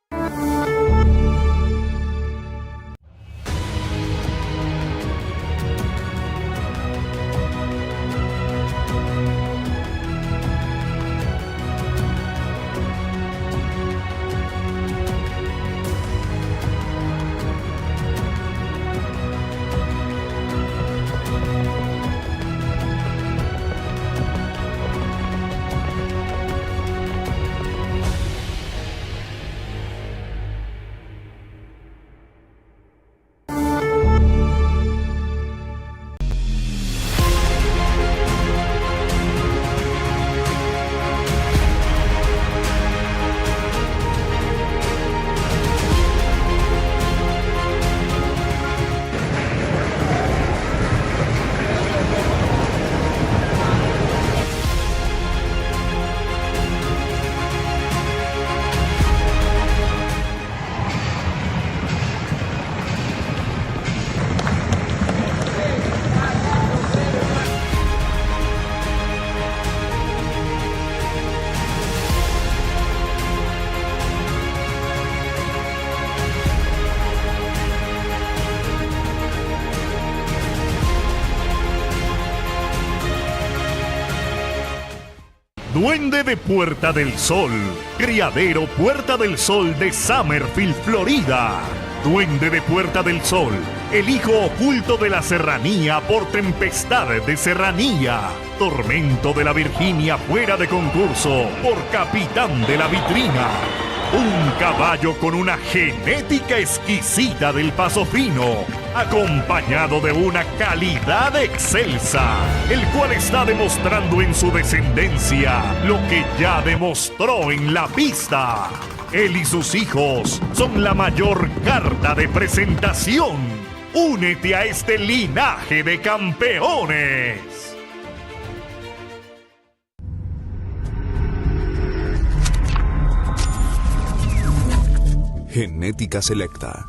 Duende de Puerta del Sol, criadero Puerta del Sol de Summerfield, Florida. Duende de Puerta del Sol, el hijo oculto de la serranía por tempestad de serranía. Tormento de la Virginia fuera de concurso por capitán de la vitrina. Un caballo con una genética exquisita del Paso Fino, acompañado de una calidad excelsa, el cual está demostrando en su descendencia lo que ya demostró en la pista. Él y sus hijos son la mayor carta de presentación. Únete a este linaje de campeones. Genética Selecta.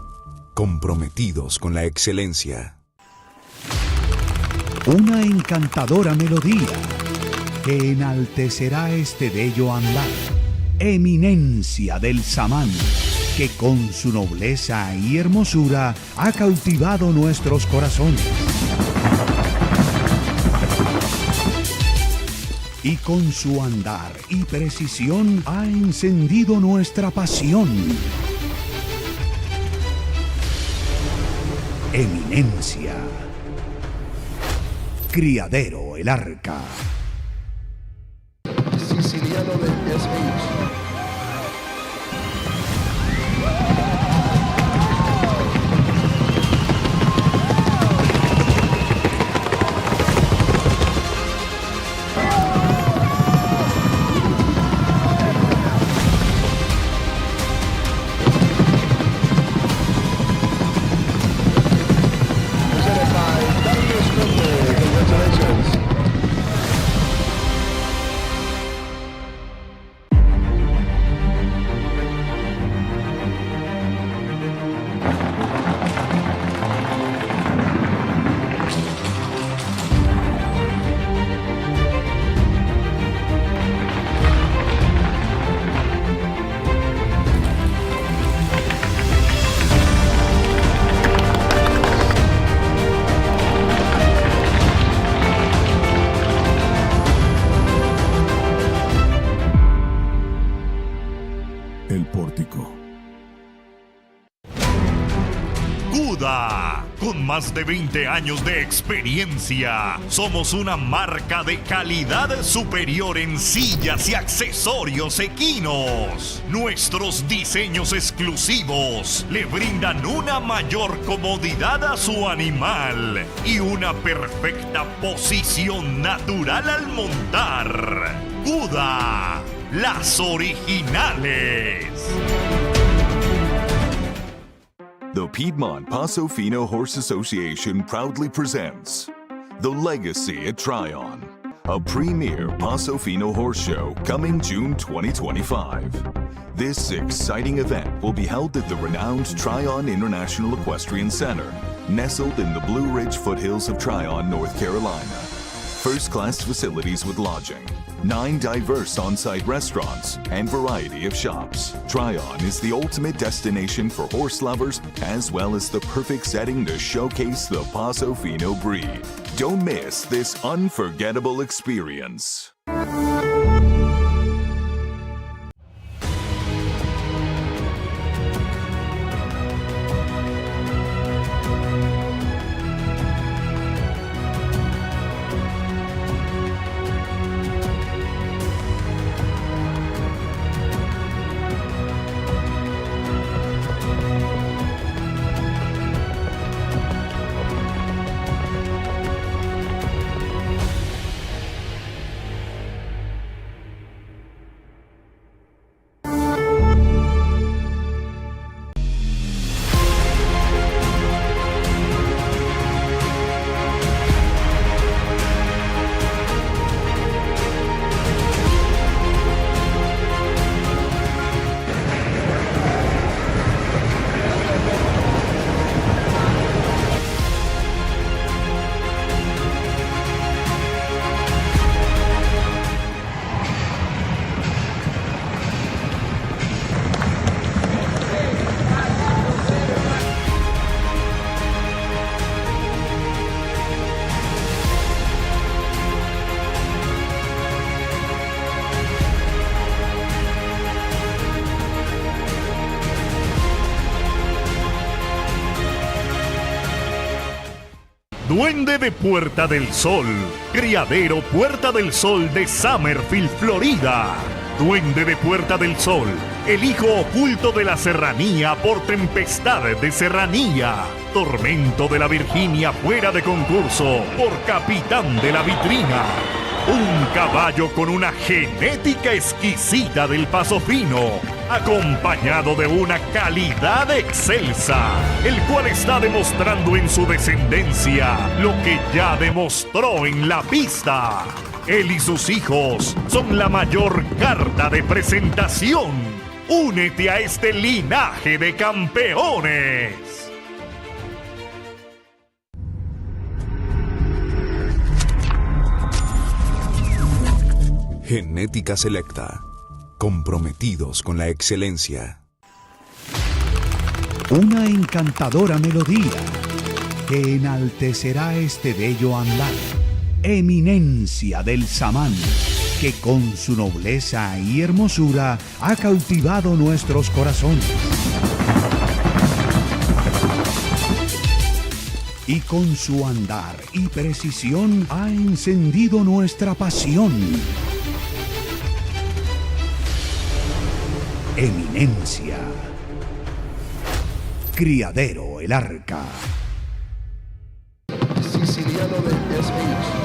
Comprometidos con la excelencia. Una encantadora melodía que enaltecerá este bello andar. Eminencia del samán, que con su nobleza y hermosura ha cautivado nuestros corazones. Y con su andar y precisión ha encendido nuestra pasión. Eminencia. Criadero el Arca. Siciliano de SH. El pórtico. Cuda, con más de 20 años de experiencia, somos una marca de calidad superior en sillas y accesorios equinos. Nuestros diseños exclusivos le brindan una mayor comodidad a su animal y una perfecta posición natural al montar. Cuda, las originales. The Piedmont Paso Fino Horse Association proudly presents The Legacy at Tryon, a premier Paso Fino horse show coming June 2025. This exciting event will be held at the renowned Tryon International Equestrian Center, nestled in the Blue Ridge foothills of Tryon, North Carolina. First-class facilities with lodging, 9 diverse on-site restaurants, and variety of shops. Tryon is the ultimate destination for horse lovers, as well as the perfect setting to showcase the Paso Fino breed. Don't miss this unforgettable experience. Duende de Puerta del Sol, criadero Puerta del Sol de Summerfield, Florida. Duende de Puerta del Sol, el hijo oculto de la serranía por tempestad de serranía. Tormento de la Virginia fuera de concurso por capitán de la vitrina. Un caballo con una genética exquisita del Paso Fino, acompañado de una calidad excelsa, el cual está demostrando en su descendencia lo que ya demostró en la pista. Él y sus hijos son la mayor carta de presentación. Únete a este linaje de campeones. Genética Selecta. Comprometidos con la excelencia. Una encantadora melodía que enaltecerá este bello andar. Eminencia del samán, que con su nobleza y hermosura ha cautivado nuestros corazones. Y con su andar y precisión ha encendido nuestra pasión. Eminencia. Criadero el Arca. Siciliano del SH.